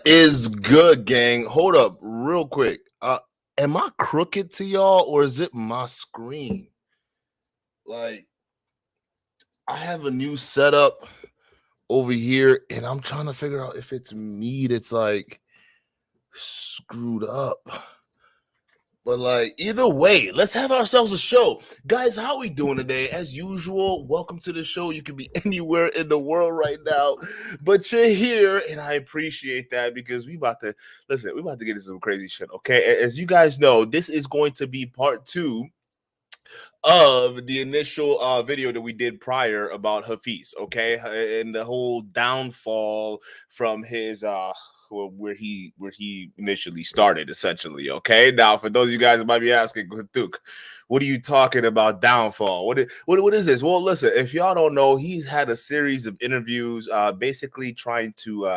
Is good, gang. Hold up, real quick. Am I crooked to y'all, or is it my screen? Like, I have a new setup over here, and I'm trying to figure out if it's me that's like screwed up. But like, either way, let's have ourselves a show. Guys, how we doing today? As usual, welcome to the show. You could be anywhere in the world right now, but you're here, and I appreciate that because we about to get into some crazy shit. Okay. As you guys know, this is going to be part 2 of the initial video that we did prior about Hafiz, okay, and the whole downfall from his where he initially started, essentially. Okay, now for those of you guys that might be asking, Duke, what are you talking about downfall? What is this? Well, listen, if y'all don't know, he's had a series of interviews, basically trying to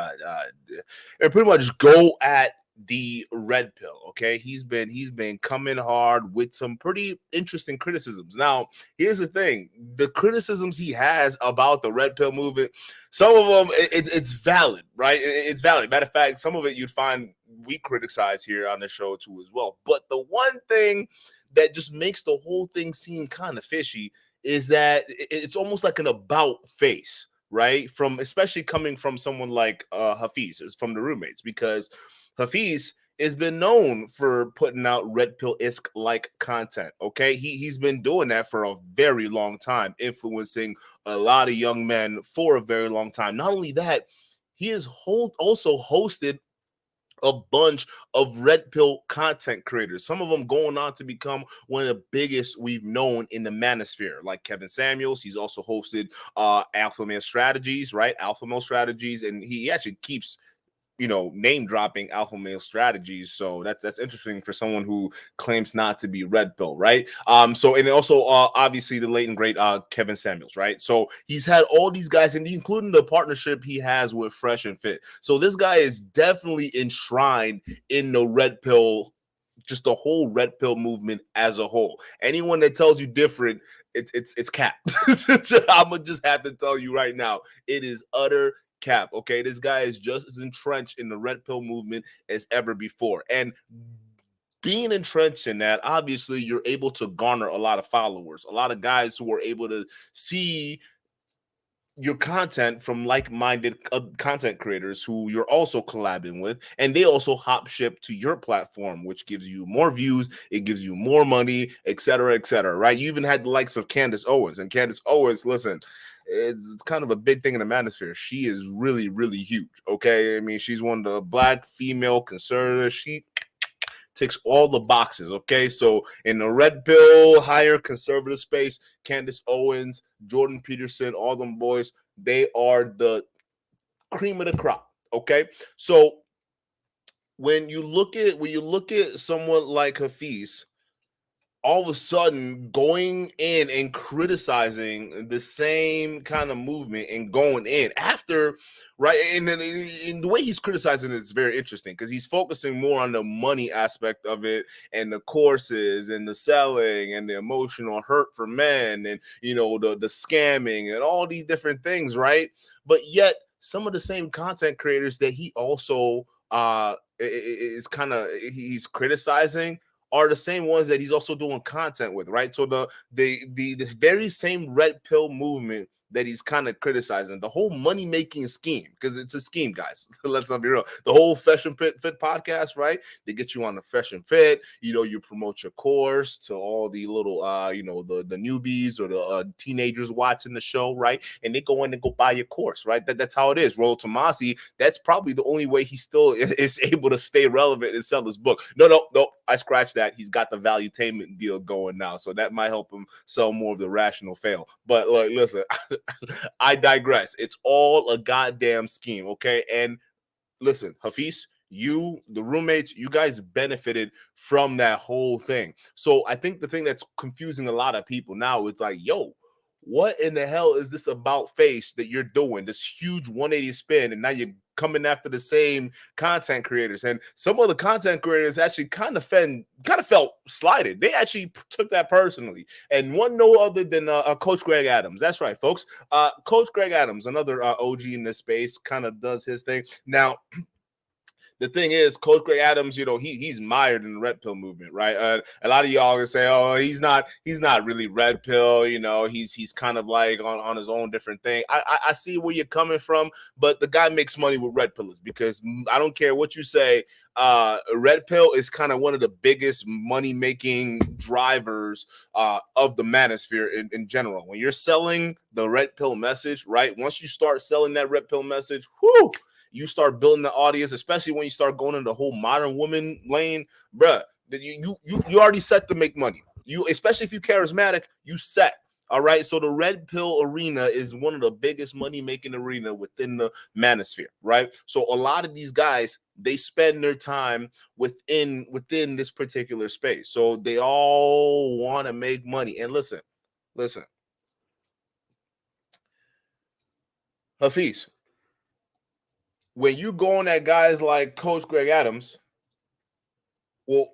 pretty much go at the red pill. Okay, he's been coming hard with some pretty interesting criticisms. Now here's the thing: the criticisms he has about the red pill movement, some of them it's valid, right? It's valid. Matter of fact, some of it you'd find we criticize here on the show too as well. But the one thing that just makes the whole thing seem kind of fishy is that it's almost like an about face, right? From especially coming from someone like Hafiz, from the roommates, because Hafiz has been known for putting out red pill-esque like content. Okay, he's been doing that for a very long time, influencing a lot of young men for a very long time. Not only that, he has also hosted a bunch of red pill content creators, some of them going on to become one of the biggest we've known in the manosphere, like Kevin Samuels. He's also hosted Alpha Male Strategies, right? Alpha Male Strategies, and he actually keeps name dropping alpha male strategies. So that's interesting for someone who claims not to be red pill, right? So and also obviously the late and great Kevin Samuels, right? So he's had all these guys, and including the partnership he has with Fresh and Fit. So this guy is definitely enshrined in the red pill, just the whole red pill movement as a whole. Anyone that tells you different, it's cap. I'm gonna just have to tell you right now, it is utter cap. Okay, this guy is just as entrenched in the red pill movement as ever before, and being entrenched in that, obviously you're able to garner a lot of followers, a lot of guys who are able to see your content from like-minded content creators who you're also collabing with, and they also hop ship to your platform, which gives you more views, it gives you more money, etc., right? You even had the likes of Candace Owens, and Candace Owens, listen, it's kind of a big thing in the manosphere. She is really, really huge. Okay, I mean, she's one of the black female conservatives. She ticks all the boxes. Okay, so in the red pill, higher conservative space, Candace Owens, Jordan Peterson, all them boys, they are the cream of the crop. Okay, so when you look at someone like Hafiz, all of a sudden going in and criticizing the same kind of movement and going in after, right? And then in the way he's criticizing it is very interesting because he's focusing more on the money aspect of it and the courses and the selling and the emotional hurt for men and the scamming and all these different things, right? But yet some of the same content creators that he also is kind of he's criticizing are the same ones that he's also doing content with, right? So the this very same red pill movement that he's kind of criticizing, the whole money making scheme, because it's a scheme, guys. Let's not be real. The whole Fashion Fit podcast, right? They get you on the Fashion Fit. You promote your course to all the little, the newbies or the teenagers watching the show, right? And they go in and go buy your course, right? That's how it is. Rollo Tomasi, that's probably the only way he still is able to stay relevant and sell his book. No, I scratched that. He's got the valuetainment deal going now, so that might help him sell more of the Rational Fail. But like, listen, I digress. It's all a goddamn scheme, okay? And listen, Hafiz, the roommates, you guys benefited from that whole thing. So I think the thing that's confusing a lot of people now, it's like, yo, what in the hell is this about face that you're doing? This huge 180 spin, and now you're coming after the same content creators. And some of the content creators actually kind of felt slighted. They actually took that personally. And one no other than Coach Greg Adams. That's right, folks. Coach Greg Adams, another OG in this space, kind of does his thing. Now, the thing is, Coach Greg Adams, you know, he's mired in the red pill movement, right? A lot of y'all can say, oh, he's not really red pill, you know, he's kind of like on his own different thing. I see where you're coming from, but the guy makes money with red pillers, because I don't care what you say. Red pill is kind of one of the biggest money making drivers of the manosphere in general. When you're selling the red pill message, right? Once you start selling that red pill message, whoo, you start building the audience, especially when you start going in the whole modern woman lane, bruh. You already set to make money. You, especially if you're charismatic, you set. All right. So the red pill arena is one of the biggest money making arena within the manosphere, right? So a lot of these guys, they spend their time within this particular space. So they all want to make money. And listen, Hafiz, when you go on at guys like Coach Greg Adams, well,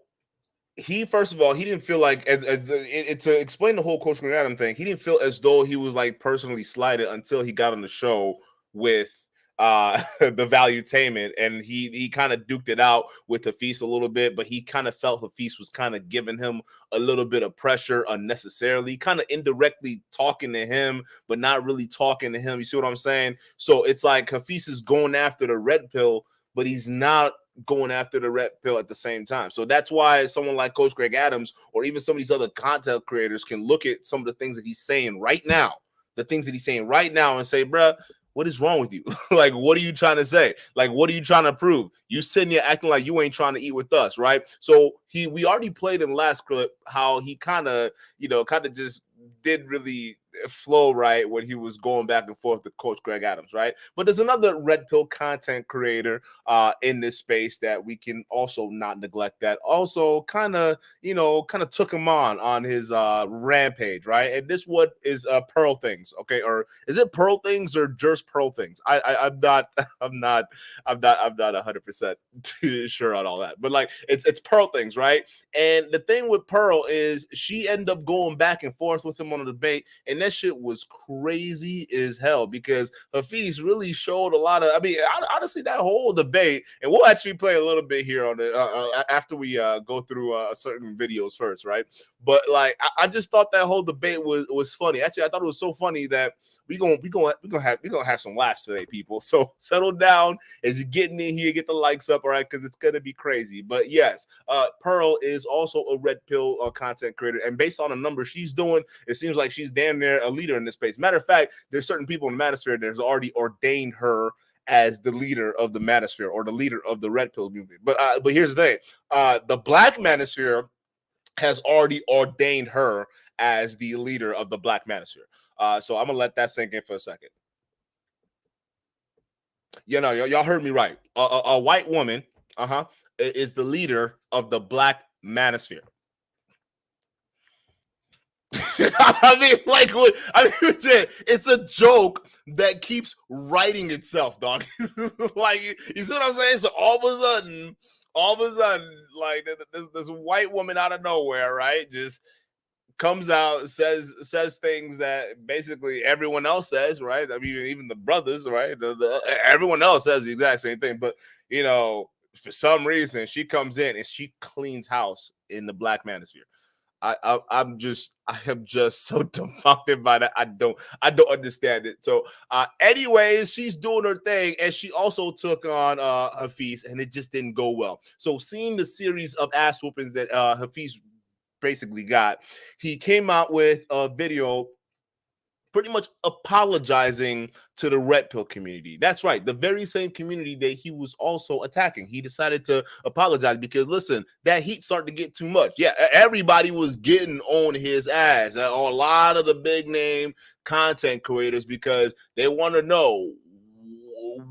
he, first of all, he didn't feel like, to explain the whole Coach Greg Adams thing, he didn't feel as though he was like personally slighted until he got on the show with the Valuetainment, and he kind of duked it out with Hafiz a little bit, but he kind of felt Hafiz was kind of giving him a little bit of pressure unnecessarily, kind of indirectly talking to him, but not really talking to him. You see what I'm saying? So it's like Hafiz is going after the red pill, but he's not going after the red pill at the same time. So that's why someone like Coach Greg Adams, or even some of these other content creators, can look at some of the things that he's saying right now, and say, bruh, what is wrong with you? Like, what are you trying to say? Like, what are you trying to prove? You sitting here acting like you ain't trying to eat with us, right? So we already played in the last clip how he kind of just did really flow right when he was going back and forth with Coach Greg Adams, right? But there's another red pill content creator in this space that we can also not neglect, that also kind of took him on his rampage, right? And this what is Pearl Things, okay? Or is it Pearl Things or just Pearl Things? I'm not 100% sure on all that, but like it's Pearl Things, right? And the thing with Pearl is she ended up going back and forth with him on a debate, and that shit was crazy as hell, because Hafiz really showed a lot of, I mean, honestly, that whole debate, and we'll actually play a little bit here on the after we go through certain videos first, right? But like, I just thought that whole debate was funny. Actually, I thought it was so funny that we're gonna have some laughs today, people. So settle down as you're getting in here, get the likes up, all right? Because it's gonna be crazy. But yes, Pearl is also a red pill content creator, and based on the numbers she's doing, it seems like she's damn near a leader in this space. Matter of fact, there's certain people in the manosphere that's already ordained her as the leader of the manosphere, or the leader of the red pill movement. But here's the thing: the black manosphere has already ordained her as the leader of the black manosphere. So I'm gonna let that sink in for a second. You know, y'all heard me right. A white woman, is the leader of the black manosphere. I mean, like, what? I mean, it's a joke that keeps writing itself, dog. Like, you see what I'm saying? So all of a sudden, like, this white woman out of nowhere, right, just comes out, says things that basically everyone else says, right? I mean, even the brothers, right? Everyone else says the exact same thing, but you know, for some reason, she comes in and she cleans house in the black manosphere. I am just so dumbfounded by that. I don't understand it. So anyways, she's doing her thing, and she also took on Hafiz, and it just didn't go well. So seeing the series of ass whoopings that Hafiz basically got, he came out with a video pretty much apologizing to the red pill community. That's right, the very same community that he was also attacking. He decided to apologize because, listen, that heat started to get too much. Yeah, everybody was getting on his ass, a lot of the big name content creators, because they want to know,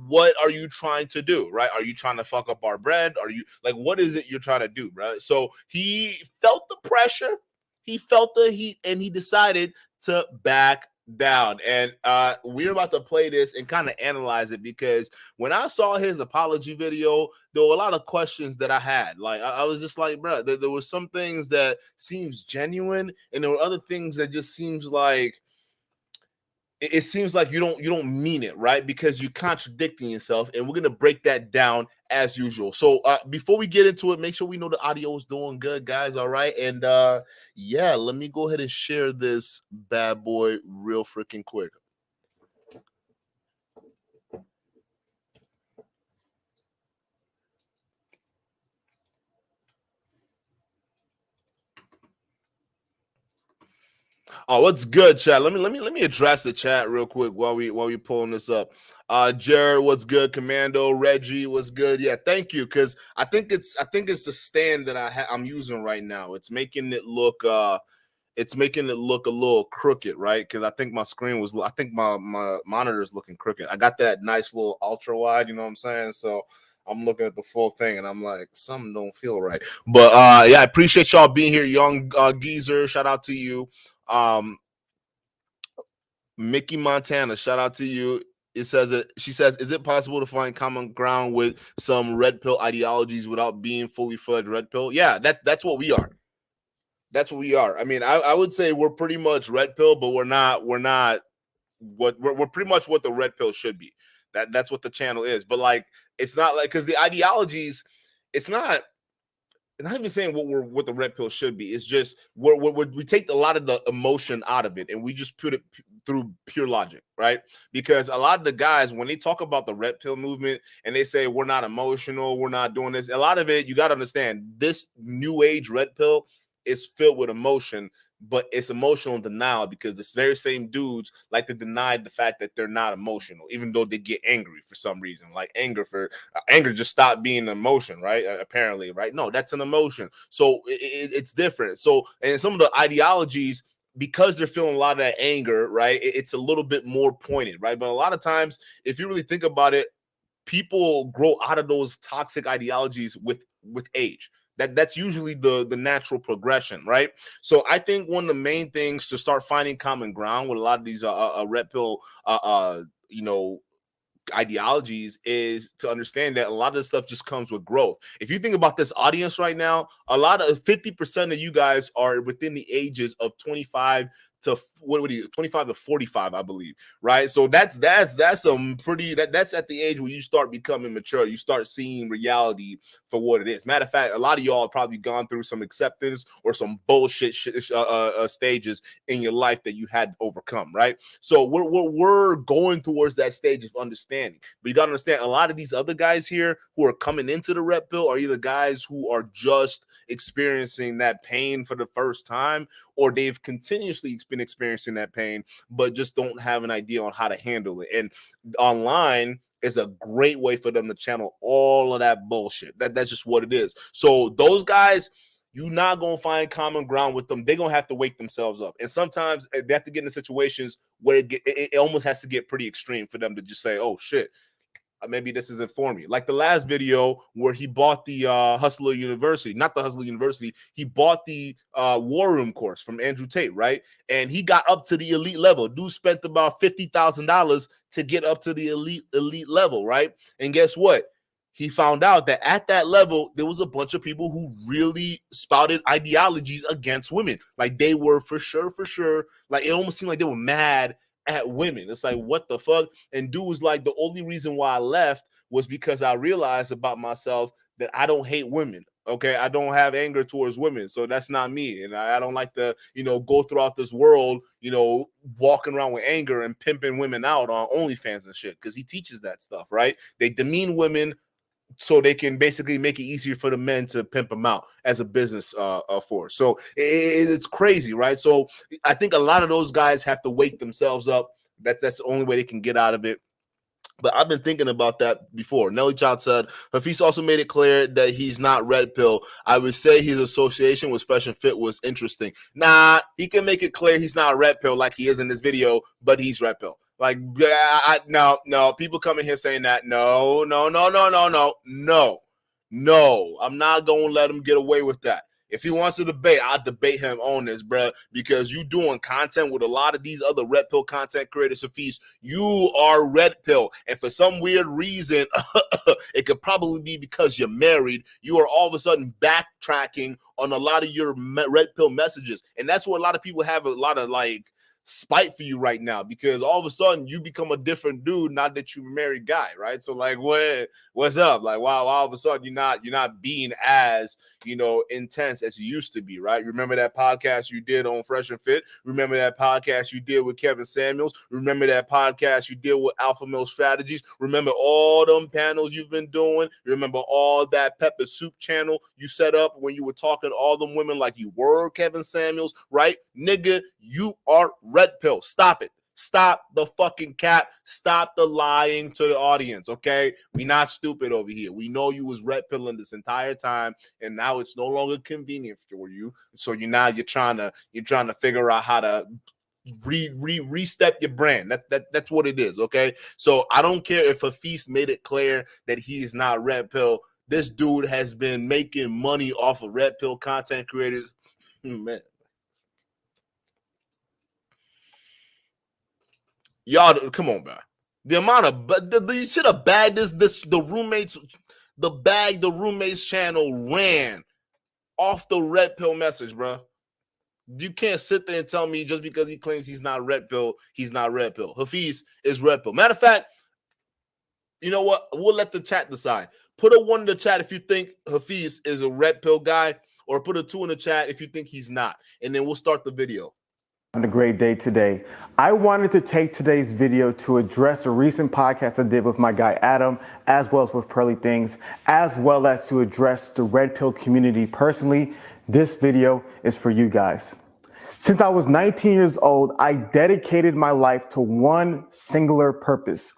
what are you trying to do, right? Are you trying to fuck up our bread? Are you, like, what is it you're trying to do, right? So he felt the pressure, he felt the heat, and he decided to back down. And we're about to play this and kind of analyze it, because when I saw his apology video, there were a lot of questions that I had. Like, I was just like, bro, there were some things that seems genuine, and there were other things that just seems like it seems like you don't mean it, right? Because you're contradicting yourself, and we're gonna break that down as usual. So before we get into it, make sure we know the audio is doing good, guys. All right, and yeah, let me go ahead and share this bad boy real freaking quick. Oh, what's good, chat? Let me address the chat real quick while we pulling this up. Jared, what's good? Commando, Reggie, what's good? Yeah, thank you. Because I think it's the stand that I'm using right now. It's making it look a little crooked, right? Because I think my screen was, I think my monitor is looking crooked. I got that nice little ultra wide, you know what I'm saying? So I'm looking at the full thing, and I'm like, something don't feel right. But yeah, I appreciate y'all being here, young geezer. Shout out to you. Mickey Montana, shout out to you. It says it. She says, "Is it possible to find common ground with some red pill ideologies without being fully fledged red pill?" Yeah, that's what we are. That's what we are. I mean, I would say we're pretty much red pill, but we're not. We're pretty much what the red pill should be. That's what the channel is. But like, it's not like, because the ideologies, it's not even saying what the red pill should be. It's just we take a lot of the emotion out of it, and we just put it through pure logic, right? Because a lot of the guys, when they talk about the red pill movement and they say we're not emotional, we're not doing this, a lot of it, you got to understand, this new age red pill is filled with emotion, but it's emotional denial, because the very same dudes like to deny the fact that they're not emotional, even though they get angry for some reason. Like anger just stopped being an emotion, right? Apparently, right? No, that's an emotion. So it's different. So, and some of the ideologies, because they're feeling a lot of that anger, right? It's a little bit more pointed, right? But a lot of times, if you really think about it, people grow out of those toxic ideologies with age. That's usually the natural progression, right? So I think one of the main things to start finding common ground with a lot of these red pill you know, ideologies is to understand that a lot of this stuff just comes with growth. If you think about this audience right now, a lot of 50% of you guys are within the ages of 25 to what would you 25 to 45, I believe, right? So that's some pretty that's at the age where you start becoming mature. You start seeing reality for what it is. Matter of fact, a lot of y'all have probably gone through some acceptance or some bullshit stages in your life that you had to overcome, right? So we're going towards that stage of understanding. But you got to understand, a lot of these other guys here who are coming into the red pill are either guys who are just experiencing that pain for the first time, or they've continuously been experiencing that pain, but just don't have an idea on how to handle it. And online is a great way for them to channel all of that bullshit. That's just what it is. So those guys, you're not going to find common ground with them. They're going to have to wake themselves up. And sometimes they have to get into situations where it almost has to get pretty extreme for them to just say, oh, shit, maybe this isn't for me. Like the last video where he bought the Hustler University, not the Hustler University, he bought the War Room course from Andrew Tate, right? And he got up to the elite level. Dude spent about $50,000 to get up to the elite level, right? And guess what? He found out that at that level, there was a bunch of people who really spouted ideologies against women. Like they were for sure, like it almost seemed like they were mad at women. It's like, what the fuck? And dude was like, the only reason why I left was because I realized about myself that I don't hate women. Okay, I don't have anger towards women, so that's not me, and I don't like to, go throughout this world, walking around with anger and pimping women out on OnlyFans and shit. Because he teaches that stuff, right? They demean women so they can basically make it easier for the men to pimp them out as a business force. So it's crazy, right? So I think a lot of those guys have to wake themselves up. That's the only way they can get out of it. But I've been thinking about that before. Nelly Child said, Hafiz also made it clear that he's not red pill. I would say his association with Fresh and Fit was interesting. Nah, he can make it clear he's not red pill like he is in this video, but he's red pill. Like, no. People come in here saying that. No. I'm not going to let him get away with that. If he wants to debate, I'll debate him on this, bro, because you doing content with a lot of these other red pill content creators. Hafiz, you are red pill. And for some weird reason, it could probably be because you're married. You are all of a sudden backtracking on a lot of your red pill messages. And that's where a lot of people have a lot of like spite for you right now, because all of a sudden you become a different dude now that you married guy, right? So like, what's up? Like, wow, all of a sudden you're not being as, you know, intense as you used to be, right? Remember that podcast you did on Fresh and Fit? Remember that podcast you did with Kevin Samuels? Remember that podcast you did with Alpha Male Strategies? Remember all them panels you've been doing? Remember all that Pepper Soup channel you set up when you were talking to all them women like you were Kevin Samuels, right? Nigga, you are red pill. Stop it. Stop the fucking cap. Stop the lying to the audience, okay? We not stupid over here. We know you was red pilling this entire time, and now it's no longer convenient for you. So you're trying to figure out how to restep your brand. That's what it is, okay? So I don't care if Hafeez made it clear that he is not red pill. This dude has been making money off of red pill content creators. Man. Y'all, come on, man. The amount of you should have bagged the roommates channel ran off the red pill message, bro. You can't sit there and tell me just because he claims he's not red pill, he's not red pill. Hafeez is red pill. Matter of fact, you know what? We'll let the chat decide. Put a 1 in the chat if you think Hafeez is a red pill guy, or put a 2 in the chat if you think he's not. And then we'll start the video. On a great day today. I wanted to take today's video to address a recent podcast I did with my guy Adam, as well as with Pearly Things, as well as to address the red pill community personally. This video is for you guys. Since I was 19 years old, I dedicated my life to one singular purpose.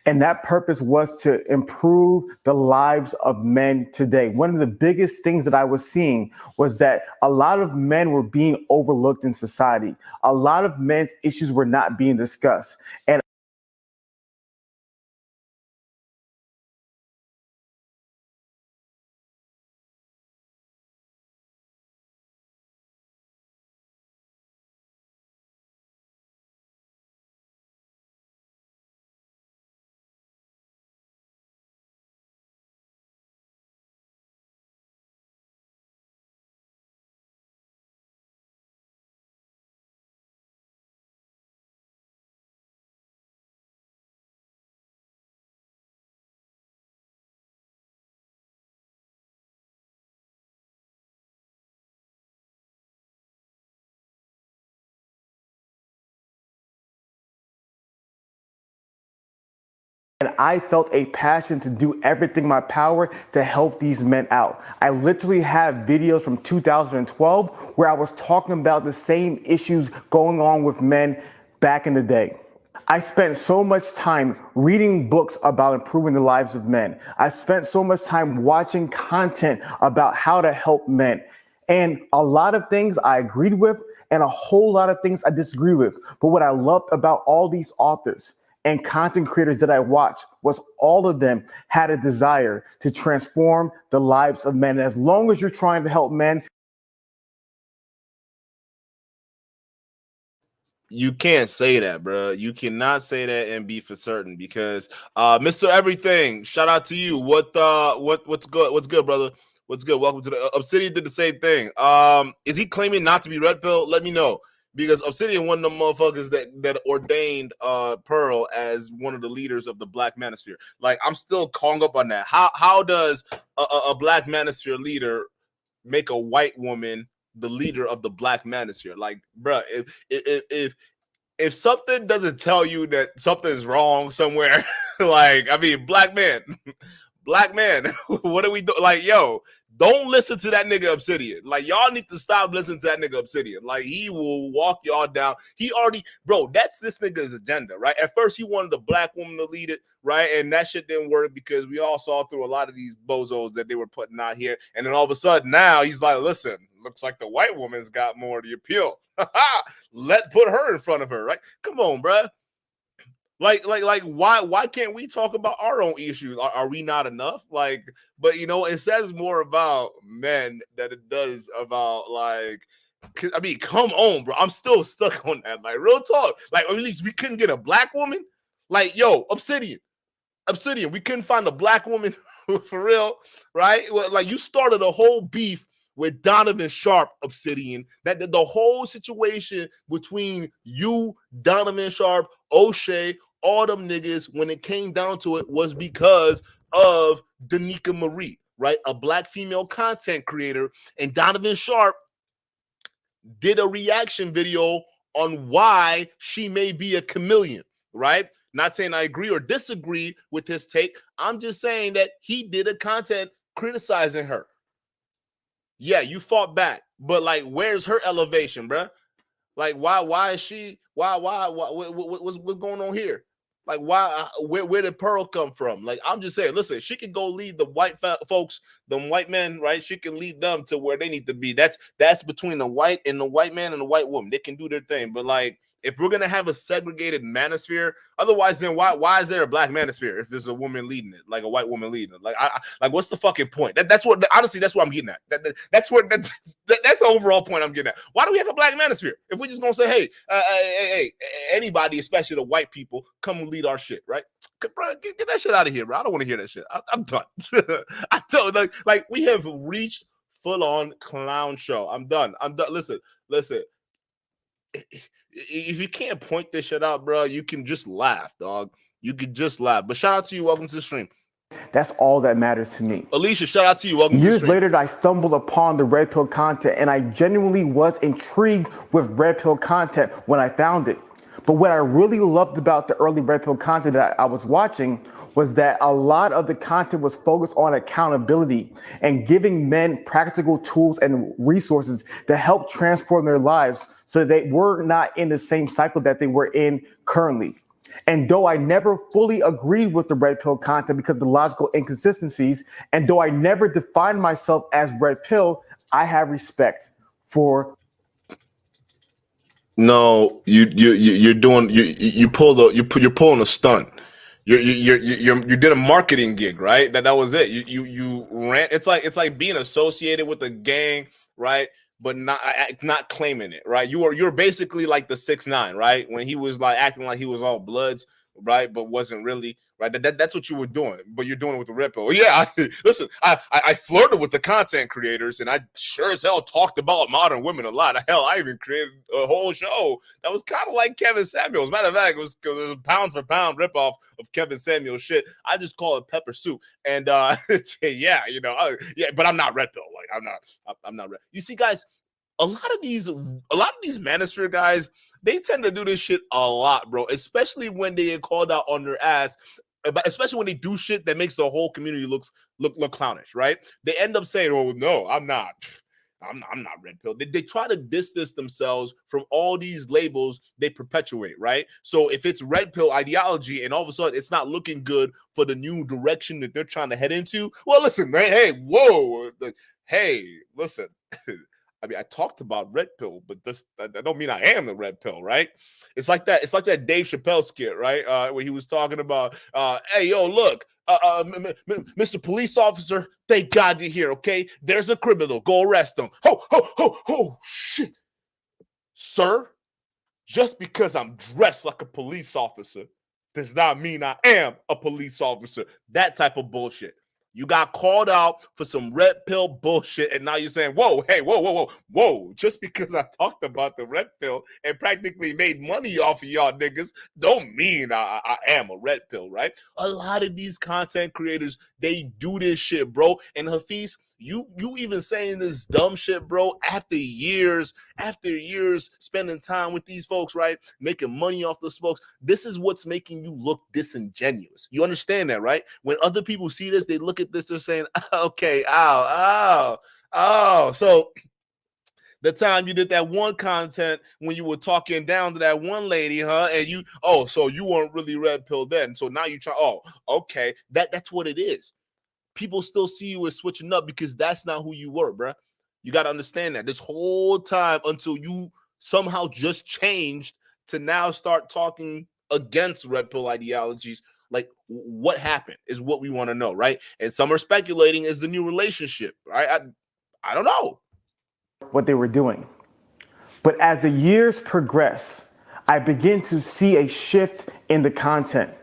And that purpose was to improve the lives of men today. One of the biggest things that I was seeing was that a lot of men were being overlooked in society. A lot of men's issues were not being discussed. And I felt a passion to do everything in my power to help these men out. I literally have videos from 2012 where I was talking about the same issues going on with men back in the day. I spent so much time reading books about improving the lives of men. I spent so much time watching content about how to help men. And a lot of things I agreed with and a whole lot of things I disagree with. But what I loved about all these authors and content creators that I watched was all of them had a desire to transform the lives of men. And as long as you're trying to help men, you can't say that, bro. You cannot say that and be for certain, because Mr. Everything, shout out to you. What's good? What's good, brother? What's good? Welcome to the Obsidian did the same thing. Is he claiming not to be red pill? Let me know. Because Obsidian, one of the motherfuckers that ordained Pearl as one of the leaders of the Black Manosphere. Like, I'm still calling up on that. How does a Black Manosphere leader make a white woman the leader of the Black Manosphere? Like, bro, if something doesn't tell you that something's wrong somewhere, like, I mean, black man, what are we doing? Like, yo, don't listen to that nigga Obsidian. Like, y'all need to stop listening to that nigga Obsidian. Like, he will walk y'all down. He already, bro, that's this nigga's agenda, right? At first, he wanted a black woman to lead it, right? And that shit didn't work because we all saw through a lot of these bozos that they were putting out here. And then all of a sudden, now he's like, listen, looks like the white woman's got more of the appeal. Put her in front of her, right? Come on, bro. Like, why can't we talk about our own issues? Are we not enough? Like, but you know, it says more about men than it does about, like, I mean, come on, bro. I'm still stuck on that. Like, real talk. Like, or at least we couldn't get a black woman. Like, yo, Obsidian, we couldn't find a black woman for real, right? Well, like, you started a whole beef with Donovan Sharp, Obsidian, that the whole situation between you, Donovan Sharp, O'Shea, all them niggas, when it came down to it, was because of Danica Marie, right? A black female content creator. And Donovan Sharp did a reaction video on why she may be a chameleon, right? Not saying I agree or disagree with his take. I'm just saying that he did a content criticizing her. Yeah, you fought back, but like, where's her elevation, bruh? Like, why is she? What's going on here? Like, why? Where did Pearl come from? Like, I'm just saying, listen, she can go lead the white folks, the white men, right? She can lead them to where they need to be. That's between the white man and the white woman. They can do their thing, but like, if we're gonna have a segregated manosphere, otherwise, then why is there a black manosphere if there's a woman leading it, like a white woman leading it? Like, like, what's the fucking point? That's what, honestly, that's what I'm getting at. That's the overall point I'm getting at. Why do we have a black manosphere if we're just gonna say, hey, anybody, especially the white people, come and lead our shit, right? Bro, get that shit out of here, bro. I don't want to hear that shit. I'm done. I tell you, like we have reached full-on clown show. I'm done. Listen. If you can't point this shit out, bro, you can just laugh, dog. You can just laugh. But shout out to you. Welcome to the stream. That's all that matters to me. Alicia, shout out to you. Welcome to the stream. Years later, I stumbled upon the Red Pill content, and I genuinely was intrigued with Red Pill content when I found it. But what I really loved about the early Red Pill content that I was watching was that a lot of the content was focused on accountability and giving men practical tools and resources to help transform their lives so they were not in the same cycle that they were in currently. And though I never fully agreed with the Red Pill content because of the logical inconsistencies, and though I never defined myself as Red Pill, I have respect for. No, you're pulling a stunt. You did a marketing gig, right? That was it. You ran. It's like being associated with a gang, right? But not claiming it, right? You're basically like the 6ix9ine, right? When he was like acting like he was all Bloods, right? But wasn't really, right? That's what you were doing, but you're doing it with the Red Pill. Yeah, listen, I flirted with the content creators, and I sure as hell talked about modern women a lot. Hell, I even created a whole show that was kind of like Kevin Samuels. Matter of fact, it was a pound for pound ripoff of Kevin Samuels shit. I just call it pepper soup, and yeah, but I'm not Red Pill. Like I'm not Red. You see, guys, a lot of these manosphere guys, they tend to do this shit a lot, bro, especially when they get called out on their ass, especially when they do shit that makes the whole community look clownish, right? They end up saying, oh, no, I'm not Red Pill. They try to distance themselves from all these labels they perpetuate, right? So if it's Red Pill ideology and all of a sudden it's not looking good for the new direction that they're trying to head into, well, listen, man, hey, listen. I mean, I talked about Red Pill, but that don't mean I am the Red Pill, right? It's like that. It's like that Dave Chappelle skit, right? Where he was talking about, hey, yo, look, Mr. Police Officer, thank God you're here, okay? There's a criminal. Go arrest him. Oh, shit. Sir, just because I'm dressed like a police officer does not mean I am a police officer. That type of bullshit. You got called out for some Red Pill bullshit, and now you're saying, whoa. Just because I talked about the Red Pill and practically made money off of y'all niggas don't mean I am a Red Pill, right? A lot of these content creators, they do this shit, bro. And Hafiz, you even saying this dumb shit, bro, after years spending time with these folks, right? Making money off those folks. This is what's making you look disingenuous. You understand that, right? When other people see this, they look at this, they're saying, okay, oh. So the time you did that one content when you were talking down to that one lady, huh? And so you weren't really Red Pill then. So now you try, okay. That's what it is. People still see you as switching up because that's not who you were, bruh. You got to understand that this whole time until you somehow just changed to now start talking against Red Pill ideologies. Like, what happened is what we want to know, right? And some are speculating is the new relationship, right? I don't know what they were doing. But as the years progress, I begin to see a shift in the content.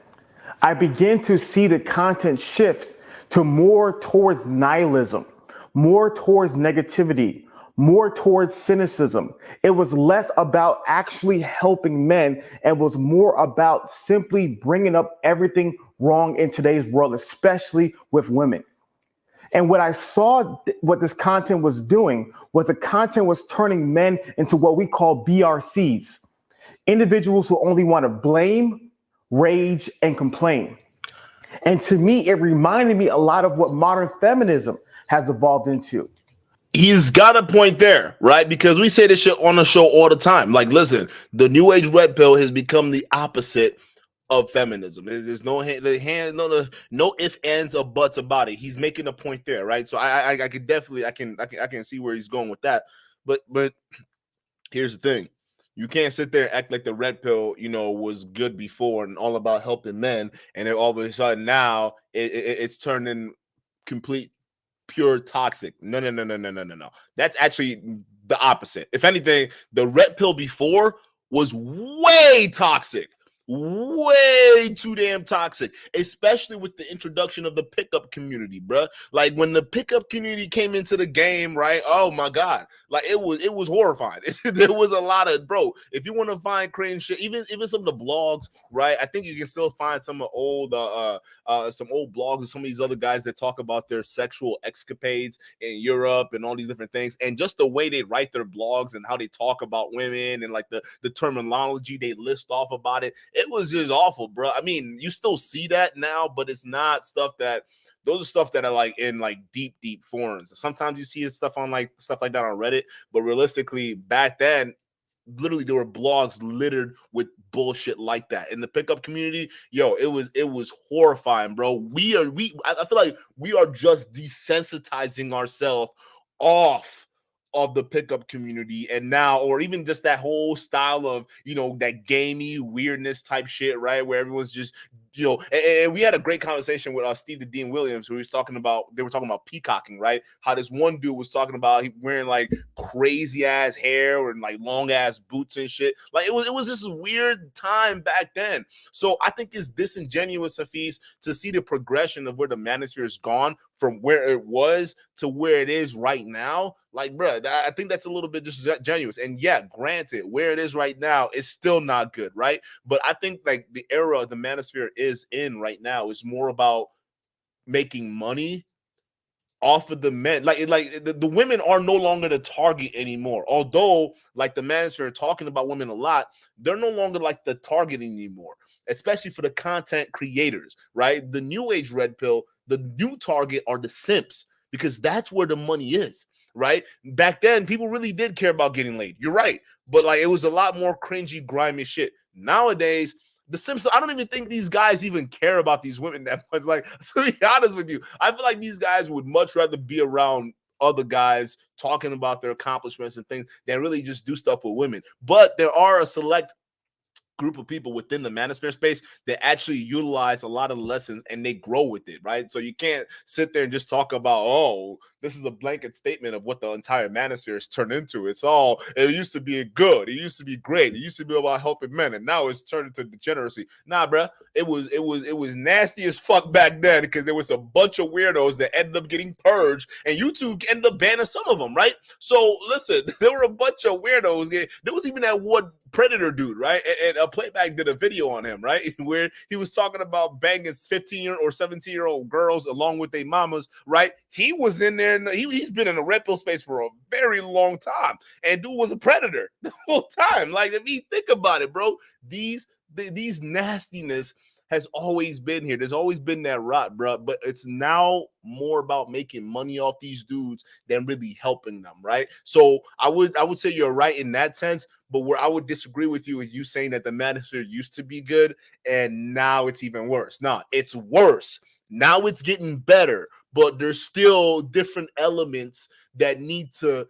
I begin to see the content shift to more towards nihilism, more towards negativity, more towards cynicism. It was less about actually helping men and was more about simply bringing up everything wrong in today's world, especially with women. And what I saw, what this content was doing was the content was turning men into what we call BRCs, individuals who only want to blame, rage, and complain. And to me, it reminded me a lot of what modern feminism has evolved into. He's got a point there, right? Because we say this shit on the show all the time. Like, listen, the new age red pill has become the opposite of feminism. There's no no if, ands, or buts about it. He's making a point there, right? So I could definitely I can see where he's going with that. But here's the thing. You can't sit there and act like the red pill, was good before and all about helping men, and then all of a sudden now it's turning complete pure toxic. No. That's actually the opposite. If anything, the red pill before was way toxic. Way too damn toxic, especially with the introduction of the pickup community, bruh. Like when the pickup community came into the game, right? Oh my god, like it was horrifying. There was a lot of, bro. If you want to find crazy shit, even some of the blogs, right? I think you can still find some old blogs of some of these other guys that talk about their sexual escapades in Europe and all these different things, and just the way they write their blogs and how they talk about women and like the terminology they list off about it. It was just awful, bro. I mean, you still see that now, but it's not stuff that those are stuff that are like in like deep forums. Sometimes you see stuff on like stuff like that on Reddit, but realistically, back then, literally there were blogs littered with bullshit like that in the pickup community. Yo, it was horrifying, bro. I feel like we are just desensitizing ourselves off of the pickup community, and now, or even just that whole style of that gamey weirdness type shit, right? Where everyone's just and we had a great conversation with Steve the Dean Williams, who they were talking about peacocking, right? How this one dude was talking about he wearing like crazy ass hair and like long ass boots and shit. Like it was this weird time back then. So I think it's disingenuous, Hafiz, to see the progression of where the manosphere has gone from where it was to where it is right now. Like, bro, I think that's a little bit disingenuous. And yeah, granted, where it is right now is still not good, right? But I think like the era the manosphere is in right now is more about making money off of the men. Like the women are no longer the target anymore. Although like the manosphere are talking about women a lot, they're no longer like the target anymore, especially for the content creators, right? The new age red pill, the new target are the simps, because that's where the money is, right? Back then, people really did care about getting laid. You're right. But like it was a lot more cringy, grimy shit. Nowadays, the simps, I don't even think these guys even care about these women that much. Like, to be honest with you, I feel like these guys would much rather be around other guys talking about their accomplishments and things than really just do stuff with women. But there are a select group of people within the manosphere space that actually utilize a lot of lessons and they grow with it, right? So you can't sit there and just talk about, oh, this is a blanket statement of what the entire manosphere has turned into. It used to be good, it used to be great, it used to be about helping men, and now it's turned into degeneracy. Nah, bro, it was nasty as fuck back then, because there was a bunch of weirdos that ended up getting purged, and YouTube ended up banning some of them, right? So listen, there were a bunch of weirdos. There was even that one Predator dude, right? And a Playback did a video on him, right? Where he was talking about banging 15 or 17-year-old girls along with their mamas, right? He was in there, and he's been in the red pill space for a very long time. And dude was a predator the whole time. Like, if you think about it, bro, these nastiness has always been here. There's always been that rot, bro. But it's now more about making money off these dudes than really helping them, right? So I would say you're right in that sense. But where I would disagree with you is you saying that the manosphere used to be good and now it's even worse. No, it's worse. Now it's getting better, but there's still different elements that need to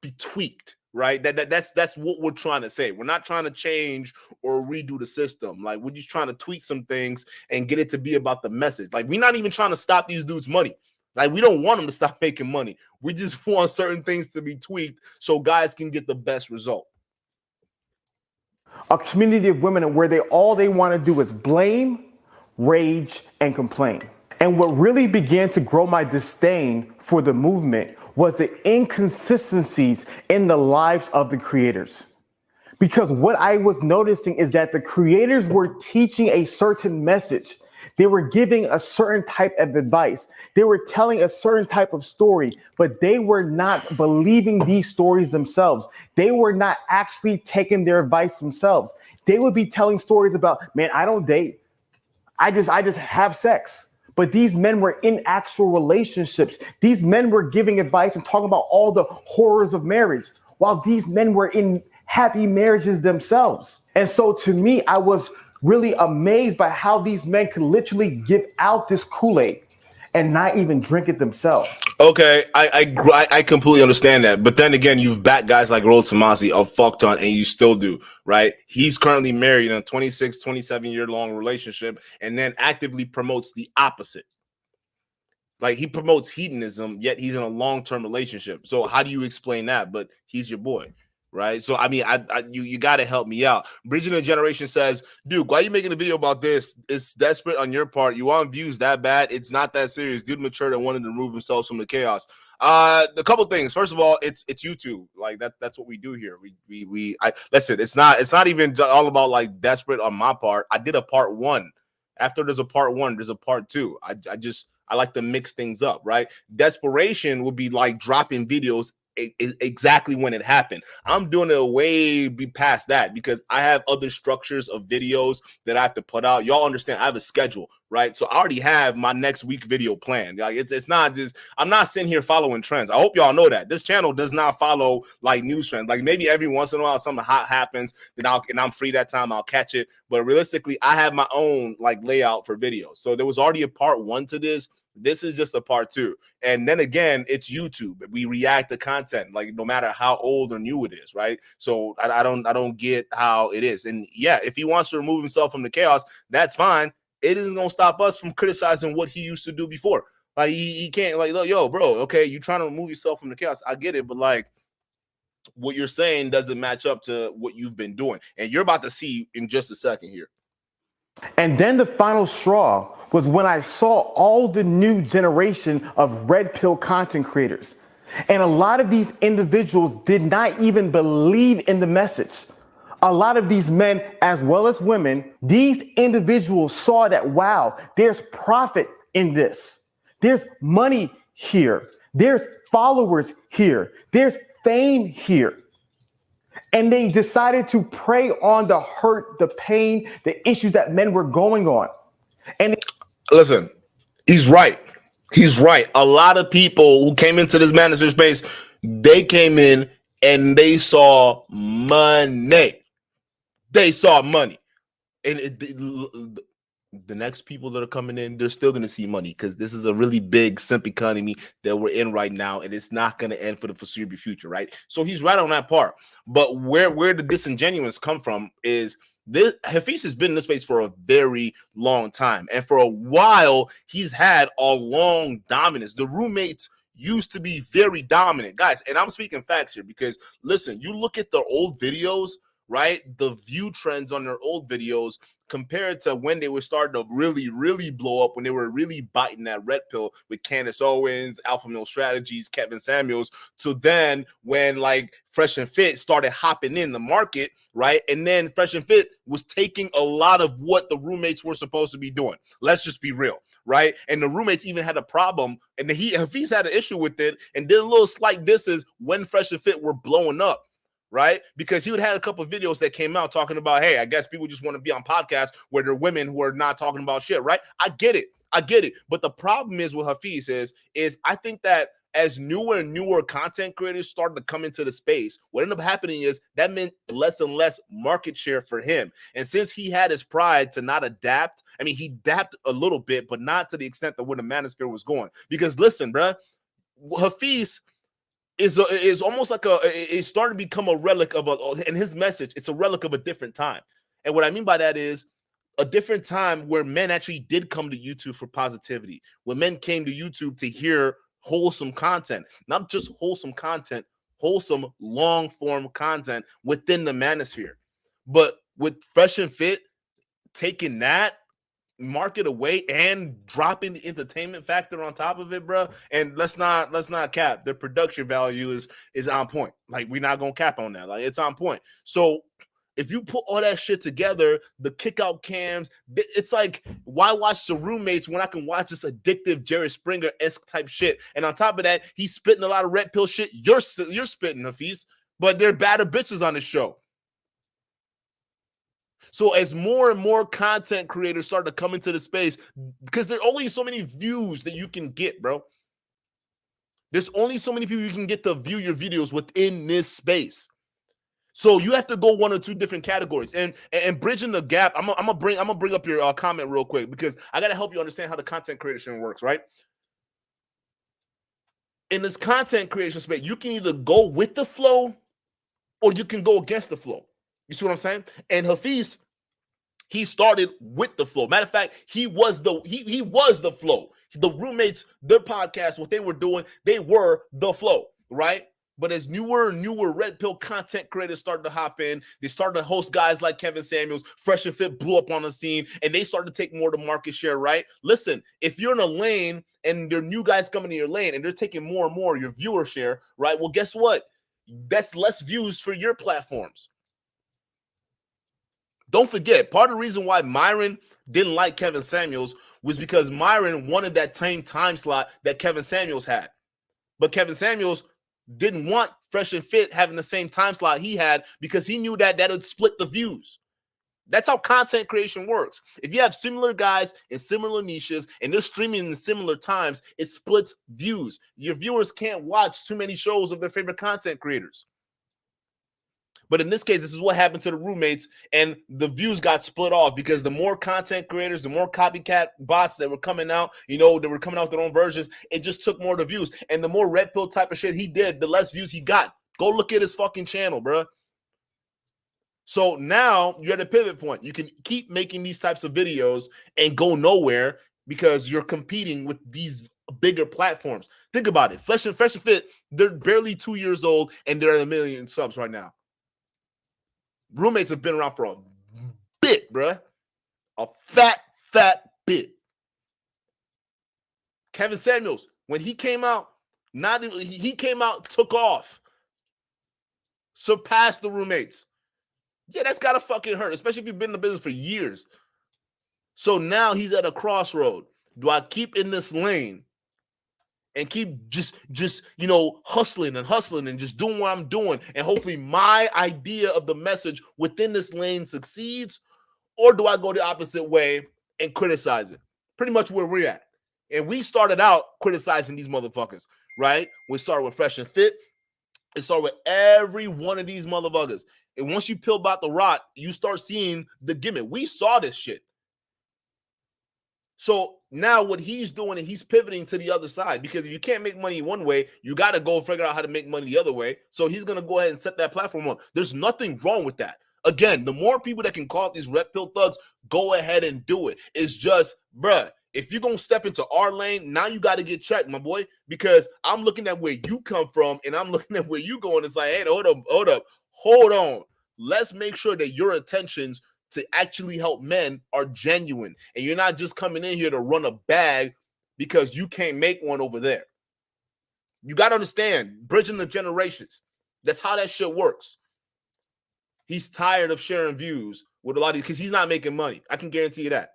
be tweaked, right? That's what we're trying to say. We're not trying to change or redo the system. Like, we're just trying to tweak some things and get it to be about the message. Like, we're not even trying to stop these dudes' money. Like, we don't want them to stop making money. We just want certain things to be tweaked so guys can get the best result. A community of women where all they want to do is blame, rage, and complain. And what really began to grow my disdain for the movement was the inconsistencies in the lives of the creators. Because what I was noticing is that the creators were teaching a certain message. They were giving a certain type of advice. They were telling a certain type of story, but they were not believing these stories themselves. They were not actually taking their advice themselves. They would be telling stories about, man, I don't date. I just have sex. But these men were in actual relationships. These men were giving advice and talking about all the horrors of marriage, while these men were in happy marriages themselves. And so to me, I was really amazed by how these men could literally give out this Kool-Aid and not even drink it themselves. Okay, I completely understand that. But then again, you've backed guys like Roll Tomasi, a fuck ton, and you still do, right? He's currently married in a 26, 27-year-long relationship and then actively promotes the opposite. Like, he promotes hedonism, yet he's in a long-term relationship. So how do you explain that? But he's your boy, right? So I mean, you got to help me out. Bridging the Generation says, Duke, why are you making a video about this? It's desperate on your part. You want views that bad? It's not that serious. Dude matured and wanted to remove himself from the chaos. A couple things. First of all, it's YouTube. Like that's what we do here. Listen, it's not even all about like desperate on my part. I did a part 1. After there's a part 1, there's a part 2. I like to mix things up, right? Desperation would be like dropping videos exactly when it happened. I'm doing it way past that because I have other structures of videos that I have to put out. Y'all understand I have a schedule, right? So I already have my next week video planned. Like it's not just, I'm not sitting here following trends. I hope y'all know that this channel does not follow like news trends. Like maybe every once in a while something hot happens, then I'm free that time, I'll catch it. But realistically, I have my own like layout for videos. So there was already a part 1 to this. This is just a part 2. And then again, it's YouTube. We react to content, like no matter how old or new it is, right? So I don't get how it is. And yeah, if he wants to remove himself from the chaos, that's fine. It isn't gonna stop us from criticizing what he used to do before. Like he can't like, look, yo, bro, okay, you're trying to remove yourself from the chaos. I get it, but like what you're saying doesn't match up to what you've been doing. And you're about to see in just a second here. And then the final straw was when I saw all the new generation of red pill content creators. And a lot of these individuals did not even believe in the message. A lot of these men, as well as women, these individuals saw that, wow, there's profit in this. There's money here. There's followers here. There's fame here. And they decided to prey on the hurt, the pain, the issues that men were going on. And listen, he's right. He's right. A lot of people who came into this manosphere space, they came in and they saw money. They saw money. And the next people that are coming in, they're still going to see money because this is a really big simp economy that we're in right now, and it's not going to end for the foreseeable future, right? So he's right on that part. But where the disingenuous come from is this: Hafeez has been in this space for a very long time, and for a while he's had a long dominance. The roommates used to be very dominant, guys, and I'm speaking facts here because listen, you look at the old videos, right? The view trends on their old videos compared to when they were starting to really, really blow up, when they were really biting that red pill with Candace Owens, Alpha Male Strategies, Kevin Samuels, to then when like Fresh and Fit started hopping in the market, right? And then Fresh and Fit was taking a lot of what the roommates were supposed to be doing. Let's just be real, right? And the roommates even had a problem, and Hafeez had an issue with it and did a little slight disses when Fresh and Fit were blowing up. Right? Because he would have a couple of videos that came out talking about, hey, I guess people just want to be on podcasts where they're women who are not talking about shit, right? I get it. But the problem is with Hafeez is I think that as newer and newer content creators started to come into the space, what ended up happening is that meant less and less market share for him. And since he had his pride to not adapt, I mean, he adapted a little bit, but not to the extent that where the manosphere was going. Because listen, bro, Hafeez is almost like it started to become a relic of and his message, it's a relic of a different time. And what I mean by that is a different time where men actually did come to YouTube for positivity, when men came to YouTube to hear wholesome content, not just wholesome content, wholesome long form content within the manosphere. But with Fresh and Fit taking that, market away and dropping the entertainment factor on top of it, bro. And let's not cap. The production value is on point. Like, we're not gonna cap on that. Like, it's on point. So if you put all that shit together, the kick out cams, it's like, why watch The Roommates when I can watch this addictive Jerry Springer-esque type shit? And on top of that, he's spitting a lot of red pill shit. You're spitting, Hafeez, but they're badder bitches on the show. So as more and more content creators start to come into the space, because there's only so many views that you can get, bro. There's only so many people you can get to view your videos within this space. So you have to go one or two different categories, and bridging the gap. I'm gonna bring up your comment real quick, because I gotta help you understand how the content creation works, right? In this content creation space, you can either go with the flow or you can go against the flow. You see what I'm saying? And Hafeez, he started with the flow. Matter of fact, he was the flow. The Roommates, their podcast, what they were doing, they were the flow, right? But as newer and newer red pill content creators started to hop in, they started to host guys like Kevin Samuels. Fresh and Fit blew up on the scene, and they started to take more of the market share, right? Listen, if you're in a lane and there are new guys coming to your lane and they're taking more and more of your viewer share, right? Well, guess what? That's less views for your platforms. Don't forget, part of the reason why Myron didn't like Kevin Samuels was because Myron wanted that same time slot that Kevin Samuels had. But Kevin Samuels didn't want Fresh and Fit having the same time slot he had, because he knew that would split the views. That's how content creation works. If you have similar guys in similar niches and they're streaming in similar times, it splits views. Your viewers can't watch too many shows of their favorite content creators. But in this case, this is what happened to the Roommates, and the views got split off because the more content creators, the more copycat bots that were coming out, they were coming out with their own versions, it just took more of the views. And the more red pill type of shit he did, the less views he got. Go look at his fucking channel, bro. So now you're at a pivot point. You can keep making these types of videos and go nowhere because you're competing with these bigger platforms. Think about it. Fresh and Fit, they're barely 2 years old and they're at 1 million subs right now. Roommates have been around for a bit, bruh. A fat bit. Kevin Samuels, when he came out, took off. Surpassed the Roommates. Yeah, that's gotta fucking hurt, especially if you've been in the business for years. So now he's at a crossroad. Do I keep in this lane and keep just hustling and just doing what I'm doing, and hopefully my idea of the message within this lane succeeds? Or do I go the opposite way and criticize it? Pretty much where we're at. And we started out criticizing these motherfuckers, right? We started with Fresh and Fit. It started with every one of these motherfuckers. And once you peel back the rot, you start seeing the gimmick. We saw this shit. So now what he's doing, and he's pivoting to the other side, because if you can't make money one way, you got to go figure out how to make money the other way. So he's going to go ahead and set that platform on. There's nothing wrong with that. Again, the more people that can call out these red pill thugs, go ahead and do it. It's just, bruh, if you're going to step into our lane, now you got to get checked, my boy, because I'm looking at where you come from and I'm looking at where you going. It's like, hey, hold on. Let's make sure that your intentions to actually help men are genuine, and you're not just coming in here to run a bag because you can't make one over there. You got to understand, bridging the generations. That's how that shit works. He's tired of sharing views with a lot of these because he's not making money. I can guarantee you that.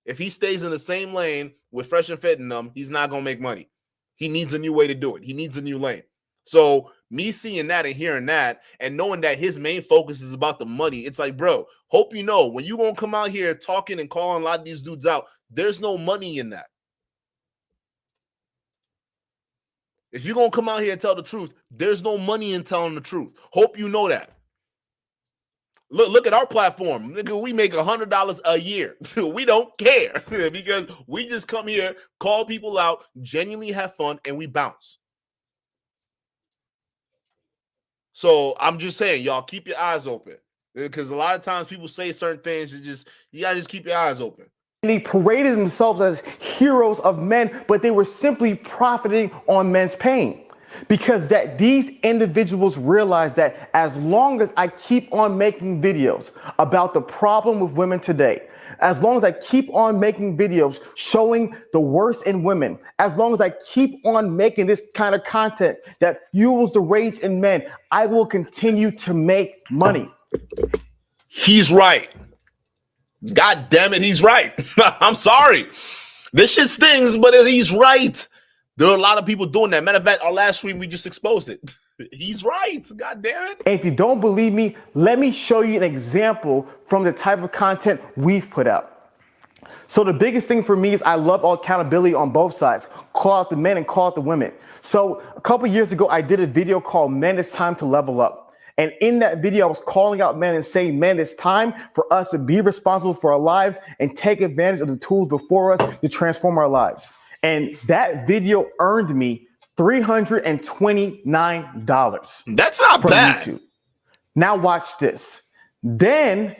If he stays in the same lane with Fresh and Fit in them, he's not going to make money. He needs a new way to do it. He needs a new lane. So me seeing that and hearing that and knowing that his main focus is about the money, it's like, bro, hope you know, when you won't come out here talking and calling a lot of these dudes out, there's no money in that. If you're going to come out here and tell the truth, there's no money in telling the truth. Hope you know that. Look at our platform. Nigga, we make $100 a year. We don't care because we just come here, call people out, genuinely have fun, and we bounce. So I'm just saying, y'all keep your eyes open, because a lot of times people say certain things. You gotta just keep your eyes open. And they paraded themselves as heroes of men, but they were simply profiting on men's pain. Because that these individuals realize that as long as I keep on making videos about the problem with women today, as long as I keep on making videos showing the worst in women, as long as I keep on making this kind of content that fuels the rage in men, I will continue to make money. He's right. God damn it, he's right. I'm sorry. This shit stings, but he's right. There are a lot of people doing that. Matter of fact, our last stream, we just exposed it. He's right. God damn it. And if you don't believe me, let me show you an example from the type of content we've put out. So the biggest thing for me is I love accountability on both sides. Call out the men and call out the women. So a couple years ago, I did a video called Men, It's Time to Level Up. And in that video, I was calling out men and saying, men, it's time for us to be responsible for our lives and take advantage of the tools before us to transform our lives. And that video earned me $329. That's not from bad. YouTube. Now watch this. Then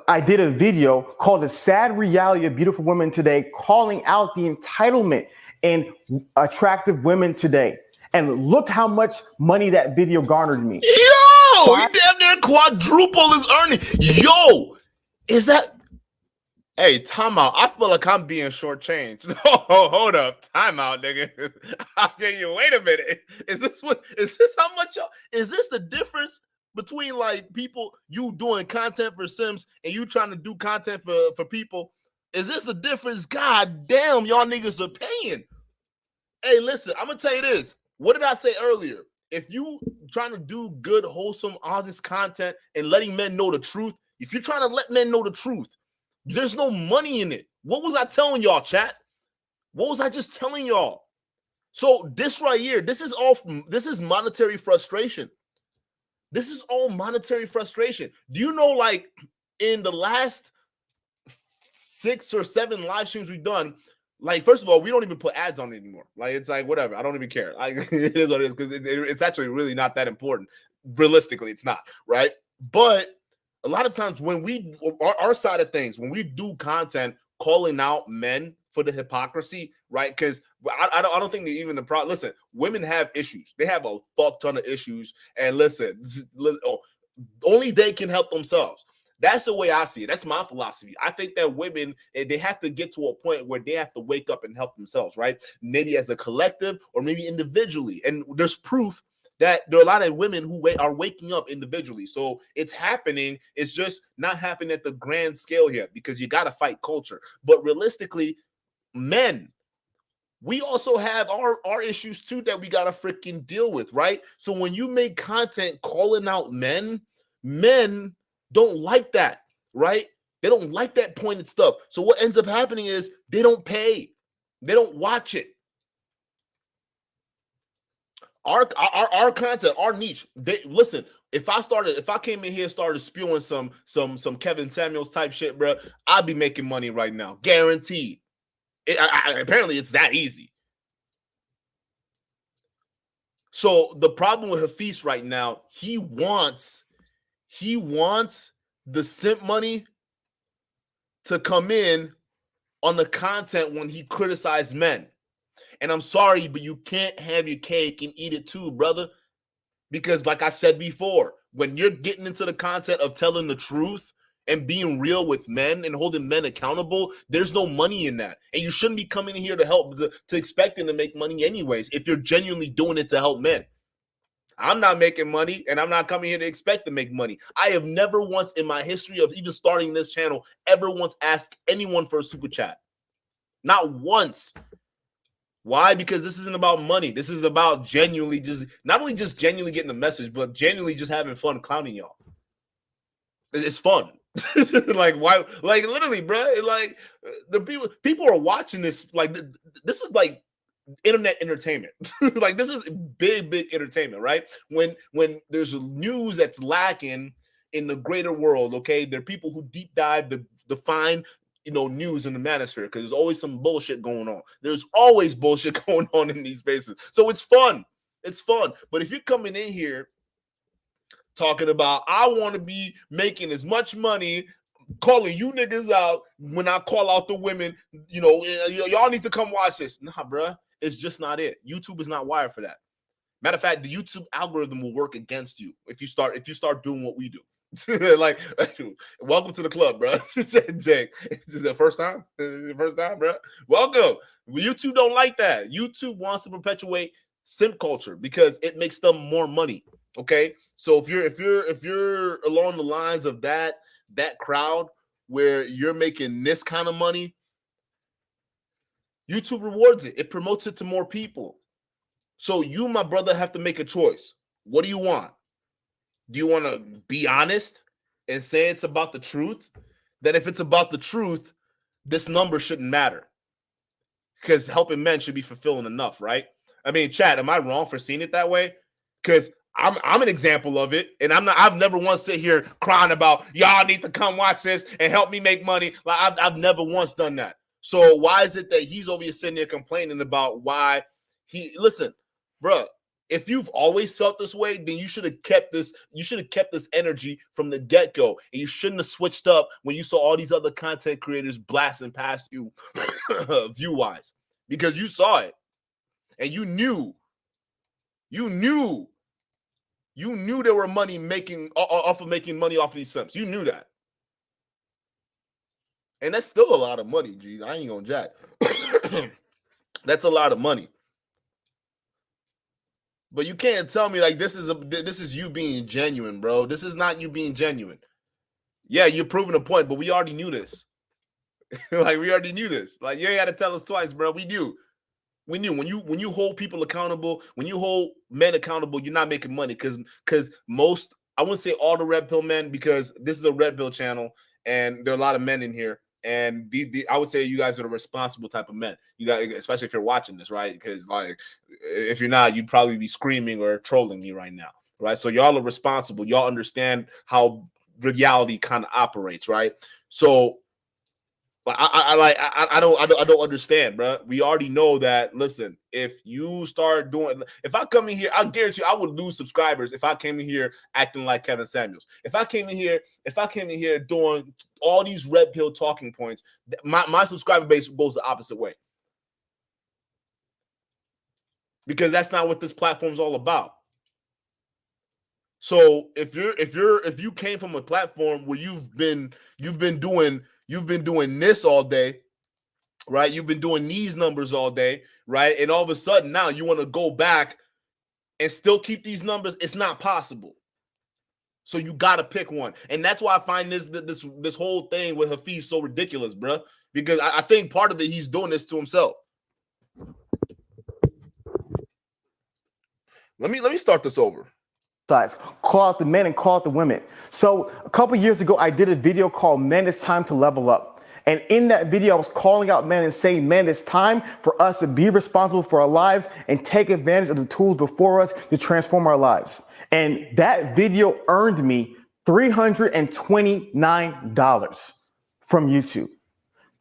I did a video called The Sad Reality of Beautiful Women Today, calling out the entitlement in attractive women today. And look how much money that video garnered me. Yo, he damn near quadruple his earning. Yo, is that? Hey, time out. I feel like I'm being shortchanged. Oh, hold up. Time out, nigga. I'll tell you, wait a minute. Is this how much y'all? Is this the difference between like people, you doing content for Sims and you trying to do content for people? Is this the difference? God damn, y'all niggas are paying. Hey, listen, I'm gonna tell you this. What did I say earlier? If you trying to do good, wholesome, honest content and letting men know the truth, if you're trying to let men know the truth, there's no money in it. What was I telling y'all, chat? What was I just telling y'all? So this right here, this is monetary frustration. This is all monetary frustration. Do you know, like, in the last 6 or 7 live streams we've done, like, first of all, we don't even put ads on it anymore. Like, it's like, whatever. I don't even care. Like, it is what it is, because it's actually really not that important. Realistically, it's not, right? But a lot of times when we, our side of things, when we do content calling out men for the hypocrisy, right? Because I don't think that even the problem, listen, women have issues. They have a fuck ton of issues. And listen, only they can help themselves. That's the way I see it. That's my philosophy. I think that women, they have to get to a point where they have to wake up and help themselves, right? Maybe as a collective or maybe individually. And there's proof that there are a lot of women who are waking up individually. So it's happening. It's just not happening at the grand scale here because you got to fight culture. But realistically, men, we also have our issues too that we got to freaking deal with, right? So when you make content calling out men don't like that, right? They don't like that pointed stuff. So what ends up happening is they don't pay. They don't watch it. Our content, our niche. Listen, if I came in here and started spewing some Kevin Samuels type shit, bro, I'd be making money right now, guaranteed. Apparently, it's that easy. So the problem with Hafeez right now, he wants the simp money to come in on the content when he criticized men. And I'm sorry, but you can't have your cake and eat it too, brother. Because like I said before, when you're getting into the content of telling the truth and being real with men and holding men accountable, there's no money in that. And you shouldn't be coming in here to help, to expecting to make money anyways, if you're genuinely doing it to help men. I'm not making money, and I'm not coming here to expect to make money. I have never once in my history of even starting this channel ever once asked anyone for a super chat. Not once. Why? Because this isn't about money. This is about genuinely not only just genuinely getting the message, but genuinely just having fun clowning y'all. It's fun. Like, why? Like, literally, bro. Like, the people are watching this. Like, this is like internet entertainment. Like, this is big entertainment, right? When there's news that's lacking in the greater world, okay, there are people who deep dive to find, news in the manosphere, because there's always some bullshit going on. There's always bullshit going on in these spaces. So it's fun. It's fun. But if you're coming in here talking about, I want to be making as much money, calling you niggas out when I call out the women, y'all need to come watch this. Nah, bruh. It's just not it. YouTube is not wired for that. Matter of fact, the YouTube algorithm will work against you if you start doing what we do. Like, welcome to the club, bro. Jake, this is the first time, bro. Welcome. YouTube don't like that. YouTube wants to perpetuate simp culture because it makes them more money. Okay, so if you're along the lines of that crowd where you're making this kind of money, YouTube rewards it. It promotes it to more people. So you, my brother, have to make a choice. What do you want? Do you want to be honest and say it's about the truth? Then if it's about the truth, this number shouldn't matter. Because helping men should be fulfilling enough, right? I mean, Chad, am I wrong for seeing it that way? Because I'm an example of it, and I've never once sit here crying about y'all need to come watch this and help me make money. Like I've never once done that. So why is it that he's over here sitting there complaining about why listen, bro, if you've always felt this way, then you should have kept this energy from the get-go. And you shouldn't have switched up when you saw all these other content creators blasting past you view-wise. Because you saw it. And you knew there were money making off of money off of these simps. You knew that. And that's still a lot of money, G. I ain't gonna jack. That's a lot of money. But you can't tell me like this is you being genuine, bro. This is not you being genuine. Yeah, you're proving a point, but we already knew this. Like we already knew this. Like you ain't got to tell us twice, bro. We knew. We knew when you hold people accountable, when you hold men accountable, you're not making money because most, I wouldn't say all the red pill men, because this is a red pill channel and there are a lot of men in here. And I would say you guys are the responsible type of men. You got, especially if you're watching this, right? Because like, if you're not, you'd probably be screaming or trolling me right now, right? So y'all are responsible. Y'all understand how reality kind of operates, right? So, I don't understand, bro. We already know that. Listen, if you start doing, if I come in here, I guarantee you, I would lose subscribers if I came in here acting like Kevin Samuels. If I came in here doing all these red pill talking points, my subscriber base goes the opposite way. Because that's not what this platform is all about. So if you came from a platform where you've been doing this all day, right? You've been doing these numbers all day, right? And all of a sudden now you want to go back and still keep these numbers. It's not possible. So you got to pick one. And that's why I find this whole thing with Hafeez so ridiculous, bro. Because I think part of it, he's doing this to himself. Let me start this over. Call out the men and call out the women. So a couple years ago, I did a video called Men, It's Time to Level Up. And in that video, I was calling out men and saying, men, it's time for us to be responsible for our lives and take advantage of the tools before us to transform our lives. And that video earned me $329 from YouTube.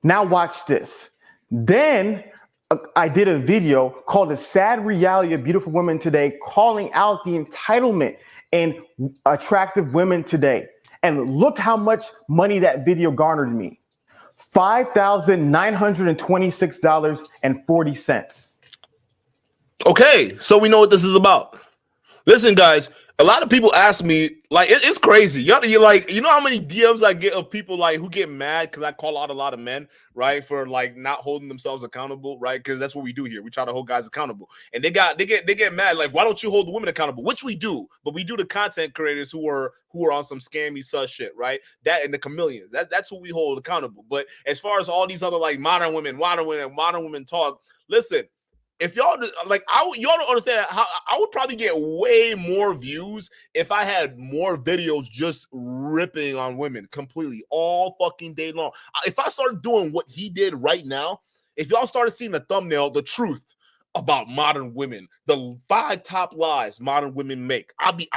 Now watch this. Then I did a video called The Sad Reality of Beautiful Women Today, calling out the entitlement in attractive women today. And look how much money that video garnered me. $5,926.40. Okay, so we know what this is about. Listen, guys, a lot of people ask me, like, it's crazy. You know how many DMs I get of people like who get mad because I call out a lot of men, right, for like not holding themselves accountable, right? Because that's what we do here. We try to hold guys accountable, and they get mad, like, why don't you hold the women accountable? Which we do, but we do the content creators who are on some scammy sus shit, right? That and the chameleons. That's who we hold accountable. But as far as all these other like modern women talk, listen. If y'all like, y'all don't understand how I would probably get way more views if I had more videos just ripping on women completely all fucking day long. If I started doing what he did right now, if y'all started seeing the thumbnail, the truth about modern women, the 5 top lies modern women make, I'll be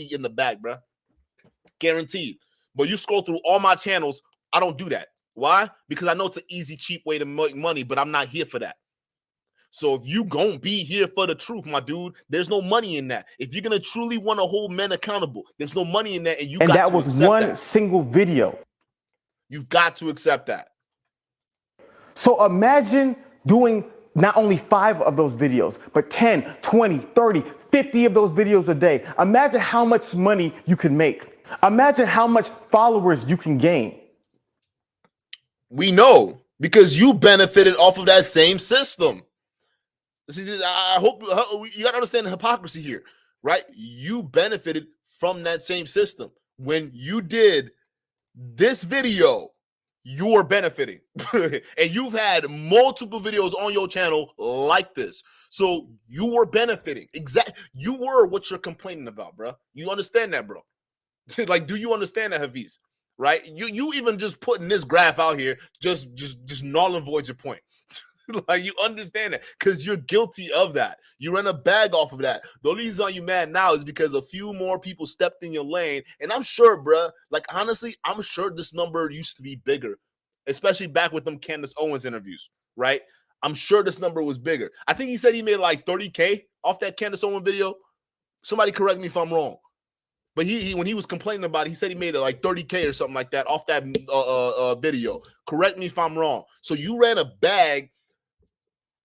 in the bag, bro, guaranteed. But you scroll through all my channels, I don't do that. Why? Because I know it's an easy, cheap way to make money, but I'm not here for that. So if you gonna be here for the truth, my dude, there's no money in that. If you're gonna truly want to hold men accountable, there's no money in that, and that was one single video. You've got to accept that. So imagine doing not only 5 of those videos, but 10, 20, 30, 50 of those videos a day. Imagine how much money you can make. Imagine how much followers you can gain. We know because you benefited off of that same system. See, I hope you got to understand the hypocrisy here, right? You benefited from that same system. When you did this video, you are benefiting. And you've had multiple videos on your channel like this. So you were benefiting. You were what you're complaining about, bro. You understand that, bro? Like, do you understand that, Hafiz? Right? You even just putting this graph out here just null and voids your point. Like, you understand that because you're guilty of that. You run a bag off of that. The only reason you mad now is because a few more people stepped in your lane. And I'm sure, bruh, like, honestly, I'm sure this number used to be bigger, especially back with them Candace Owens interviews, right? I'm sure this number was bigger. I think he said he made like 30K off that Candace Owens video. Somebody correct me if I'm wrong. But he when he was complaining about it, he said he made it like 30K or something like that off that video. Correct me if I'm wrong. So you ran a bag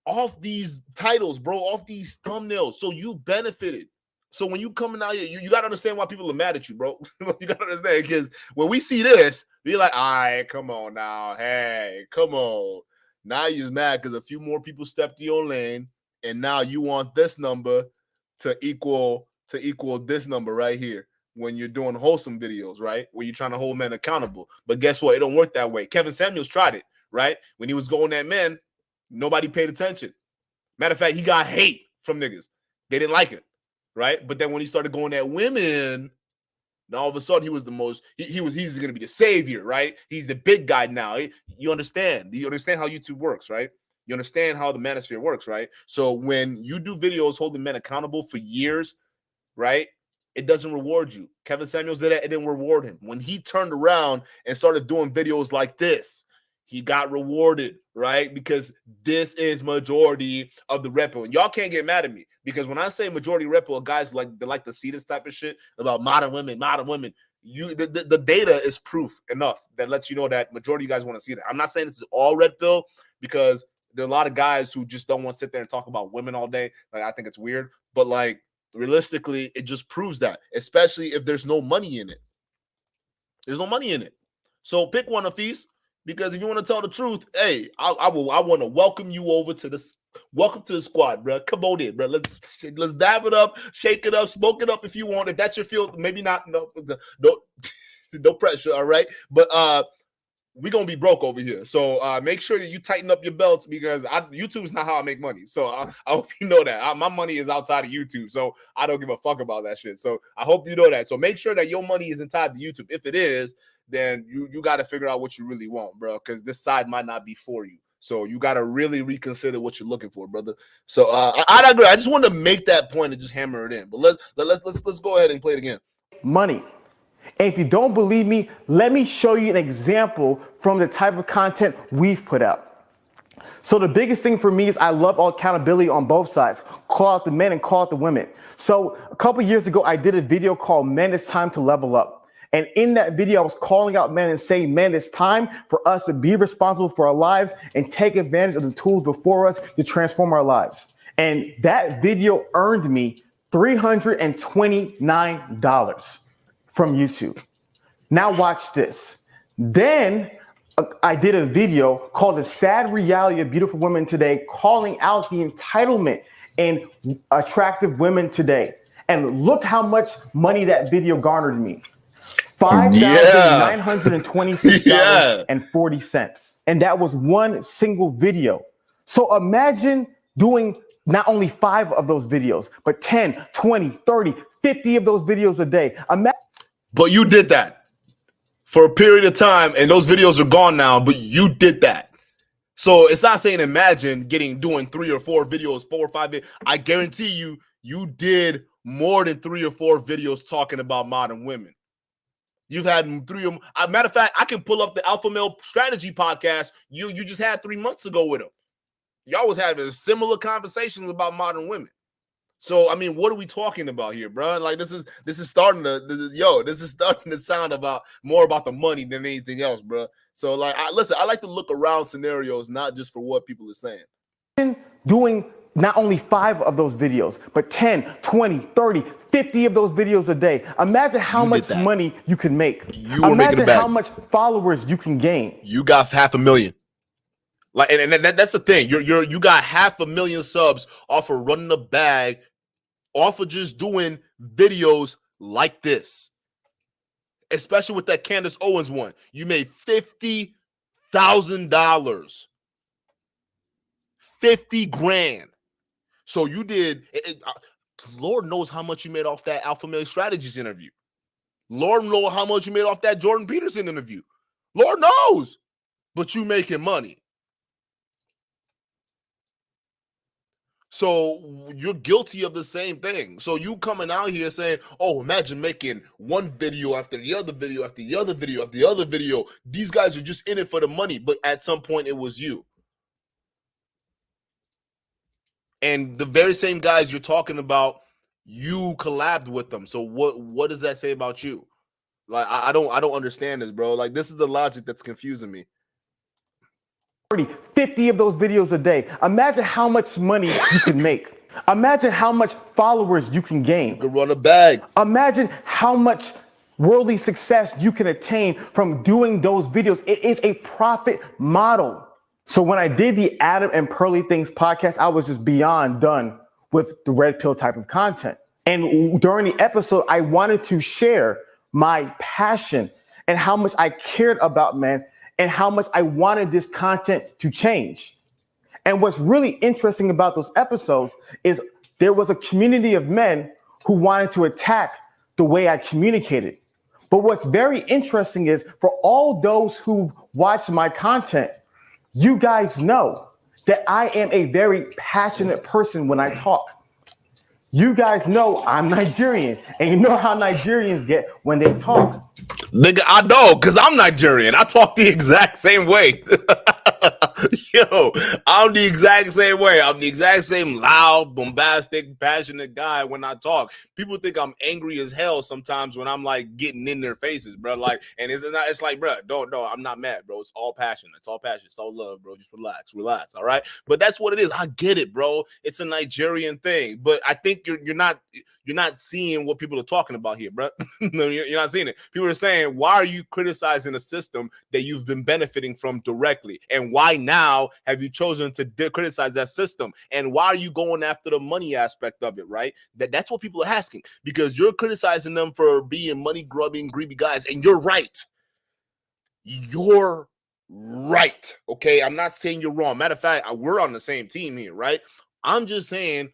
off these titles, bro, off these thumbnails. So you benefited. So when you coming out here, you got to understand why people are mad at you, bro. You got to understand, because when we see this, we're like, all right, come on now. Hey, come on. Now you're just mad because a few more people stepped in your lane, and now you want this number to equal this number right here when you're doing wholesome videos, right? Where you're trying to hold men accountable. But guess what? It don't work that way. Kevin Samuels tried it, right? When he was going at men, nobody paid attention. Matter of fact, he got hate from niggas. They didn't like it, right? But then when he started going at women, now all of a sudden he was the most, he's going to be the savior, right? He's the big guy now. You understand? You understand how YouTube works, right? You understand how the manosphere works, right? So when you do videos holding men accountable for years, right, it doesn't reward you. Kevin Samuels did that. It didn't reward him. When he turned around and started doing videos like this, he got rewarded, right? Because this is majority of the repo. And y'all can't get mad at me because when I say majority repo, guys like to see this type of shit about modern women. The data is proof enough that lets you know that majority of you guys want to see that. I'm not saying this is all red pill because there are a lot of guys who just don't want to sit there and talk about women all day. Like, I think it's weird, but like realistically, it just proves that, especially if there's no money in it. There's no money in it. So pick one, Hafiz. Because if you want to tell the truth, hey, I want to welcome you over to this. Welcome to the squad, bro. Come on in, bro. Let's dab it up, shake it up, smoke it up if you want. If that's your field, maybe not. No pressure, all right. But we're gonna be broke over here. So make sure that you tighten up your belts because YouTube is not how I make money. So I hope you know that. My money is outside of YouTube, so I don't give a fuck about that shit. So I hope you know that. So make sure that your money isn't tied to YouTube. If it is, then you got to figure out what you really want, bro, because this side might not be for you. So you got to really reconsider what you're looking for, brother. So I agree. I just wanted to make that point and just hammer it in. But let's go ahead and play it again. Money. And if you don't believe me, let me show you an example from the type of content we've put out. So the biggest thing for me is I love accountability on both sides. Call out the men and call out the women. So a couple years ago, I did a video called Men, It's Time to Level Up. And in that video, I was calling out men and saying, men, it's time for us to be responsible for our lives and take advantage of the tools before us to transform our lives. And that video earned me $329 from YouTube. Now watch this. Then I did a video called The Sad Reality of Beautiful Women Today, calling out the entitlement in attractive women today. And look how much money that video garnered me. $5,926.40. And that was one single video. So imagine doing not only 5 of those videos, but 10, 20, 30, 50 of those videos a day. But you did that for a period of time, and those videos are gone now, but you did that. So it's not saying imagine doing 3 or 4 videos, 4 or 5 videos. I guarantee you did more than 3 or 4 videos talking about modern women. You've had 3 of them. Matter of fact, I can pull up the Alpha Male Strategy podcast you just had 3 months ago with him. Y'all was having similar conversations about modern women. So I mean, what are we talking about here, bro? Like this is starting to sound more about the money than anything else, bro. So like, I like to look around scenarios, not just for what people are saying. doing not only 5 of those videos, but 10, 20, 30, 50 of those videos a day. Imagine how much money you can make. You were making a Imagine bag. how much followers you can gain. You got 500,000. Like, and that's the thing. You got 500,000 subs off of running a bag, off of just doing videos like this. Especially with that Candace Owens one. You made $50,000. 50 grand. So you did, Lord knows how much you made off that Alpha Male Strategies interview. Lord knows how much you made off that Jordan Peterson interview. Lord knows. But you making money. So you're guilty of the same thing. So you coming out here saying, oh, imagine making one video after the other video after the other video after the other video. These guys are just in it for the money. But at some point, it was you. And the very same guys you're talking about, you collabed with them. So what does that say about you? Like, I don't understand this, bro. Like, this is the logic that's confusing me. 30, 50 of those videos a day. Imagine how much money you can make. Imagine how much followers you can gain. You can run a bag. Imagine how much worldly success you can attain from doing those videos. It is a profit model. So when I did the Adam and Pearly Things podcast, I was just beyond done with the red pill type of content. And during the episode, I wanted to share my passion and how much I cared about men and how much I wanted this content to change. And what's really interesting about those episodes is there was a community of men who wanted to attack the way I communicated. But what's very interesting is for all those who've watched my content, you guys know that I am a very passionate person when I talk. You guys know I'm Nigerian, and you know how Nigerians get when they talk. Nigga, I know, because I'm Nigerian. I talk the exact same way. Yo, I'm the exact same way. I'm the exact same loud, bombastic, passionate guy when I talk. People think I'm angry as hell sometimes when I'm like getting in their faces, bro. Like, and it's like, bro, no, I'm not mad, bro. It's all passion. It's all passion. It's all love, bro. Just relax, all right? But that's what it is. I get it, bro. It's a Nigerian thing. But I think you're not seeing what people are talking about here, bro. No, you're not seeing it. People are saying, why are you criticizing a system that you've been benefiting from directly? And why now have you chosen to criticize that system? And why are you going after the money aspect of it, right? That's what people are asking, because you're criticizing them for being money grubbing, greedy guys. And you're right. You're right. Okay. I'm not saying you're wrong. Matter of fact, we're on the same team here, right? I'm just saying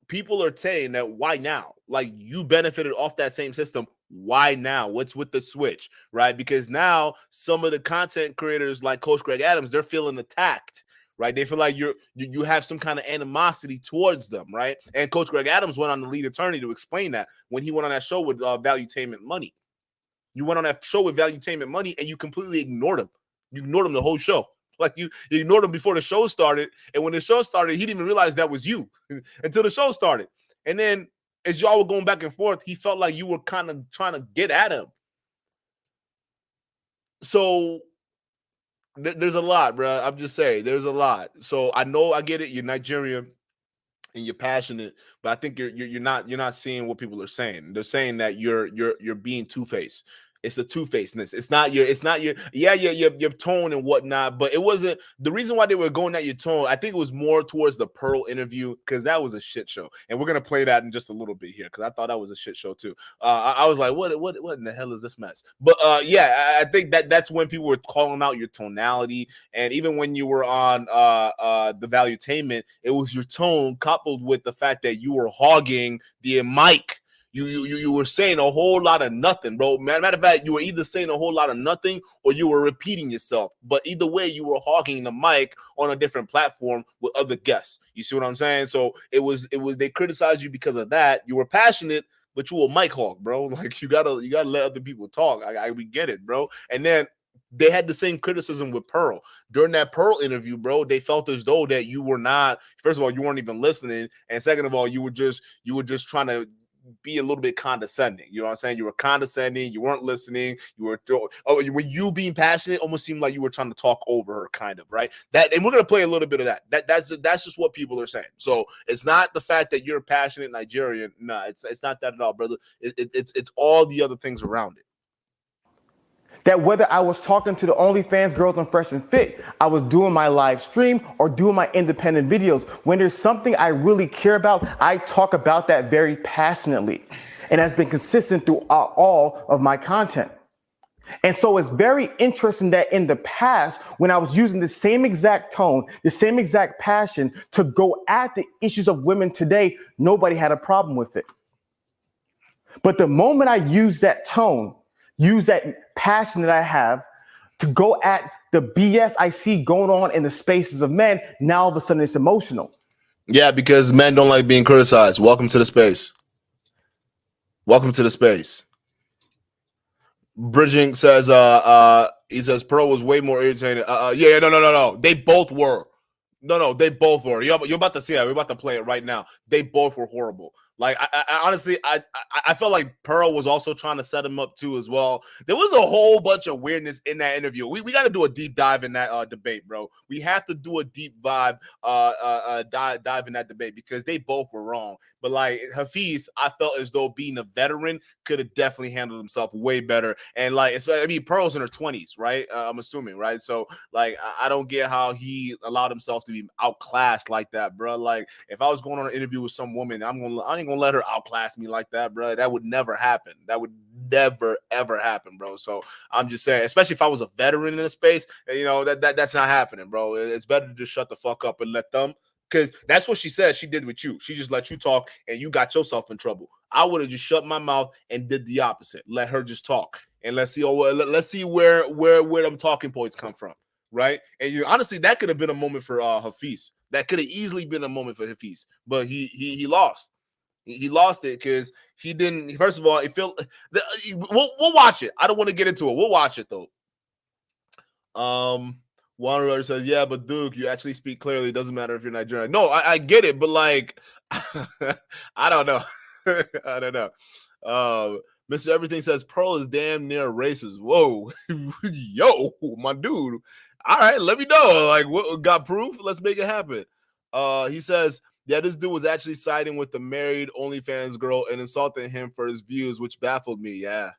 people are saying that why now? Like, you benefited off that same system. Why now? What's with the switch, right? Because now some of the content creators like Coach Greg Adams, they're feeling attacked, right? They feel like you have some kind of animosity towards them, right? And Coach Greg Adams went on the lead attorney to explain that when he went on that show with Valuetainment Money. You went on that show with Valuetainment Money and you completely ignored him. You ignored him the whole show. Like, you ignored him before the show started. And when the show started, he didn't even realize that was you until the show started. And then as y'all were going back and forth, he felt like you were kind of trying to get at him. So there's a lot, bro. I'm just saying, there's a lot. So I know, I get it. You're Nigerian and you're passionate, but I think you're not seeing what people are saying. They're saying that you're being two-faced. It's the two-facedness. It's not your your tone and whatnot, but it wasn't the reason why they were going at your tone. I think it was more towards the Pearl interview, because that was a shit show. And we're gonna play that in just a little bit here, because I thought that was a shit show too. I was like, what in the hell is this mess? But I think that's when people were calling out your tonality. And even when you were on the Valuetainment, it was your tone coupled with the fact that you were hogging the mic. You were saying a whole lot of nothing, bro. Matter of fact, you were either saying a whole lot of nothing or you were repeating yourself. But either way, you were hogging the mic on a different platform with other guests. You see what I'm saying? So it was they criticized you because of that. You were passionate, but you were a mic hog, bro. Like, you gotta let other people talk. We get it, bro. And then they had the same criticism with Pearl. During that Pearl interview, bro, they felt as though that you were not, first of all, you weren't even listening. And second of all, you were just trying to be a little bit condescending. You know what I'm saying? You were condescending. You weren't listening. You were when you being passionate, almost seemed like you were trying to talk over her, kind of, right? That, and we're gonna play a little bit of that. That's just what people are saying. So it's not the fact that you're a passionate Nigerian. No, it's not that at all, brother. It's all the other things around it. That whether I was talking to the OnlyFans girls on Fresh and Fit, I was doing my live stream or doing my independent videos, when there's something I really care about, I talk about that very passionately. And has been consistent throughout all of my content. And so it's very interesting that in the past, when I was using the same exact tone, the same exact passion to go at the issues of women today, nobody had a problem with it. But the moment I use that tone, use that passion that I have to go at the BS I see going on in the spaces of men, now all of a sudden it's emotional. Yeah, because men don't like being criticized. Welcome to the space. Welcome to the space. Bridging says, he says Pearl was way more irritating. No. They both were. No, they both were. You're about to see it. We're about to play it right now. They both were horrible. Like, I honestly, I felt like Pearl was also trying to set him up too as well. There was a whole bunch of weirdness in that interview. We got to do a deep dive in that debate, bro. We have to do a deep dive in that debate, because they both were wrong. But like Hafiz, I felt as though being a veteran could have definitely handled himself way better. And like, I mean, Pearl's in her 20s, right? I'm assuming, right? So like, I don't get how he allowed himself to be outclassed like that, bro. Like, if I was going on an interview with some woman, I ain't gonna let her outclass me like that, bro. That would never happen. That would never ever happen, bro. So I'm just saying, especially if I was a veteran in a space, you know, that's not happening, bro. It's better to just shut the fuck up and let them. Because that's what she said she did with you. She just let you talk and you got yourself in trouble. I would have just shut my mouth and did the opposite. Let her just talk. And let's see where them talking points come from. Right? And honestly, that could have been a moment for Hafiz. That could have easily been a moment for Hafiz. But he lost. He lost it because he didn't. First of all, it felt. We'll watch it. I don't want to get into it. We'll watch it though. One writer says, "Yeah, but Duke, you actually speak clearly. It doesn't matter if you're Nigerian." No, I get it, but like, I don't know. I don't know. Mr. Everything says Pearl is damn near racist. Whoa, yo, my dude. All right, let me know. Like, what got proof? Let's make it happen. He says, yeah, this dude was actually siding with the married OnlyFans girl and insulting him for his views, which baffled me. Yeah,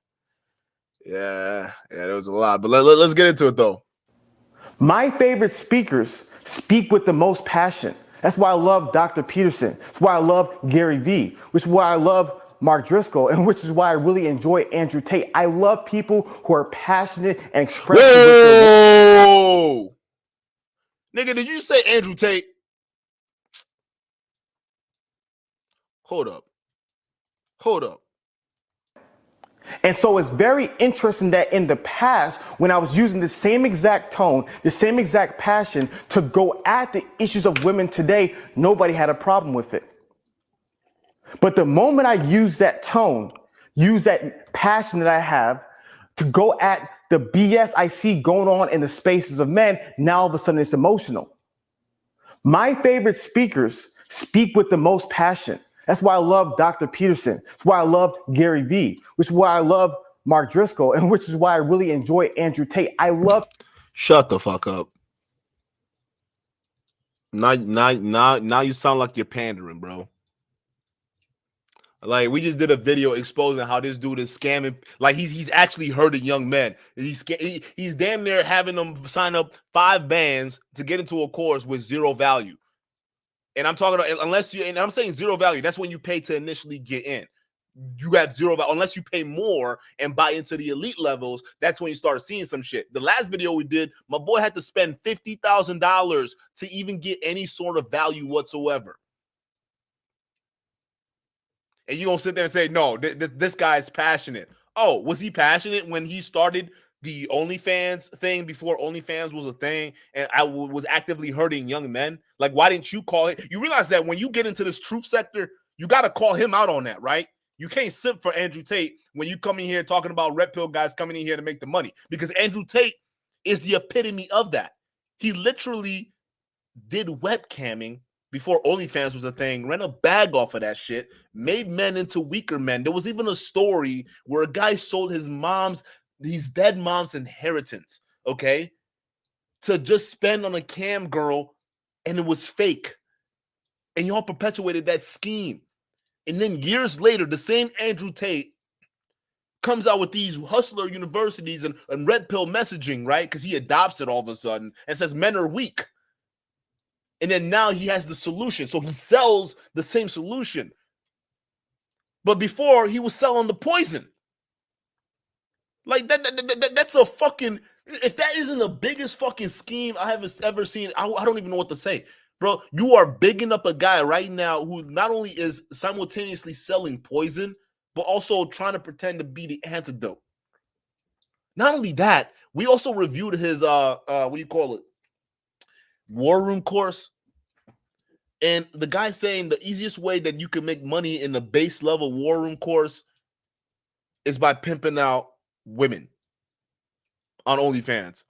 there was a lot. But let's get into it though. My favorite speakers speak with the most passion. That's why I love Dr. Peterson. That's why I love Gary Vee, which is why I love Mark Driscoll, and which is why I really enjoy Andrew Tate. I love people who are passionate and expressive. Whoa! Nigga, did you say Andrew Tate? Hold up. And so it's very interesting that in the past, when I was using the same exact tone, the same exact passion to go at the issues of women today, nobody had a problem with it. But the moment I use that tone, use that passion that I have to go at the BS I see going on in the spaces of men, now all of a sudden it's emotional. My favorite speakers speak with the most passion. That's why I love Dr. Peterson. That's why I love Gary Vee, which is why I love Mark Driscoll, and which is why I really enjoy Andrew Tate. I love. Shut the fuck up. Now you sound like you're pandering, bro. Like, we just did a video exposing how this dude is scamming. Like, he's actually hurting young men. He's damn near having them sign up 5 bands to get into a course with zero value. And I'm talking about, unless you, and I'm saying zero value, that's when you pay to initially get in. You have zero value. Unless you pay more and buy into the elite levels, that's when you start seeing some shit. The last video we did, my boy had to spend $50,000 to even get any sort of value whatsoever. And you don't sit there and say, no, this guy is passionate. Oh, was he passionate when he started the OnlyFans thing before OnlyFans was a thing and I was actively hurting young men? Like, why didn't you call it? You realize that when you get into this truth sector, you got to call him out on that, right? You can't simp for Andrew Tate when you come in here talking about red pill guys coming in here to make the money, because Andrew Tate is the epitome of that. He literally did webcamming before OnlyFans was a thing, ran a bag off of that shit, made men into weaker men. There was even a story where a guy sold his dead mom's inheritance, okay, to just spend on a cam girl, and it was fake. And y'all perpetuated that scheme. And then years later, the same Andrew Tate comes out with these hustler universities and red pill messaging, right? Because he adopts it all of a sudden and says men are weak. And then now he has the solution. So he sells the same solution. But before, he was selling the poison. Like that's a fucking, if that isn't the biggest fucking scheme I have ever seen, I don't even know what to say. Bro, you are bigging up a guy right now who not only is simultaneously selling poison, but also trying to pretend to be the antidote. Not only that, we also reviewed his what do you call it? War room course. And the guy saying the easiest way that you can make money in the base level war room course is by pimping out women on OnlyFans.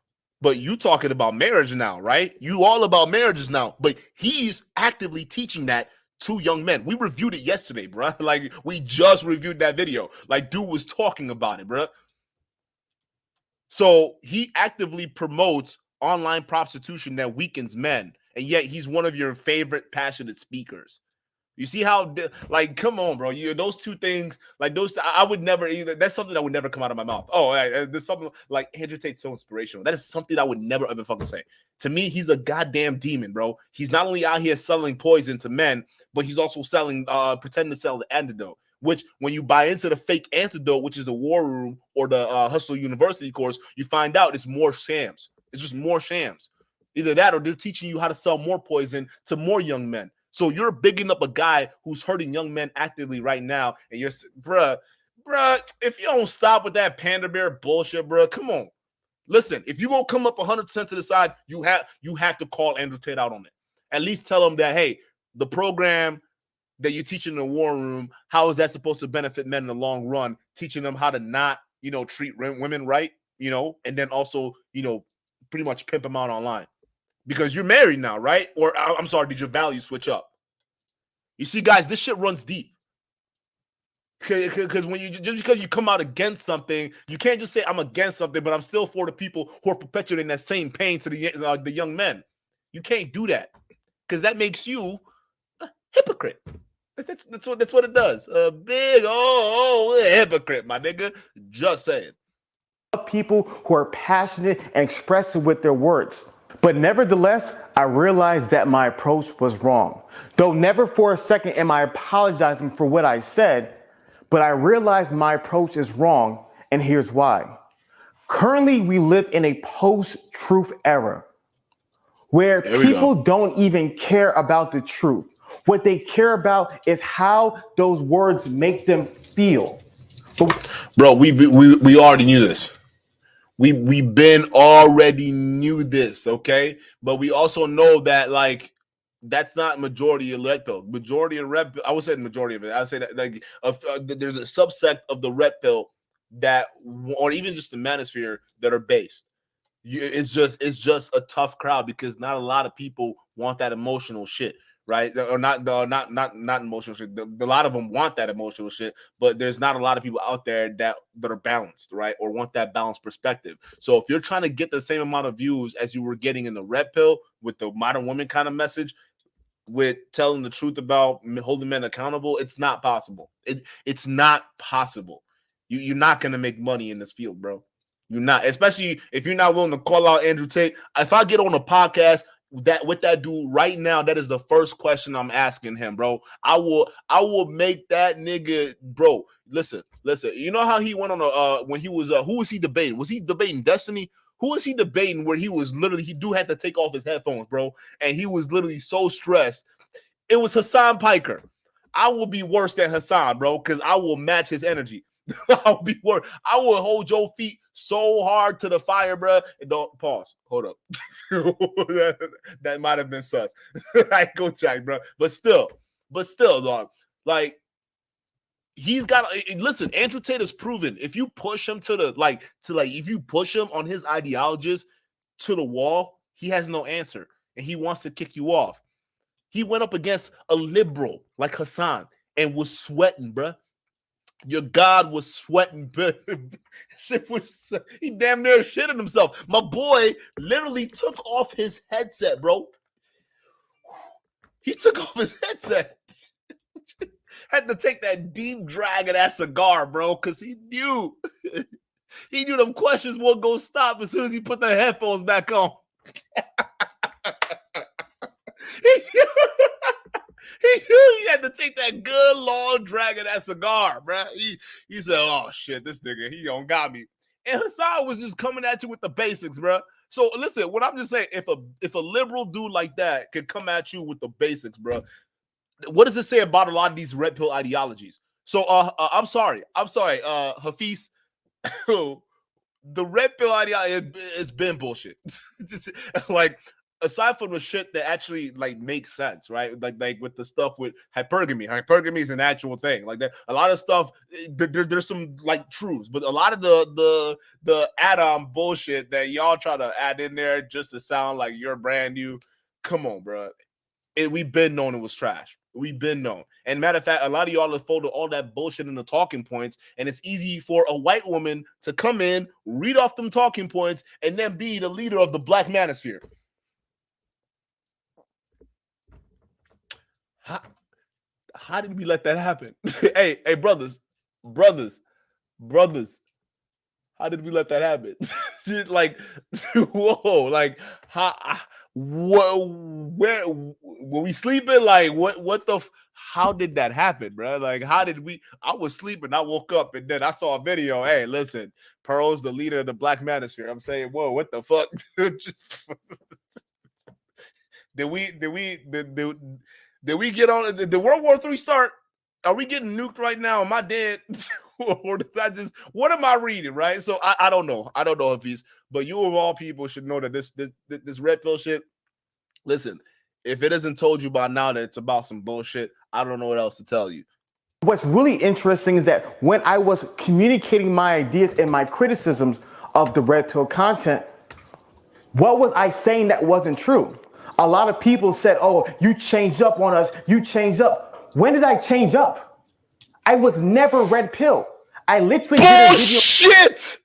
But you talking about marriage now, right? You all about marriages now. But he's actively teaching that to young men. We reviewed it yesterday, bro. Like, we just reviewed that video. Like, dude was talking about it, bro. So he actively promotes online prostitution that weakens men. And yet he's one of your favorite passionate speakers. You see how, like, come on, bro. Those two things, like those, I would never either. That's something that would never come out of my mouth. Oh, there's something like Andrew Tate's so inspirational. That is something I would never ever fucking say. To me, he's a goddamn demon, bro. He's not only out here selling poison to men, but he's also selling, pretending to sell the antidote. Which, when you buy into the fake antidote, which is the war room or the Hustle University course, you find out it's more shams. It's just more shams. Either that or they're teaching you how to sell more poison to more young men. So you're bigging up a guy who's hurting young men actively right now, and you're, bruh, if you don't stop with that panda bear bullshit, bruh, come on. Listen, if you're going to come up 100% to the side, you have to call Andrew Tate out on it. At least tell him that, hey, the program that you're teaching in the war room, how is that supposed to benefit men in the long run? Teaching them how to not, treat women right, and then also, pretty much pimp them out online. Because you're married now, right? Or, I'm sorry, did your values switch up? You see, guys, this shit runs deep. Because just because you come out against something, you can't just say I'm against something, but I'm still for the people who are perpetuating that same pain to the young men. You can't do that, because that makes you a hypocrite. That's what it does. A big hypocrite, my nigga. Just saying. People who are passionate and expressive with their words. But nevertheless, I realized that my approach was wrong. Though never for a second am I apologizing for what I said, but I realized my approach is wrong, and here's why. Currently, we live in a post-truth era where people don't even care about the truth. What they care about is how those words make them feel. Bro, we already knew this. We been already knew this, okay? But we also know that, like, that's not majority of red pill. Majority of red pill, I would say the majority of it. I would say that, like, there's a subset of the red pill that, or even just the manosphere, that are based. It's just a tough crowd, because not a lot of people want that emotional shit. Right, or not emotional shit. A lot of them want that emotional shit, but there's not a lot of people out there that are balanced, right, or want that balanced perspective. So if you're trying to get the same amount of views as you were getting in the red pill with the modern woman kind of message, with telling the truth about holding men accountable, it's not possible. It's not possible. You're not gonna make money in this field, bro. You're not, especially if you're not willing to call out Andrew Tate. If I get on a podcast with that dude right now, that is the first question I'm asking him, bro. I will make that nigga, bro. Listen. You know how he went on when he was who was he debating? Was he debating Destiny? Who was he debating where he was literally, he had to take off his headphones, bro, and he was literally so stressed? It was Hassan Piker. I will be worse than Hassan, bro, because I will match his energy. I'll be worse. I will hold your feet so hard to the fire, bro. And don't pause. Hold up. that might have been sus. I go check, bro. But still, dog. Like, he's got. Listen, Andrew Tate has proven, if you push him if you push him on his ideologies to the wall, he has no answer, and he wants to kick you off. He went up against a liberal like Hassan and was sweating, bruh. Your God was sweating. He damn near shitted himself. My boy literally took off his headset, bro. He took off his headset. Had to take that deep drag of that cigar, bro, because he knew them questions won't go stop as soon as he put the headphones back on. He knew he had to take that good long drag of that cigar, bro. He said, "Oh shit, this nigga, he don't got me." And Hassan was just coming at you with the basics, bro. So listen, what I'm just saying, if a liberal dude like that could come at you with the basics, bro, what does it say about a lot of these red pill ideologies? So I'm sorry, Hafeez. The red pill ideology, it's been bullshit. Like, aside from the shit that actually like makes sense, right? Like with the stuff with hypergamy. Hypergamy is an actual thing. Like that, a lot of stuff. There's some like truths, but a lot of the add-on bullshit that y'all try to add in there just to sound like you're brand new. Come on, bro. We've been known it was trash. We've been known. And matter of fact, a lot of y'all have folded all that bullshit in the talking points, and it's easy for a white woman to come in, read off them talking points, and then be the leader of the black manosphere. How did we let that happen? hey, brothers. How did we let that happen? Like, whoa, like, where were we sleeping? Like, what the, how did that happen, bro? Like, how did we, I was sleeping, I woke up, and then I saw a video. Hey, listen, Pearl's the leader of the black manosphere. I'm saying, whoa, what the fuck? Did we get on? Did World War III start? Are we getting nuked right now? Am I dead? Or did I just, what am I reading, right? So I don't know. I don't know if he's, but you of all people should know that this red pill shit, listen, if it isn't told you by now that it's about some bullshit, I don't know what else to tell you. What's really interesting is that when I was communicating my ideas and my criticisms of the red pill content, what was I saying that wasn't true? A lot of people said, "Oh, you changed up on us. You changed up." When did I change up? I was never red pill. I literally did a video.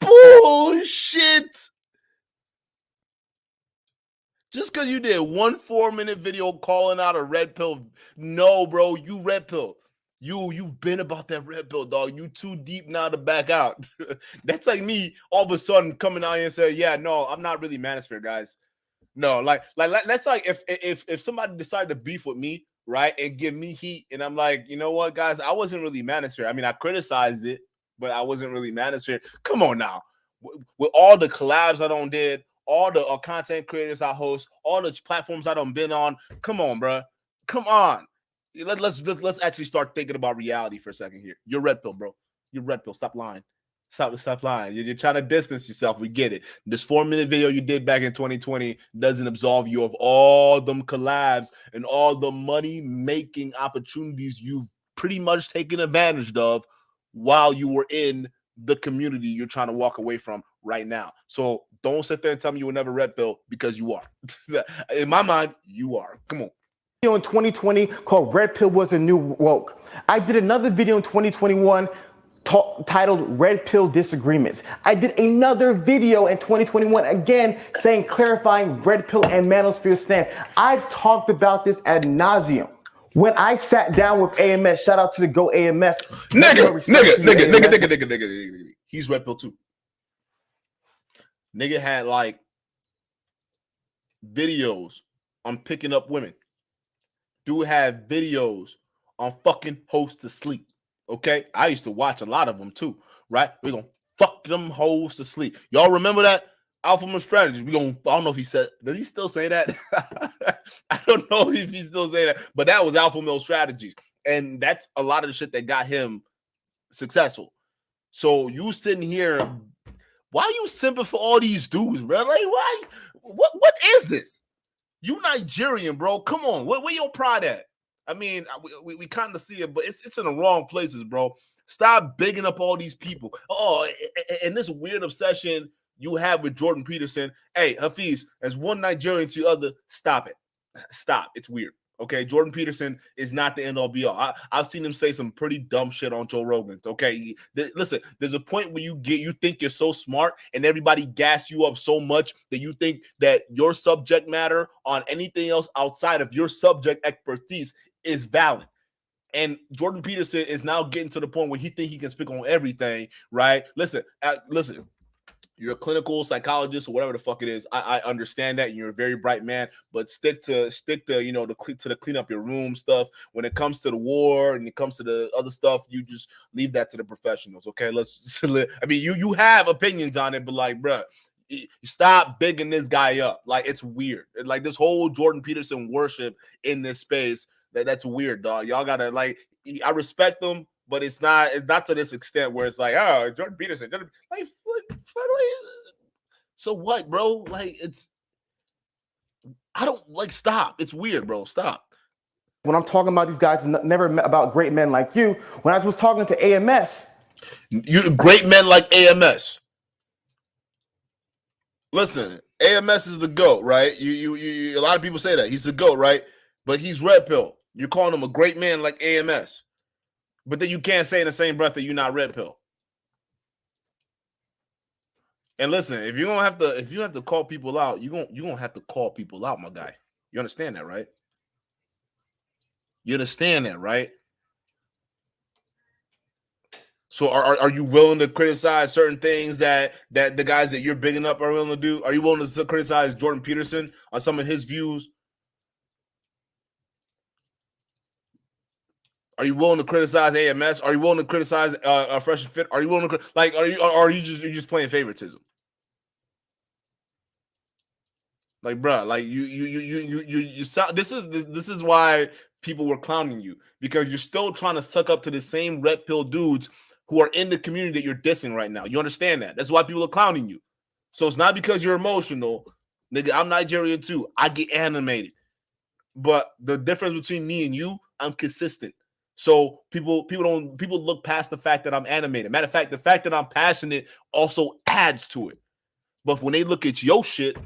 Bullshit. Just because you did 1 4-minute video calling out a red pill, no, bro, you red pill. You've been about that red pill, dog. You too deep now to back out. That's like me all of a sudden coming out here and saying, "Yeah, no, I'm not really manosphere, guys." No, like that's like if somebody decided to beef with me, right, and give me heat, and I'm like, you know what, guys, I wasn't really manosphere. I mean, I criticized it, but I wasn't really manosphere. Come on now, with all the collabs I done did, all the content creators I host, all the platforms I done been on. Come on, bro. Come on. Let's actually start thinking about reality for a second here. You're red pill, bro. You're red pill. Stop lying. Stop lying. You're trying to distance yourself. We get it. This 4-minute video you did back in 2020 doesn't absolve you of all them collabs and all the money-making opportunities you've pretty much taken advantage of while you were in the community you're trying to walk away from right now. So don't sit there and tell me you were never red pill, because you are. In my mind, you are. Come on. In 2020 called "Red Pill Was a New Woke." I did another video in 2021 titled "Red Pill Disagreements." I did another video in 2021 again saying clarifying red pill and manosphere stance. I've talked about this ad nauseum. When I sat down with AMS, shout out to the Go AMS. Nigga. He's red pill too. Nigga had like videos on picking up women. Dude had videos on fucking hoes to sleep. Okay, I used to watch a lot of them too, right? We're gonna fuck them hoes to sleep. Y'all remember that? Alpha male strategy. I don't know if he said, does he still say that? I don't know if he still say that, but that was alpha male strategies. And that's a lot of the shit that got him successful. So you sitting here, why you simping for all these dudes, bro? Like, why? What is this? You Nigerian, bro. Come on. Where your pride at? I mean, we kind of see it, but it's in the wrong places, bro. Stop bigging up all these people. Oh, and this weird obsession you have with Jordan Peterson. Hey, Hafiz, as one Nigerian to the other, stop it. Stop. It's weird. Okay, Jordan Peterson is not the end all be all. I've seen him say some pretty dumb shit on Joe Rogan. Okay, listen, there's a point where you think you're so smart and everybody gas you up so much that you think that your subject matter on anything else outside of your subject expertise is valid. And Jordan Peterson is now getting to the point where he think he can speak on everything, right? Listen. You're a clinical psychologist or whatever the fuck it is. I understand that, and you're a very bright man, but stick to the clean up your room stuff. When it comes to the war and it comes to the other stuff, you just leave that to the professionals. Okay, I mean, you have opinions on it, but like, bruh, you stop bigging this guy up. Like, it's weird. Like, this whole Jordan Peterson worship in this space, that's weird, dog. Y'all gotta, like, I respect them, but it's not to this extent where it's like, oh, Jordan Peterson, like, so what, bro? Like, I don't like, stop. It's weird, bro. Stop. When I'm talking about these guys, never about great men like you. When I was talking to AMS, you great men like AMS. Listen, AMS is the GOAT, right? You a lot of people say that he's the GOAT, right? But he's red pill. You're calling him a great man like AMS, but then you can't say in the same breath that you're not red pill. And listen, if you have to call people out, you're gonna have to call people out, my guy. You understand that, right? You understand that, right? So are you willing to criticize certain things that the guys that you're bigging up are willing to do? Are you willing to criticize Jordan Peterson on some of his views? Are you willing to criticize AMS? Are you willing to criticize Fresh and Fit? Are you willing to are you just playing favoritism? Like, bro, like you sound, this is why people were clowning you, because you're still trying to suck up to the same red pill dudes who are in the community that you're dissing right now. You understand that? That's why people are clowning you. So it's not because you're emotional, nigga. I'm Nigerian too. I get animated, but the difference between me and you, I'm consistent. So people look past the fact that I'm animated. Matter of fact, the fact that I'm passionate also adds to it. But when they look at your shit,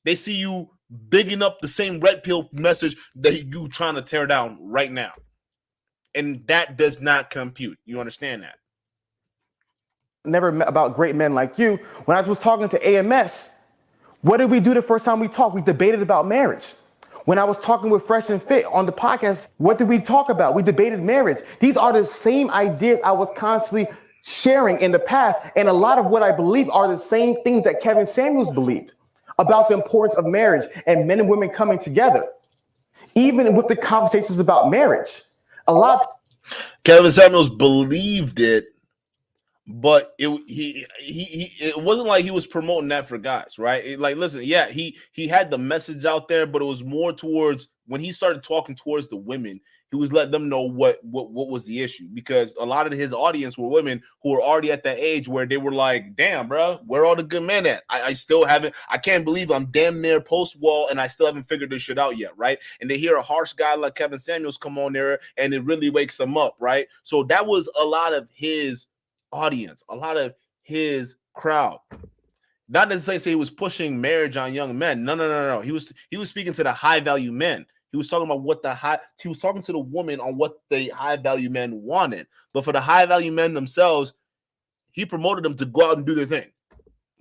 they see you bigging up the same red pill message that you trying to tear down right now. And that does not compute. You understand that? Never met about great men like you. When I was talking to AMS, what did we do the first time we talked? We debated about marriage. When I was talking with Fresh and Fit on the podcast, what did we talk about? We debated marriage. These are the same ideas I was constantly sharing in the past. And a lot of what I believe are the same things that Kevin Samuels believed about the importance of marriage and men and women coming together. Even with the conversations about marriage, Kevin Samuels believed it, but it wasn't like he was promoting that for guys, right? Like, listen, yeah, he had the message out there, but it was more towards, when he started talking towards the women, he was letting them know what was the issue, because a lot of his audience were women who were already at that age where they were like, damn, bro, where all the good men at? I still haven't, I can't believe I'm damn near post-wall and I still haven't figured this shit out yet, right? And they hear a harsh guy like Kevin Samuels come on there and it really wakes them up, right? So that was a lot of his audience, a lot of his crowd. Not necessarily say he was pushing marriage on young men. No. He was speaking to the high value men. He was talking about he was talking to the woman on what the high value men wanted. But for the high value men themselves, he promoted them to go out and do their thing.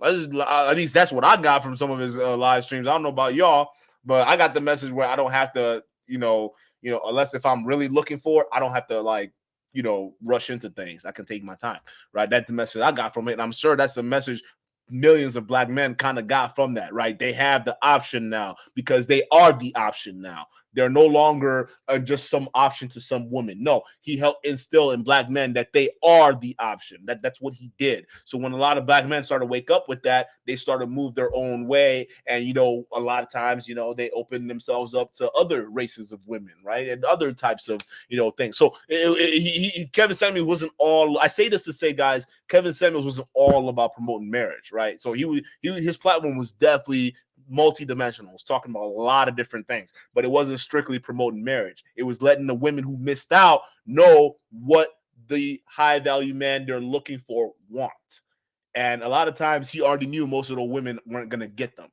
At least that's what I got from some of his live streams. I don't know about y'all, but I got the message where I don't have to, unless if I'm really looking for it, I don't have to rush into things. I can take my time, right? That's the message I got from it. And I'm sure that's the message millions of black men kind of got from that, right? They have the option now because they are the option now. They're no longer just some option to some woman. No, he helped instill in black men that they are the option. That's what he did. So when a lot of black men started to wake up with that, they started to move their own way. And, a lot of times, they open themselves up to other races of women, right? And other types of, things. So Kevin Samuels wasn't all, I say this to say, guys, Kevin Samuels wasn't all about promoting marriage, right? So his platform was definitely multi-dimensional. Was talking about a lot of different things, but it wasn't strictly promoting marriage. It was letting the women who missed out know what the high value man they're looking for want. And a lot of times he already knew most of the women weren't going to get them.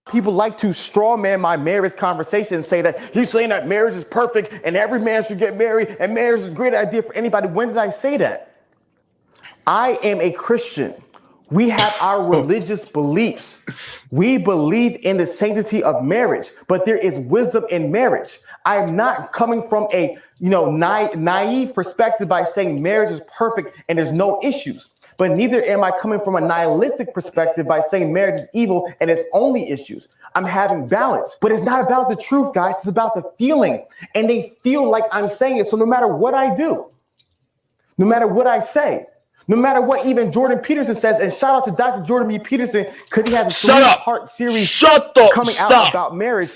People like to straw man my marriage conversation and say that you're saying that marriage is perfect and every man should get married and marriage is a great idea for anybody. When did I say that? I am a Christian. We have our religious beliefs. We believe in the sanctity of marriage, but there is wisdom in marriage. I am not coming from a naive perspective by saying marriage is perfect and there's no issues. But neither am I coming from a nihilistic perspective by saying marriage is evil and it's only issues. I'm having balance, but it's not about the truth, guys. It's about the feeling. And they feel like I'm saying it. So no matter what I do, no matter what I say, no matter what even Jordan Peterson says, and shout out to Dr. Jordan B. Peterson, because he has a three-part series coming out about marriage.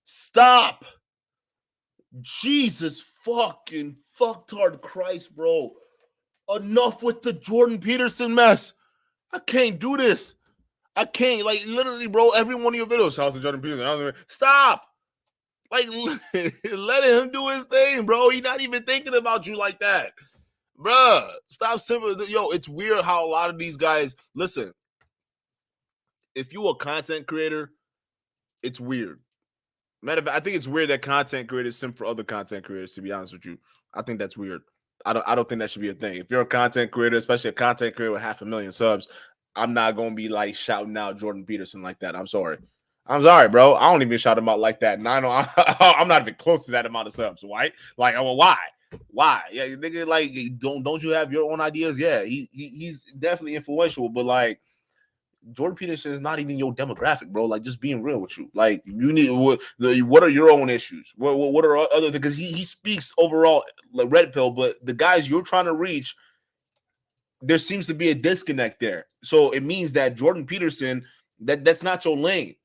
Stop. Jesus fucking fucktard Christ, bro. Enough with the Jordan Peterson mess. I can't do this. I can't. Like, literally, bro, every one of your videos, shout out to Jordan Peterson. Stop. Like, let him do his thing, bro. He's not even thinking about you like that. Bruh, stop simple. Yo, it's weird how a lot of these guys, listen, if you a content creator, it's weird. Matter of fact, I think it's weird that content creators simp for other content creators, to be honest with you. I think that's weird. I don't think that should be a thing. If you're a content creator, especially a content creator with 500,000 subs, I'm not going to be like shouting out Jordan Peterson like that. I'm sorry, bro. I don't even shout him out like that. And I know I'm not even close to that amount of subs, right? Like, well, why? Yeah, nigga, like, don't you have your own ideas? Yeah, he's definitely influential, but like, Jordan Peterson is not even your demographic, bro. Like, just being real with you. Like, you need what are your own issues? What are other things? Because he speaks overall like red pill, but the guys you're trying to reach, there seems to be a disconnect there. So it means that Jordan Peterson, that's not your lane.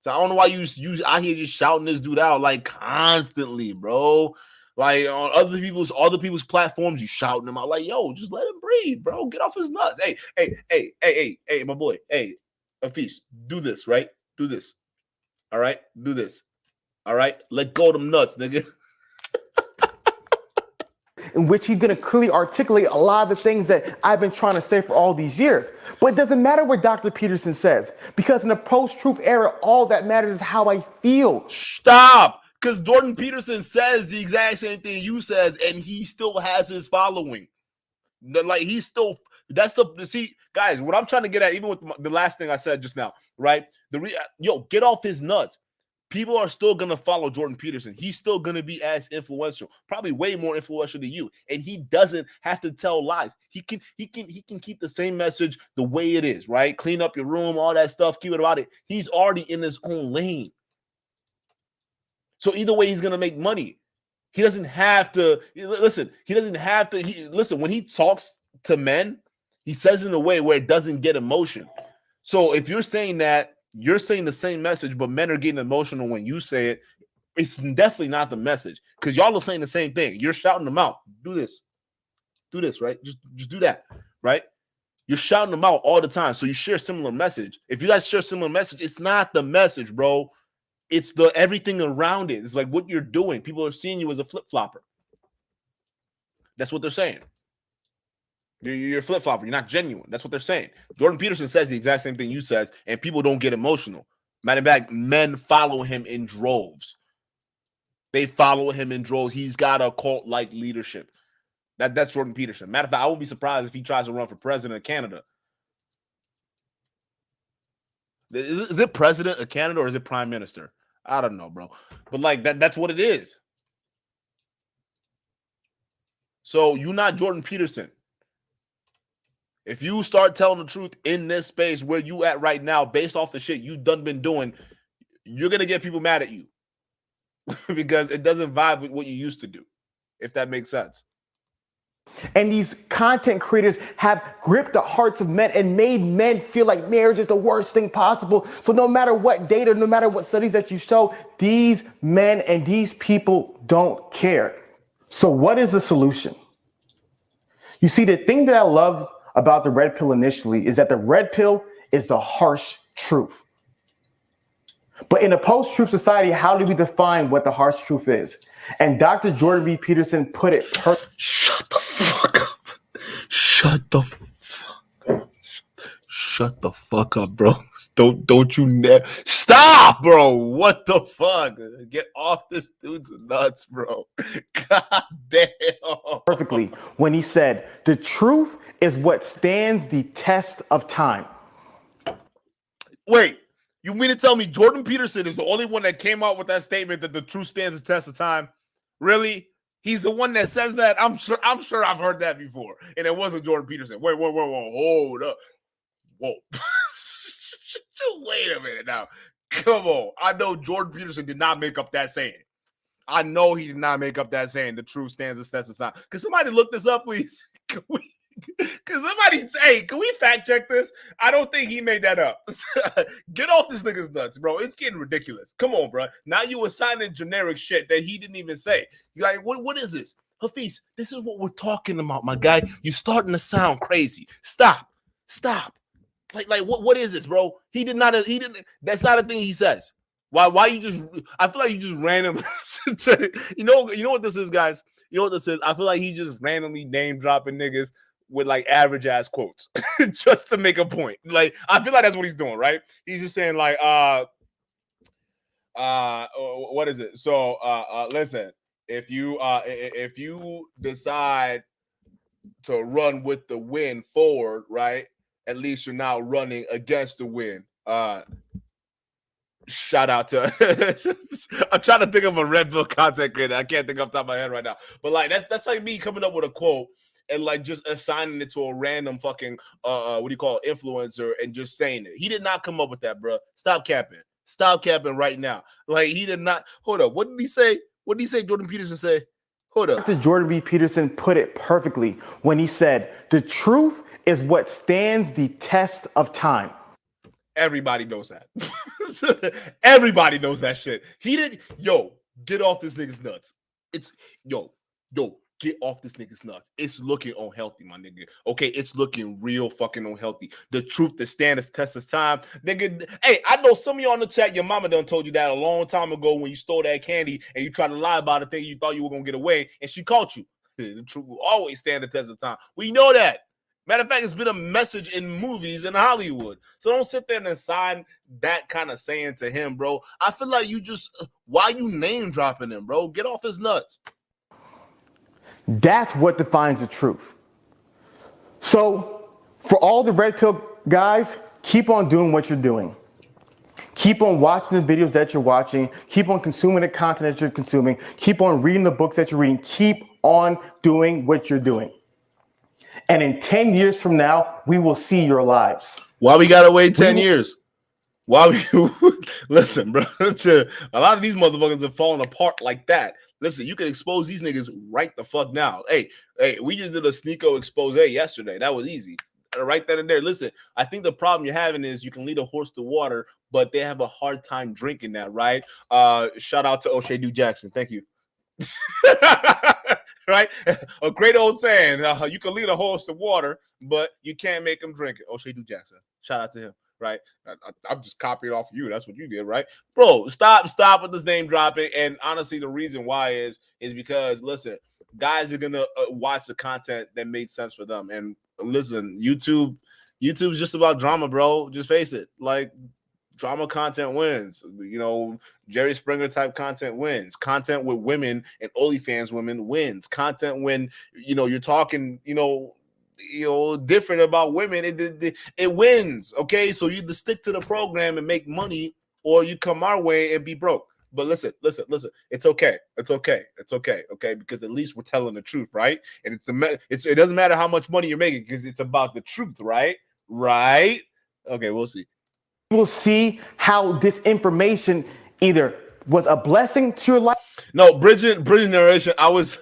So I don't know why you out here just shouting this dude out like constantly, bro. Like on other people's platforms, you shouting them out like, yo, just let him breathe, bro. Get off his nuts. Hey, my boy. Hey, Hafiz, do this, right? Do this. All right? Do this. All right? Let go of them nuts, nigga. In which he's going to clearly articulate a lot of the things that I've been trying to say for all these years. But it doesn't matter what Dr. Peterson says, because in the post-truth era, all that matters is how I feel. Stop. Because Jordan Peterson says the exact same thing you says, and he still has his following. Like, he's still, that's the, see, guys, what I'm trying to get at, even with the last thing I said just now, right? Get off his nuts. People are still going to follow Jordan Peterson. He's still going to be as influential, probably way more influential than you. And he doesn't have to tell lies. He can keep the same message the way it is, right? Clean up your room, all that stuff, keep it about it. He's already in his own lane. So either way, he's going to make money. He doesn't have to, listen, listen, when he talks to men, he says it in a way where it doesn't get emotion. So if you're saying that, you're saying the same message, but men are getting emotional when you say it, it's definitely not the message, because y'all are saying the same thing. You're shouting them out. Do this, right? Just do that, right? You're shouting them out all the time. So you share a similar message. If you guys share a similar message, it's not the message, bro. It's the everything around it. It's like what you're doing. People are seeing you as a flip-flopper. That's what they're saying. You're a flip-flopper. You're not genuine. That's what they're saying. Jordan Peterson says the exact same thing you says, and people don't get emotional. Matter of fact, men follow him in droves. They follow him in droves. He's got a cult-like leadership. That's Jordan Peterson. Matter of fact, I won't be surprised if he tries to run for president of Canada. Is it president of Canada or is it prime minister? I don't know, bro. But like that's what it is. So you're not Jordan Peterson. If you start telling the truth in this space where you at right now, based off the shit you done been doing, you're going to get people mad at you because it doesn't vibe with what you used to do, if that makes sense. And these content creators have gripped the hearts of men and made men feel like marriage is the worst thing possible. So no matter what data, no matter what studies that you show, these men and these people don't care. So what is the solution? You see, the thing that I love about the red pill initially is that the red pill is the harsh truth. But in a post-truth society, how do we define what the harsh truth is? And Dr. Jordan B. Peterson put it perfectly. Shut the fuck up. Shut the fuck up. shut the fuck up, bro. Don't you never stop, bro. What the fuck? Get off this dude's nuts, bro. God damn. Perfectly when he said, the truth is what stands the test of time. Wait, you mean to tell me Jordan Peterson is the only one that came out with that statement that the truth stands the test of time? Really? He's the one that says that? I'm sure I've heard that before. And it wasn't Jordan Peterson. Wait, hold up. Whoa. Wait a minute now. Come on. I know Jordan Peterson did not make up that saying. I know he did not make up that saying. The truth stands the test of time. Can somebody look this up, please? Can somebody say, can we fact check this? I don't think he made that up. Get off this nigga's nuts, bro. It's getting ridiculous. Come on, bro. Now you assigning generic shit that he didn't even say. You're like, what is this? Hafiz, this is what we're talking about, my guy. You're starting to sound crazy. Stop. Like what is this, bro? He didn't, that's not a thing he says. Why you just, I feel like you just random, you know what this is, guys? You know what this is? I feel like he just randomly name dropping niggas with like average ass quotes just to make a point. Like, I feel like that's what he's doing, right? He's just saying like, what is it? So, listen, if you decide to run with the wind forward, right? At least you're now running against the wind. Shout out to I'm trying to think of a Red Bull content creator. I can't think off the top of my head right now. But like that's like me coming up with a quote and like just assigning it to a random fucking what do you call it, influencer and just saying it. He did not come up with that, bro. Stop capping. Stop capping right now. Like he did not. Hold up. What did he say? What did he say? Jordan Peterson say? Hold up. Dr. Jordan B. Peterson put it perfectly when he said, the truth is what stands the test of time. Everybody knows that. Everybody knows that shit. He didn't. Yo, get off this nigga's nuts. It's yo, get off this nigga's nuts. It's looking unhealthy, my nigga. Okay, it's looking real fucking unhealthy. The truth, the standards, test of time, nigga. Hey, I know some of y'all in the chat. Your mama done told you that a long time ago when you stole that candy and you tried to lie about it, thinking you thought you were gonna get away, and she caught you. The truth will always stand the test of time. We know that. Matter of fact, it's been a message in movies in Hollywood. So don't sit there and assign that kind of saying to him, bro. I feel like you just, why you name dropping him, bro? Get off his nuts. That's what defines the truth. So for all the red pill guys, keep on doing what you're doing. Keep on watching the videos that you're watching. Keep on consuming the content that you're consuming. Keep on reading the books that you're reading. Keep on doing what you're doing. And in 10 years from now, we will see your lives. Why we gotta wait 10 years? Why we listen, bro? A lot of these motherfuckers are falling apart like that. Listen, you can expose these niggas right the fuck now. Hey, we just did a Sneeko expose yesterday. That was easy. Right then and there. Listen, I think the problem you're having is you can lead a horse to water, but they have a hard time drinking that, right? Shout out to O'Shea Duke Jackson. Thank you. Right? A great old saying, you can lead a horse to water, but you can't make him drink it. O'Shea Duke Jackson. Shout out to him, right? I'm just copying off of you. That's what you did, right? Bro, stop with this name dropping. And honestly, the reason why is because, listen, guys are going to watch the content that made sense for them. And listen, YouTube's just about drama, bro. Just face it. Like, drama content wins. You know, Jerry Springer type content wins. Content with women and OnlyFans women wins. Content when, you know, you're talking, you know, different about women, it wins. Okay, so you either stick to the program and make money, or you come our way and be broke. But listen. It's okay. Okay, because at least we're telling the truth, right? And it doesn't matter how much money you're making because it's about the truth, right? Right? Okay, we'll see. We'll see how this information either was a blessing to your life. No, bridging narration. I was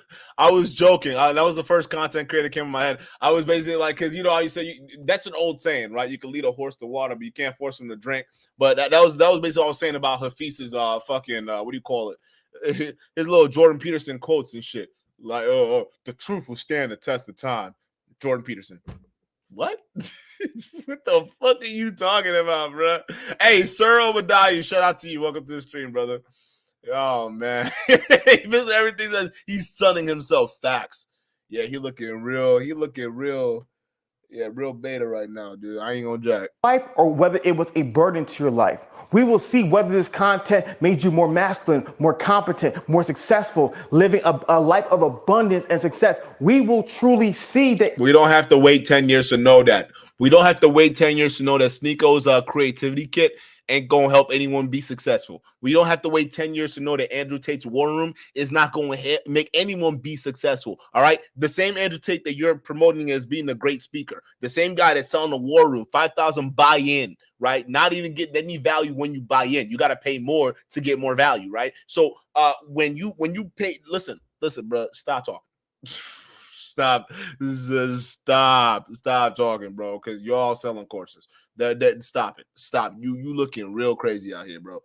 joking. That was the first content creator that came in my head. I was basically like, because you know how you say that's an old saying, right? You can lead a horse to water, but you can't force him to drink. But that was basically what I was saying about Hafiz's fucking what do you call it? His little Jordan Peterson quotes and shit. Like, the truth will stand the test of time. Jordan Peterson. What? What the fuck are you talking about, bro? Hey, Sir Obadiah, shout out to you. Welcome to the stream, brother. Oh man, he missed everything that he's sunning himself. Facts. Yeah, he looking real. Yeah, real beta right now, dude. I ain't gonna jack. life or whether it was a burden to your life. We will see whether this content made you more masculine, more competent, more successful, living a life of abundance and success. We will truly see that. We don't have to wait 10 years to know that. We don't have to wait 10 years to know that Sneako's creativity kit ain't gonna help anyone be successful. We don't have to wait 10 years to know that Andrew Tate's War Room is not going to make anyone be successful. All right. The same Andrew Tate that you're promoting as being a great speaker, the same guy that's selling the War Room, 5,000 buy-in, right? Not even getting any value when you buy in. You got to pay more to get more value, right? So when you pay, listen, bro, stop talking. Stop talking, bro, because you're all selling courses. Stop it. Stop. You looking real crazy out here, bro.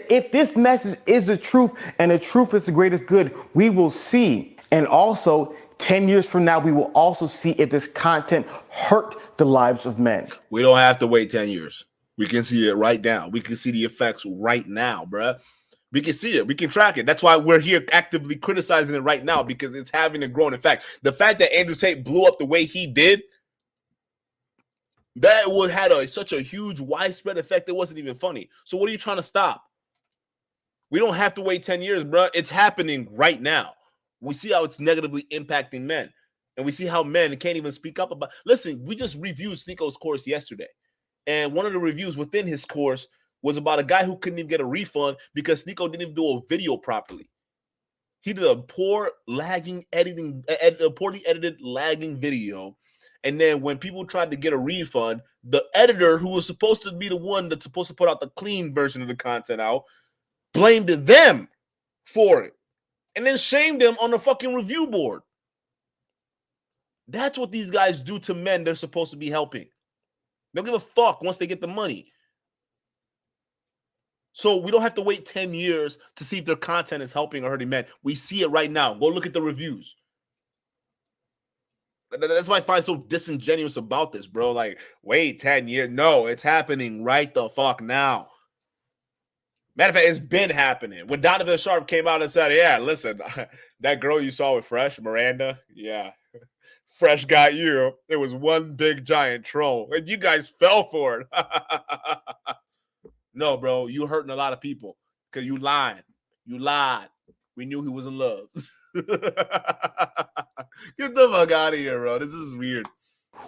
If this message is the truth and the truth is the greatest good, we will see. And also, 10 years from now, we will also see if this content hurt the lives of men. We don't have to wait 10 years. We can see it right now. We can see the effects right now, bro. We can see it. We can track it. That's why we're here actively criticizing it right now, because it's having a growing effect. The fact that Andrew Tate blew up the way he did, that would had such a huge widespread effect. It wasn't even funny. So what are you trying to stop? We don't have to wait 10 years, bro. It's happening right now. We see how it's negatively impacting men. And we see how men can't even speak up about. Listen, we just reviewed Sneako's course yesterday. And one of the reviews within his course was about a guy who couldn't even get a refund because Sneako didn't even do a video properly. He did a poorly edited, lagging video. And then when people tried to get a refund, the editor, who was supposed to be the one that's supposed to put out the clean version of the content out, blamed them for it. And then shamed them on the fucking review board. That's what these guys do to men they're supposed to be helping. They don't give a fuck once they get the money. So we don't have to wait 10 years to see if their content is helping or hurting men. We see it right now. Go look at the reviews. That's why I find so disingenuous about this, bro. Like, wait 10 years. No, it's happening right the fuck now. Matter of fact, it's been happening. When Donovan Sharp came out and said, yeah, listen, that girl you saw with Fresh, Miranda, yeah, Fresh got you. It was one big giant troll, and you guys fell for it. No, bro, you hurting a lot of people because you lying. You lied. We knew he was in love. Get the fuck out of here, bro. This is weird.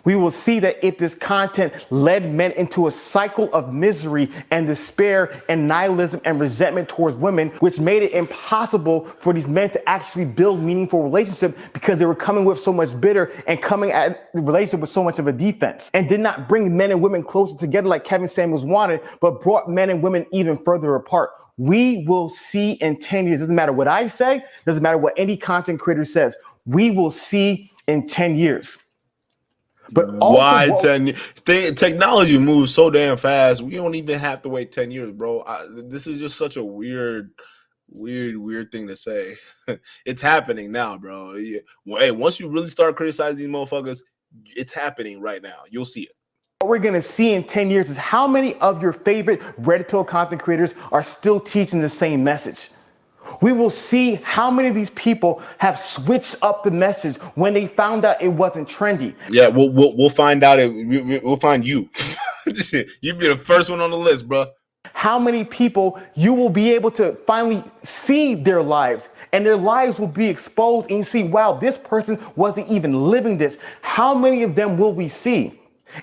We will see that if this content led men into a cycle of misery and despair and nihilism and resentment towards women, which made it impossible for these men to actually build meaningful relationships because they were coming with so much bitter and coming at the relationship with so much of a defense, and did not bring men and women closer together like Kevin Samuels wanted, but brought men and women even further apart. We will see in 10 years. Doesn't matter what I say, doesn't matter what any content creator says. We will see in 10 years. But why 10 technology moves so damn fast? We don't even have to wait 10 years, bro. This is just such a weird thing to say. It's happening now, bro. Hey, once you really start criticizing these motherfuckers, it's happening right now. You'll see it. What we're going to see in 10 years is how many of your favorite red pill content creators are still teaching the same message. We will see how many of these people have switched up the message when they found out it wasn't trendy. Yeah, we'll find out. We'll find you. You'll be the first one on the list, bro. How many people you will be able to finally see their lives, and their lives will be exposed, and you see, wow, this person wasn't even living this. How many of them will we see?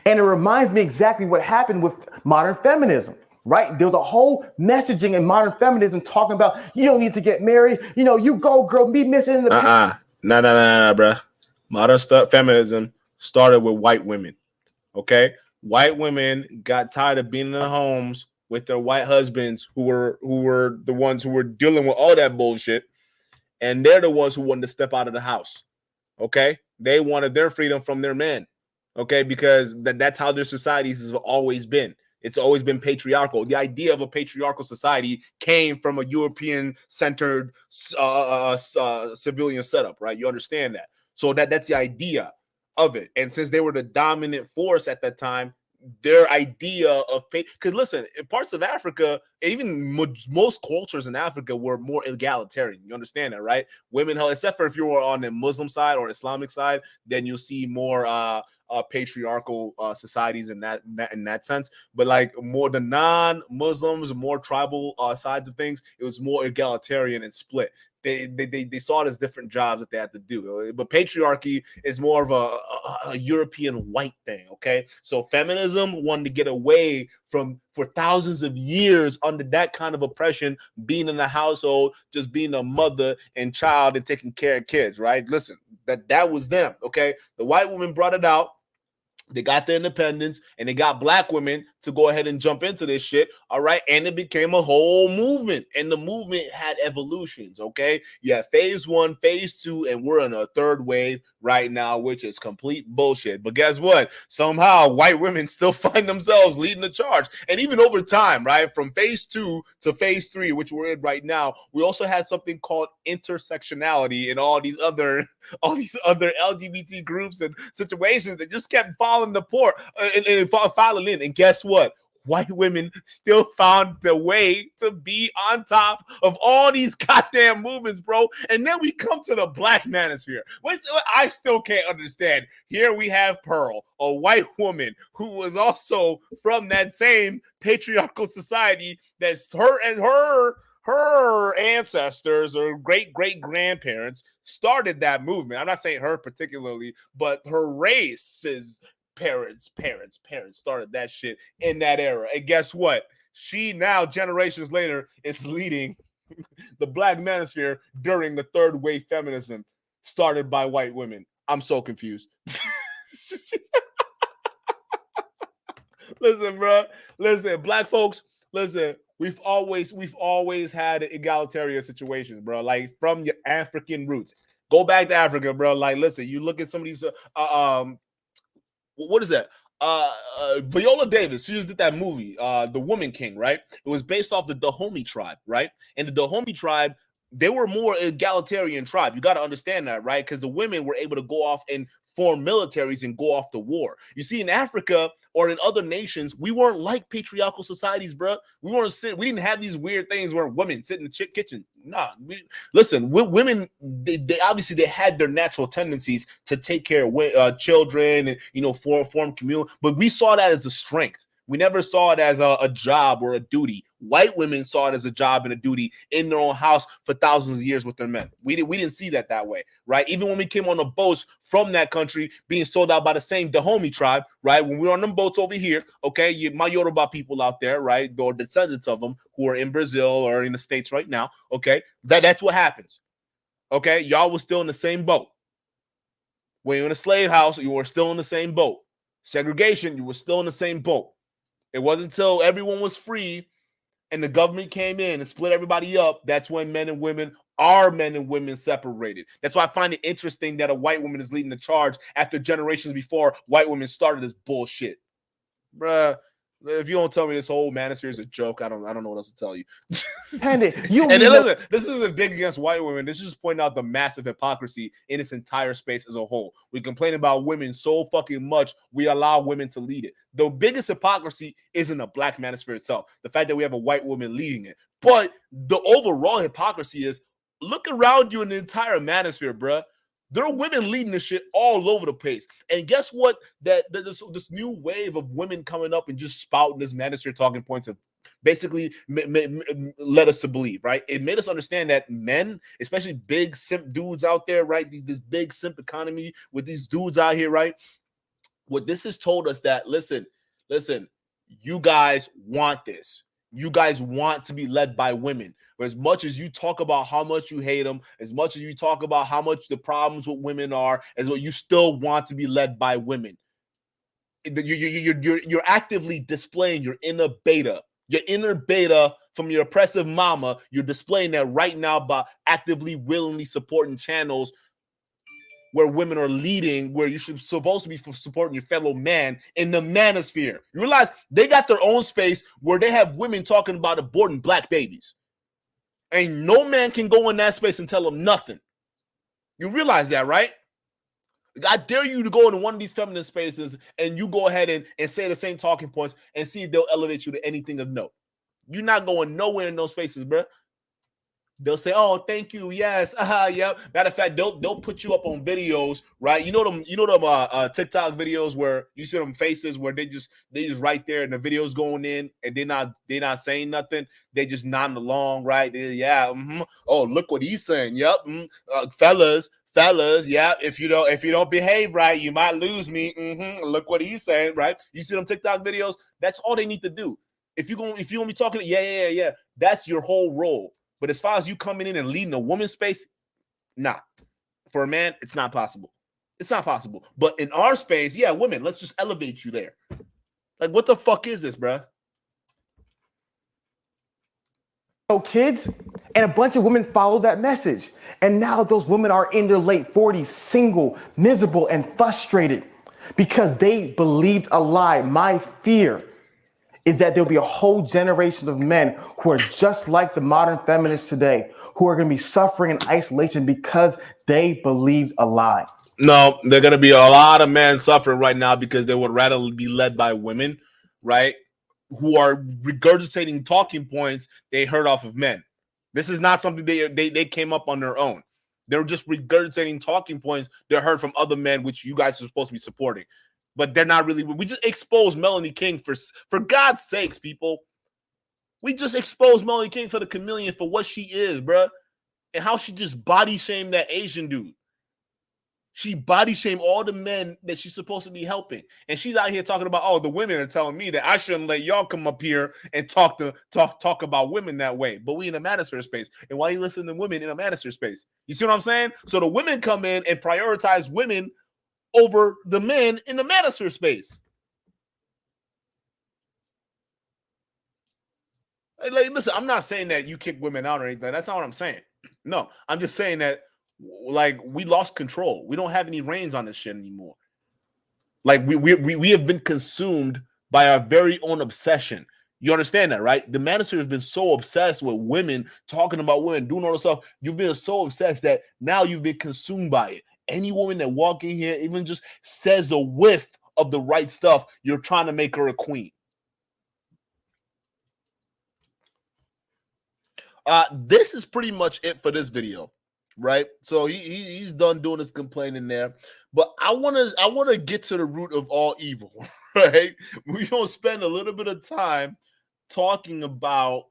And it reminds me exactly what happened with modern feminism. Right? There's a whole messaging in modern feminism talking about you don't need to get married. You know, you go, girl, be missing the No, bro. Modern feminism started with white women. Okay, white women got tired of being in their homes with their white husbands who were the ones who were dealing with all that bullshit, and they're the ones who wanted to step out of the house. Okay, they wanted their freedom from their men. Okay, because that's how their societies have always been. It's always been patriarchal. The idea of a patriarchal society came from a European-centered civilian setup, right? You understand that. So that's the idea of it. And since they were the dominant force at that time, their idea of pay. Because listen, in parts of Africa, even most cultures in Africa were more egalitarian. You understand that, right? Women, except for if you were on the Muslim side or Islamic side, then you'll see more patriarchal societies in that sense. But like more the non-Muslims, more tribal sides of things, it was more egalitarian and split. They saw it as different jobs that they had to do. But patriarchy is more of a European white thing, okay? So feminism wanted to get away from, for thousands of years under that kind of oppression, being in the household, just being a mother and child and taking care of kids, right? Listen, that was them, okay? The white woman brought it out. They got their independence, and they got black women to go ahead and jump into this shit, all right? And it became a whole movement, and the movement had evolutions, okay? You have phase 1, phase 2, and we're in a third wave right now, which is complete bullshit. But guess what? Somehow white women still find themselves leading the charge. And even over time, right, from phase 2 to phase 3, which we're in right now, we also had something called intersectionality and all these other LGBT groups and situations that just kept falling apart and falling in. And guess what? White women still found the way to be on top of all these goddamn movements, bro. And then we come to the black manosphere, which I still can't understand. Here we have Pearl, a white woman who was also from that same patriarchal society that's her ancestors or great-great-grandparents started that movement. I'm not saying her particularly, but her race's parents started that shit in that era. And guess what? She now, generations later, is leading the black manosphere during the third wave feminism started by white women. I'm so confused. Listen, bro. Listen, black folks, listen. We've always had egalitarian situations, bro. Like from your African roots. Go back to Africa, bro. Like, listen, you look at some of these what is that? Viola Davis, she just did that movie, The Woman King, right? It was based off the Dahomey tribe, right? And the Dahomey tribe, they were more egalitarian tribe. You got to understand that, right? Because the women were able to go off and form militaries and go off to war. You see, in Africa or in other nations, we weren't like patriarchal societies, bro. We didn't have these weird things where women sit in the kitchen. Nah, women, they obviously they had their natural tendencies to take care of children and form community, but we saw that as a strength. We never saw it as a job or a duty. White women saw it as a job and a duty in their own house for thousands of years with their men. We didn't see that way, right? Even when we came on the boats from that country being sold out by the same Dahomey tribe, right? When we were on them boats over here, okay, my Yoruba people out there, right, or descendants of them who are in Brazil or in the States right now, okay, that's what happens, okay? Y'all was still in the same boat. When you're in a slave house, you were still in the same boat. Segregation, you were still in the same boat. It wasn't until everyone was free and the government came in and split everybody up, that's when men and women separated. That's why I find it interesting that a white woman is leading the charge after generations before white women started this bullshit. Bruh, if you don't tell me this whole manosphere is a joke, I don't know what else to tell you. And then listen, this isn't a dig against white women. This is just pointing out the massive hypocrisy in its entire space as a whole. We complain about women so fucking much, we allow women to lead it. The biggest hypocrisy isn't the black manosphere itself, the fact that we have a white woman leading it. But the overall hypocrisy is, look around you in the entire manosphere, bruh. There are women leading this shit all over the place. And guess what? This new wave of women coming up and just spouting this manosphere talking points have basically led us to believe, right? It made us understand that men, especially big simp dudes out there, right? This big simp economy with these dudes out here, right? What this has told us that, listen, you guys want this. You guys want to be led by women. But as much as you talk about how much you hate them, as much as you talk about how much the problems with women are, as what you still want to be led by women. You're actively displaying your inner beta. Your inner beta from your oppressive mama, you're displaying that right now by actively, willingly supporting channels where women are leading, where you should supposed to be supporting your fellow man in the manosphere. You realize they got their own space where they have women talking about aborting black babies. And no man can go in that space and tell them nothing. You realize that, right? I dare you to go into one of these feminist spaces and you go ahead and say the same talking points and see if they'll elevate you to anything of note. You're not going nowhere in those spaces, bro. They'll say, "Oh, thank you, yes, yep." Matter of fact, they'll put you up on videos, right? You know them TikTok videos where you see them faces where they just right there and the video's going in and they're not saying nothing. They just nodding along, right? Oh, look what he's saying. Yep, fellas, yeah. If you don't behave right, you might lose me. Look what he's saying, right? You see them TikTok videos? That's all they need to do. If you gonna be talking, yeah, that's your whole role. But as far as you coming in and leading a woman's space, nah. For a man, it's not possible. It's not possible. But in our space, yeah, women, let's just elevate you there. Like, what the fuck is this, bruh? Kids, and a bunch of women followed that message. And now those women are in their late 40s, single, miserable, and frustrated because they believed a lie. My fear is that there'll be a whole generation of men who are just like the modern feminists today, who are going to be suffering in isolation because they believed a lie. No, they're going to be a lot of men suffering right now because they would rather be led by women, right, who are regurgitating talking points they heard off of men. This is not something they came up on their own. They're just regurgitating talking points they heard from other men, which you guys are supposed to be supporting. But they're not really. We just exposed Melanie King for God's sakes, people. We just exposed Melanie King for the chameleon for what she is, bruh. And how she just body shamed that Asian dude. She body shamed all the men that she's supposed to be helping. And she's out here talking about, oh, the women are telling me that I shouldn't let y'all come up here and talk about women that way. But we in a manosphere space. And why you listen to women in a manosphere space? You see what I'm saying? So the women come in and prioritize women over the men in the manosphere space. Like, listen, I'm not saying that you kick women out or anything. That's not what I'm saying. No, I'm just saying that, like, we lost control. We don't have any reins on this shit anymore. Like, we have been consumed by our very own obsession. You understand that, right? The manosphere has been so obsessed with women, talking about women, doing all this stuff. You've been so obsessed that now you've been consumed by it. Any woman that walk in here even just says a whiff of the right stuff, you're trying to make her a queen. This is pretty much it for this video, right? So he's done doing his complaining there. But I wanna get to the root of all evil, right? We're gonna spend a little bit of time talking about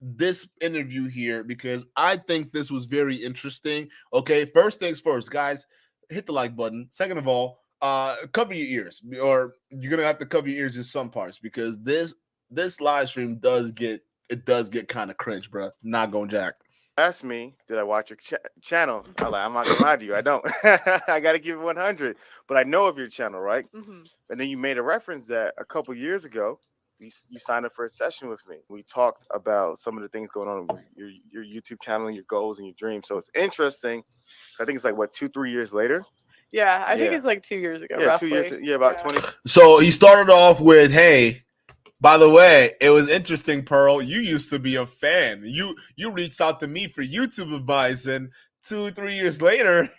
this interview here because I think this was very interesting. Okay, first things first, guys, hit the like button. Second of all, cover your ears, or you're gonna have to cover your ears in some parts because this live stream does get kind of cringe, bro. Not going jack. Ask me, did I watch your channel? I'm not gonna lie to you, I don't. I gotta give it 100, but I know of your channel, right? And then you made a reference that a couple years ago you signed up for a session with me. We talked about some of the things going on with your YouTube channel and your goals and your dreams. So it's interesting. I think it's like, what, 2-3 years later? Yeah, I think it's like 2 years ago. Yeah, roughly. 2 years. Yeah, about 20. So he started off with, hey, by the way, it was interesting, Pearl. You used to be a fan. You reached out to me for YouTube advice, and 2-3 years later,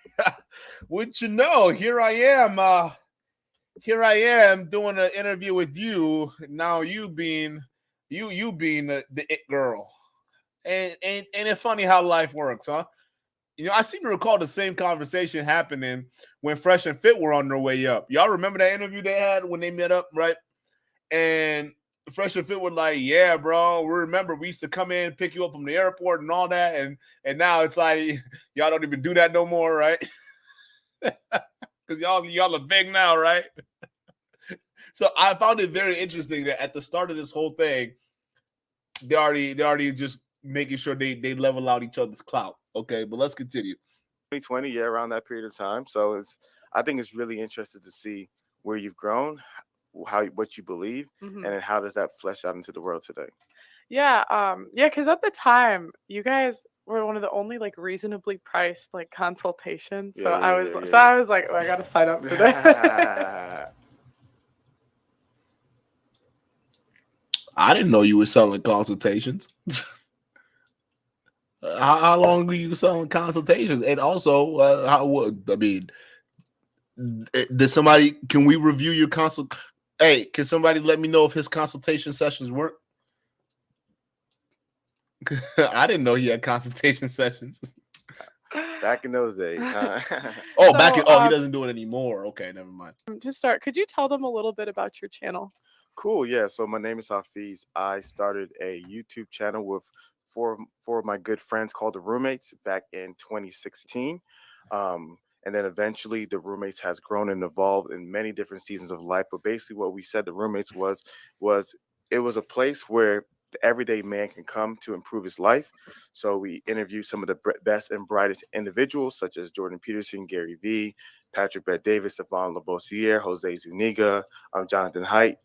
wouldn't you know, here I am doing an interview with you. Now you being the it girl. And ain't it funny how life works, huh? You know, I seem to recall the same conversation happening when Fresh and Fit were on their way up. Y'all remember that interview they had when they met up, right? And Fresh and Fit were like, yeah, bro, we remember we used to come in, pick you up from the airport and all that. And now it's like, y'all don't even do that no more, right? Because y'all are big now, right? So I found it very interesting that at the start of this whole thing, they already just making sure they level out each other's clout. Okay, but let's continue. 2020, yeah, around that period of time. So I think it's really interesting to see where you've grown, what you believe, and then how does that flesh out into the world today. Yeah, because at the time you guys were one of the only like reasonably priced like consultations. So I was like, oh, I gotta sign up for that. I didn't know you were selling consultations. How long were you selling consultations? And also, Did somebody? Can we review your consult? Hey, can somebody let me know if his consultation sessions work? I didn't know he had consultation sessions. Back in those days. Huh? Oh, So, he doesn't do it anymore. Okay, never mind. To start, could you tell them a little bit about your channel? Cool. Yeah. So my name is Hafiz. I started a YouTube channel with four of my good friends called the Roommates back in 2016. And then eventually the Roommates has grown and evolved in many different seasons of life. But basically what we said the Roommates was it was a place where the everyday man can come to improve his life. So we interview some of the best and brightest individuals, such as Jordan Peterson, Gary Vee, Patrick Bet-David, Stefan Labossiere, Jose Zuniga, Jonathan Haidt,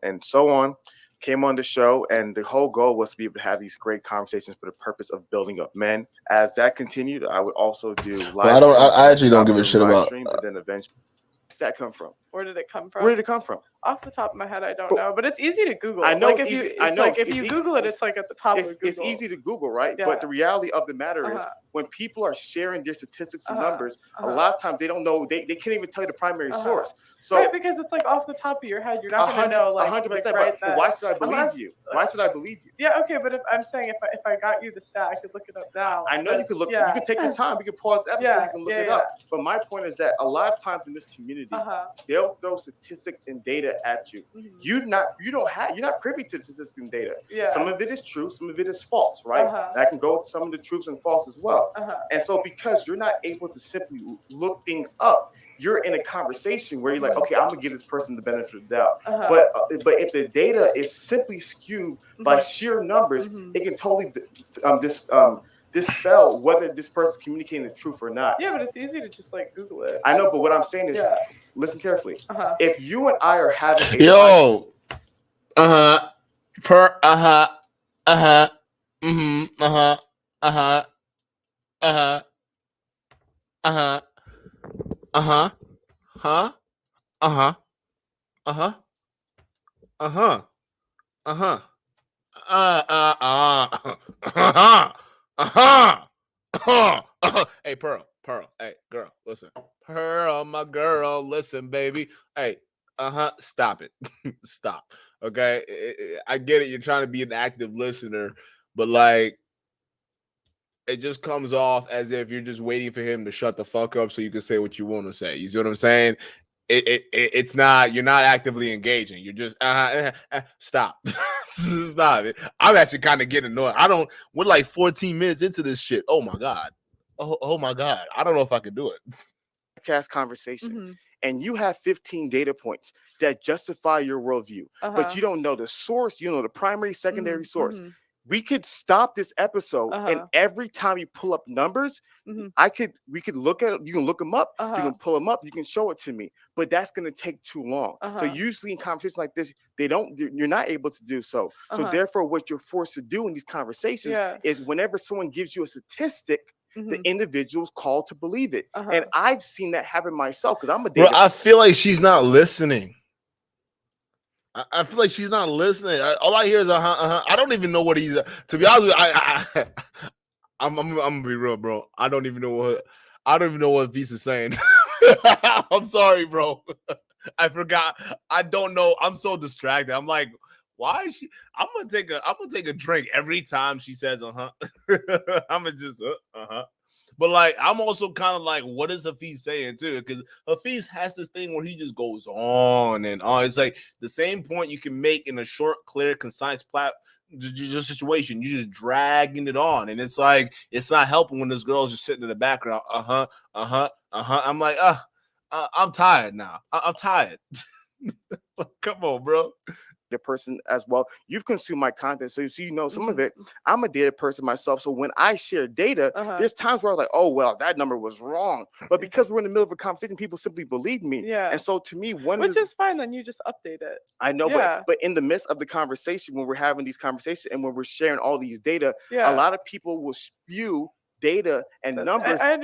and so on. Came on the show, and the whole goal was to be able to have these great conversations for the purpose of building up men. As that continued, I would also do live. I actually don't give a shit about. Stream, but then eventually, where does that come from? Where did it come from? Where did it come from? Off the top of my head, I don't know, but it's easy to Google. I know like it's if you, easy. it's I know like it's if you easy. Google it, it's like at the top of Google. It's easy to Google, right? Yeah. But the reality of the matter is, when people are sharing their statistics and numbers, a lot of times they don't know. They can't even tell you the primary source. So right, because it's like off the top of your head, you're not going to know. Like 100%. Like, but why should I believe you? Why should I believe you? Yeah, okay, but if I'm saying if I got you the stat, I could look it up now. I know you could look. You can take your time. You can pause the episode. You can look it up. But my point is that a lot of times in this community, they'll throw statistics and data at you. You're not privy to statistics and data. Yeah. Some of it is true. Some of it is false. Right. And I can go with some of the truths and false as well. And so because you're not able to simply look things up, you're in a conversation where you're like, okay, I'm gonna give this person the benefit of the doubt. But if the data is simply skewed by sheer numbers, it can totally dispel whether this person's communicating the truth or not. Yeah, but it's easy to just like Google it. I know, but what I'm saying is, listen carefully. If you and I are having a Hey, Pearl. Hey, girl, listen. Pearl, my girl, listen, baby. Hey, stop it. Stop. Okay. I get it. You're trying to be an active listener, but like, it just comes off as if you're just waiting for him to shut the fuck up so you can say what you want to say. You see what I'm saying? It's not, you're not actively engaging. You're just stop. Stop it. I'm actually kind of getting annoyed. We're like 14 minutes into this shit. Oh my God. Oh my God. I don't know if I can do it. Podcast conversation. And you have 15 data points that justify your worldview, but you don't know the source, you know the primary, secondary source. We could stop this episode, and every time you pull up numbers, we could look at it. You can look them up. You can pull them up. You can show it to me. But that's going to take too long. So usually in conversations like this, you're not able to do so. So therefore, what you're forced to do in these conversations is whenever someone gives you a statistic, the individual's called to believe it. And I've seen that happen myself because I'm a data. Bro, I feel like she's not listening. I feel like she's not listening. All I hear is I don't even know what he's. To be honest with you, I'm gonna be real, bro. I don't even know what Visa's saying. I'm sorry, bro. I forgot. I don't know. I'm so distracted. I'm like, why is she? I'm gonna take a drink every time she says I'm gonna just But like, I'm also kind of like, what is Hafeez saying too? Because Hafeez has this thing where he just goes on and on. It's like the same point you can make in a short, clear, concise situation. You're just dragging it on, and it's like it's not helping when this girl's just sitting in the background. I'm like, I'm tired now. I'm tired. Come on, bro. The person as well. You've consumed my content, so you know some of it. I'm a data person myself, so when I share data, there's times where I'm like, oh well, that number was wrong. But because we're in the middle of a conversation, people simply believe me. And so to me, which is fine, then you just update it. I know, but in the midst of the conversation, when we're having these conversations and when we're sharing all these data, a lot of people will spew data and numbers that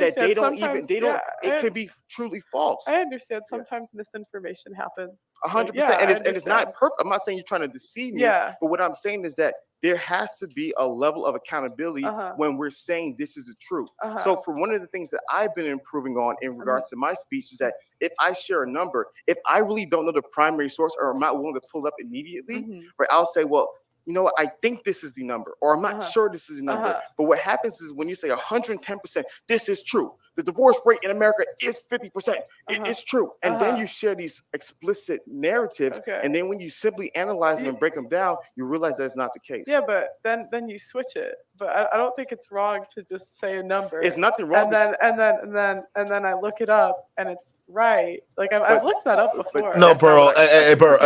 it could be truly false. I understand sometimes misinformation happens. 100%. And it's not perfect. I'm not saying you're trying to deceive me, but what I'm saying is that there has to be a level of accountability when we're saying this is the truth. So for one of the things that I've been improving on in regards to my speech is that if I share a number, if I really don't know the primary source or I'm not willing to pull it up immediately, right, I'll say, well, you know what, I think this is the number, or I'm not sure this is the number. But what happens is when you say 110%, this is true. The divorce rate in America is 50%. It is true. And then you share these explicit narratives. And then when you simply analyze them and break them down, you realize that's not the case. Yeah, but then you switch it. But I don't think it's wrong to just say a number. It's nothing wrong. And then I look it up and it's right. Like I've looked that up before. No, Pearl. Hey, Pearl.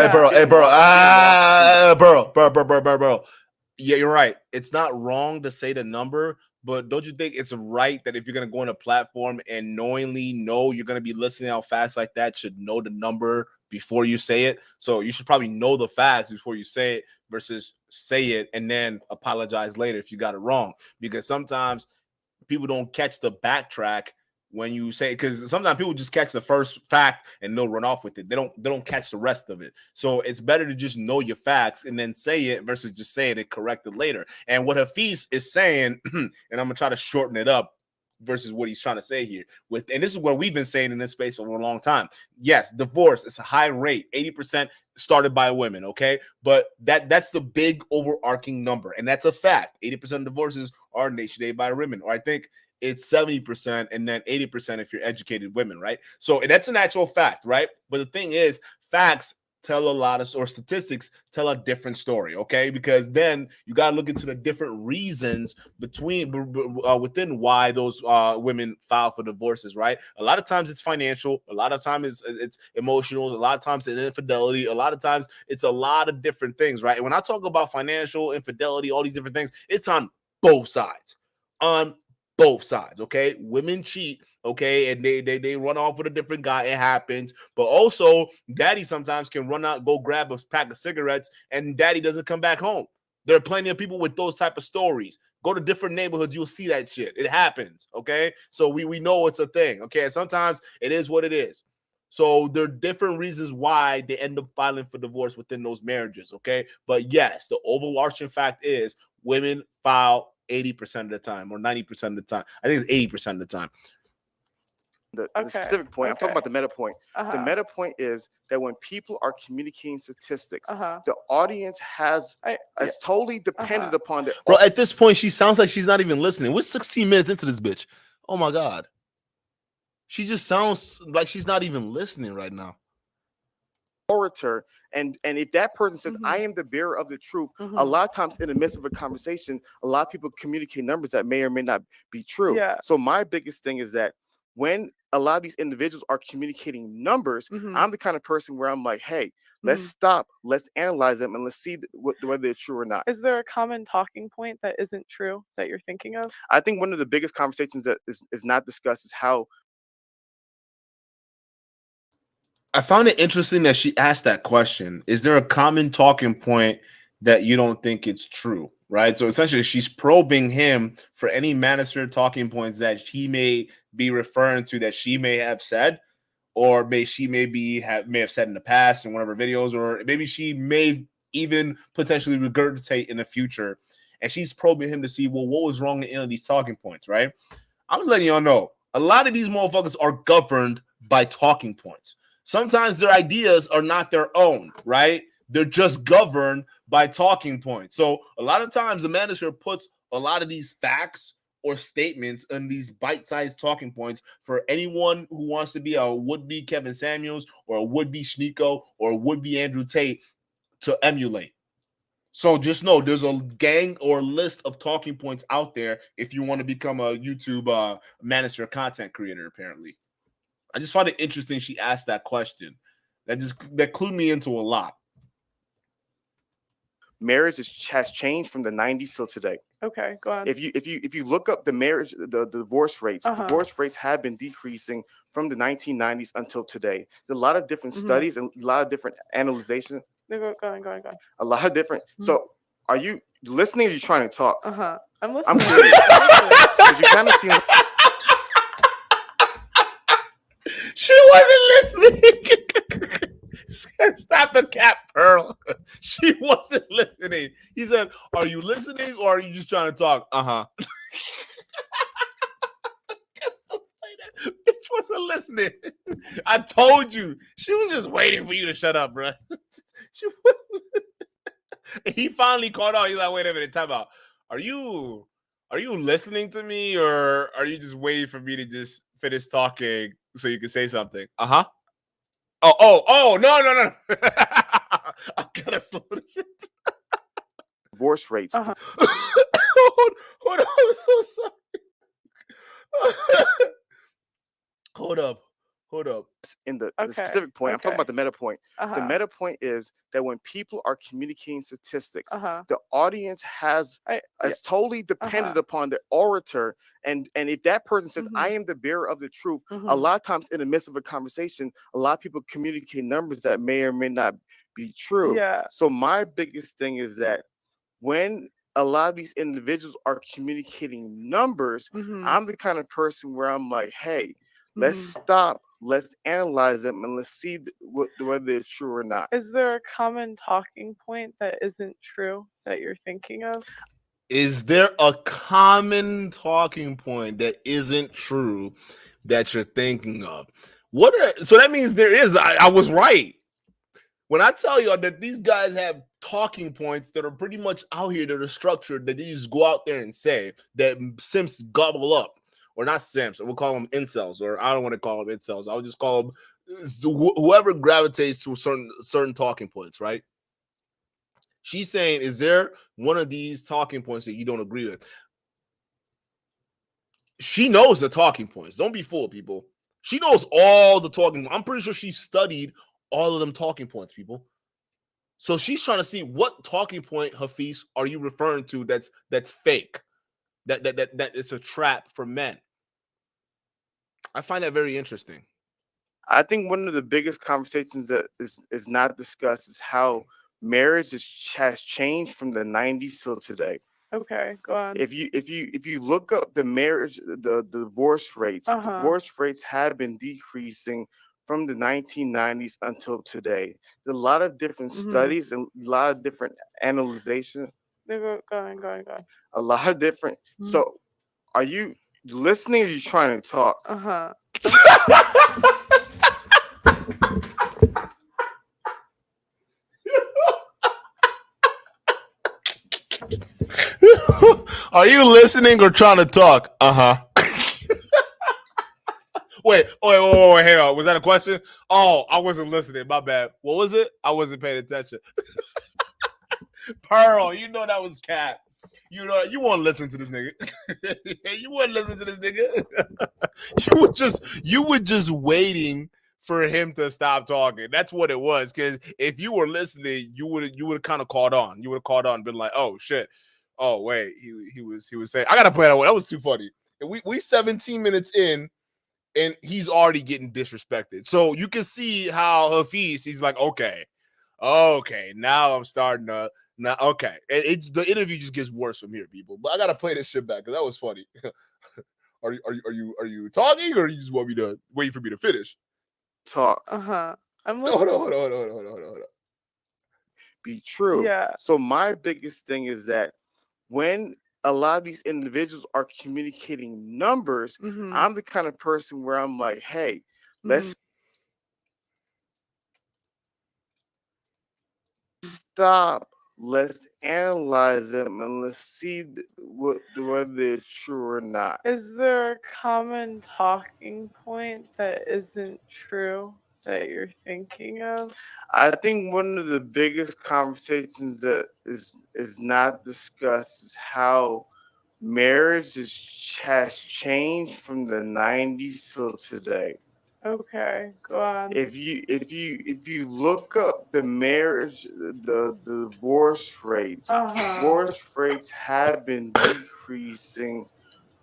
Pearl. Yeah, you're right. It's not wrong to say the number, but don't you think it's right that if you're going to go on a platform and knowingly know you're going to be listening out facts like that, should know the number before you say it? So you should probably know the facts before you say it versus say it and then apologize later if you got it wrong. Because sometimes people don't catch the backtrack when you say, because sometimes people just catch the first fact and they'll run off with it. They don't catch the rest of it. So it's better to just know your facts and then say it versus just saying it corrected later. And what Hafiz is saying, and I'm gonna try to shorten it up versus what he's trying to say here. And this is what we've been saying in this space for a long time. Yes, divorce is a high rate, 80% started by women, okay? But that's the big overarching number, and that's a fact. 80% of divorces are initiated by women, or I think it's 70% and then 80% if you're educated women, right? So that's an actual fact, right? But the thing is, facts tell a lot of, or statistics tell a different story, okay? Because then you got to look into the different reasons within why those women file for divorces, right? A lot of times it's financial, a lot of times it's emotional, a lot of times it's infidelity, a lot of times it's a lot of different things, right? And when I talk about financial infidelity, all these different things, it's on both sides. On both sides, okay? Women cheat, okay, and they run off with a different guy. It happens. But also, daddy sometimes can run out, go grab a pack of cigarettes, and daddy doesn't come back home. There are plenty of people with those type of stories. Go to different neighborhoods, you'll see that shit. It happens, okay? So we know it's a thing, okay? And sometimes it is what it is. So there are different reasons why they end up filing for divorce within those marriages, okay? But yes, the overarching fact is women file 80% of the time or 90% of the time. I think it's 80% of the time. The specific point, I'm talking about the meta point. The meta point is that when people are communicating statistics, the audience is totally dependent upon the. Bro, at this point, she sounds like she's not even listening. We're 16 minutes into this bitch. Oh my God. She just sounds like she's not even listening right now. Orator, and if that person says I am the bearer of the truth, a lot of times in the midst of a conversation, a lot of people communicate numbers that may or may not be true. So my biggest thing is that when a lot of these individuals are communicating numbers, I'm the kind of person where I'm like, hey, let's stop, let's analyze them, and let's see whether they're true or not. Is there a common talking point that isn't true that you're thinking of? I think one of the biggest conversations that is not discussed is how. I found it interesting that she asked that question. Is there a common talking point that you don't think it's true? Right. So essentially, she's probing him for any manosphere talking points that he may be referring to that she may have said, or may have said in the past in one of her videos, or maybe she may even potentially regurgitate in the future. And she's probing him to see, well, what was wrong in any of these talking points, right? I'm letting y'all know a lot of these motherfuckers are governed by talking points. Sometimes their ideas are not their own, right? They're just governed by talking points. So a lot of times the manosphere puts a lot of these facts or statements in these bite-sized talking points for anyone who wants to be a would-be Kevin Samuels or a would-be Sneeko or a would-be Andrew Tate to emulate. So just know there's a gang or list of talking points out there if you want to become a YouTube manosphere content creator, apparently. I just found it interesting she asked that question. That clued me into a lot. Marriage has changed from the 90s till today. Okay, go on. If you look up the divorce rates, divorce rates have been decreasing from the 1990s until today. There's a lot of different studies and a lot of different analyzation. Go on. A lot of different. So, are you listening? Or are you trying to talk? I'm listening. I'm curious. Because you kind of seem. She wasn't listening. Stop the cap, Pearl. She wasn't listening. He said, "Are you listening or are you just trying to talk?" Bitch wasn't listening. I told you. She was just waiting for you to shut up, bro. He finally caught on. He's like, "Wait a minute, time out. Are you listening to me or are you just waiting for me to just finish talking so you can say something?" Oh, no. I gotta slow this shit. Divorce rates. Hold on, I'm so sorry. Hold up. In the specific point, I'm talking about the meta point. The meta point is that when people are communicating statistics, the audience is totally dependent upon the orator. And if that person says, I am the bearer of the truth, a lot of times in the midst of a conversation, a lot of people communicate numbers that may or may not be true. Yeah. So my biggest thing is that when a lot of these individuals are communicating numbers, I'm the kind of person where I'm like, hey, let's stop, let's analyze them, and let's see whether they're true or not. Is there a common talking point that isn't true that you're thinking of? Is there a common talking point that isn't true that you're thinking of? So that means there is. I was right. When I tell y'all that these guys have talking points that are pretty much out here that are structured, that they just go out there and say, that simps gobble up. Or not simps, we'll call them incels, or I don't want to call them incels. I would just call them whoever gravitates to certain talking points, right? She's saying, is there one of these talking points that you don't agree with? She knows the talking points. Don't be fooled, people. She knows all the talking. I'm pretty sure she studied all of them talking points, people. So she's trying to see what talking point, Hafeez, are you referring to that's fake, that it's a trap for men. I find that very interesting. I think one of the biggest conversations that is not discussed is how marriage has changed from the 90s till today. Okay, go on. If you look up the marriage, the divorce rates, divorce rates have been decreasing from the 1990s until today. There's a lot of different studies and a lot of different analyzation. Go on. A lot of different. So, are you listening or are you trying to talk? Are you listening or trying to talk? Wait, hang on. Was that a question? Oh, I wasn't listening. My bad. What was it? I wasn't paying attention. Pearl, you know that was cat. You know you won't listen to this nigga. You wouldn't listen to this nigga. You were just waiting for him to stop talking. That's what it was. Because if you were listening, you would have kind of caught on. You would have caught on and been like, oh shit. Oh wait, he was saying, I gotta play that one. That was too funny. And we 17 minutes in, and he's already getting disrespected. So you can see how Hafiz, he's like, okay, now I'm starting to. Now, okay, the interview just gets worse from here, people. But I gotta play this shit back because that was funny. Are you talking, or you just want me to wait for me to finish? Talk. I'm hold on. Be true. Yeah. So my biggest thing is that when a lot of these individuals are communicating numbers, I'm the kind of person where I'm like, hey, let's stop. Let's analyze them and let's see whether they're true or not. Is there a common talking point that isn't true that you're thinking of? I think one of the biggest conversations that is not discussed is how marriage has changed from the 90s till today. Okay, go on. If you look up the marriage, the divorce rates, divorce rates have been decreasing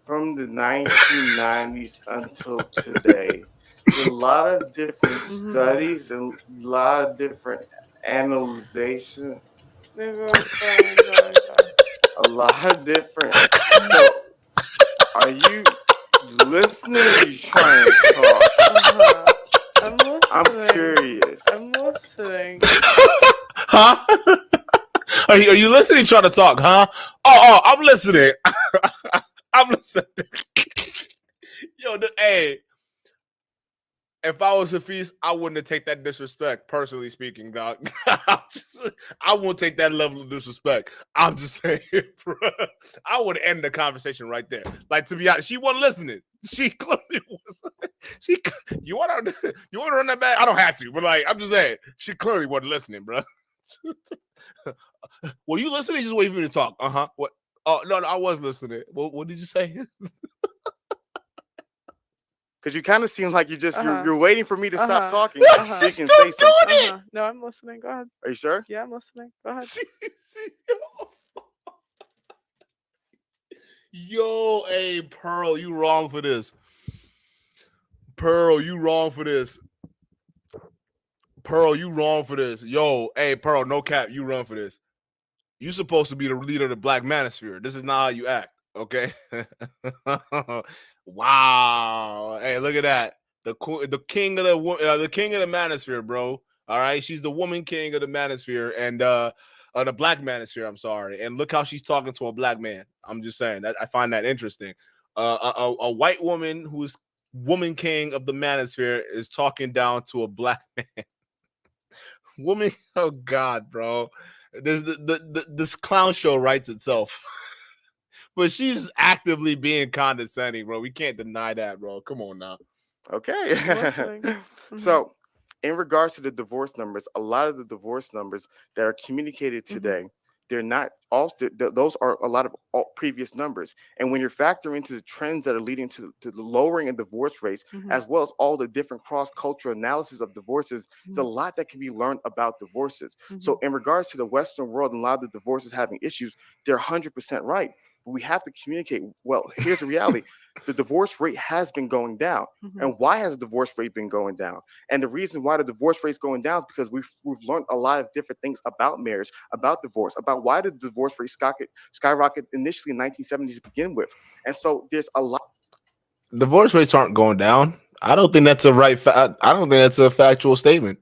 from the 1990s until today. There's a lot of different studies and a lot of different analyzation. A lot of different. So, are you listening or are you trying to talk? listening. curious. I'm listening. Huh? Are you listening? Trying to talk, huh? Oh, I'm listening. I'm listening. Yo, hey, if I was Hafiz, I wouldn't have taken that disrespect. Personally speaking, dog, I won't take that level of disrespect. I'm just saying, bro. I would end the conversation right there. Like, to be honest, she wasn't listening. She clearly was. You want to run that back? I don't have to, but like, I'm just saying, she clearly wasn't listening, bro. Were you listening? Just waiting for me to talk. What? Oh no, I was listening. What did you say? Because you kind of seem like you're waiting for me to stop talking. So you can say something. No, I'm listening. Go ahead. Are you sure? Yeah, I'm listening. Go ahead. Yo, hey, Pearl, you wrong for this. Pearl, you wrong for this. Pearl, you wrong for this. Yo, hey, Pearl, no cap, you wrong for this. You supposed to be the leader of the Black Manosphere. This is not how you act, okay? Wow. Hey, look at that. The king of the Manosphere, bro. All right, she's the woman king of the Manosphere and the Black Manosphere. I'm sorry, and look how she's talking to a black man. I'm just saying that I find that interesting. A white woman who's woman king of the Manosphere is talking down to a black man. Woman, oh God, bro. This clown show writes itself. But she's actively being condescending, bro. We can't deny that, bro. Come on now. Okay. So, in regards to the divorce numbers, a lot of the divorce numbers that are communicated today, they're not all. Those are a lot of previous numbers. And when you're factoring into the trends that are leading to the lowering of divorce rates, as well as all the different cross-cultural analysis of divorces, there's a lot that can be learned about divorces. So, in regards to the Western world and a lot of the divorces having issues, they're 100% right. We have to communicate. Well, here's the reality. The divorce rate has been going down. And why has the divorce rate been going down? And the reason why the divorce rate is going down is because we've learned a lot of different things about marriage, about divorce, about why did the divorce rate skyrocket initially in 1970s to begin with. And so there's a lot. Divorce rates aren't going down. I don't think that's a right. I don't think that's a factual statement.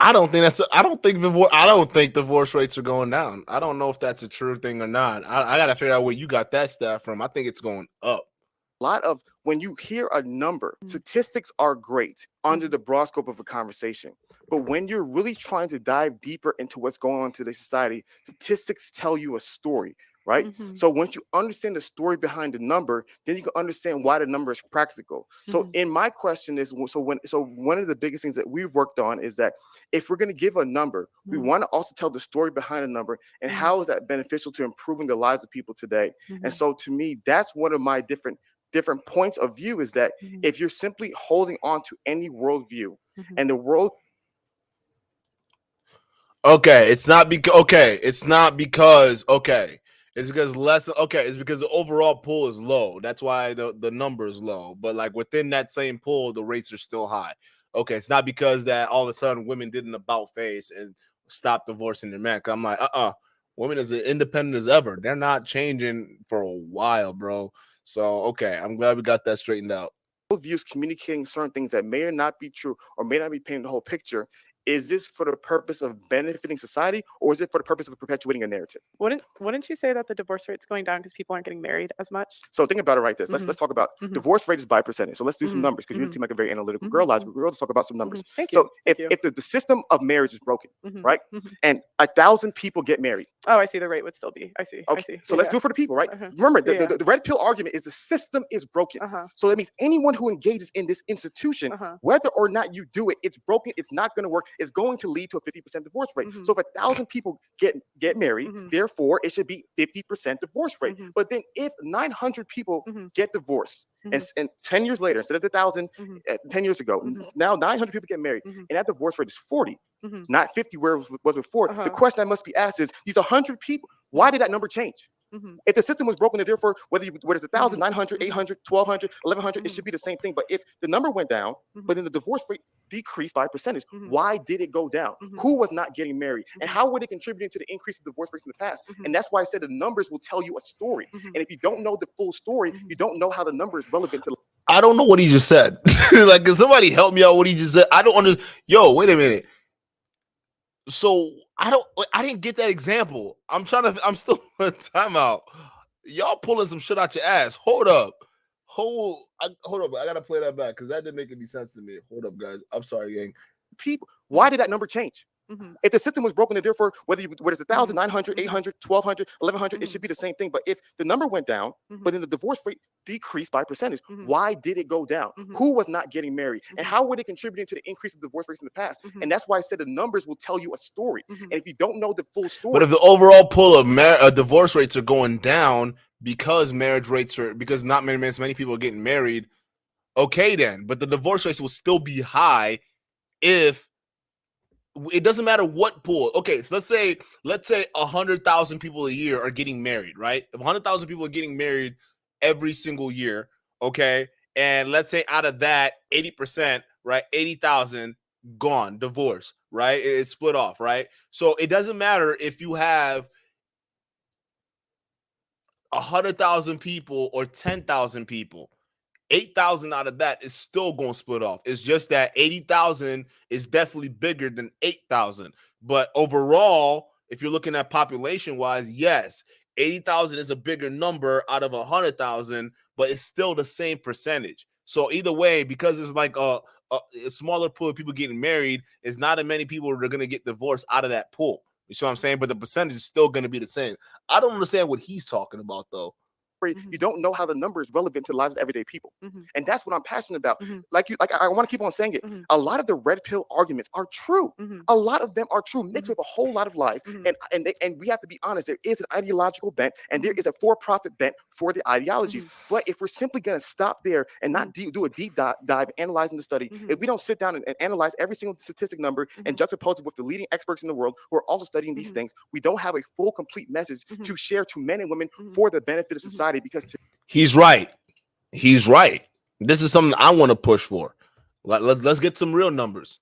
I don't think divorce rates are going down. I don't know if that's a true thing or not. I got to figure out where you got that stat from. I think it's going up. A lot of when you hear a number, statistics are great under the broad scope of a conversation. But when you're really trying to dive deeper into what's going on in today's society, statistics tell you a story. Right. So once you understand the story behind the number, then you can understand why the number is practical. So in my question is, so one of the biggest things that we've worked on is that if we're going to give a number, we want to also tell the story behind the number and how is that beneficial to improving the lives of people today. And so to me, that's one of my different points of view is that if you're simply holding on to any worldview and the world. It's because the overall pool is low. That's why the number is low. But like within that same pool, the rates are still high. Okay, it's not because that all of a sudden women did an about face and stopped divorcing their man. I'm like, women as independent as ever. They're not changing for a while, bro. So okay, I'm glad we got that straightened out. Views communicating certain things that may or not be true or may not be painting the whole picture. Is this for the purpose of benefiting society or is it for the purpose of perpetuating a narrative? Wouldn't you say that the divorce rate's going down because people aren't getting married as much? So think about it like this. Let's talk about divorce rate is by percentage. So let's do some numbers because you seem like a very analytical girl, logical girl. Let's talk about some numbers. So if the system of marriage is broken, right, and 1,000 people get married. Oh, I see. The rate would still be. I see. Okay. So let's do it for the people, right? Remember, the red pill argument is the system is broken. So that means anyone who engages in this institution, whether or not you do it, it's broken. It's not going to work. It's going to lead to a 50% divorce rate. So if 1,000 people get married, therefore it should be 50% divorce rate. But then if 900 people get divorced, and 10 years later, instead of 1,000, 10 years ago, now 900 people get married, and that divorce rate is 40, not 50 where it was before. The question that must be asked is, these 100 people, why did that number change? If the system was broken, then therefore, whether it's 1,000, 900, 800, 1,200, 1,100, it should be the same thing. But if the number went down, but then the divorce rate decreased by a percentage, why did it go down? Who was not getting married? And how would it contribute to the increase of divorce rates in the past? And that's why I said the numbers will tell you a story. And if you don't know the full story, you don't know how the number is relevant to I don't know what he just said. Like, can somebody help me out? What he just said? I don't understand. Yo, wait a minute. So I didn't get that example. I'm still on timeout. Y'all pulling some shit out your ass. Hold up. Hold up. I gotta play that back because that didn't make any sense to me. Hold up, guys. I'm sorry, gang. People, why did that number change? Mhm. If the system was broken, and therefore whether it's 1,000, 900, Mhm. 800, 1,200, 1,100, it should be the same thing. But if the number went down, but then the divorce rate decreased by percentage, why did it go down? Who was not getting married? And how were they contributing to the increase of divorce rates in the past? And that's why I said the numbers will tell you a story. And if you don't know the full story, But if the overall pool of divorce rates are going down because because not many people are getting married, okay then. But the divorce rates will still be high if it doesn't matter what pool. Okay, so let's say 100,000 people a year are getting married, right? If 100,000 people are getting married every single year, okay, and let's say out of that 80%, right, 80,000 gone, divorce, right? It's split off, right? So it doesn't matter if you have 100,000 people or 10,000 people. 8,000 out of that is still going to split off. It's just that 80,000 is definitely bigger than 8,000. But overall, if you're looking at population wise, yes, 80,000 is a bigger number out of 100,000, but it's still the same percentage. So either way, because it's like a smaller pool of people getting married, it's not as many people that are going to get divorced out of that pool. You see what I'm saying? But the percentage is still going to be the same. I don't understand what he's talking about, though. you don't know how the number is relevant to the lives of everyday people. And that's what I'm passionate about. Like I want to keep on saying it. A lot of the red pill arguments are true. A lot of them are true, mixed with a whole lot of lies. And we have to be honest, there is an ideological bent and there is a for-profit bent for the ideologies. But if we're simply going to stop there and not do a deep dive analyzing the study, if we don't sit down and analyze every single statistic number and juxtapose it with the leading experts in the world who are also studying these things, we don't have a full, complete message to share to men and women for the benefit of society. Because he's right. He's right. This is something I want to push for. Let's get some real numbers.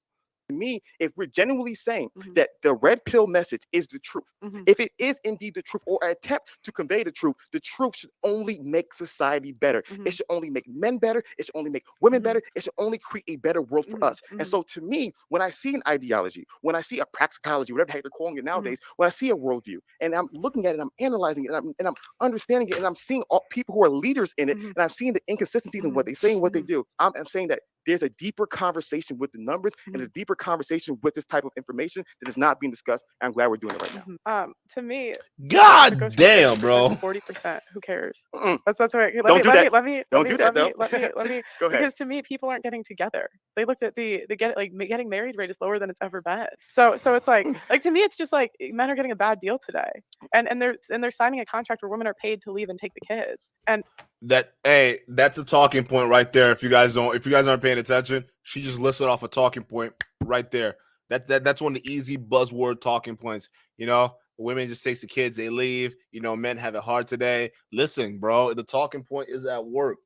To me, if we're genuinely saying that the red pill message is the truth, if it is indeed the truth or an attempt to convey the truth should only make society better. It should only make men better. It should only make women better. It should only create a better world for us. And so to me, when I see an ideology, when I see a praxicology, whatever the heck they're calling it nowadays, when I see a worldview and I'm looking at it, I'm analyzing it, and I'm understanding it, and I'm seeing all people who are leaders in it, and I'm seeing the inconsistencies in what they say and what they do, I'm saying that there's a deeper conversation with the numbers and there's a deeper conversation with this type of information that is not being discussed. And I'm glad we're doing it right now. To me, God damn, bro. 40%. Who cares? That's right. Don't do that. Let me Go ahead. because to me, people aren't getting together. They looked at the getting married rate is lower than it's ever been. So it's like to me, it's just like men are getting a bad deal today, and they're signing a contract where women are paid to leave and take the kids. And that's a talking point right there. If you guys aren't paying attention, she just listed off a talking point right there. That's one of the easy buzzword talking points. You know, women just takes the kids, they leave. You know, men have it hard today. Listen, bro, the talking point is at work.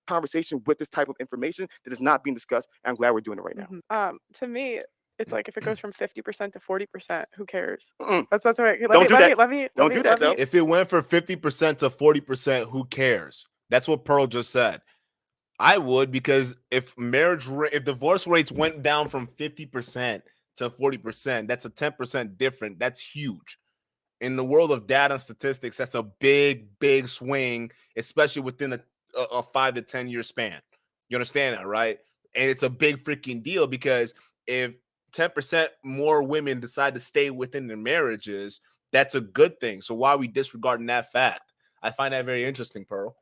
Conversation with this type of information that is not being discussed. And I'm glad we're doing it right now. To me, it's like if it goes from 50% to 40%, who cares? That's right. Don't do that. Don't do that though. If it went from 50% to 40%, who cares? That's what Pearl just said. I would, because if divorce rates went down from 50% to 40%, that's a 10% different. That's huge. In the world of data and statistics, that's a big swing, especially within a 5 to 10 year span. You understand that, right? And it's a big freaking deal, because if 10% more women decide to stay within their marriages, that's a good thing. So why are we disregarding that fact? I find that very interesting, Pearl.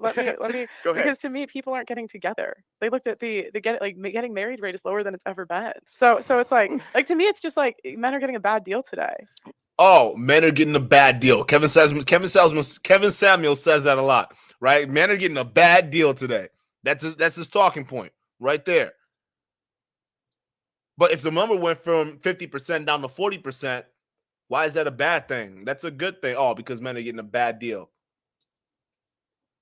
Let me Go ahead. because to me, people aren't getting together. They looked at the getting married rate is lower than it's ever been. So it's like to me, it's just like men are getting a bad deal today. Oh, men are getting a bad deal. Kevin Samuel says that a lot, right? Men are getting a bad deal today. That's his talking point right there. But if the number went from 50% down to 40%, why is that a bad thing? That's a good thing. Oh, because men are getting a bad deal.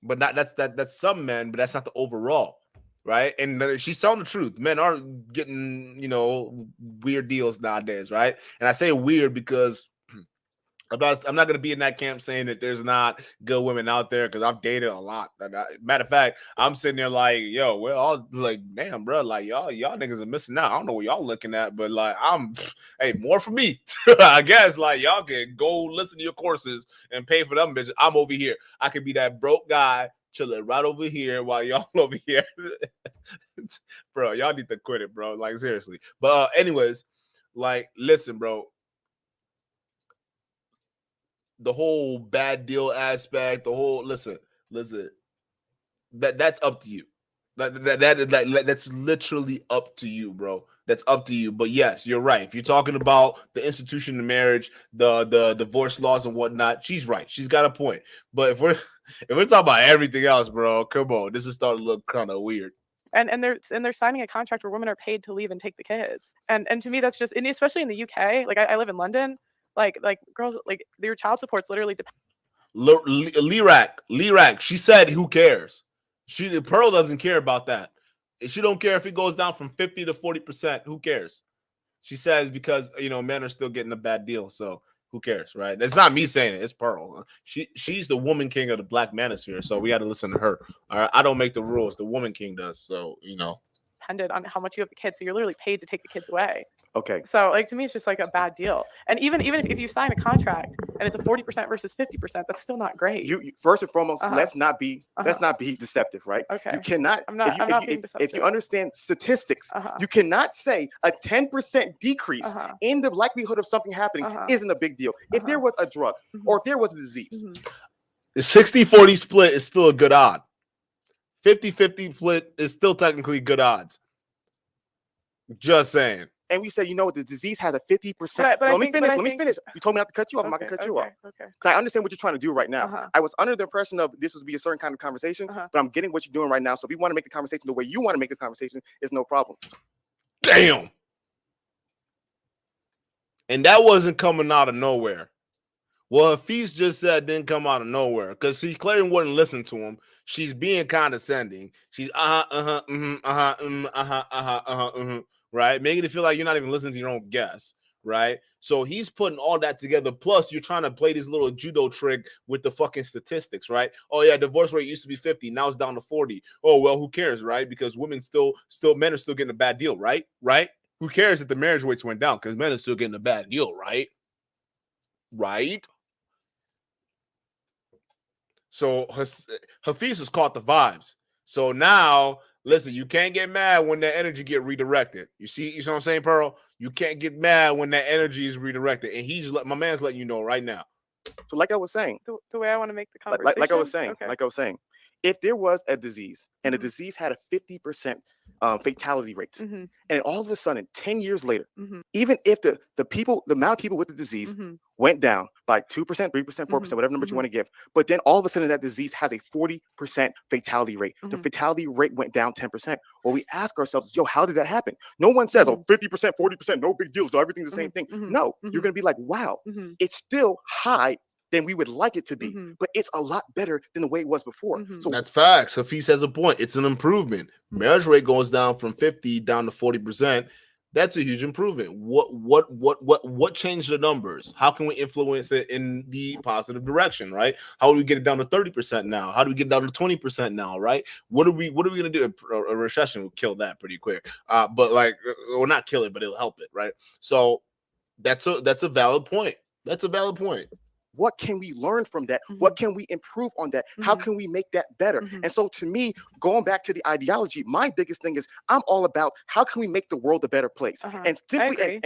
But that's some men, but that's not the overall, right? And she's telling the truth. Men are getting, weird deals nowadays, right? And I say weird because I'm not gonna be in that camp saying that there's not good women out there, because I've dated a lot. Matter of fact, I'm sitting there like, yo, we're all like, damn, bro, like y'all niggas are missing out. I don't know what y'all looking at, but like, hey, more for me. I guess like y'all can go listen to your courses and pay for them bitches. I'm over here. I could be that broke guy chilling right over here while y'all over here. Bro, y'all need to quit it, bro. Like seriously. But anyways, like, listen, bro. The whole bad deal aspect, the whole listen, that's up to you. That's literally up to you, bro. That's up to you. But yes, you're right. If you're talking about the institution of marriage, the divorce laws and whatnot, she's right. She's got a point. But if we're talking about everything else, bro, come on, this is starting to look kind of weird. And they're signing a contract where women are paid to leave and take the kids. And to me, that's just, and especially in the UK. Like I live in London. Like girls, like their child support's literally Lirac, she said, who cares? Pearl doesn't care about that. She don't care if it goes down from 50 to 40%. Who cares? She says because men are still getting a bad deal. So who cares, right? It's not me saying it. It's Pearl. She's the woman king of the Black manosphere. So we got to listen to her. All right, I don't make the rules. The woman king does. So dependent on how much you have the kids. So you're literally paid to take the kids away. Okay. So like to me, it's just like a bad deal. And even if you sign a contract and it's a 40% versus 50%, that's still not great. You first and foremost, let's not be deceptive, right? Okay. You cannot. I'm not being deceptive. If you understand statistics, you cannot say a 10% decrease in the likelihood of something happening isn't a big deal. If there was a drug or if there was a disease, the 60-40 split is still a good odd. 50-50 split is still technically good odds. Just saying. And we say, the disease has a 50%. Let me finish. You told me not to cut you off. I'm not going to cut you off. Okay. Because I understand what you're trying to do right now. I was under the impression of this would be a certain kind of conversation, but I'm getting what you're doing right now. So if you want to make the conversation the way you want to make this conversation, it's no problem. Damn. And that wasn't coming out of nowhere. Well, Hafiz just said didn't come out of nowhere because she clearly wouldn't listen to him. She's being condescending. She's right? Making it feel like you're not even listening to your own guess, right? So he's putting all that together. Plus, you're trying to play this little judo trick with the fucking statistics, right? Oh, yeah, divorce rate used to be 50. Now it's down to 40. Oh, well, who cares, right? Because men are still getting a bad deal, right? Right? Who cares if the marriage rates went down? Because men are still getting a bad deal, right? Right? So Hafiz has caught the vibes. So now, listen, you can't get mad when that energy get redirected. You see what I'm saying, Pearl? You can't get mad when that energy is redirected. And my man's letting you know right now. So like I was saying. The way I want to make the conversation. Like I was saying, if there was a disease and the disease had a 50% fatality rate, and all of a sudden, 10 years later, even if the amount of people with the disease went down by 2%, 3%, 4%, whatever number you want to give, but then all of a sudden that disease has a 40% fatality rate. The fatality rate went down 10%. Well, we ask ourselves, how did that happen? No one says, 50%, 40%, no big deal. So everything's the same thing. No, you're going to be like, wow, it's still high than we would like it to be, but it's a lot better than the way it was before. So that's facts. Hafiz has a point. It's an improvement. Marriage rate goes down from 50 down to 40%. That's a huge improvement. What changed the numbers? How can we influence it in the positive direction, right? How do we get it down to 30% now? How do we get down to 20% now, right? What are we gonna do? A recession will kill that pretty quick. But or not kill it, but it'll help it, right? So that's a valid point. That's a valid point. What can we learn from that? What can we improve on that? How can we make that better? And so to me, going back to the ideology, my biggest thing is I'm all about how can we make the world a better place? And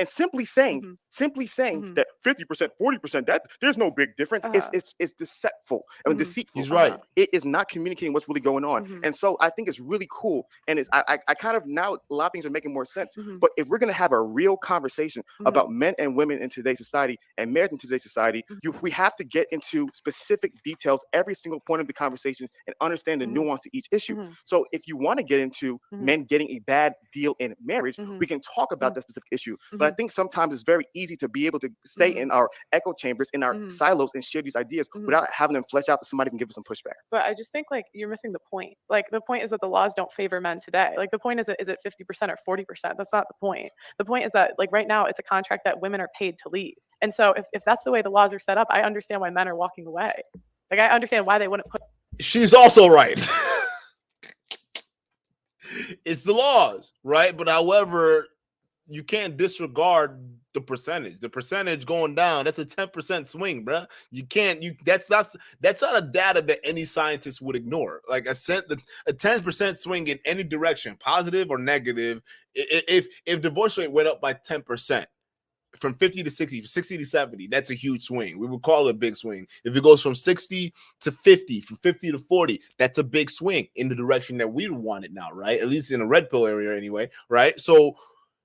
simply saying that 50%, 40%, that there's no big difference. It's deceptful. I mean, deceitful. He's right. It is not communicating what's really going on. And so I think it's really cool. And I kind of now a lot of things are making more sense. But if we're going to have a real conversation about men and women in today's society and marriage in today's society, we have to get into specific details every single point of the conversation and understand the nuance to each issue. So if you want to get into men getting a bad deal in marriage, we can talk about that specific issue. But I think sometimes it's very easy to be able to stay in our echo chambers, in our silos, and share these ideas without having them flesh out so somebody can give us some pushback. But I just think you're missing the point. The point is that the laws don't favor men today. The point is it 50% or 40%? That's not the point. The point is that right now it's a contract that women are paid to leave. And so if that's the way the laws are set up, I understand why men are walking away. Like, I understand why they wouldn't put. She's also right. It's the laws, right? But however, you can't disregard the percentage. The percentage going down, that's a 10% swing, bro. You can't, that's not a data that any scientist would ignore. Like a 10% swing in any direction, positive or negative, if divorce rate went up by 10%. From 50 to 60, 60 to 70, that's a huge swing. We would call it a big swing. If it goes from 60 to 50, from 50 to 40, that's a big swing in the direction that we want it now, right? At least in a red pill area anyway, right? So,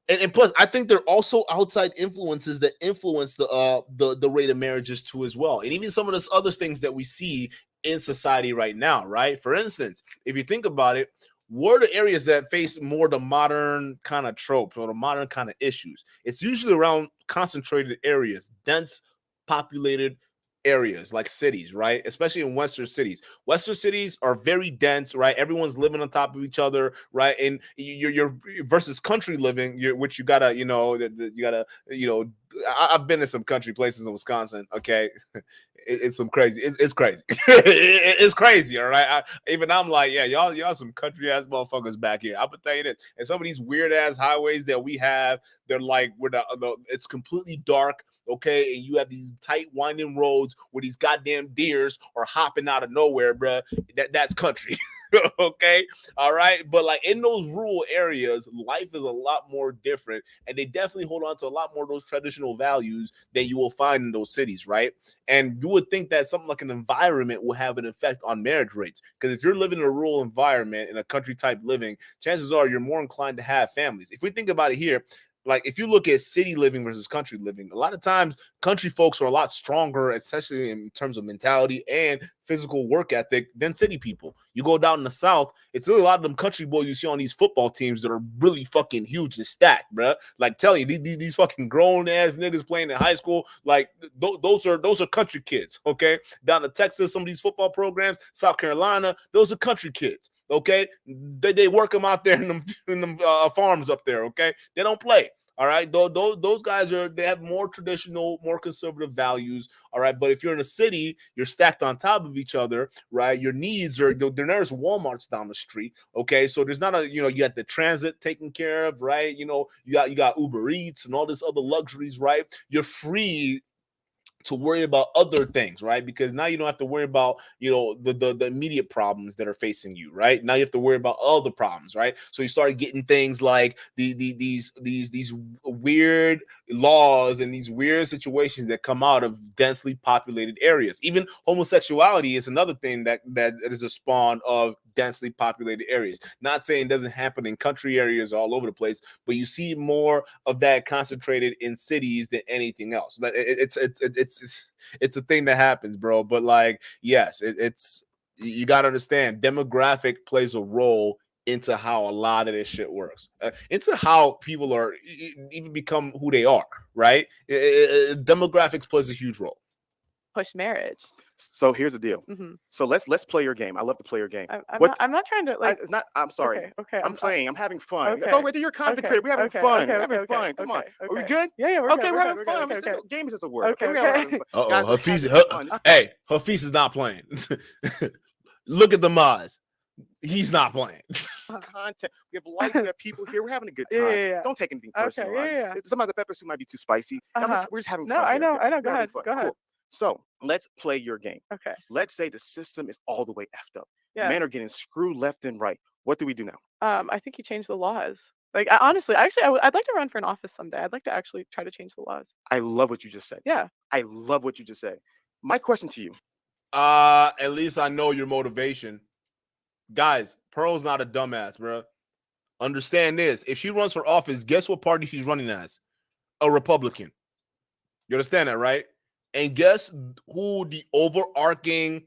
and plus, I think there are also outside influences that influence the rate of marriages too as well. And even some of those other things that we see in society right now, right? For instance, if you think about it, what are the areas that face more the modern kind of tropes or the modern kind of issues? It's usually around concentrated areas, dense populated areas like cities, right? Especially in Western cities. Western cities are very dense, right? Everyone's living on top of each other, right? And you're versus country living, which you gotta, I've been in some country places in Wisconsin. Okay, it's some crazy. It's crazy. It's crazy. All right. I'm like, yeah, y'all some country ass motherfuckers back here. I'm gonna tell you this. And some of these weird ass highways that we have, they're like, it's completely dark. Okay, and you have these tight winding roads where these goddamn deers are hopping out of nowhere, bruh. That's country. Okay, all right, but like in those rural areas, life is a lot more different, and they definitely hold on to a lot more of those traditional values than you will find in those cities, right? And you would think that something like an environment will have an effect on marriage rates, because if you're living in a rural environment in a country type living, chances are you're more inclined to have families. If we think about it here, like if you look at city living versus country living, a lot of times country folks are a lot stronger, especially in terms of mentality and physical work ethic, than city people. You go down in the South, it's really a lot of them country boys you see on these football teams that are really fucking huge and stacked, bro. Like telling you, these fucking grown ass niggas playing in high school, like those are country kids. Okay, down to Texas, some of these football programs, South Carolina, those are country kids. Okay, they work them out there in them farms up there. Okay, they don't play. All right, those guys they have more traditional, more conservative values. All right, but if you're in a city, you're stacked on top of each other, right? Your needs are there's Walmart's down the street. Okay, so there's not you got the transit taken care of, right? You got Uber Eats and all this other luxuries, right? You're free to worry about other things, right? Because now you don't have to worry about, the immediate problems that are facing you, right? Now you have to worry about other problems, right? So you start getting things like these weird laws and these weird situations that come out of densely populated areas. Even homosexuality is another thing that is a spawn of densely populated areas. Not saying it doesn't happen in country areas all over the place, but you see more of that concentrated in cities than anything else. It's a thing that happens, bro. But like, yes, it's you got to understand, demographic plays a role into how a lot of this shit works, into how people are even become who they are, right? Demographics plays a huge role. Push marriage. So here's the deal. Mm-hmm. So let's play your game. I love to play your game. I'm not trying to like. It's not. I'm sorry. Okay. I'm playing. I'm having fun. Okay. Go wait, you're content creator. We're having fun. We're having fun. Come on. Are we good? Yeah. We're okay. Good. We're having fun. Okay. Game is just a word. Okay. We're having fun. Guys, Hafiz is not playing. Look at the Maz. He's not playing. Content. We have life. We have people here. We're having a good time. Yeah. Don't take anything personal. Yeah. Some of the pepper soup might be too spicy. We're just having fun. No, I know. Go ahead. Cool. So let's play your game. Okay. Let's say the system is all the way effed up. Yeah. Men are getting screwed left and right. What do we do now? I think you change the laws. Like, honestly, I'd like to run for an office someday. I'd like to actually try to change the laws. I love what you just said. Yeah. I love what you just said. My question to you. At least I know your motivation. Guys, Pearl's not a dumbass, bro. Understand this. If she runs for office, guess what party she's running as? A Republican. You understand that, right? And guess who the overarching,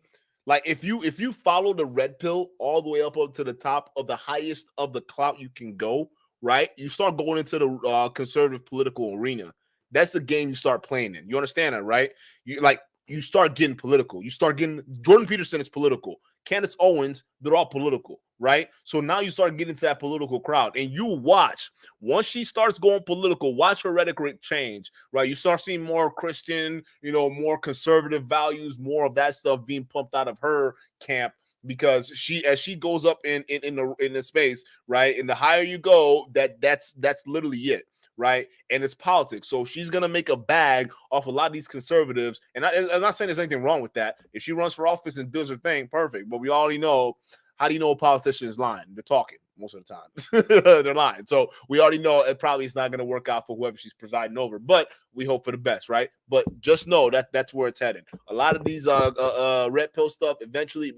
like if you follow the red pill all the way up to the top of the highest of the clout you can go, right? You start going into the conservative political arena. That's the game you start playing in. You understand that, right? You like you start getting political. You start getting Jordan Peterson is political. Candace Owens, they're all political, right? So now you start getting to that political crowd, and you watch once she starts going political, watch her rhetoric change, right? You start seeing more Christian, more conservative values, more of that stuff being pumped out of her camp, because as she goes up in the space, right? And the higher you go, that's literally it. Right. And it's politics. So she's going to make a bag off a lot of these conservatives. And I'm not saying there's anything wrong with that. If she runs for office and does her thing, perfect. But we already know, how do you know a politician is lying? They're talking most of the time. They're lying. So we already know it probably is not going to work out for whoever she's presiding over. But we hope for the best. Right. But just know that's where it's headed. A lot of these red pill stuff, eventually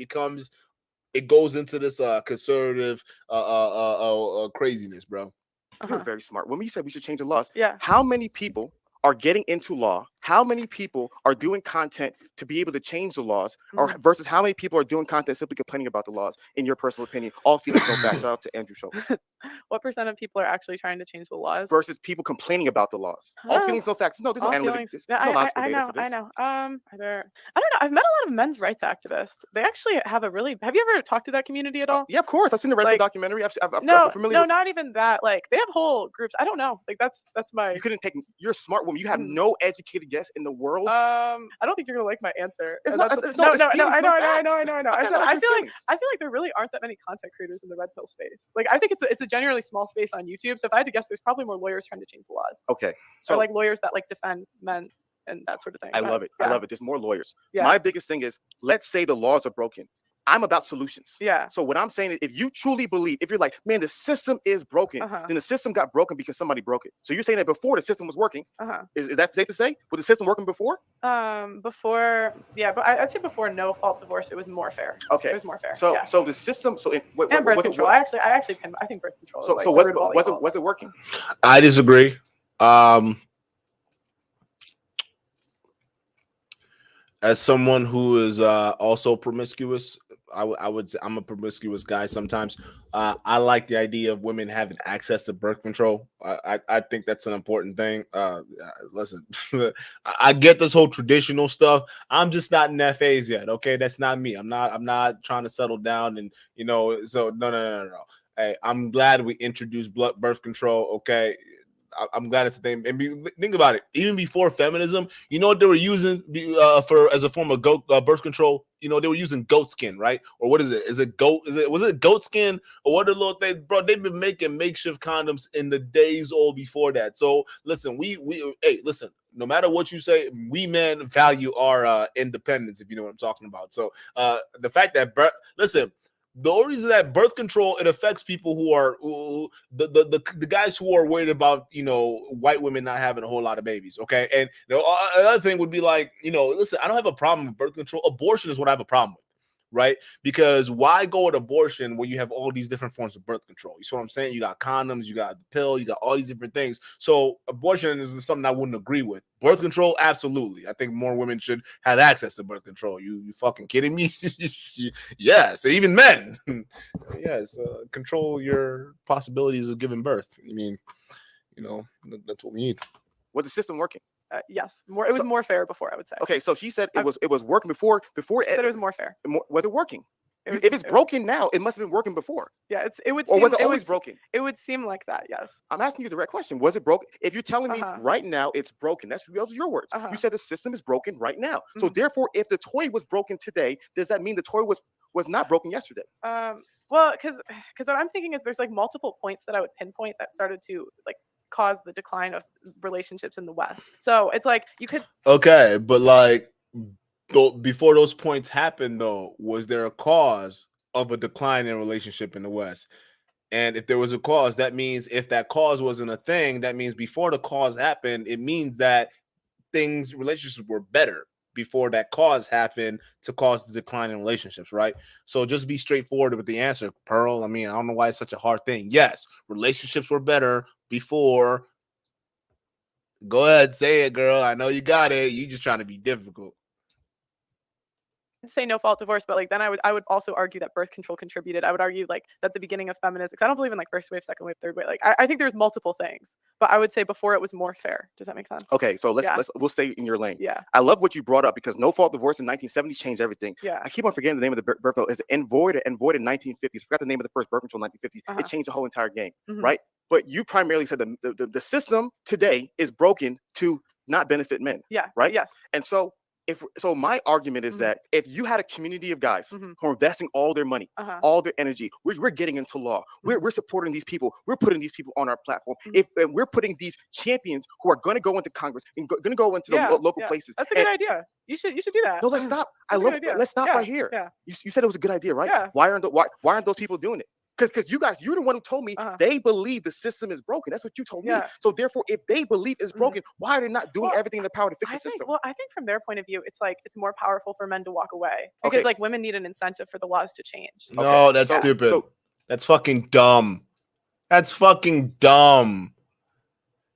it goes into this conservative craziness, bro. You're very smart. When we said we should change the laws, Yeah. how many people are getting into law? How many people are doing content to be able to change the laws, or versus how many people are doing content simply complaining about the laws? In your personal opinion, all feelings go back. Shout out to Andrew Schultz. What percent of people are actually trying to change the laws? Versus people complaining about the laws. All feelings, no facts. No, there's no All analytics. feelings. There's Yeah, no logical I data know. for this. I know. I don't know. I've met a lot of men's rights activists. They actually have have you ever talked to that community at all? Yeah, of course. I've seen the Red Pill Like, documentary. I'm No, familiar no, with. not even that. Like, they have whole groups. I don't know. Like, that's my. You couldn't take. You're a smart woman. You have no educated guess in the world. I don't think you're gonna like my answer. It's No, not- no, it's no, feelings, I know. no I facts. I Okay, I no feel feelings. like there really aren't that many content creators in the red pill space. Like, I think it's a generally small space on YouTube. So if I had to guess, there's probably more lawyers trying to change the laws, Okay, or like lawyers that like defend men and that sort of thing. I But, love it. Yeah. I love it. There's more lawyers. Yeah. My biggest thing is, let's say the laws are broken. I'm about solutions. Yeah. So what I'm saying is, if you truly believe, if you're like, man, the system is broken, then the system got broken because somebody broke it. So you're saying that before the system was working. Is that safe to say? Was the system working before? Before, yeah, but I'd say before no fault divorce, it was more fair. Okay. It was more fair. So yeah. so the system. So and birth control. I think birth control. So is like so the root of all evil. was it working? I disagree. As someone who is also promiscuous, I'm a promiscuous guy sometimes. I like the idea of women having access to birth control. I think that's an important thing. Listen, I get this whole traditional stuff. I'm just not in that phase yet. Okay, that's not me. I'm not trying to settle down, and so no. Hey, I'm glad we introduced birth control. Okay. I'm glad it's a thing. And think about it. Even before feminism, you know what they were using as a form of birth control? They were using goat skin, right? Or what is it? Was it goat skin? Or what the little thing, bro? They've been making makeshift condoms in the days old before that. So listen, listen. No matter what you say, we men value our independence, if you know what I'm talking about. So the fact that the only reason that birth control, it affects people who are the guys who are worried about white women not having a whole lot of babies. Okay, and another thing would be like listen, I don't have a problem with birth control. Abortion is what I have a problem with, right? Because why go with abortion when you have all these different forms of birth control? You see what I'm saying? You got condoms, you got the pill, you got all these different things. So abortion is something I wouldn't agree with. Birth control, absolutely. I think more women should have access to birth control. You fucking kidding me? Yes, even men. Yes, control your possibilities of giving birth. I mean, that's what we need. Was the system working? Yes, more. It was more fair before, I would say. Okay, so she said it was working before. She said it was more fair. Was it working? If it's broken now, it must have been working before. Yeah, it would. Or seem, was it always broken? It would seem like that. Yes. I'm asking you the direct question. Was it broken? If you're telling me right now it's broken, those are your words. You said the system is broken right now. So therefore, if the toy was broken today, does that mean the toy was not broken yesterday? Well, because what I'm thinking is there's like multiple points that I would pinpoint that started to like cause the decline of relationships in the West. So it's like you could. Okay, but like before those points happened, though, was there a cause of a decline in relationship in the West? And if there was a cause, that means if that cause wasn't a thing, that means before the cause happened, it means that relationships were better before that cause happened to cause the decline in relationships, right? So just be straightforward with the answer, Pearl. I mean, I don't know why it's such a hard thing. Yes, relationships were better before. Go ahead, say it, girl. I know you got it. You just trying to be difficult. say no fault divorce, but like then I would also argue that birth control contributed. I would argue like that the beginning of feminism, because I don't believe in like first wave, second wave, third wave. Like I think there's multiple things, but I would say before it was more fair. Does that make sense? Okay, so Yeah. we'll stay in your lane. Yeah. I love what you brought up because no fault divorce in 1970s changed everything. Yeah. I keep on forgetting the name of the birth control. Is it Envoy in 1950s? I forgot the name of the first birth control in 1950s. It changed the whole entire game, right? But you primarily said the system today is broken to not benefit men. Yeah. Right. Yes. And so my argument is that if you had a community of guys who are investing all their money, all their energy, we're getting into law, we're supporting these people, we're putting these people on our platform. If we're putting these champions who are going to go into Congress and going to go into the local places, that's a good idea. You should do that. No, let's stop. Let's stop right here. Yeah. You said it was a good idea, right? Yeah. Why aren't those people doing it? Because you're the one who told me they believe the system is broken. That's what you told me. So therefore, if they believe it's broken, why are they not doing everything in their power to fix the system? Well, I think from their point of view, it's like it's more powerful for men to walk away because like women need an incentive for the laws to change. No, that's stupid. That's fucking dumb. That's fucking dumb.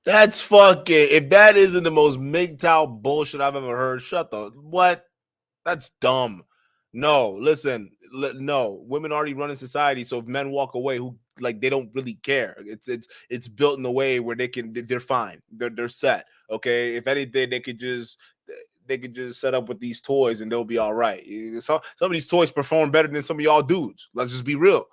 That's fucking. If that isn't the most MGTOW bullshit I've ever heard, shut the what? That's dumb. No, listen, no. Women already run in society, so if men walk away, who like they don't really care. It's built in a way where they're fine. They're set. Okay, if anything, they could just set up with these toys and they'll be all right. Some of these toys perform better than some of y'all dudes. Let's just be real.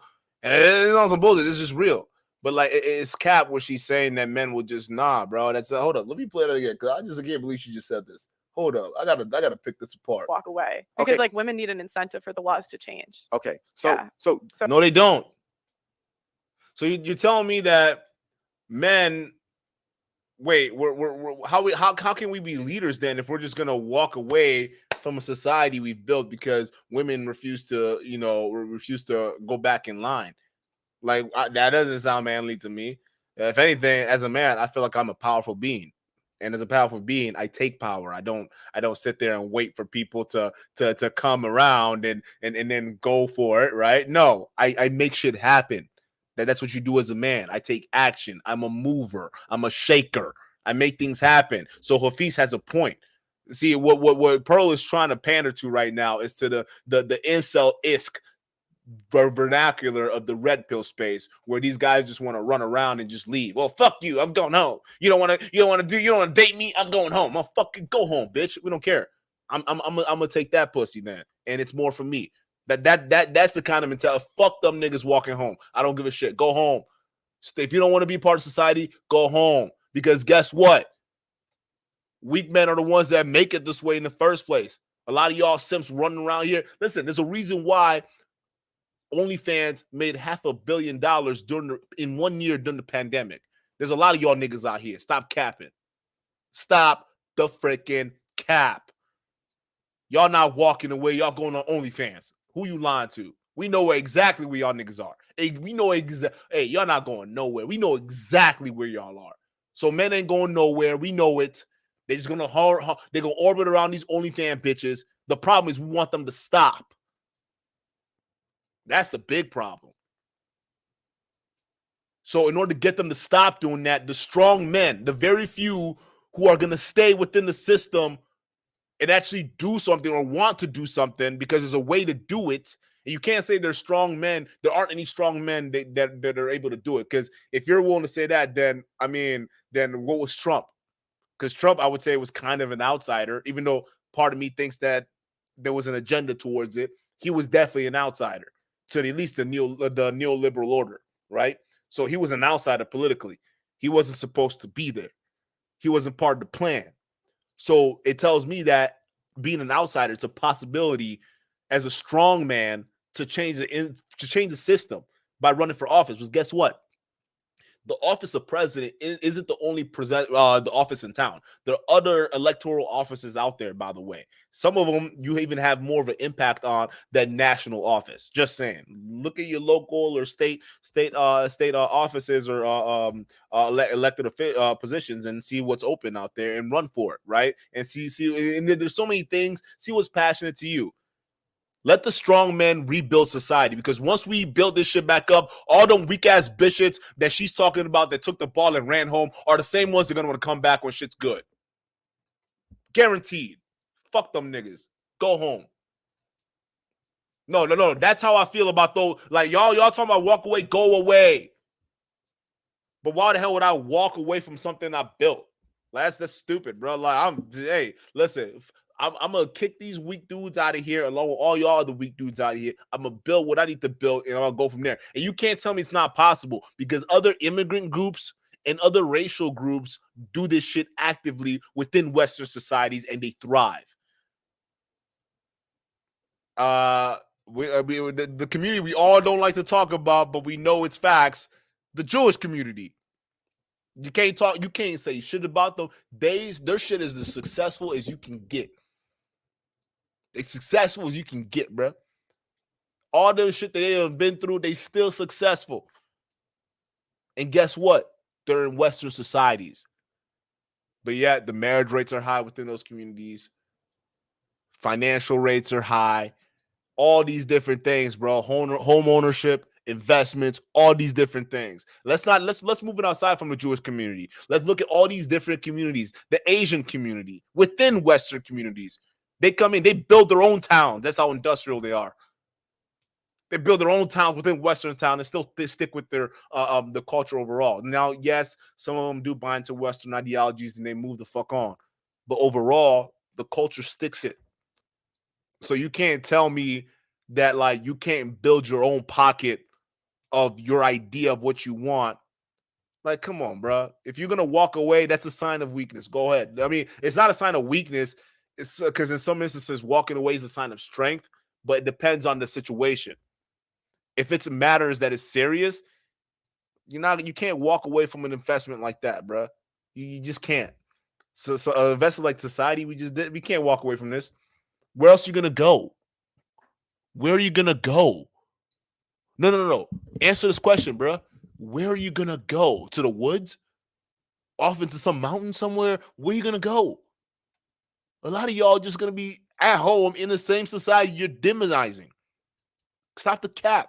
And it's not some bullshit. It's just real. But like it's cap where she's saying that men will just bro. That's hold up. Let me play that again because I can't believe she just said this. Hold up, I gotta pick this apart. Walk away because like women need an incentive for the laws to change. Okay, so no, they don't. So you're telling me that men? Wait, how can we be leaders then if we're just gonna walk away from a society we've built because women refuse to go back in line? Like that doesn't sound manly to me. If anything, as a man, I feel like I'm a powerful being. And as a powerful being, I take power. I don't sit there and wait for people to come around and then go for it, right? No, I make shit happen. That's what you do as a man. I take action. I'm a mover. I'm a shaker. I make things happen. So Hafiz has a point. See, what Pearl is trying to pander to right now is to the incel-isk vernacular of the red pill space where these guys just want to run around and just leave. Well, fuck you. I'm going home. You don't want to date me. I'm going home. I'll fucking go home, bitch. We don't care. I'm gonna take that pussy then. And it's more for me. That's the kind of mentality. Fuck them niggas walking home. I don't give a shit. Go home. If you don't want to be part of society, go home. Because guess what? Weak men are the ones that make it this way in the first place. A lot of y'all simps running around here. Listen, there's a reason why OnlyFans made $500 million in 1 year during the pandemic. There's a lot of y'all niggas out here. Stop capping. Stop the freaking cap. Y'all not walking away. Y'all going on OnlyFans. Who you lying to? We know exactly where y'all niggas are. We know exactly. Hey, y'all not going nowhere. We know exactly where y'all are. So men ain't going nowhere. We know it. They're just gonna they're gonna orbit around these OnlyFans bitches. The problem is we want them to stop. That's the big problem. So in order to get them to stop doing that, the strong men, the very few who are going to stay within the system and actually do something or want to do something because there's a way to do it. And you can't say they're strong men. There aren't any strong men that are able to do it. Because if you're willing to say that, then what was Trump? Because Trump, I would say, was kind of an outsider, even though part of me thinks that there was an agenda towards it. He was definitely an outsider to at least the neoliberal order, right? So he was an outsider politically. He wasn't supposed to be there. He wasn't part of the plan. So it tells me that being an outsider, it's a possibility as a strong man to change the system by running for office. Because guess what? The office of president isn't the only the office in town. There are other electoral offices out there, by the way. Some of them you even have more of an impact on than national office. Just saying. Look at your local or state offices or elected positions and see what's open out there and run for it, right? And see, and there's so many things. See what's passionate to you. Let the strong men rebuild society, because once we build this shit back up, all them weak ass bitches that she's talking about that took the ball and ran home are the same ones that are gonna want to come back when shit's good. Guaranteed. Fuck them niggas. Go home. No. That's how I feel about those. Like y'all talking about walk away, go away. But why the hell would I walk away from something I built? Like, that's stupid, bro. Like hey, listen, I'm gonna kick these weak dudes out of here, along with all y'all other weak dudes out of here. I'm gonna build what I need to build, and I'll go from there. And you can't tell me it's not possible, because other immigrant groups and other racial groups do this shit actively within Western societies, and they thrive. The community we all don't like to talk about, but we know it's facts. The Jewish community. You can't say shit about them. Their shit is as successful as you can get. As successful as you can get, bro. All the shit that they have been through, they still successful. And guess what? They're in Western societies. But yet the marriage rates are high within those communities. Financial rates are high. All these different things, bro. Home ownership, investments, all these different things. Let's move it outside from the Jewish community. Let's look at all these different communities. The Asian community within Western communities. They come in, they build their own towns. That's how industrial they are. They build their own towns within Western town and still stick with their the culture overall. Now, yes, some of them do buy into Western ideologies and they move the fuck on. But overall, the culture sticks it. So you can't tell me that like you can't build your own pocket of your idea of what you want. Like, come on, bro. If you're gonna walk away, that's a sign of weakness. Go ahead. I mean, it's not a sign of weakness. It's because in some instances, walking away is a sign of strength, but it depends on the situation. If it's matters that is serious, you can't walk away from an investment like that, bro. You just can't. So an investment like society, we can't walk away from this. Where else are you gonna go? Where are you gonna go? No. Answer this question, bro. Where are you gonna go? To the woods? Off into some mountain somewhere? Where are you gonna go? A lot of y'all just gonna be at home in the same society you're demonizing. Stop the cap.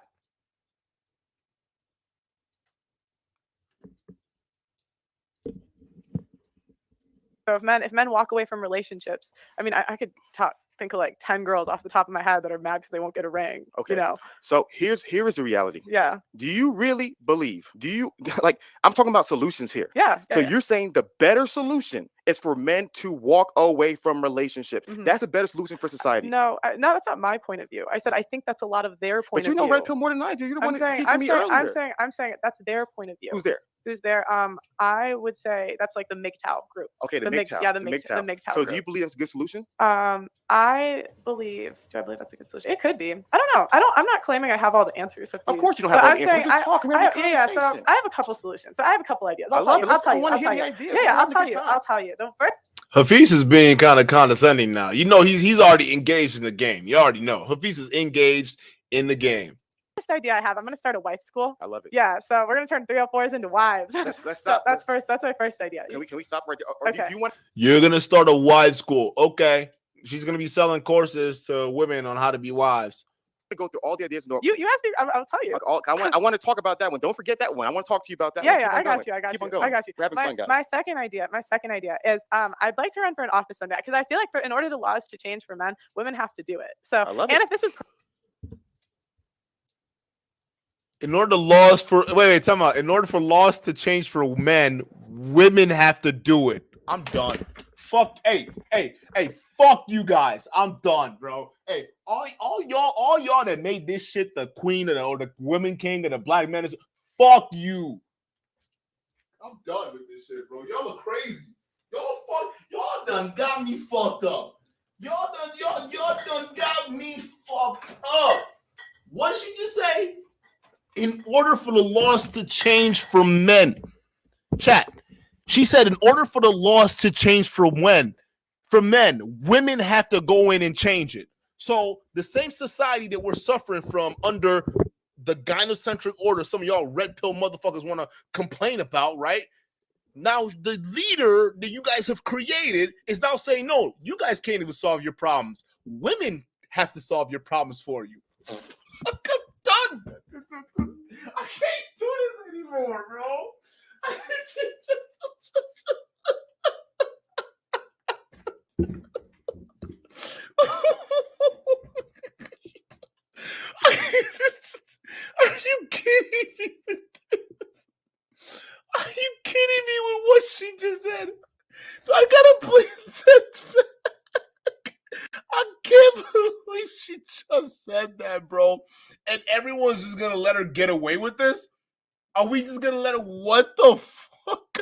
So if men walk away from relationships, I mean, I could think of like 10 girls off the top of my head that are mad because they won't get a ring. Okay. You know? So here is the reality. Yeah. Do you really believe? Do you like? I'm talking about solutions here. Yeah. So you're saying the better solution is for men to walk away from relationships. Mhm. That's a better solution for society. No, that's not my point of view. I said I think that's a lot of their point But you of know view. red pill more than I do. You're the one that teaching me earlier. I'm saying that's their point of view. Who's there? Who's there? I would say that's like the MGTOW group. Okay, the MGTOW. Yeah, the MGTOW. So group. do you believe that's a good solution? Do I believe that's a good solution? It could be. I don't know. I'm not claiming I have all the answers. Of course you don't have all the answers. We're just talking. So I have a couple solutions. So I have a couple ideas. I'll tell you. I want to hear the ideas. Yeah, I'll tell you. The first Hafeez is being kind of condescending now. You know, he's already engaged in the game. You already know. Hafeez is engaged in the game. idea I have, I'm going to start a wife school. I love it. Yeah, so we're going to turn 304s into wives. Let's So stop. that's my first idea. Can we stop right there? Or Okay. do you want? You're going to start a wives school. Okay. She's going to be selling courses to women on how to be wives. To go through all the ideas. You asked me, I'll tell you. I want to talk about that one. Don't forget that one. I want to talk to you about that. Yeah, one. I got you. Keep on going. We're having fun, guys. My second idea is I'd like to run for an office someday because I feel like in order the laws to change for men, women have to do it. So I love it. if this is In order for laws to change for men, women have to do it. I'm done. Fuck. Hey, fuck you guys. I'm done, bro. Hey, all y'all that made this shit the queen or the women king of the black men is fuck you. I'm done with this shit, bro. Y'all are crazy. Y'all done got me fucked up. Y'all done got me fucked up. What did she just say? In order for the laws to change for men. Chat. She said in order for the laws to change for men, women have to go in and change it. So the same society that we're suffering from under the gynocentric order, some of y'all red pill motherfuckers want to complain about, right? Now the leader that you guys have created is now saying, no, you guys can't even solve your problems. Women have to solve your problems for you. I'm done. I can't do this anymore, bro. She just said that, bro. And everyone's just gonna let her get away with this? Are we just gonna let her? What the fuck?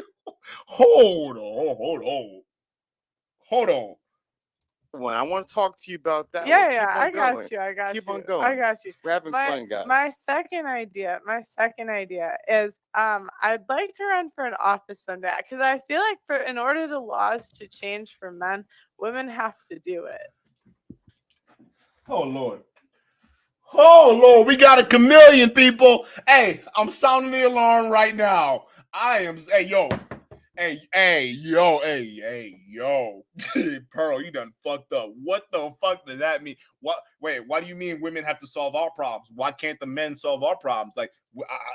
Hold on. Well, I want to talk to you about that. Yeah, one. yeah, Keep on I got going. you. I got Keep you. on going. I got you. We're having fun, guys. My second idea is I'd like to run for an office someday because I feel like in order the laws to change for men, women have to do it. Oh Lord, we got a chameleon, people. Hey, I'm sounding the alarm right now. Hey, yo. Pearl, you done fucked up. What the fuck does that mean? Wait, why do you mean women have to solve our problems? Why can't the men solve our problems? Like,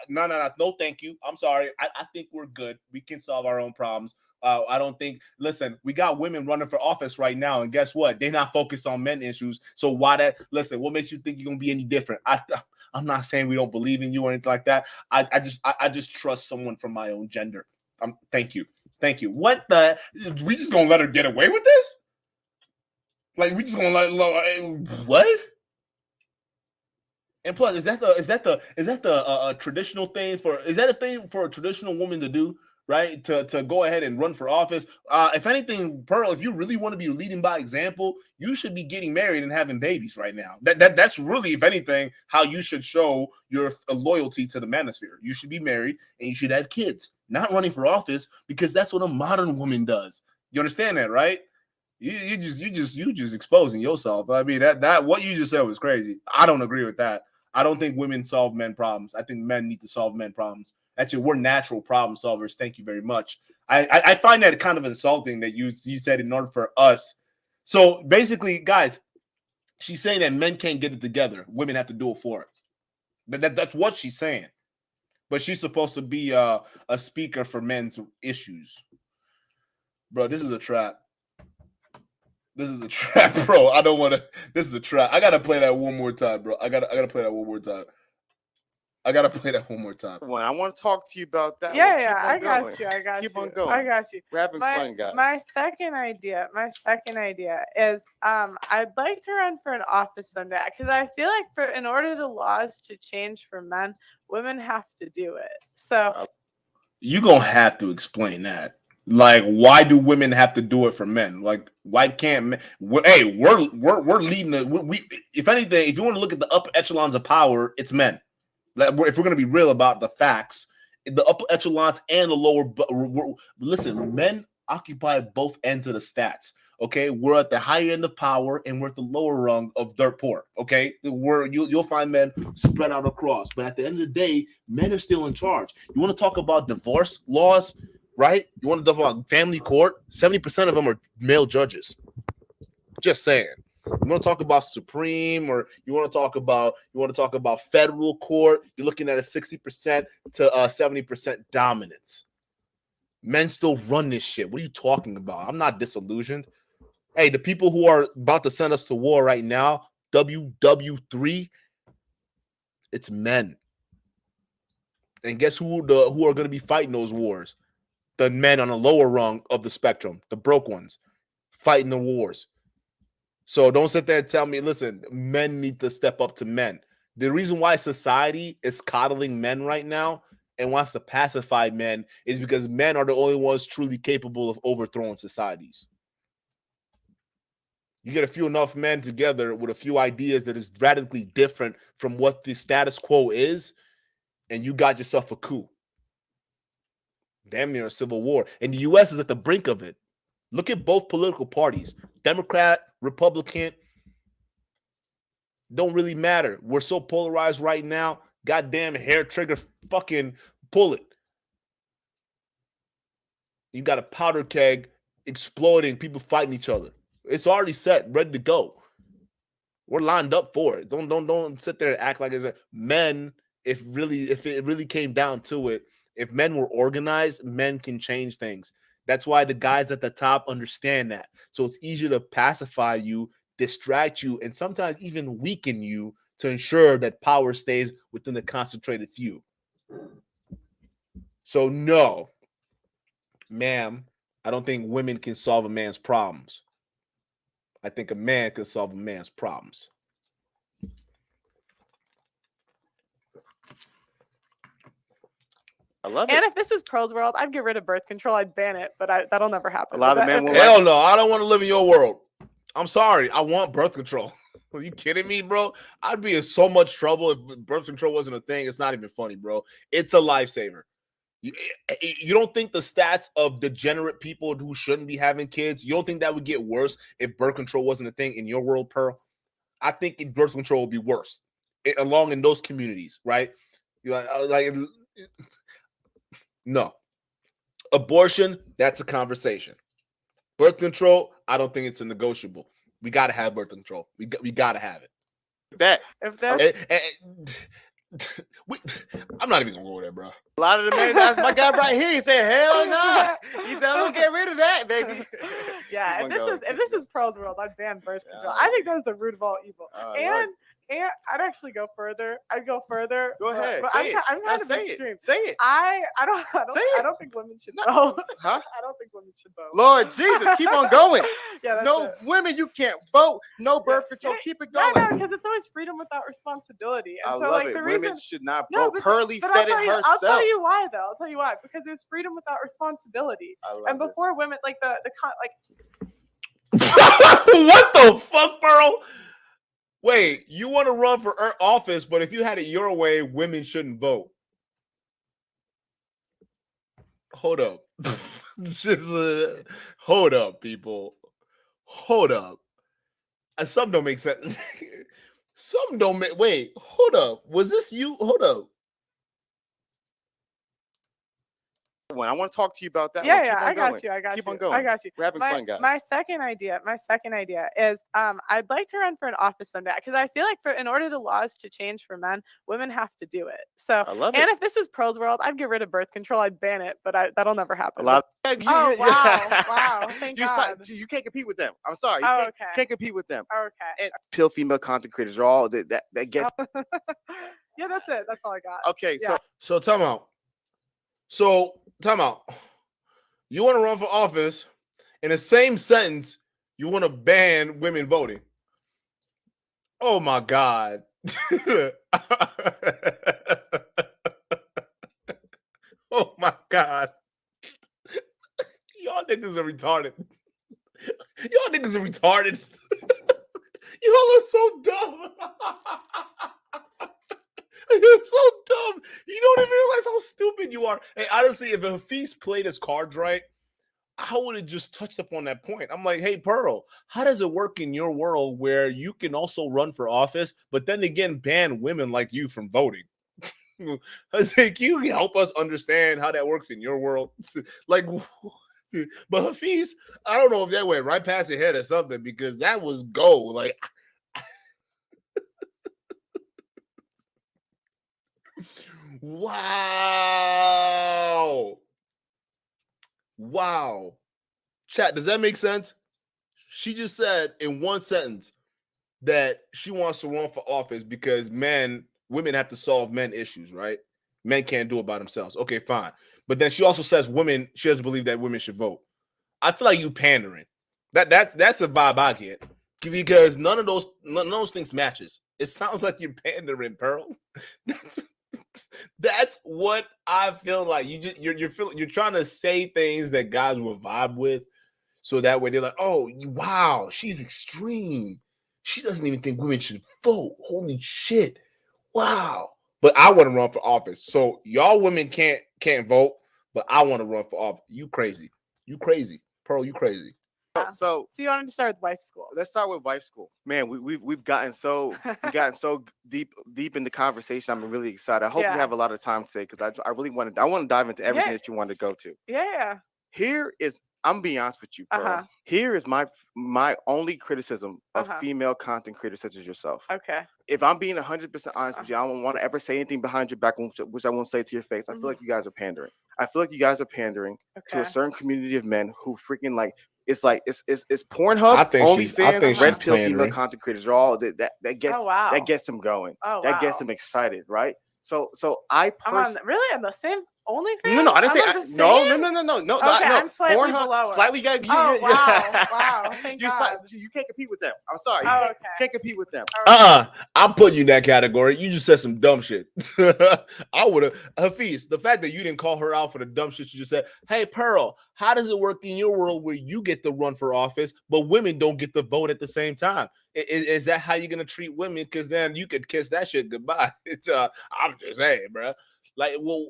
no, thank you. I'm sorry. I think we're good. We can solve our own problems. I don't think, listen, we got women running for office right now, and guess what? They're not focused on men issues. So what makes you think you're going to be any different? I'm not saying we don't believe in you or anything like that. I just trust someone from my own gender. Thank you. What we just gonna let her get away with this? Like, we just gonna what? And plus, is that the traditional thing is that a thing for a traditional woman to do, right? To go ahead and run for office. If anything, Pearl, if you really want to be leading by example, you should be getting married and having babies right now. That's really, if anything, how you should show your loyalty to the manosphere. You should be married and you should have kids, not running for office, because that's what a modern woman does. You understand that, right? You just exposing yourself. I mean, that what you just said was crazy. I don't agree with that. I don't think women solve men problems. I think men need to solve men problems. Actually, we're natural problem solvers. Thank you very much. I find that kind of insulting that you said in order for us. So basically, guys, she's saying that men can't get it together. Women have to do it for us. That's what she's saying. But she's supposed to be a speaker for men's issues. Bro, this is a trap. This is a trap, bro. I don't want to. This is a trap. I gotta play that one more time, bro. I gotta play that one more time. Well, I want to talk to you about that. Yeah, one. yeah, I got you. Keep on going. I got you. We're having fun, guys. My second idea is I'd like to run for an office someday because I feel like in order the laws to change for men, women have to do it. So you gonna have to explain that. Like, why do women have to do it for men? Like, why can't men? We're leading if anything, if you want to look at the upper echelons of power, it's men. Like, if we're going to be real about the facts, the upper echelons and the lower. Listen, men occupy both ends of the stats. Okay, we're at the higher end of power and we're at the lower rung of dirt poor. Okay, you'll find men spread out across, but at the end of the day, men are still in charge. You want to talk about divorce laws, right? You want to talk about family court? 70% of them are male judges. Just saying. You want to talk about Supreme, or you want to talk about federal court? You're looking at a 60% to 70% dominance. Men still run this shit. What are you talking about? I'm not disillusioned. Hey, the people who are about to send us to war right now, WW3, it's men. And guess who are going to be fighting those wars? The men on the lower rung of the spectrum, the broke ones, fighting the wars. So don't sit there and tell me, listen, men need to step up to men. The reason why society is coddling men right now and wants to pacify men is because men are the only ones truly capable of overthrowing societies. You get a few enough men together with a few ideas that is radically different from what the status quo is, and you got yourself a coup. Damn near a civil war. And the U.S. is at the brink of it. Look at both political parties, Democrat, Republican. Don't really matter. We're so polarized right now. Goddamn hair trigger, fucking pull it. You got a powder keg exploding, people fighting each other. It's already set, ready to go. We're lined up for it. Don't sit there and act like it's a men. If it really came down to it, if men were organized, men can change things. That's why the guys at the top understand that. So it's easier to pacify you, distract you, and sometimes even weaken you to ensure that power stays within the concentrated few. So no, ma'am, I don't think women can solve a man's problems. I think a man can solve a man's problems. I love And it. if this was Pearl's world, I'd get rid of birth control. I'd ban it, but that'll never happen. A lot of But men that- will Hell no, I don't want to live in your world. I'm sorry. I want birth control. Are you kidding me, bro? I'd be in so much trouble if birth control wasn't a thing. It's not even funny, bro. It's a lifesaver. You don't think the stats of degenerate people who shouldn't be having kids, you don't think that would get worse if birth control wasn't a thing in your world, Pearl? I think birth control would be worse along in those communities, right? You're no. Abortion, that's a conversation. Birth control, I don't think it's a negotiable. We got to have birth control. We got to have it. That if that, I'm not even gonna go there, bro. a lot of the men, that's my guy right here. He said, "Hell no!" He said, "I'm gonna get rid of that, baby." yeah, Keep if on going. this is Pearl's world, I'd ban birth control. I think that's the root of all evil. And I'd actually go further. I'd go further. Go ahead. But say I'm kind of say extreme. it. Say it. I don't think women should vote. Huh? I don't think women should vote. Lord Jesus, keep on going. Yeah, that's No it. women, you can't vote. No birth control. Yeah, Keep it No, going. because it's always freedom without responsibility. And I so, love like, it. the Women reason. should not No, vote. but Pearly but said it herself. I'll tell you why, though. I'll tell you why. Because it's freedom without responsibility. I love And this. before women, like like. What the fuck, Pearl? Wait, you want to run for office, but if you had it your way, women shouldn't vote. Hold up. Hold up, people. Hold up. Some don't make sense. Some don't make. Wait, hold up. Was this you? Hold up. I want to talk to you about that. Yeah, one. yeah, Keep on I got going. you. I got Keep you. on going. I got you. We're having fun, guys. My second idea is I'd like to run for an office someday because I feel like in order the laws to change for men, women have to do it. So I love and it. if this was Pearl's world, I'd get rid of birth control. I'd ban it, but that'll never A happen. lot. Oh, wow. Thank God. You can't compete with them. I'm sorry. You Oh, can't, okay. can't compete with them. Okay. And pill female content creators are all that gets. Yeah, that's it. That's all I got. Okay, Yeah. So time out. You want to run for office, in the same sentence, you want to ban women voting. Oh my God. Oh my God. Y'all niggas are retarded. Y'all niggas are retarded. Y'all are so dumb. You're so dumb. You don't even realize how stupid you are. Hey, honestly, if Hafiz played his cards right, I would have just touched upon that point. I'm like, hey, Pearl, how does it work in your world where you can also run for office, but then again ban women like you from voting? I think you can help us understand how that works in your world. Like, but Hafiz, I don't know if that went right past your head or something because that was gold. Like, wow. Chat, does that make sense? She just said in one sentence that she wants to run for office because women have to solve men issues, right? Men can't do it by themselves. Okay, fine. But then she also says she doesn't believe that women should vote. I feel like you pandering. That's a vibe I get. Because none of those things matches. It sounds like you're pandering, Pearl. That's what I feel like. You're trying to say things that guys will vibe with, so that way they're like, oh wow, she's extreme. She doesn't even think women should vote. Holy shit. Wow. But I want to run for office. So y'all women can't vote, but I want to run for office. You crazy. Pearl, you crazy. So you wanted to start with wife school. let's start with wife school. Man, we've gotten so deep in the conversation. I'm really excited. I hope Yeah. we have a lot of time today because I really want to dive into everything Yeah. that you want to go to. Yeah. I'm being honest with you, Pearl. Uh-huh. Here is my only criticism of Uh-huh. female content creators such as yourself. Okay. If I'm being 100% honest with you, I don't want to ever say anything behind your back, which I won't say to your face. I feel like you guys are pandering. I feel like you guys are pandering to Okay. a certain community of men who freaking like. It's like it's Pornhub, I think OnlyFans, she's red pill pandering. female content creators are all that gets Oh, wow. them going. Oh, That gets wow. them excited, right? So I I'm on personally really on the same. OnlyFans? No, I didn't I'm say the no. Okay, No, I'm slightly Pornhub, below it. slightly. Wow, thank you, God. you can't compete with them. I'm sorry. Oh, You okay. can't compete with them. I'm putting you in that category. You just said some dumb shit. I would have. Hafiz, the fact that you didn't call her out for the dumb shit you just said. Hey, Pearl, how does it work in your world where you get to run for office, but women don't get to vote at the same time? Is that how you're gonna treat women? Because then you could kiss that shit goodbye. I'm just saying, bro. Like, well,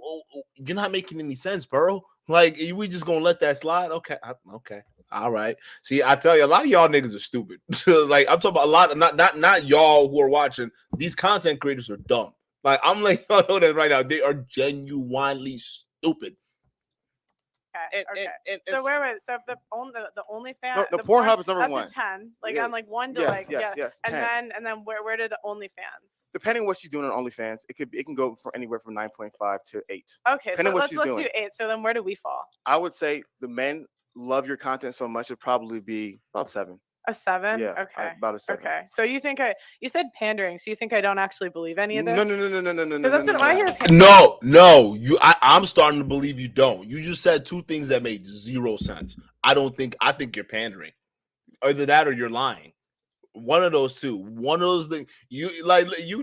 you're not making any sense, Pearl. Like, we just gonna let that slide? Okay, okay, all right. See, I tell you, a lot of y'all niggas are stupid. Like, I'm talking about a lot of not y'all who are watching. These content creators are dumb. Like, I'm like, y'all know that right now. They are genuinely stupid. Okay. So where was the OnlyFans? No, the Pornhub is number that's one. A 10. Like Yeah. on like 1 to Yes. And 10. then where did the OnlyFans? Depending on what she's doing on OnlyFans, it can go for anywhere from 9.5 to 8. Okay, so let's do 8. So then where do we fall? I would say the men love your content so much it'd probably be about 7. A 7? Yeah, Okay. about a 7. Okay. So you said pandering, so you think I don't actually believe any of this? No. Because that's what I hear. No. I'm starting to believe you don't. You just said two things that made zero sense. I think you're pandering. Either that or you're lying. One of those two. One of those things. You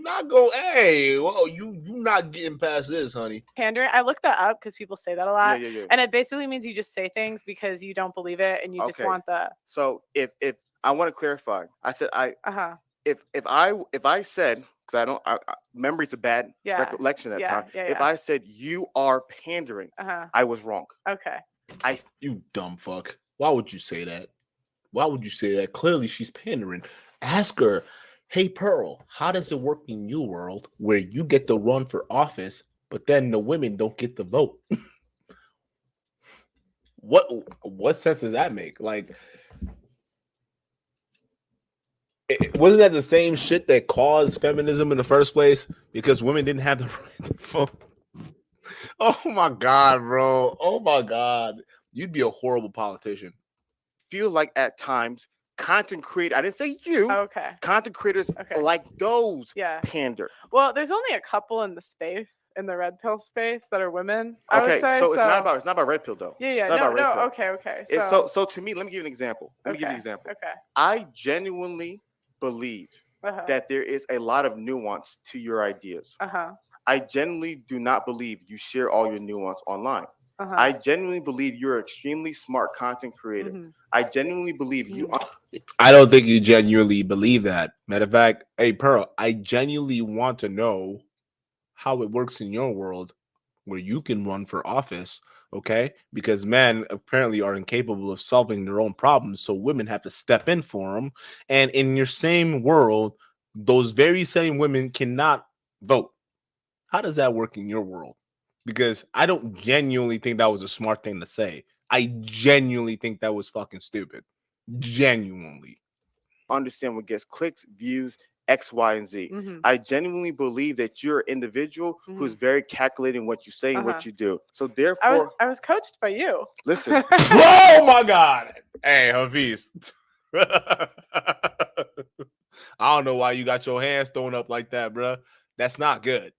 not go, hey, well, you not getting past this, honey. Pandering. I looked that up because people say that a lot. Yeah. And it basically means you just say things because you don't believe it and you just want the. So if I want to clarify, I said if I said, because memory's a bad recollection at time. If I said you are pandering, I was wrong. Okay. You dumb fuck. Why would you say that? Why would you say that? Clearly she's pandering. Ask her, hey Pearl, how does it work in your world where you get to run for office, but then the women don't get to vote? What sense does that make? Like, wasn't that the same shit that caused feminism in the first place? Because women didn't have the right to vote. Oh my God, bro. Oh my God. You'd be a horrible politician. Feel like at times content creators, I didn't say you. Okay. Content creators like those pander. Well, there's only a couple in the red pill space that are women. I would say. So it's not about red pill though. Yeah. No. Okay. So to me, let me give you an example. Okay. I genuinely believe that there is a lot of nuance to your ideas. I genuinely do not believe you share all your nuance online. I genuinely believe you're an extremely smart content creator. I genuinely believe you. I don't think you genuinely believe that. Matter of fact, hey Pearl, I genuinely want to know how it works in your world where you can run for office, okay? Because men apparently are incapable of solving their own problems, so women have to step in for them. And in your same world, those very same women cannot vote. How does that work in your world? Because I don't genuinely think that was a smart thing to say. I genuinely think that was fucking stupid. Genuinely. Understand what gets clicks, views, X, Y, and Z. I genuinely believe that you're an individual who's very calculating what you say and what you do. So therefore, I was coached by you. Listen. Oh my God. Hey, Hafiz. I don't know why you got your hands thrown up like that, bro. That's not good.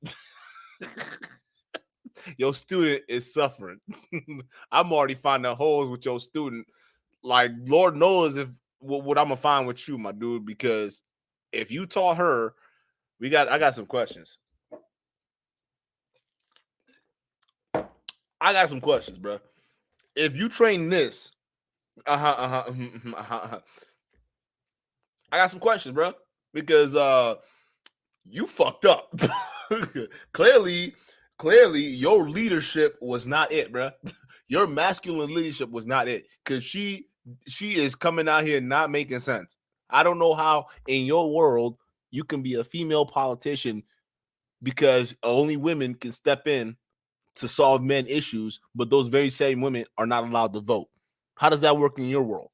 Your student is suffering. I'm already finding holes with your student. Like, Lord knows what I'm gonna find with you, my dude. Because if you taught her, I got some questions. I got some questions, bro. If you train this, I got some questions, bro. Because you fucked up. Clearly, your leadership was not it, bro. Your masculine leadership was not it. Because she is coming out here not making sense. I don't know how in your world you can be a female politician because only women can step in to solve men issues, but those very same women are not allowed to vote. How does that work in your world?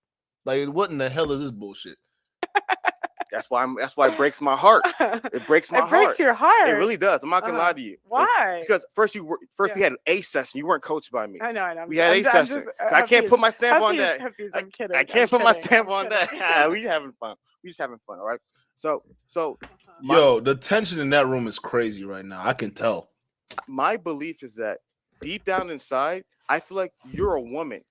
Like, what in the hell is this bullshit? That's why it breaks my heart. It breaks my heart. It breaks your heart. It really does. I'm not gonna lie to you. Why? Because first we had an A session. You weren't coached by me. I know. We had a session. I can't put my stamp on that. I'm kidding. I can't put my stamp on that. We having fun. We just having fun. All right. So yo, the tension in that room is crazy right now. I can tell. My belief is that deep down inside, I feel like you're a woman.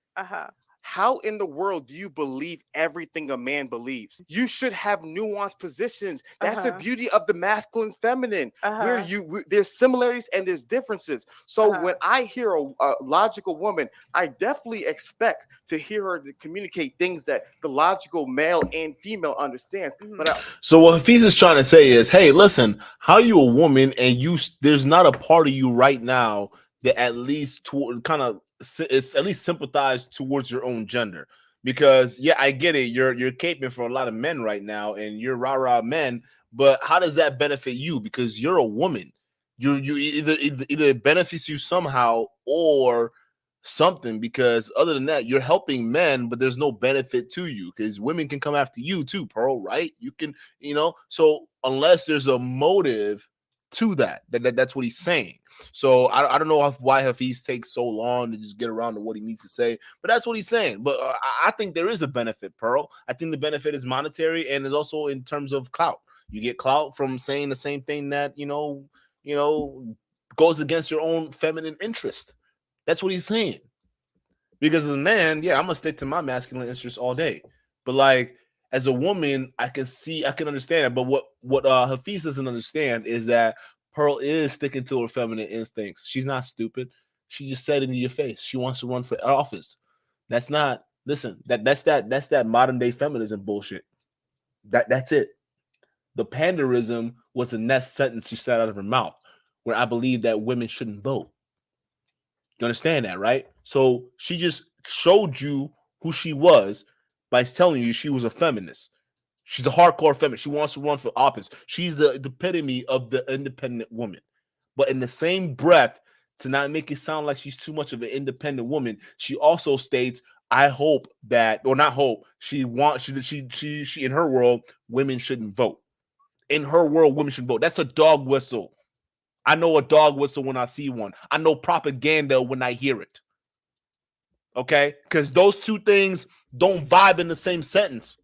How in the world do you believe everything a man believes? You should have nuanced positions. That's the beauty of the masculine feminine, where there's similarities and there's differences. So when I hear a logical woman, I definitely expect to hear her to communicate things that the logical male and female understands. But so what Hafiz is trying to say is, hey, listen, how you a woman and there's not a part of you right now that at least kind of it's at least sympathized towards your own gender, because yeah, I get it, you're caping for a lot of men right now and you're rah men, but how does that benefit you? Because you're a woman, you either it benefits you somehow or something, because other than that you're helping men, but there's no benefit to you, because women can come after you too, Pearl, right? You can, so unless there's a motive to that's what he's saying. So I don't know why Hafiz takes so long to just get around to what he needs to say, but that's what he's saying. But I think there is a benefit, Pearl. I think the benefit is monetary, and it's also in terms of clout. You get clout from saying the same thing that goes against your own feminine interest. That's what he's saying. Because as a man, yeah, I'm gonna stick to my masculine interests all day. But like as a woman, I can understand it. But what Hafiz doesn't understand is that Pearl is sticking to her feminine instincts. She's not stupid. She just said it in your face. She wants to run for office. That's that modern day feminism bullshit. That's it. The panderism was the next sentence she said out of her mouth, where I believe that women shouldn't vote. You understand that, right? So she just showed you who she was by telling you she was a feminist. She's a hardcore feminist. She wants to run for office. She's the epitome of the independent woman. But in the same breath, to not make it sound like she's too much of an independent woman, she also states, I hope that, or not hope, she in her world, women shouldn't vote. In her world, women should vote. That's a dog whistle. I know a dog whistle when I see one. I know propaganda when I hear it. Okay? Because those two things don't vibe in the same sentence.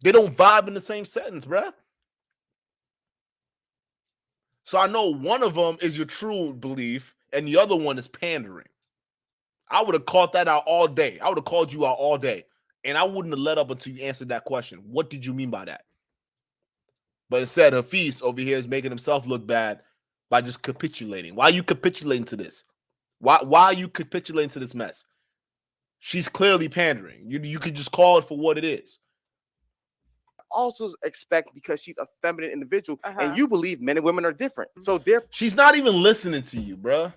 They don't vibe in the same sentence, bruh. So I know one of them is your true belief and the other one is pandering. I would have called that out all day. I would have called you out all day. And I wouldn't have let up until you answered that question. What did you mean by that? But instead, Hafiz over here is making himself look bad by just capitulating. Why are you capitulating to this? Why are you capitulating to this mess? She's clearly pandering. You could just call it for what it is. Also expect, because she's a feminine individual and you believe men and women are different. So therefore, she's not even listening to you, bruh.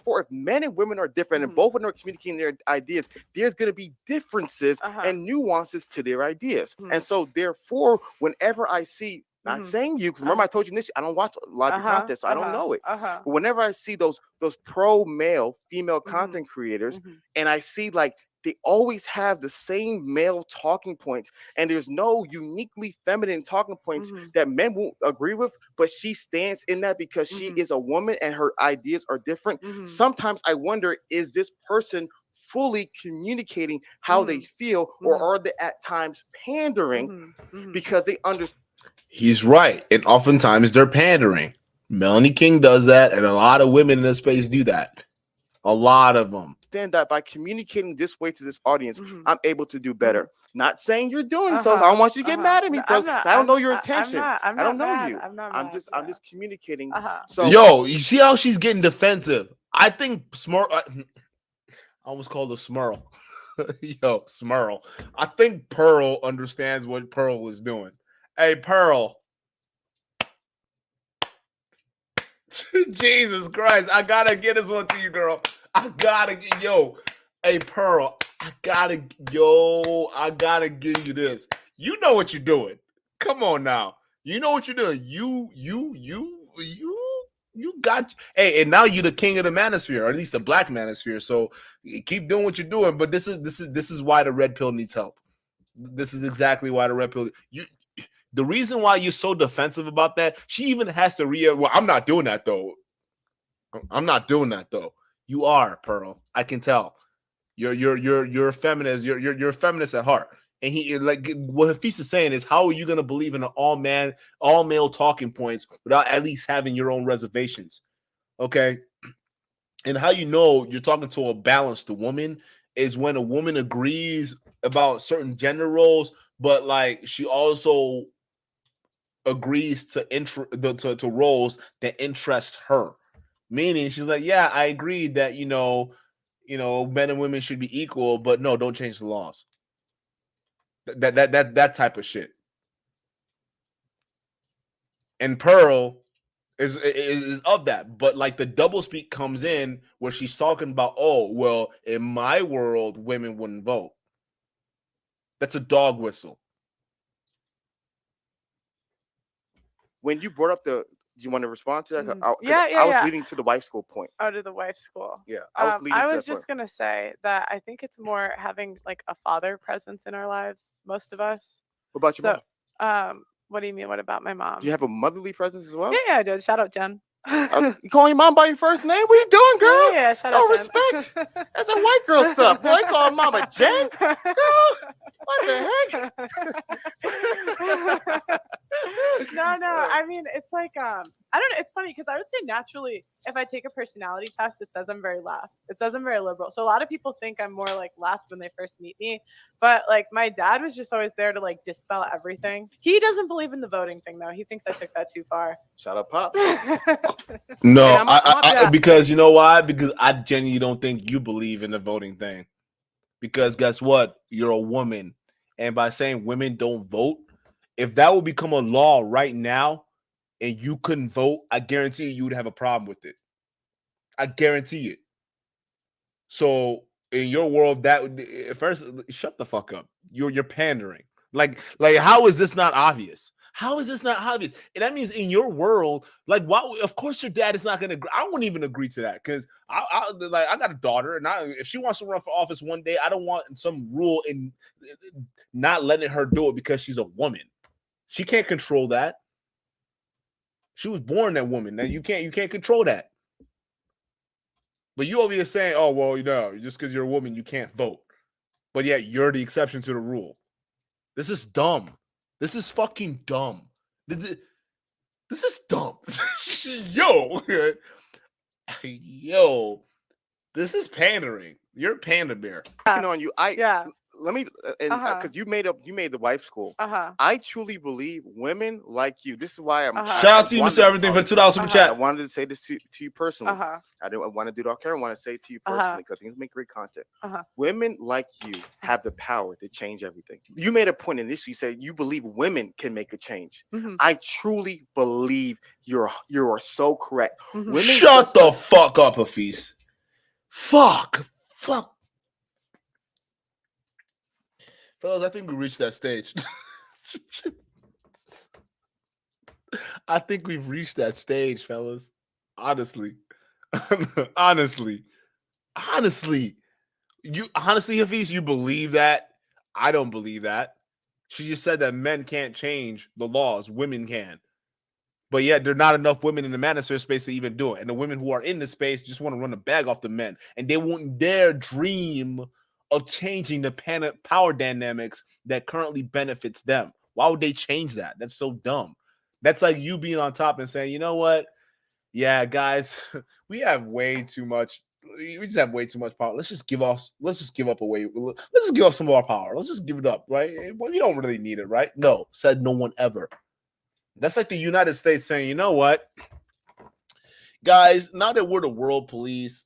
If men and women are different and both of them are communicating their ideas, there's going to be differences and nuances to their ideas. And so therefore, whenever I see, not saying you, remember I told you this, I don't watch a lot of content, so I don't know it. But whenever I see those pro-male, female content creators, and I see like they always have the same male talking points, and there's no uniquely feminine talking points that men won't agree with, but she stands in that because she is a woman and her ideas are different. Sometimes I wonder, is this person fully communicating how they feel, or are they at times pandering because they understand? He's right. And oftentimes they're pandering. Melanie King does that, and a lot of women in this space do that. A lot of them. Stand that by communicating this way to this audience, I'm able to do better. Not saying you're doing so. I don't want you to get mad at me, bro. I don't know your intention. I don't know you. I'm just communicating. So yo, you see how she's getting defensive? I think I almost called her Smurl. Yo, Smurl. I think Pearl understands what Pearl is doing. Hey, Pearl. Jesus Christ. I gotta get this one to you, girl. I gotta get, hey, Pearl. I gotta give you this. You know what you're doing. Come on now. You know what you're doing. You got, hey, and now you're the king of the manosphere, or at least the black manosphere. So keep doing what you're doing. But this is why the red pill needs help. This is exactly why the red pill. The reason why you're so defensive about that, she even has to well, I'm not doing that though. I'm not doing that though. You are, Pearl. I can tell. You're a feminist. You're a feminist at heart. And he, like what Hafiz is saying is, how are you gonna believe in an all male talking points without at least having your own reservations? Okay. And how you know you're talking to a balanced woman is when a woman agrees about certain gender roles, but like she also agrees to roles that interest her. Meaning she's like, yeah, I agree that men and women should be equal, but no, don't change the laws. That type of shit. And Pearl is of that, but like the doublespeak comes in where she's talking about, oh well, in my world, women wouldn't vote. That's a dog whistle. When you brought up do you want to respond to that? Mhm. 'Cause Yeah, I was yeah. leading to the wife school point. Oh, to the wife school. Yeah, I was leading to I was that point. just gonna say that I think it's more having like a father presence in our lives, most of us. What about your So, what do you mean? What about my mom? Do you have a motherly presence as well? Yeah, I did. Shout out Jen. You calling your mom by your first name? What you doing, girl? Yeah, shout No out Jen. respect. That's a white girl stuff. Boy, call mama Jen. Girl, what the heck? No. I mean, it's like I don't know. It's funny because I would say naturally, if I take a personality test, it says I'm very left. It says I'm very liberal. So a lot of people think I'm more like left when they first meet me. But like my dad was just always there to like dispel everything. He doesn't believe in the voting thing though. He thinks I took that too far. Shout out, Pop. No, And I because you know why? Because I genuinely don't think you believe in the voting thing. Because guess what? You're a woman. And by saying women don't vote, if that would become a law right now and you couldn't vote, I guarantee you would have a problem with it. I guarantee it. So in your world, that would first shut the fuck up. You're pandering. Like how is this not obvious? How is this not obvious? And that means in your world, like, why? Of course, your dad is not going to agree. I wouldn't even agree to that because I got a daughter, and if she wants to run for office one day, I don't want some rule in not letting her do it because she's a woman. She can't control that. She was born that woman. Now you can't control that. But you over here saying, oh well, just because you're a woman, you can't vote. But yeah, you're the exception to the rule. This is dumb. This is fucking dumb. This is dumb. Yo, this is pandering. You're a panda bear. On you, Yeah. Let me because you made the wife school. I truly believe women like you. This is why I'm. Shout out to you, Mr. Everything, for $2 super chat. I wanted to say this to you personally. I didn't want to do it off camera. I want to say it to you personally because I think it's make great content. Women like you have the power to change everything. You made a point in this. You said you believe women can make a change. I truly believe you are so correct. Women Shut the fuck up, Hafiz. Fuck. Fellas, I think we reached that stage. I think we've reached that stage, fellas. Honestly. Honestly, Hafiz, you believe that? I don't believe that. She just said that men can't change the laws, women can. But yet there are not enough women in the manosphere space to even do it. And the women who are in the space just want to run the bag off the men. And they wouldn't dare dream of changing the power dynamics that currently benefits them. Why would they change that? That's so dumb. That's like you being on top and saying, you know what? Yeah, guys, we have way too much. We just have way too much power. Let's just give up some of our power. Let's just give it up, right? Well, we don't really need it, right? No, said no one ever. That's like the United States saying, you know what, guys, now that we're the world police,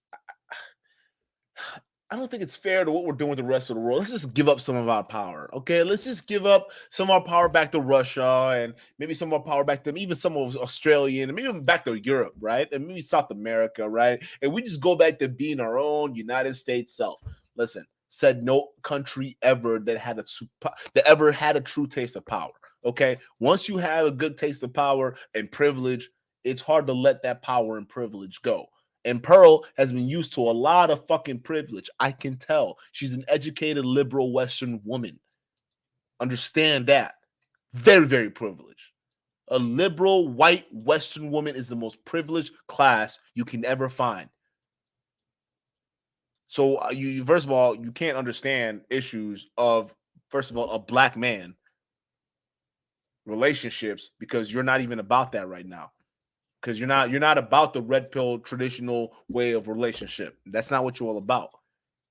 I don't think it's fair to what we're doing with the rest of the world. Let's just give up some of our power, okay? Let's just give up some of our power back to Russia and maybe some of our power back to even some of Australia and maybe even back to Europe, right? And maybe South America, right? And we just go back to being our own United States self. Listen, said no country ever that ever had a true taste of power, okay? Once you have a good taste of power and privilege, it's hard to let that power and privilege go. And Pearl has been used to a lot of fucking privilege. I can tell. She's an educated, liberal, Western woman. Understand that. Very, very privileged. A liberal, white, Western woman is the most privileged class you can ever find. So you first of all, you can't understand issues of, first of all, a black man relationships because you're not even about that right now. because you're not about the red pill traditional way of relationship. That's not what you're all about.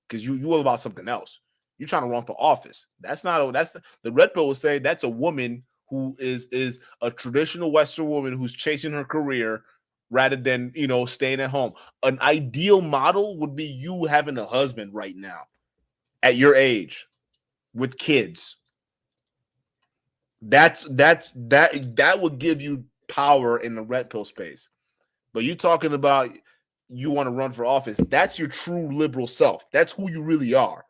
Because you all about something else. You're trying to run for office. The red pill will say that's a woman who is a traditional Western woman who's chasing her career rather than staying at home. An ideal model would be you having a husband right now at your age with kids. That would give you power in the red pill space. But you talking about you want to run for office, that's your true liberal self. That's who you really are.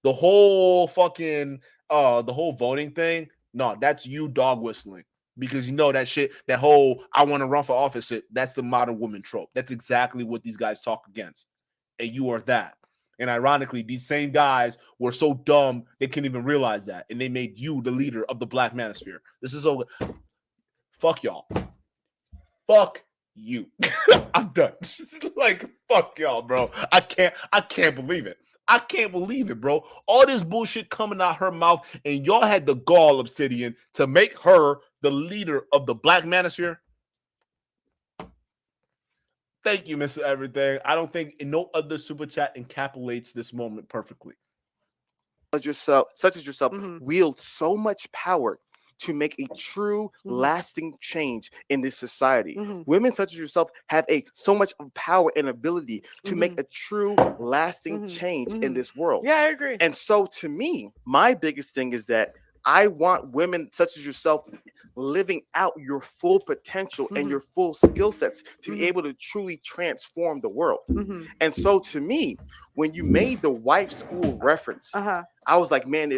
The whole fucking the whole voting thing, no, that's you dog whistling. Because that shit, that whole I want to run for office, that's the modern woman trope. That's exactly what these guys talk against. And you are that. And ironically, these same guys were so dumb they couldn't even realize that. And they made you the leader of the black manosphere. This is over. Fuck y'all. Fuck you. I'm done. Like, fuck y'all, bro. I can't believe it. I can't believe it, bro. All this bullshit coming out her mouth, and y'all had the gall, Obsidian, to make her the leader of the black manosphere. Thank you, Mr. Everything. I don't think no other super chat encapsulates this moment perfectly. Such as yourself, wield so much power to make a true lasting change in this society. Women such as yourself have so much power and ability to make a true lasting change in this world. Yeah, I agree. And so to me, my biggest thing is that I want women such as yourself living out your full potential and your full skill sets to be able to truly transform the world. And so to me, when you made the wife school reference, I was like, man,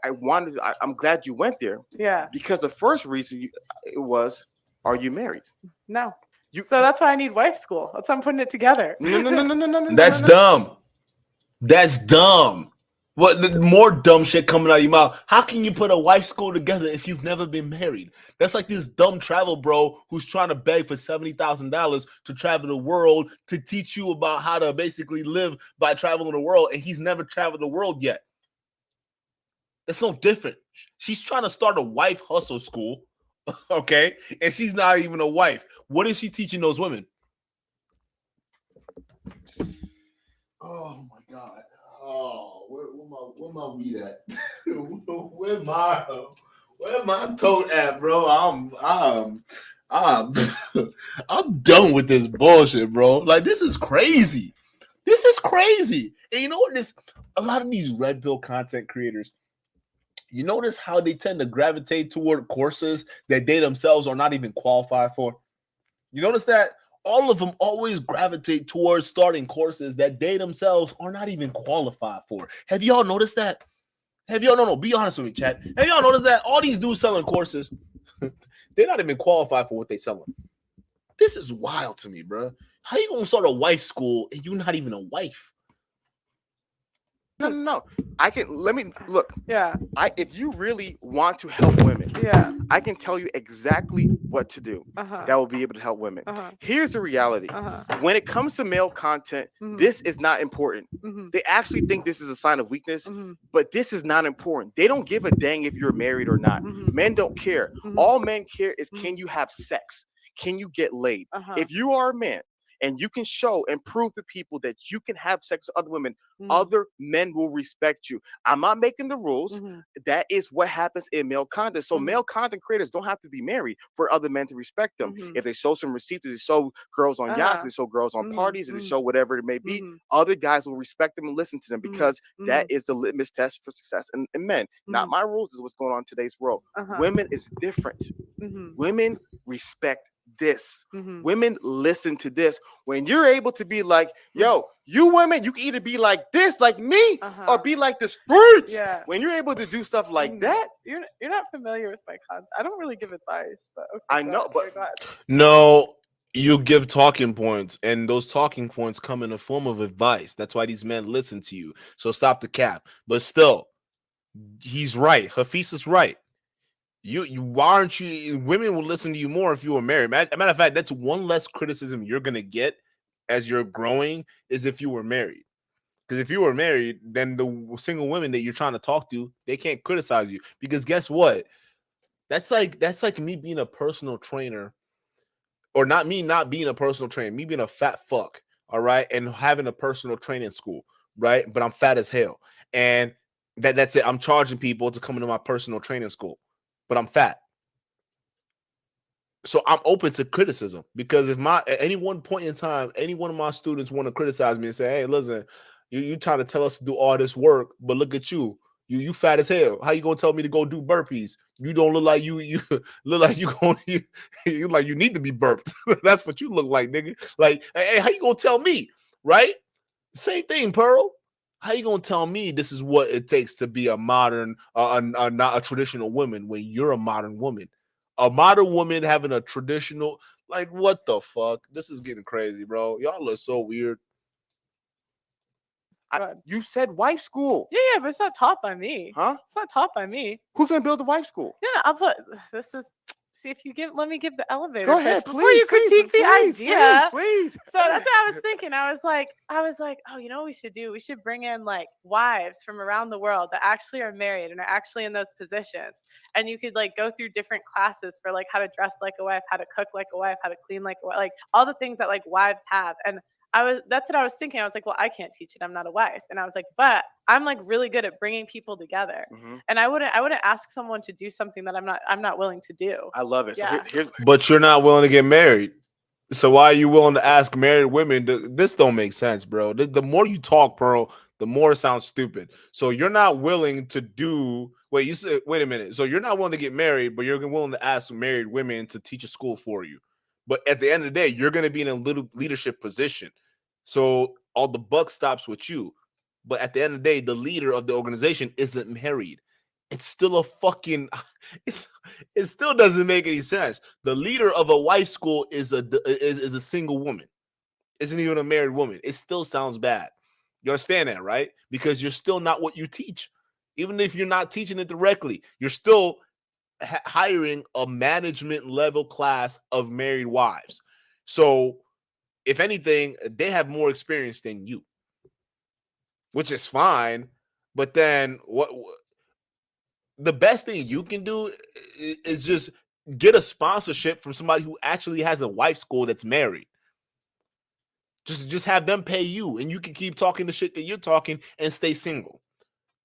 I'm glad you went there. Yeah. Because the first reason it was, are you married? No. So that's why I need wife school. That's why I'm putting it together. No. That's dumb. That's dumb. What more dumb shit coming out of your mouth? How can you put a wife school together if you've never been married? That's like this dumb travel bro who's trying to beg for $70,000 to travel the world to teach you about how to basically live by traveling the world, and he's never traveled the world yet. It's no different. She's trying to start a wife hustle school, okay? And she's not even a wife. What is she teaching those women? Oh my God. Oh, where my weed at? where my tote at, bro? I'm done with this bullshit, bro. Like, this is crazy. This is crazy. And you know what? A lot of these red pill content creators, you notice how they tend to gravitate toward courses that they themselves are not even qualified for? You notice that? All of them always gravitate towards starting courses that they themselves are not even qualified for. Have y'all noticed that? No, be honest with me, chat. Have y'all noticed that? All these dudes selling courses, they're not even qualified for what they selling. This is wild to me, bro. How you gonna start a wife school and you're not even a wife? No. Let me look. Yeah. If you really want to help women, I can tell you exactly what to do that will be able to help women. Here's the reality. When it comes to male content, this is not important. They actually think this is a sign of weakness, but this is not important. They don't give a dang if you're married or not. Men don't care. All men care is, can you have sex? Can you get laid? If you are a man and you can show and prove to people that you can have sex with other women, other men will respect you. I'm not making the rules. That is what happens in male content. So male content creators don't have to be married for other men to respect them. If they show some receipts, they show girls on yachts, they show girls on parties, they show whatever it may be, other guys will respect them and listen to them, because that is the litmus test for success. And men, not my rules, is what's going on in today's world. Women is different. Women respect this. Women listen to this. When you're able to be like, yo, you women, you can either be like this, like me, or be like the streets. Yeah. When you're able to do stuff like that, you're not familiar with my content. I don't really give advice, but okay, I know, but go ahead. No, you give talking points, and those talking points come in the form of advice. That's why these men listen to you. So stop the cap. But still, he's right. Hafiz is right. Why aren't you? Women will listen to you more if you were married. Matter of fact, that's one less criticism you're gonna get as you're growing, is if you were married. Because if you were married, then the single women that you're trying to talk to, they can't criticize you. Because guess what? That's like me being a personal trainer, or not me not being a personal trainer, me being a fat fuck, all right, and having a personal training school, right? But I'm fat as hell, and that's it. I'm charging people to come into my personal training school, but I'm fat. So I'm open to criticism, because if at any one point in time, any one of my students want to criticize me and say, "Hey, listen, you trying to tell us to do all this work, but look at you. You fat as hell. How you gonna tell me to go do burpees? You don't look like you look like you like you need to be burped. That's what you look like, nigga. Like, hey, how you gonna tell me, right? Same thing, Pearl. How you gonna tell me this is what it takes to be a modern, not a traditional woman when you're a modern woman? A modern woman having a traditional, like, what the fuck? This is getting crazy, bro. Y'all are so weird. You said wife school. Yeah, but it's not taught by me. Huh? It's not taught by me. Who's gonna build the wife school? Yeah, I'll put this is see if you let me give the elevator Go pitch ahead, before please, you critique the idea. Please. So that's what I was thinking. I was like, oh, you know what we should do? We should bring in like wives from around the world that actually are married and are actually in those positions. And you could like go through different classes for like how to dress like a wife, how to cook like a wife, how to clean like a wife, like all the things that like wives have. And that's what I was thinking. I was like, well, I can't teach it. I'm not a wife. And I was like, but I'm like really good at bringing people together. And I wouldn't ask someone to do something that I'm not willing to do. I love it. Yeah. So But you're not willing to get married. So why are you willing to ask married women? This don't make sense, bro. The more you talk, Pearl, the more it sounds stupid. So you're not willing to do. Wait, you said. Wait a minute. So you're not willing to get married, but you're willing to ask married women to teach a school for you. But at the end of the day, you're going to be in a little leadership position. So all the buck stops with you. But at the end of the day, the leader of the organization isn't married. It's still a fucking. It still doesn't make any sense. The leader of a wife school is a single woman. Isn't even a married woman. It still sounds bad. You understand that, right? Because you're still not what you teach. Even if you're not teaching it directly, you're still hiring a management level class of married wives. So if anything, they have more experience than you, which is fine. But then what the best thing you can do is just get a sponsorship from somebody who actually has a wife school that's married. Just have them pay you, and you can keep talking the shit that you're talking and stay single.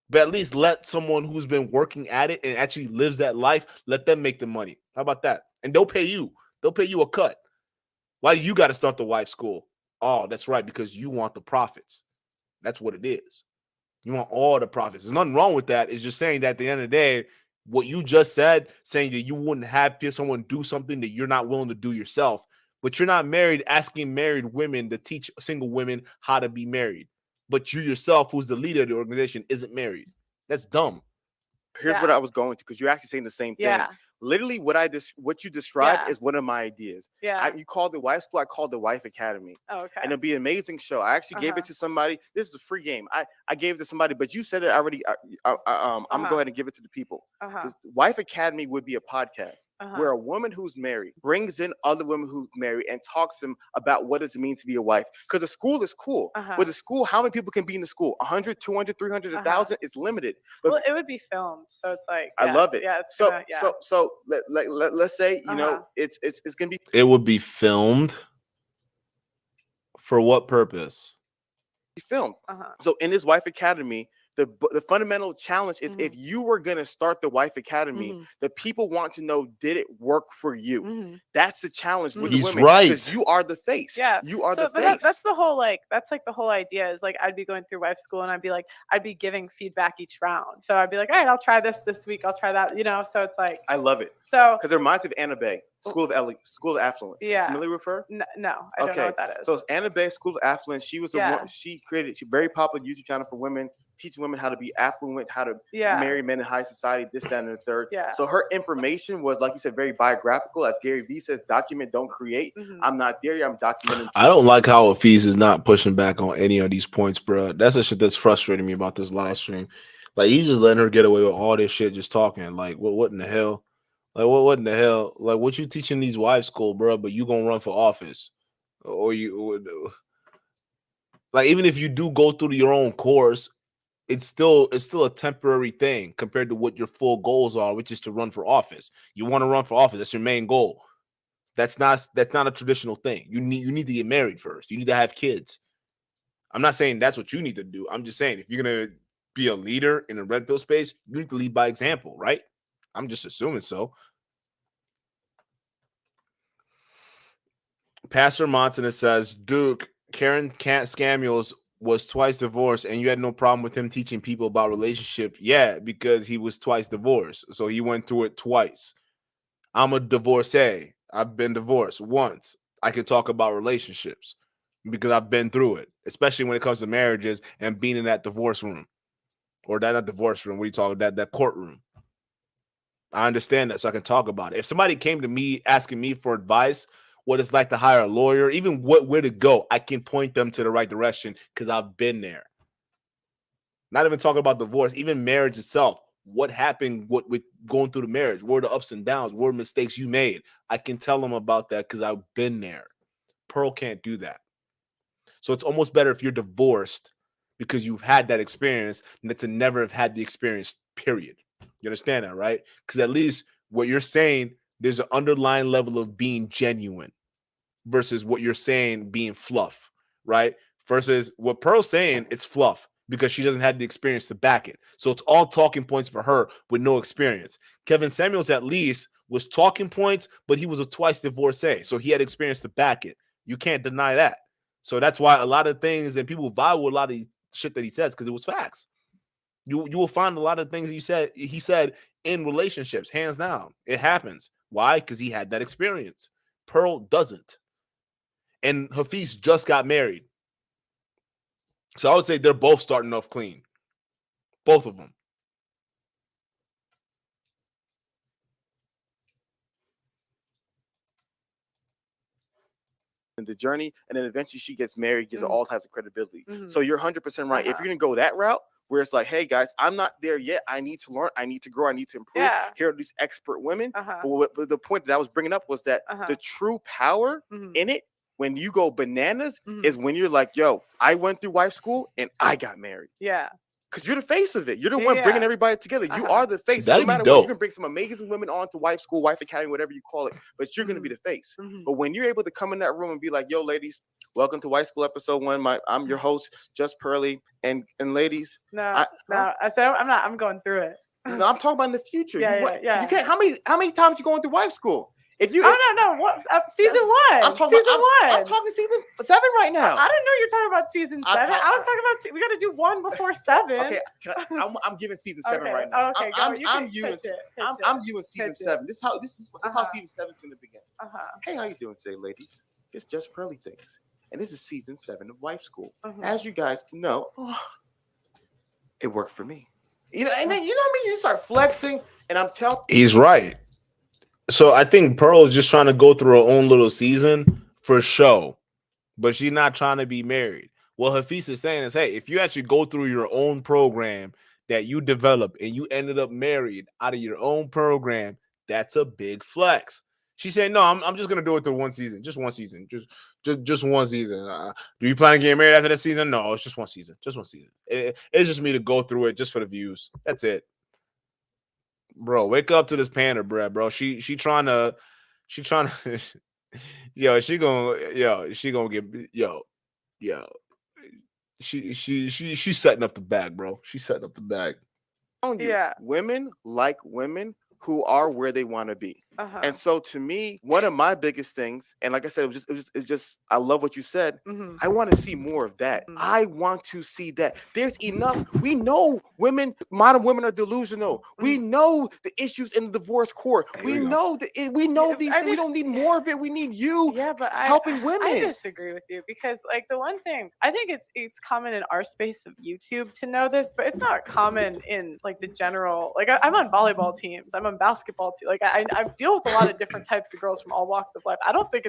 But at least let someone who's been working at it and actually lives that life, let them make the money. How about that? And they'll pay you. They'll pay you a cut. Why do you got to start the wife school? Oh, that's right, because you want the profits. That's what it is. You want all the profits. There's nothing wrong with that. It's just saying that at the end of the day, what you just said, saying that you wouldn't have someone do something that you're not willing to do yourself, but you're not married, asking married women to teach single women how to be married. But you yourself, who's the leader of the organization, isn't married. That's dumb. Here's what I was going to, because you're actually saying the same thing. Yeah. Literally, what you described is one of my ideas. Yeah. You called it wife school. I called it wife academy. Oh, okay. And it'd be an amazing show. I actually gave it to somebody. This is a free game. I gave it to somebody, but you said it already. I'm gonna go ahead and give it to the people. Wife Academy would be a podcast where a woman who's married brings in other women who's married and talks to them about what does it mean to be a wife. Because the school is cool. But the school, how many people can be in the school? 100, 200, 300, 1,000? It's limited. But well, it would be filmed, so it's like I love it. Yeah. It's so let's say it's gonna be. It would be filmed. For what purpose? Filmed. So in this Wife Academy, the fundamental challenge is if you were going to start the Wife Academy, the people want to know, did it work for you? That's the challenge with He's women. right. Because you are the face. Yeah. You are the but face. That's the whole that's like the whole idea is like I'd be going through wife school and I'd be giving feedback each round. So I'd be like, all right, I'll try this week. I'll try that, so it's like. I love it. So. Because it reminds me of Anna Bay, School of Affluence. Yeah. Familiar with her? No, I don't know what that is. So it's Anna Bay, School of Affluence. She was the one, she created a very popular YouTube channel for women, teaching women how to be affluent, how to marry men in high society, this, that, and the third. Yeah. So her information was, like you said, very biographical. As Gary Vee says, document, don't create. I'm not there yet. I'm documenting. I don't like how Hafiz is not pushing back on any of these points, bro. That's the shit that's frustrating me about this live stream. Like, he's just letting her get away with all this shit just talking. Like, what in the hell? Like, what in the hell? Like, what you teaching these wives school, bro, but you gonna run for office? Or like, even if you do go through your own course, it's still a temporary thing compared to what your full goals are, which is to run for office. You want to run for office. That's your main goal. That's not a traditional thing. You need to get married first. You need to have kids. I'm not saying that's what you need to do. I'm just saying if you're gonna be a leader in the red pill space, you need to lead by example, right? I'm just assuming so. Pastor Montanus says, Duke, Karen Scamuels was twice divorced and you had no problem with him teaching people about relationships. Yeah, because he was twice divorced. So he went through it twice. I'm a divorcee. I've been divorced once. I can talk about relationships because I've been through it, especially when it comes to marriages and being in that divorce room or that not divorce room. What are you talking about? That courtroom. I understand that, so I can talk about it. If somebody came to me asking me for advice, what it's like to hire a lawyer, even where to go, I can point them to the right direction because I've been there. Not even talking about divorce, even marriage itself. What happened with going through the marriage? What were the ups and downs? What were mistakes you made? I can tell them about that because I've been there. Pearl can't do that. So it's almost better if you're divorced because you've had that experience than to never have had the experience, period. You understand that, right? Because at least what you're saying, there's an underlying level of being genuine versus what you're saying being fluff, right? Versus what Pearl's saying, it's fluff because she doesn't have the experience to back it. So it's all talking points for her with no experience. Kevin Samuels at least was talking points, but he was a twice divorcee. So he had experience to back it. You can't deny that. So that's why a lot of things and people vibe with a lot of shit that he says because it was facts. You will find a lot of things he said in relationships, hands down. It happens. Why? Because he had that experience. Pearl doesn't. And Hafeez just got married. So I would say they're both starting off clean. Both of them. The journey, and then eventually she gets married, gives her all types of credibility. So you're 100% right. If you're gonna go that route, where it's like, hey guys, I'm not there yet. I need to learn. I need to grow. I need to improve. Yeah. Here are these expert women. But the point that I was bringing up was that the true power in it, when you go bananas, is when you're like, yo, I went through wife school and I got married. Yeah. Because you're the face of it. You're the one bringing everybody together. You are the face. That'd No matter be what, dope. you can bring some amazing women onto wife school, wife academy, whatever you call it. But you're going to be the face. But when you're able to come in that room and be like, yo, ladies, welcome to Wife School episode 1. I'm your host, Just Pearly. And ladies. I said I'm not. I'm going through it. No, I'm talking about in the future. Yeah. You can't. How many times you going through wife school? If you, no. What season 1? I'm talking season 1. I'm talking season 7 right now. I didn't know you're talking about season 7. I was talking about we got to do 1 before 7. Okay, I'm giving season 7 right now. Okay, I'm viewing season 7. This is how season 7 is going to begin. Hey, how you doing today, ladies? It's Just Pearly Things, and this is season 7 of Wife School. As you guys know, it worked for me. You know, and then you know what I mean. You start flexing, and I'm telling. He's right. So I think Pearl is just trying to go through her own little season for show, but she's not trying to be married. What Hafeez is saying is, hey, if you actually go through your own program that you developed and you ended up married out of your own program, that's a big flex. She's saying, no, I'm just gonna do it through one season, just one season, just one season. Do you plan on getting married after that season? No, it's just one season, It's just me to go through it just for the views. That's it. Bro, wake up to this pander, bro. She trying to she gonna she's setting up the bag, bro. She's setting up the bag. Yeah. Women like women who are where they want to be. And so to me, one of my biggest things, and like I said, it's just I love what you said. I want to see more of that. I want to see that. There's enough. We know modern women are delusional. We know the issues in the divorce court. We know these things. We don't need more of it. We need you helping women. I disagree with you because like the one thing, I think it's common in our space of YouTube to know this, but it's not common in like the general, like I'm on volleyball teams. I'm on basketball teams. Like I deal with a lot of different types of girls from all walks of life. I don't think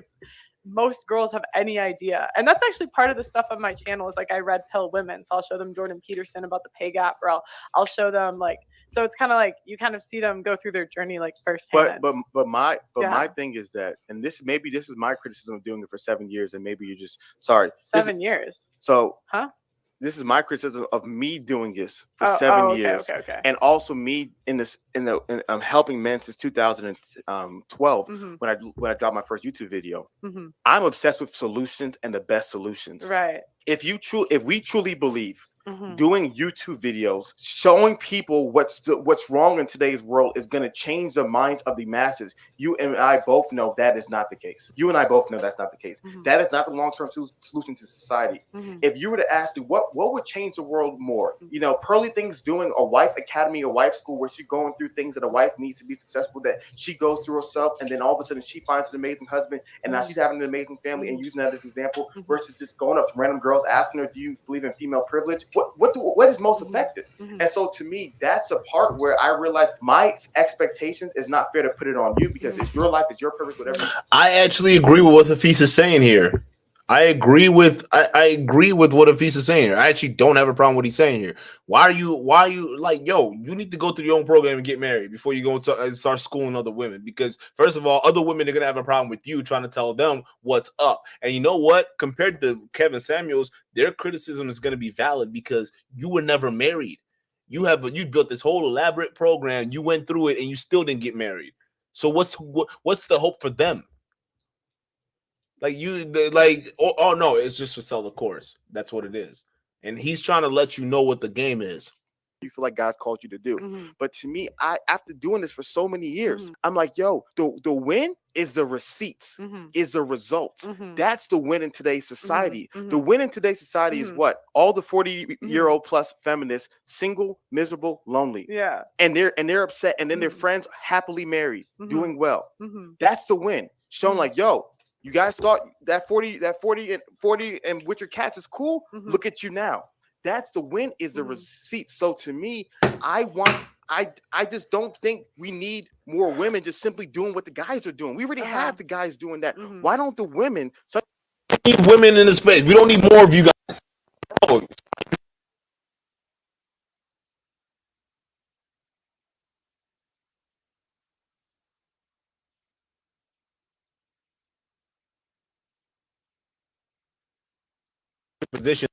most girls have any idea. And that's actually part of the stuff on my channel is like I red pill women. So I'll show them Jordan Peterson about the pay gap, or I'll show them like, so it's kind of like you kind of see them go through their journey like firsthand. But my thing is that, and this is my criticism of doing it for 7 years, and maybe you're just sorry. 7 years. So this is my criticism of me doing this for Oh, 7 okay, years, okay. and also me in helping men since 2012 Mhm. when I dropped my first YouTube video. Mhm. I'm obsessed with solutions and the best solutions. Right. If we truly believe Mhm. doing YouTube videos showing people what's wrong in today's world is going to change the minds of the masses, you and I both know that is not the case. You and I both know that's not the case. Mhm. That is not the long-term solution to society. Mhm. If you were to ask me what would change the world more, you know, Pearly Things doing a wife academy, a wife school where she's going through things that a wife needs to be successful, that she goes through herself, and then all of a sudden she finds an amazing husband, and now she's having an amazing family, and using that as an example, versus just going up to random girls asking her, do you believe in female privilege? What is most effective? And so to me, that's a part where I realize my expectations is not fair to put it on you, because it's your life, it's your purpose, whatever. I actually agree with what Hafeez is saying here. I agree with what Hafeez is saying here. I actually don't have a problem with what he's saying here. Why are you like, yo, you need to go through your own program and get married before you go to start schooling other women? Because first of all, other women are gonna have a problem with you trying to tell them what's up. And you know what? Compared to Kevin Samuels, their criticism is gonna be valid because you were never married. You built this whole elaborate program, you went through it, and you still didn't get married. So what's the hope for them? Like oh no, it's just to sell the course. That's what it is. And he's trying to let you know what the game is. You feel like God's called you to do. But to me, after doing this for so many years, Mhm. I'm like, yo, the win is the receipts, is the results. That's the win in today's society. The win in today's society is what? All the 40-year-old plus feminists, single, miserable, lonely. Yeah. And they're upset, and then their friends happily married, doing well. That's the win. Showing like, yo, you guys thought that 40 and with your cats is cool. Look at you now. That's the win, is the receipt. So to me, I just don't think we need more women just simply doing what the guys are doing. We already have the guys doing that. Why don't the women? We need women in the space. We don't need more of you guys. Oh. Position.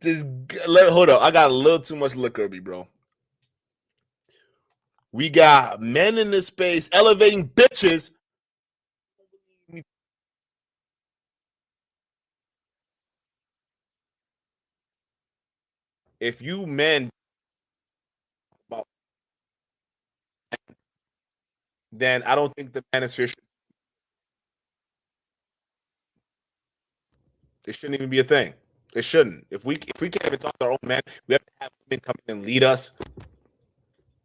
Hold up. I got a little too much liquor, bro. We got men in this space elevating bitches. If you men, then I don't think the manosphere it shouldn't even be a thing. It shouldn't. If we can't even talk to our own men, we have to have women come in and lead us.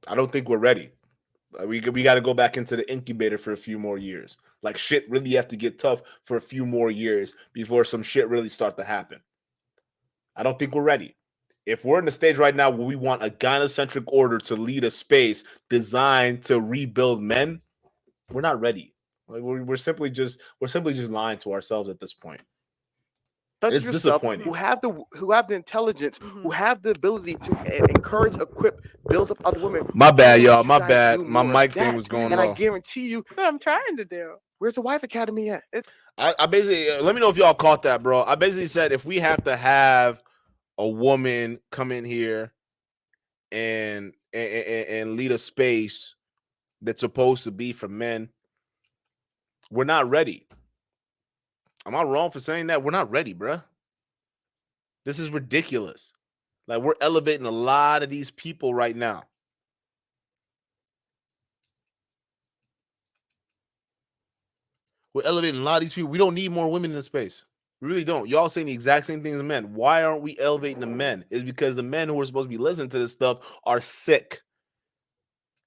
I don't think we're ready. We got to go back into the incubator for a few more years. Like shit really have to get tough for a few more years before some shit really start to happen. I don't think we're ready. If we're in the stage right now where we want a gynocentric order to lead a space designed to rebuild men, we're not ready. Like we're simply just lying to ourselves at this point. It's yourself, disappointing. who have the intelligence, who have the ability to encourage, equip, build up other women. My bad, Why y'all. don't My you guys bad. do My more mic of thing that? was going And I low. guarantee you, That's what I'm trying to do. Where's the Wife Academy at? I basically let me know if y'all caught that, bro. I basically said if we have to have a woman come in here and lead a space that's supposed to be for men, we're not ready. Am I wrong for saying that? We're not ready, bro. This is ridiculous. Like we're elevating a lot of these people right now. We're elevating a lot of these people. We don't need more women in the space. We really don't. Y'all saying the exact same thing as the men. Why aren't we elevating the men? It's because the men who are supposed to be listening to this stuff are sick.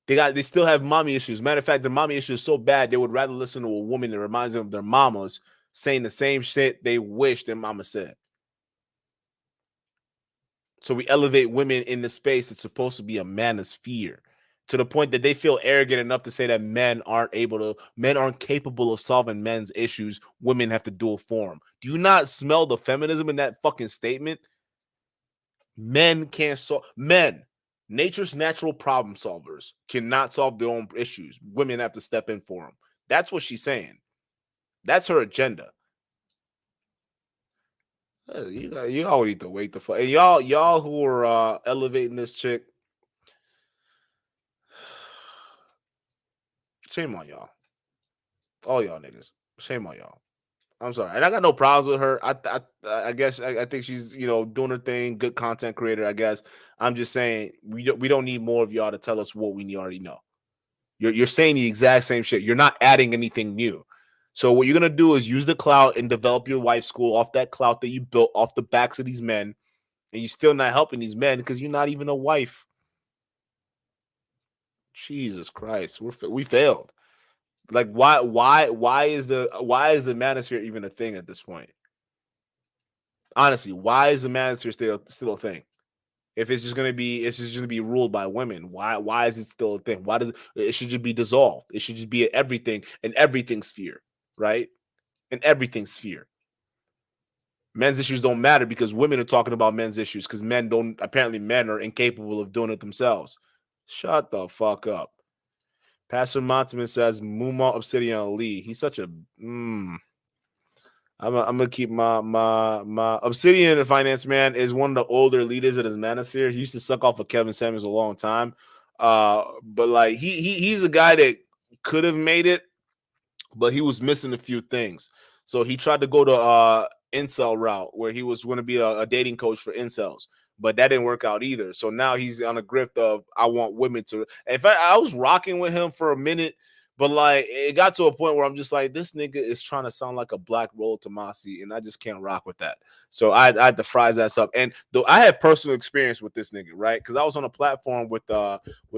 They still have mommy issues. Matter of fact, their mommy issues is so bad they would rather listen to a woman that reminds them of their mamas saying the same shit they wish their mama said. So we elevate women in the space that's supposed to be a manosphere, to the point that they feel arrogant enough to say that men aren't capable of solving men's issues. Women have to do it for them. Do you not smell the feminism in that fucking statement? Men can't solve. Nature's natural problem solvers cannot solve their own issues. Women have to step in for them. That's what she's saying. That's her agenda. You all need to wait the fuck. And y'all who are elevating this chick, shame on y'all. All y'all niggas, shame on y'all. I'm sorry, and I got no problems with her. I guess I think she's doing her thing, good content creator. I guess I'm just saying we don't need more of y'all to tell us what we already know. You're saying the exact same shit. You're not adding anything new. So what you're gonna do is use the clout and develop your wife school off that clout that you built off the backs of these men, and you're still not helping these men because you're not even a wife. Jesus Christ, we failed. Like why is the manosphere even a thing at this point? Honestly, why is the manosphere still a thing? If it's just gonna be ruled by women, why is it still a thing? Why does it should just be dissolved? It should just be an everything sphere, right? An everything sphere. Men's issues don't matter because women are talking about men's issues because men are incapable of doing it themselves. Shut the fuck up. Pastor Monteman says Muma Obsidian Ali. He's such a I'm gonna keep my Obsidian finance man is one of the older leaders of his manosphere. He used to suck off of Kevin Samuels a long time. But like he's a guy that could have made it, but he was missing a few things. So he tried to go to incel route where he was going to be a dating coach for incels, but that didn't work out either. So now he's on a grift of I want women to. In fact, I was rocking with him for a minute, but like it got to a point where I'm just like, this nigga is trying to sound like a black Roll Tomasi, and I just can't rock with that. So I had to fries that up. And though I had personal experience with this nigga, right? Because I was on a platform with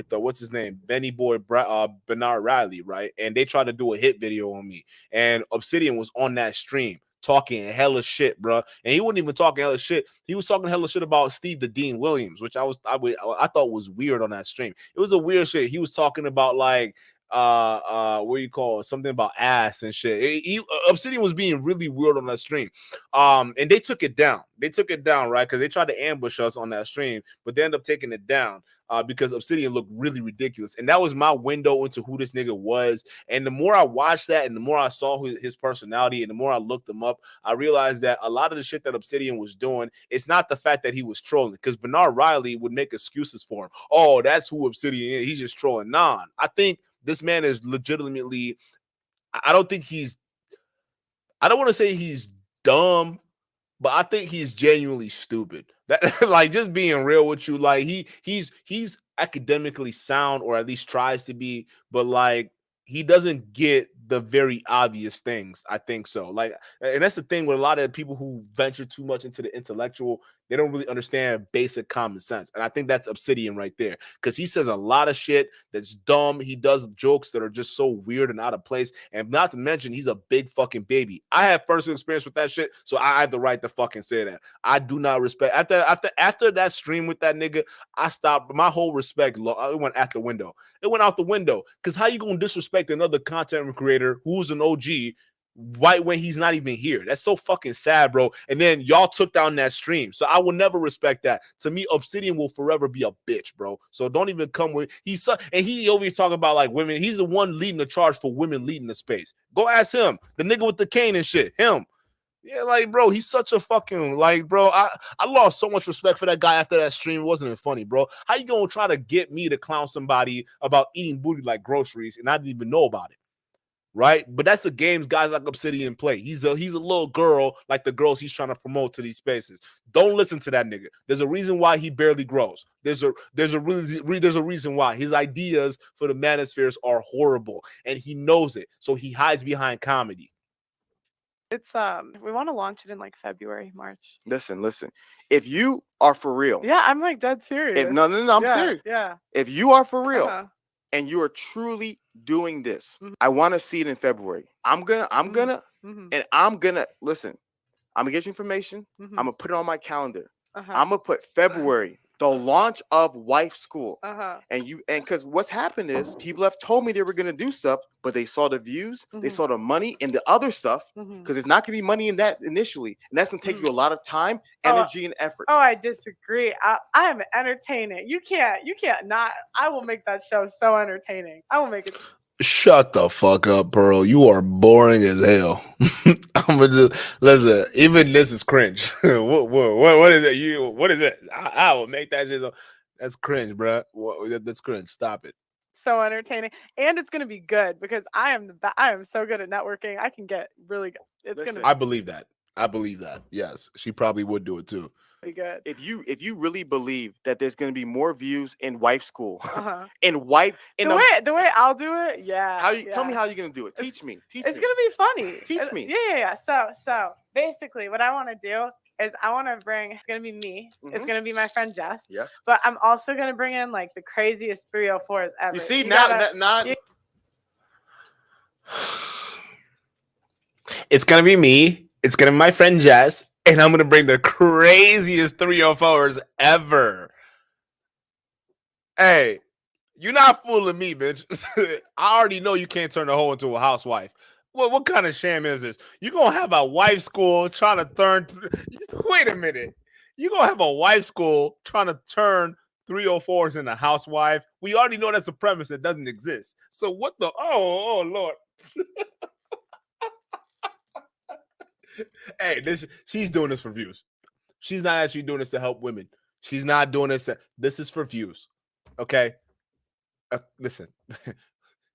what's his name, Benny Boy Bernard Riley, right? And they tried to do a hit video on me, and Obsidian was on that stream talking hella shit, bro. And he wasn't even talking hella shit. He was talking hella shit about Steve the Dean Williams, which I thought was weird on that stream. It was a weird shit. He was talking about like what do you call it? Something about ass and shit. Obsidian was being really weird on that stream. And they took it down. Right? Because they tried to ambush us on that stream, but they ended up taking it down. Because Obsidian looked really ridiculous. And that was my window into who this nigga was. And the more I watched that and the more I saw his personality and the more I looked him up, I realized that a lot of the shit that Obsidian was doing, it's not the fact that he was trolling, because Bernard Riley would make excuses for him. Oh, that's who Obsidian is. He's just trolling. Nah, I think this man is legitimately, I don't want to say he's dumb, but I think he's genuinely stupid. That like just being real with you, like he's academically sound, or at least tries to be, but like he doesn't get the very obvious things. I think so. Like, and that's the thing with a lot of people who venture too much into the intellectual, they don't really understand basic common sense. And I think that's Obsidian right there, because he says a lot of shit that's dumb. He does jokes that are just so weird and out of place. And not to mention, he's a big fucking baby. I have personal experience with that shit, so I have the right to fucking say that. I do not respect after that stream with that nigga. I stopped. My whole respect, it went out the window. It went out the window, because how you gonna disrespect another content creator who's an OG right when he's not even here? That's so fucking sad, bro. And then y'all took down that stream. So I will never respect that. To me, Obsidian will forever be a bitch, bro. So don't even come with and he over here talking about like women. He's the one leading the charge for women leading the space. Go ask him, the nigga with the cane and shit. Him. Yeah, like, bro, he's such a fucking, like, bro, I lost so much respect for that guy after that stream. It wasn't even funny, bro. How you gonna try to get me to clown somebody about eating booty like groceries and I didn't even know about it? Right? But that's the games guys like Obsidian play. He's a little girl like the girls he's trying to promote to these spaces. Don't listen to that nigga. There's a reason why he barely grows. There's a reason why his ideas for the manospheres are horrible, and he knows it. So he hides behind comedy. It's we want to launch it in like February, March. Listen. If you are for real, Yeah, I'm like dead serious. No, I'm serious. Yeah. If you are for real and you are truly doing this, I want to see it in February. I'm gonna, and I'm gonna listen. I'm gonna get you information. I'm gonna put it on my calendar. I'm gonna put February, the launch of Wife School. And because what's happened is people have told me they were gonna do stuff, but they saw the views, they saw the money and the other stuff, because it's not gonna be money in that initially, and that's gonna take you a lot of time, energy, and effort. Oh, I disagree. I am entertaining. You can't not. I will make that show so entertaining. I will make it. Shut the fuck up, Pearl. You are boring as hell. I'm gonna just listen. Even this is cringe. What is it? What is it? I will make that shit. That's cringe, bro. That's cringe. Stop it. So entertaining, and it's gonna be good because I am so good at networking. I can get really good. It's Listen, gonna I believe that. I believe that. Yes, she probably would do it too. be good. if you really believe that there's going to be more views in wife school, Uh-huh. in wife, in The way I'll do it, yeah. how you yeah. tell me how you're going to do it? Teach me. Teach It's me. gonna be funny. Teach me. Yeah. So basically, what I want to do is I want to bring. It's gonna be me. It's Mhm. gonna be my friend Jess. Yes. But I'm also gonna bring in like the craziest 304s ever. You see You now gotta- that not. you- It's gonna be me. It's gonna be my friend Jess, and I'm gonna bring the craziest 304s ever. Hey, you're not fooling me, bitch. I already know you can't turn a hoe into a housewife. What kind of sham is this? You gonna have a wife school trying to turn? Wait a minute. You gonna have a wife school trying to turn 304s into housewife? We already know that's a premise that doesn't exist. So what the? Oh Lord. Hey, she's doing this for views. She's not actually doing this to help women. She's not doing this. This is for views. Okay. Listen,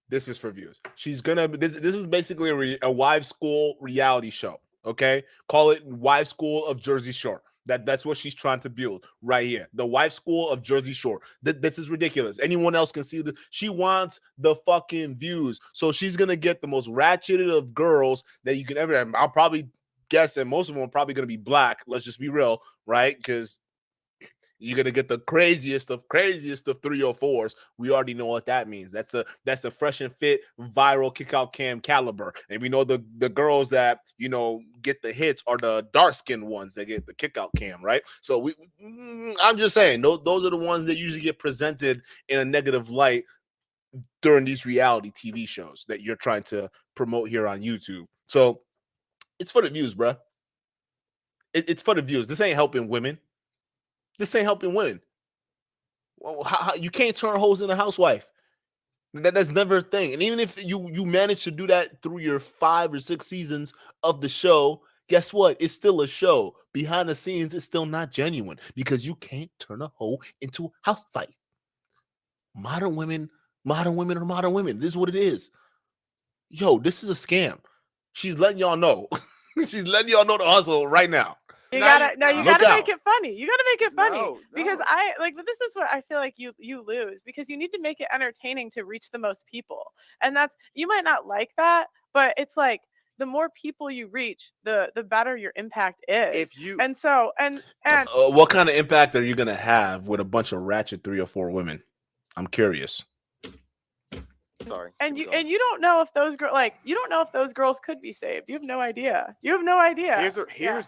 this is for views. She's gonna. This is basically a wives' school reality show. Okay, call it Wives' School of Jersey Shore. That's what she's trying to build right here. The Wives' School of Jersey Shore. This is ridiculous. Anyone else can see this. She wants the fucking views, so she's gonna get the most ratcheted of girls that you can ever have. I'll probably guess that most of them are probably gonna be black. Let's just be real, right? Because you're gonna get the craziest of 304s. We already know what that means. That's a fresh and fit viral kick out cam caliber. And we know the girls that get the hits are the dark skinned ones that get the kick out cam, right? So I'm just saying, those are the ones that usually get presented in a negative light during these reality TV shows that you're trying to promote here on YouTube. So it's for the views, bruh. It's for the views. This ain't helping women. This ain't helping women. Well, you can't turn hoes into a housewife. That's never a thing. And even if you manage to do that through your 5 or 6 seasons of the show, guess what? It's still a show. Behind the scenes, it's still not genuine because you can't turn a hoe into a housewife. Modern women are modern women. This is what it is. Yo, this is a scam. She's letting y'all know. She's letting y'all know the hustle right now. You gotta make it funny. You gotta make it funny because but this is what I feel like you lose because you need to make it entertaining to reach the most people, and that's you might not like that, but it's like the more people you reach, the better your impact is. What kind of impact are you gonna have with a bunch of ratchet 304 women? I'm curious. Sorry. And you don't know if those girls could be saved. You have no idea. Here's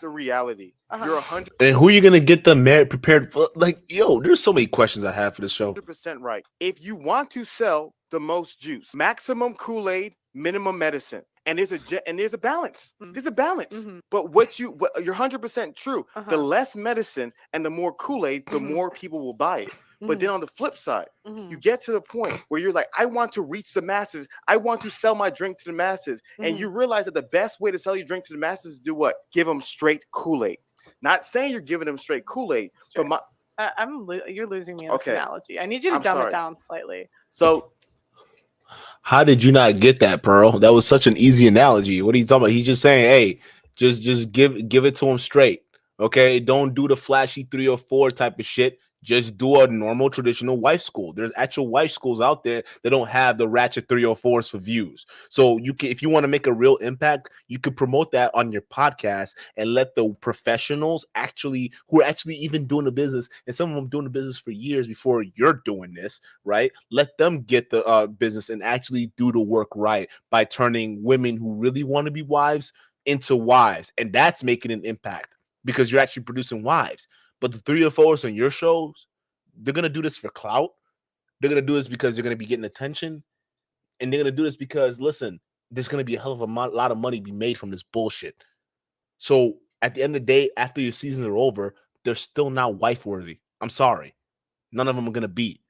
the reality. You're 100. And who are you gonna get them prepared for? Like, yo, there's so many questions I have for this show. 100% right. If you want to sell the most juice, maximum Kool-Aid, minimum medicine. And there's a balance. There's a balance. Mm-hmm. But you're 100% true. The less medicine and the more Kool-Aid, the more people will buy it. But then on the flip side, you get to the point where you're like, I want to reach the masses. I want to sell my drink to the masses. And you realize that the best way to sell your drink to the masses is do what? Give them straight Kool-Aid. Not saying you're giving them straight Kool-Aid, but you're losing me in this analogy. I need you to dumb it down slightly. So how did you not get that, Pearl? That was such an easy analogy. What are you talking about? He's just saying, hey, just give it to him straight. Okay, don't do the flashy 304 type of shit. Just do a normal traditional wife school. There's actual wife schools out there that don't have the ratchet 304s for views. So you can, if you want to make a real impact, you could promote that on your podcast and let the professionals who are actually even doing the business, and some of them doing the business for years before you're doing this, right? Let them get the business and actually do the work right by turning women who really want to be wives into wives. And that's making an impact because you're actually producing wives. But the 304s on your shows, they're going to do this for clout. They're going to do this because they're going to be getting attention. And they're going to do this because, listen, there's going to be a hell of a lot of money be made from this bullshit. So at the end of the day, after your seasons are over, they're still not wife worthy. I'm sorry. None of them are going to be.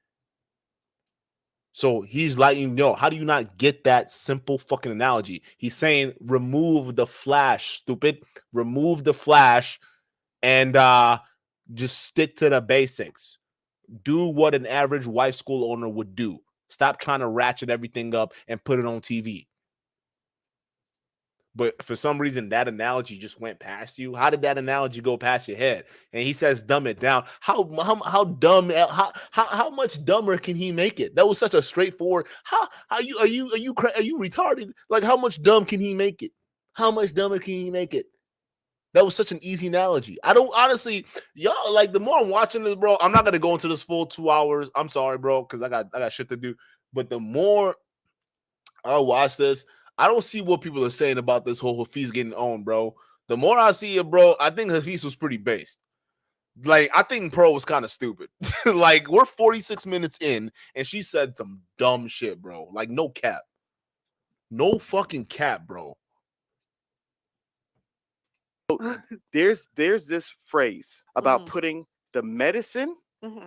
So he's letting you know, how do you not get that simple fucking analogy? He's saying, remove the flash, stupid. Remove the flash and just stick to the basics. Do what an average white school owner would do. Stop trying to ratchet everything up and put it on TV. But for some reason, that analogy just went past you. How did that analogy go past your head? And he says, dumb it down. How dumb? How much dumber can he make it? That was such a straightforward. How are you retarded? Like, how much dumb can he make it? How much dumber can he make it? That was such an easy analogy. I don't honestly, y'all, like, the more I'm watching this, bro, I'm not gonna go into this full 2 hours. I'm sorry, bro, because I got shit to do. But the more I watch this, I don't see what people are saying about this whole Hafiz getting owned, bro. The more I see it, bro, I think Hafiz was pretty based. Like, I think Pearl was kind of stupid. Like, we're 46 minutes in, and she said some dumb shit, bro. Like, no cap. No fucking cap, bro. There's this phrase about putting the medicine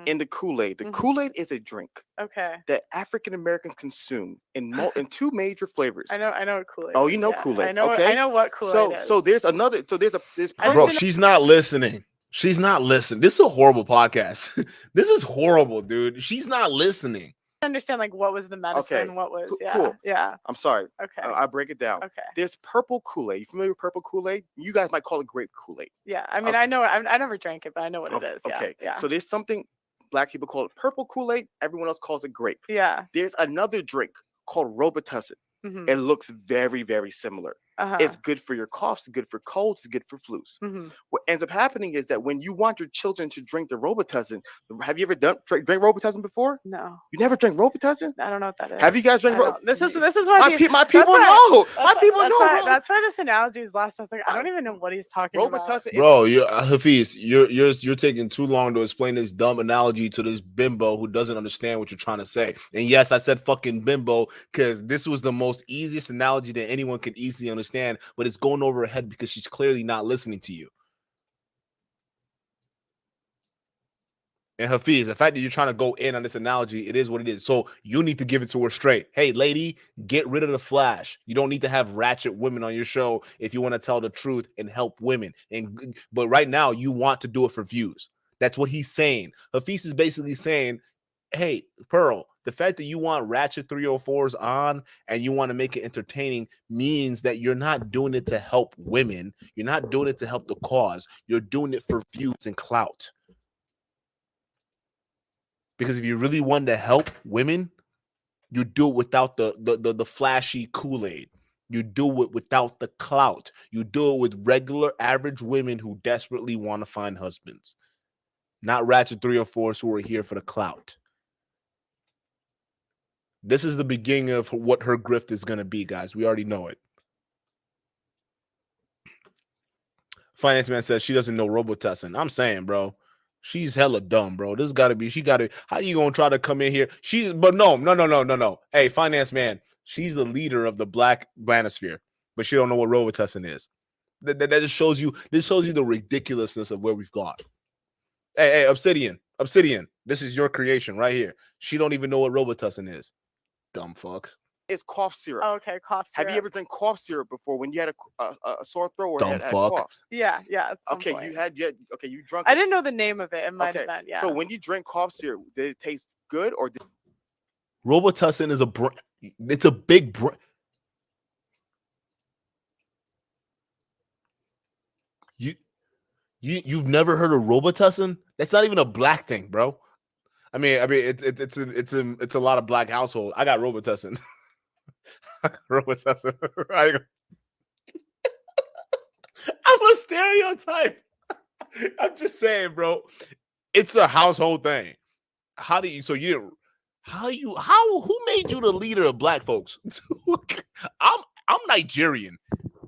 in the Kool-Aid. The Kool-Aid is a drink that African Americans consume in 2 major flavors. I know what Kool-Aid. Oh, you know Kool-Aid. I know what Kool-Aid is. So there's another. So there's Bro, she's not listening. She's not listening. This is a horrible podcast. This is horrible, dude. She's not listening. I understand, like, what was the medicine, what was cool. Yeah. I'm sorry. Okay. I'll break it down. Okay. There's purple Kool-Aid. You familiar with purple Kool-Aid? You guys might call it grape Kool-Aid. Yeah. I mean, I know. I never drank it, but I know what it is. Yeah. Okay. Yeah. So there's something Black people call it purple Kool-Aid. Everyone else calls it grape. Yeah. There's another drink called Robitussin. It looks very, very similar. It's good for your coughs, it's good for colds, it's good for flus. What ends up happening is that when you want your children to drink the Robitussin, have you ever drank Robitussin before? No. You never drank Robitussin? I don't know what that is. Have you guys drank Robitussin? This is why my people know. My people know. That's why this analogy was lost. I was like, I don't even know what he's talking about. Bro, Hafiz, you're taking too long to explain this dumb analogy to this bimbo who doesn't understand what you're trying to say. And yes, I said fucking bimbo because this was the most easiest analogy that anyone could easily understand, but it's going over her head because she's clearly not listening to you. And Hafiz, the fact that you're trying to go in on this analogy, it is what it is. So you need to give it to her straight. Hey, lady, get rid of the flash. You don't need to have ratchet women on your show if you want to tell the truth and help women. But right now, you want to do it for views. That's what he's saying. Hafiz is basically saying, hey, Pearl, the fact that you want ratchet 304s on and you want to make it entertaining means that you're not doing it to help women. You're not doing it to help the cause. You're doing it for views and clout. Because if you really want to help women, you do it without the flashy Kool-Aid. You do it without the clout. You do it with regular average women who desperately want to find husbands. Not ratchet 304s who are here for the clout. This is the beginning of what her grift is going to be, guys. We already know it. Finance Man says she doesn't know Robitussin. I'm saying, bro. She's hella dumb, bro. This got to be, how you going to try to come in here? No. Hey, Finance Man, she's the leader of the Black manosphere, but she don't know what Robitussin is. That just shows you, the ridiculousness of where we've gone. Hey, Obsidian, this is your creation right here. She don't even know what Robitussin is. Dumb fuck. It's cough syrup. Oh, okay, cough syrup. Have you ever drank cough syrup before when you had a sore throat or Dumb had fuck. coughs? Yeah. Okay, point. you drunk. I didn't know the name of it. It might have been, yeah. So when you drink cough syrup, did it taste good or did... Robitussin is it's a big brand. You've never heard of Robitussin? That's not even a Black thing, bro. I mean, it's a lot of Black households. I got Robitussin. Robitussin. I'm a stereotype. I'm just saying, bro. It's a household thing. Who made you the leader of Black folks? I'm Nigerian.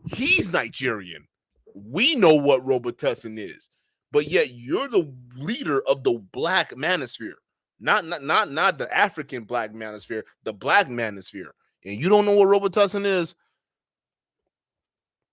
He's Nigerian. We know what Robitussin is, but yet you're the leader of the Black manosphere, not the African Black manosphere, the Black manosphere, and you don't know what Robitussin is.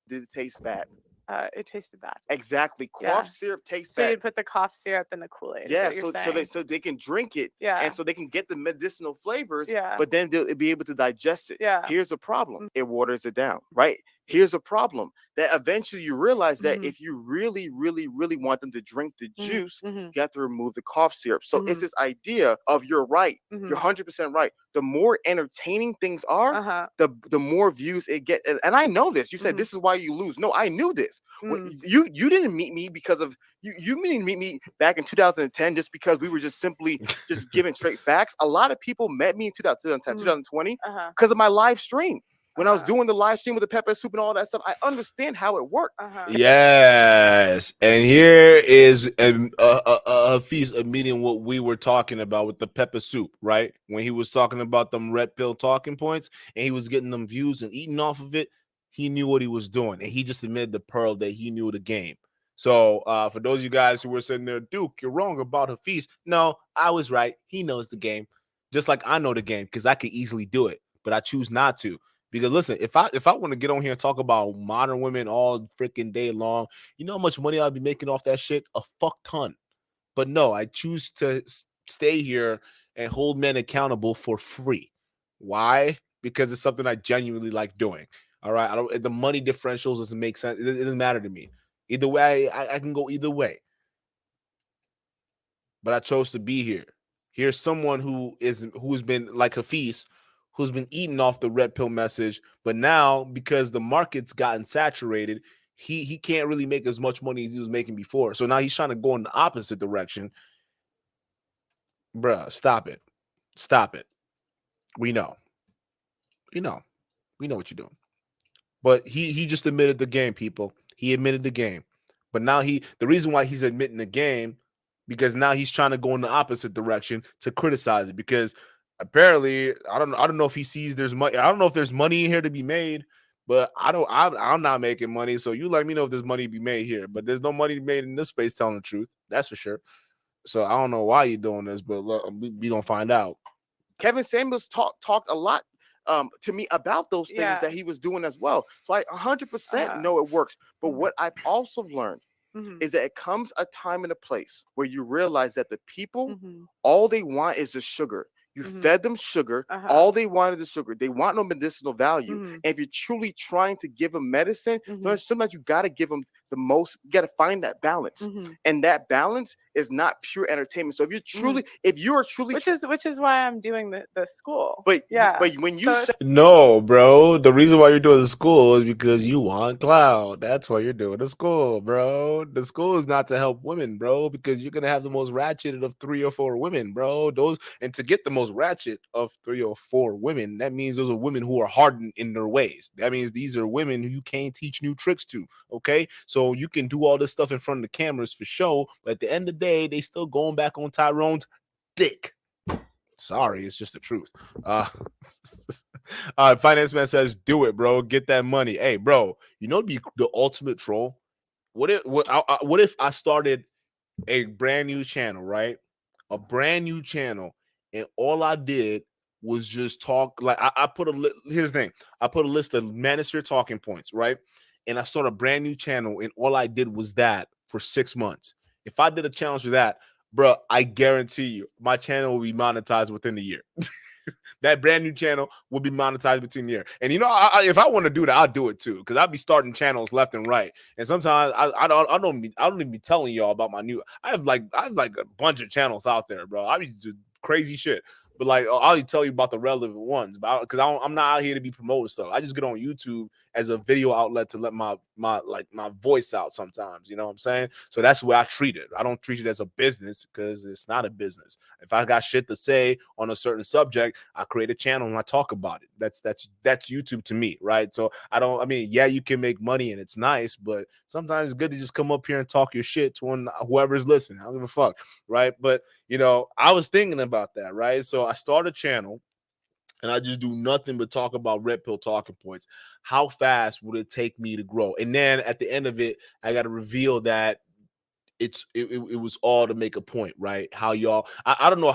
Did it taste bad? it tasted bad. Exactly. Yeah. Cough syrup tastes So bad. you'd put the cough syrup in the Kool-Aid. Yeah, Is what you're so saying. they can drink it, Yeah. and so they can get the medicinal flavors, Yeah. but then they'll be able to digest it. Yeah. Here's a problem: it waters it down, right? Here's a problem that eventually you realize that if you really, really, really want them to drink the juice, you have to remove the cough syrup. So it's this idea of you're right, you're 100% right. The more entertaining things are, the more views it gets. And I know this. You said this is why you lose. No, I knew this. You didn't meet me because of you didn't meet me back in 2010 just because we were just simply just giving straight facts. A lot of people met me in 2010, 2020 because of my live stream. When I was doing the live stream with the pepper soup and all that stuff, I understand how it worked. Yes, and here is a feast of meeting what we were talking about with the pepper soup, right? When he was talking about them red pill talking points, and he was getting them views and eating off of it, he knew what he was doing, and he just admitted to Pearl that he knew the game. So for those of you guys who were sitting there, Duke, you're wrong about Hafeez. No, I was right. He knows the game, just like I know the game, because I could easily do it, but I choose not to. Because listen, if I want to get on here and talk about modern women all freaking day long, you know how much money I'll be making off that shit? A fuck ton. But no, I choose to stay here and hold men accountable for free. Why? Because it's something I genuinely like doing. All right. I don't. The money differentials doesn't make sense. It doesn't matter to me. Either way, I can go either way. But I chose to be here. Here's someone who's been like Hafeez, who's been eating off the red pill message, but now because the market's gotten saturated, he can't really make as much money as he was making before. So now he's trying to go in the opposite direction. Bruh, stop it. Stop it. We know. We know what you're doing. But he just admitted the game, people. He admitted the game. But now the reason why he's admitting the game, because now he's trying to go in the opposite direction to criticize it, because apparently I don't know if he sees there's money. I don't know if there's money in here to be made, but I'm not making money. So you let me know if there's money to be made here. But there's no money made in this space, telling the truth. That's for sure. So I don't know why you're doing this, but look, we gonna find out. Kevin Samuels talked a lot to me about those things that he was doing as well. So I 100% know it works. But what I've also learned is that it comes a time and a place where you realize that the people, all they want is the sugar. You fed them sugar. All they wanted is sugar. They want no medicinal value. And if you're truly trying to give them medicine, sometimes you got to give them the most. You got to find that balance, and that balance is not pure entertainment. So if you are truly, which is why I'm doing the school. But when you say no, bro, the reason why you're doing the school is because you want clout. That's why you're doing the school, bro. The school is not to help women, bro, because you're gonna have the most ratchet of 3 or 4 women, bro. And to get the most ratchet of 3 or 4 women, that means those are women who are hardened in their ways. That means these are women who you can't teach new tricks to. Okay, so you can do all this stuff in front of the cameras for show, but at the end of the day, they still going back on Tyrone's dick. Sorry, it's just the truth. Finance Man says, "Do it, bro. Get that money." Hey, bro, you know, be the ultimate troll. What if I started a brand new channel, right? A brand new channel, and all I did was just talk. Like I put here's the thing: I put a list of manosphere talking points, right? And I started a brand new channel, and all I did was that for 6 months. If I did a challenge for that, bro, I guarantee you, my channel will be monetized within the year. That brand new channel will be monetized between the year. And you know, if I want to do that, I'll do it too, because I'll be starting channels left and right. And sometimes I don't even be telling y'all about my new. I have like a bunch of channels out there, bro. I be doing crazy shit. But like, I'll tell you about the relevant ones, but because I'm not out here to be promoting stuff. I just get on YouTube as a video outlet to let my voice out sometimes. You know what I'm saying? So that's the way I treat it. I don't treat it as a business, because it's not a business. If I got shit to say on a certain subject, I create a channel and I talk about it. That's YouTube to me, right? So I mean, yeah, you can make money and it's nice, but sometimes it's good to just come up here and talk your shit to whoever's listening. I don't give a fuck, right? But you know, I was thinking about that, right? So I start a channel and I just do nothing but talk about red pill talking points. How fast would it take me to grow? And then at the end of it, I got to reveal that it was all to make a point, right? How y'all, I don't know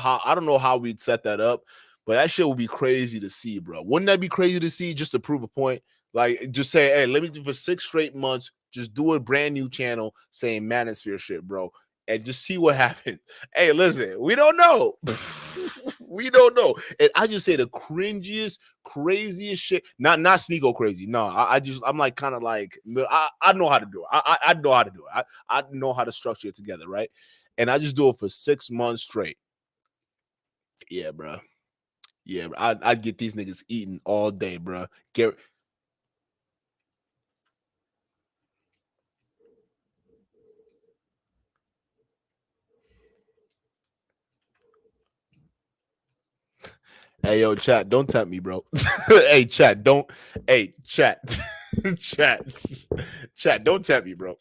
how we'd set that up, but that shit would be crazy to see, bro. Wouldn't that be crazy to see, just to prove a point? Like, just say, hey, let me do for 6 straight months, Just do a brand new channel saying manosphere shit, bro, and just see what happens. Hey, listen, we don't know. We don't know. And I just say the cringiest, craziest shit. Not Sneeko crazy. No, I'm like kind of like I know how to do it. I know how to do it. I know how to structure it together, right? And I just do it for 6 months straight. Yeah, bro. Yeah, bro. I'd get these niggas eating all day, bro. Hey, yo, chat, don't tempt me, bro. Hey, chat, don't. Hey, chat. chat. Chat, don't tempt me, bro.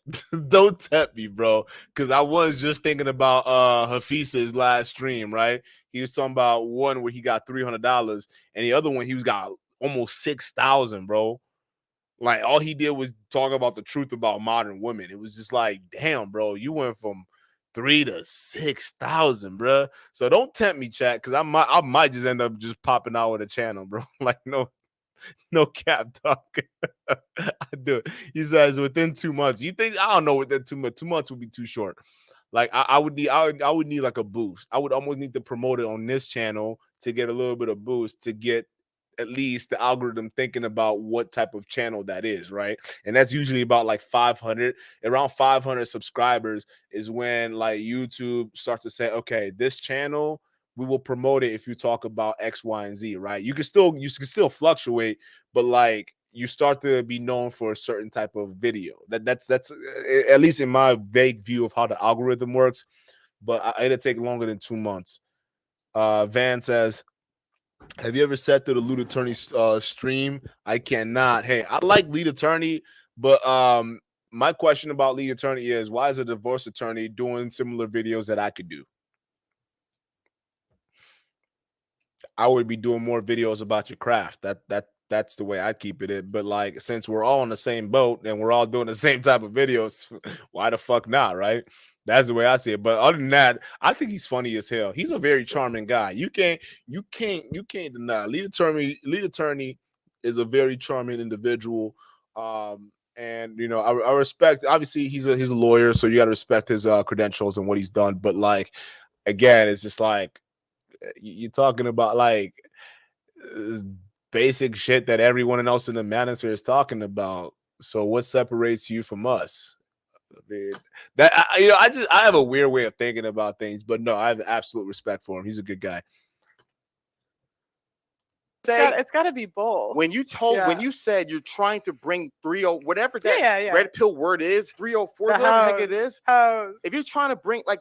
Don't tempt me, bro. Because I was just thinking about Hafiz's last stream, right? He was talking about one where he got $300, and the other one he was got almost 6,000, bro. Like, all he did was talk about the truth about modern women. It was just like, damn, bro, you went from 3 to 6,000, bro. So don't tempt me, chat, because I might just end up just popping out with a channel, bro. Like, no cap talking. I do it. He says within 2 months. You think I don't know within 2 months. 2 months would be too short. Like I would need like a boost. I would almost need to promote it on this channel to get a little bit of boost to get at least the algorithm thinking about what type of channel that is, right? And that's usually about like 500. Around 500 subscribers is when like YouTube starts to say, okay, this channel, we will promote it if you talk about X, Y, and Z, right? You can still fluctuate, but like you start to be known for a certain type of video. That's at least in my vague view of how the algorithm works. But it'll take longer than 2 months. Van says, have you ever sat through the Lead Attorney stream? I cannot. Hey, I like Lead Attorney, but my question about Lead Attorney is, why is a divorce attorney doing similar videos that I could do? I would be doing more videos about your craft. That's the way I keep it. But like, since we're all on the same boat and we're all doing the same type of videos, why the fuck not, right? That's the way I see it. But other than that, I think he's funny as hell. He's a very charming guy. You can't deny. Lead attorney is a very charming individual. And you know, I respect. Obviously, he's a lawyer, so you got to respect his credentials and what he's done. But like, again, it's just like you're talking about like basic shit that everyone else in the manosphere is talking about. So what separates you from us? I mean, I have a weird way of thinking about things, but no, I have absolute respect for him. He's a good guy. It's got to be both. When you said you're trying to bring 30, whatever that red pill word is, 304, whatever the heck it is. If you're trying to bring like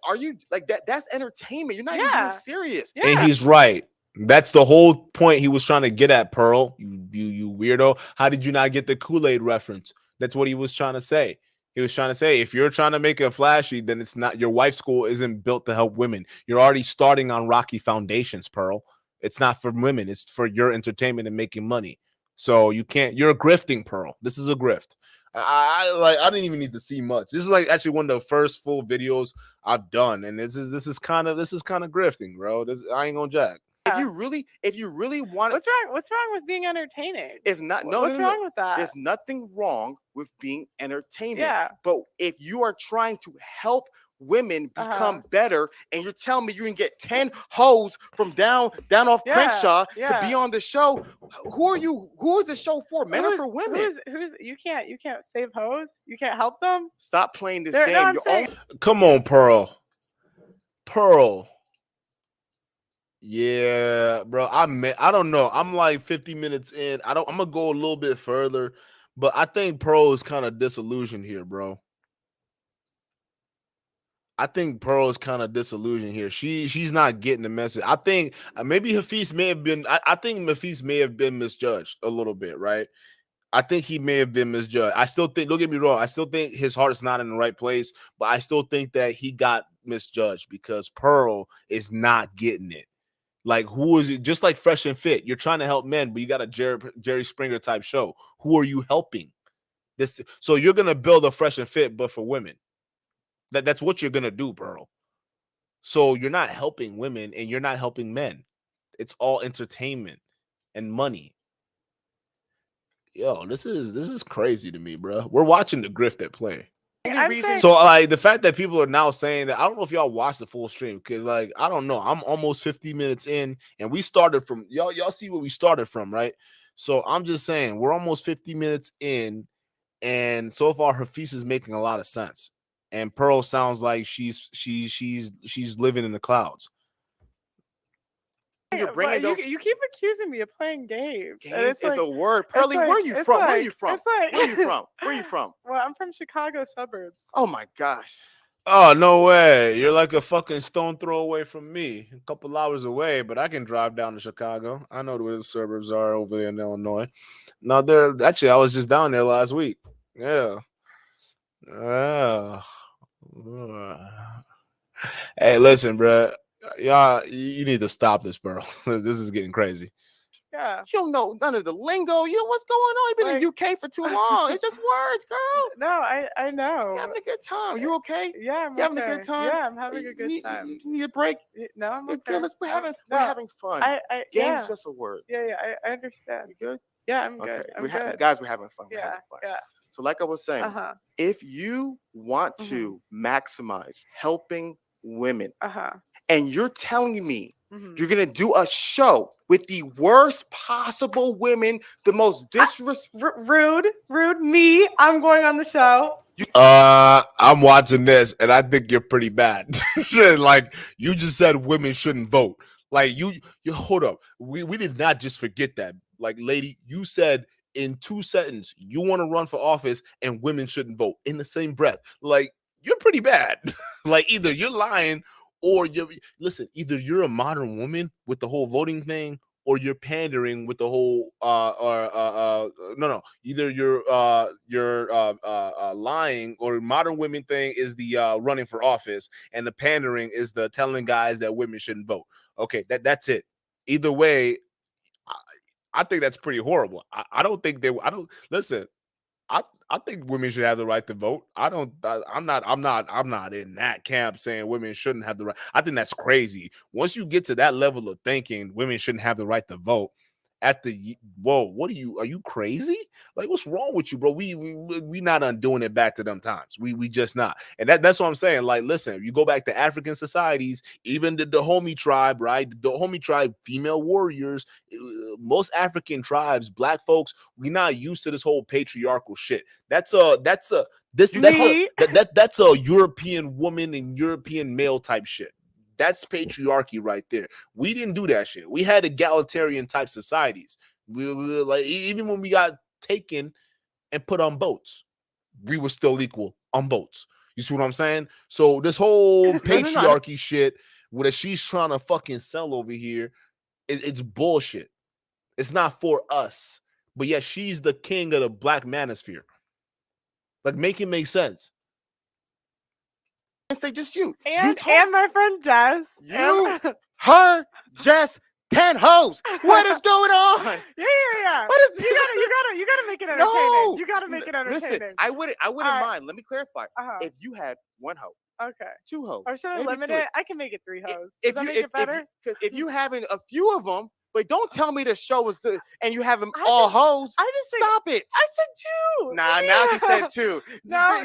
are you like that? That's entertainment. You're not even being serious. Yeah. And he's right. That's the whole point he was trying to get at, Pearl. You weirdo. How did you not get the Kool-Aid reference? That's what he was trying to say. He was trying to say, if you're trying to make it flashy, then it's not, your wife's school isn't built to help women. You're already starting on rocky foundations, Pearl. It's not for women. It's for your entertainment and making money. So you're a grifting, Pearl. This is a grift. I didn't even need to see much. This is like actually one of the first full videos I've done, and this is kind of grifting, bro. I ain't gonna jack. If you really want, what's wrong with being entertaining? It's not. What's wrong with that? There's nothing wrong with being entertaining. Yeah. But if you are trying to help women become better, and you're telling me you can get 10 hoes from down off Crenshaw to be on the show, who are you? Who is the show for? Men or for women? Who's you can't save hoes. You can't help them. Stop playing this game. No, come on, Pearl. Yeah, bro. I don't know. I'm like 50 minutes in. I'm gonna go a little bit further, but I think Pearl is kind of disillusioned here, bro. I think Pearl is kind of disillusioned here. She's not getting the message. I think maybe Hafiz may have been. I think Hafiz may have been misjudged a little bit, right? I think he may have been misjudged. I still think, don't get me wrong, I still think his heart is not in the right place, but I still think that he got misjudged because Pearl is not getting it. Like, who is it? Just like Fresh and Fit, you're trying to help men, but you got a Jerry Springer type show. Who are you helping? So you're gonna build a Fresh and Fit, but for women. That's what you're gonna do, Pearl. So you're not helping women and you're not helping men. It's all entertainment and money. yo, this is crazy to me, bro. We're watching the grift at play. I'm saying, So like the fact that people are now saying that, I don't know if y'all watched the full stream, because like I don't know, I'm almost 50 minutes in, and we started from y'all see where we started from, right? So I'm just saying we're almost 50 minutes in, and so far Hafiz is making a lot of sense, and Pearl sounds like she's living in the clouds. You're but bringing those you keep accusing me of playing games. And games it's is like, a word. it's Pearly, where are like- you it's from? Where are like- you from? it's like- Where are you from? Where are you from? Well, I'm from Chicago suburbs. Oh my gosh. Oh, no way. You're like a fucking stone throw away from me, a couple hours away, but I can drive down to Chicago. I know where the suburbs are over there in Illinois. No, actually, I was just down there last week. Yeah. Hey, listen, bro. Y'all, you need to stop this, bro. This is getting crazy. Yeah. You don't know none of the lingo. You know what's going on? You've been in UK for too long. It's just words, girl. No, I know. You're having a good time. You okay? Yeah, I'm You having a okay. good time? Yeah, I'm having a good time. You need a break? No, I'm You're okay. good. We're No, having fun. Game's Game's just a word. Yeah, I understand. You good? Yeah, I'm Okay. good. I'm good. Guys, we're having fun. We're Yeah, having fun. yeah. So like I was saying, if you want to maximize helping women, and you're telling me you're going to do a show with the worst possible women, the most rude me, I'm going on the show. I'm watching this, and I think you're pretty bad. Shit, like you just said women shouldn't vote. Like you hold up. We did not just forget that. Like, lady, you said in 2 sentences you want to run for office and women shouldn't vote in the same breath. Like, you're pretty bad. Like, either you're lying or either you're a modern woman with the whole voting thing, or you're pandering with the whole either you're lying, or modern women thing is the running for office, and the pandering is the telling guys that women shouldn't vote. Okay, that's it. Either way, I think that's pretty horrible. I don't think listen. I think women should have the right to vote. I'm not in that camp saying women shouldn't have the right. I think that's crazy. Once you get to that level of thinking women shouldn't have the right to vote, what are you crazy? Like, what's wrong with you, bro? We not undoing it back to them times. We just not. And that's what I'm saying. Like, listen, you go back to African societies, even the Dahomey tribe, right? The Dahomey tribe, female warriors, most African tribes, black folks, we not used to this whole patriarchal shit. That's a European woman and European male type shit. That's patriarchy right there. We didn't do that shit. We had egalitarian type societies. We were like, even when we got taken and put on boats, we were still equal on boats. You see what I'm saying? So this whole patriarchy shit, what she's trying to fucking sell over here, it's bullshit. It's not for us. But yeah, she's the king of the black manosphere. Like, make it make sense. Say just you. And my friend Jess. Her, Jess, 10 hoes. What is going on? Yeah. What is you gotta make it entertaining. No. You gotta make it entertaining. Listen, I wouldn't mind. Let me clarify. If you had 1 hoe, okay, 2 hoes, or should I maybe limit 3. it? I can make it 3 hoes. If Does that you make it better? If you having a few of them, but don't tell me the show is and you have them all hoes. I just think, stop it. I said 2. Nah, now you said 2. No. I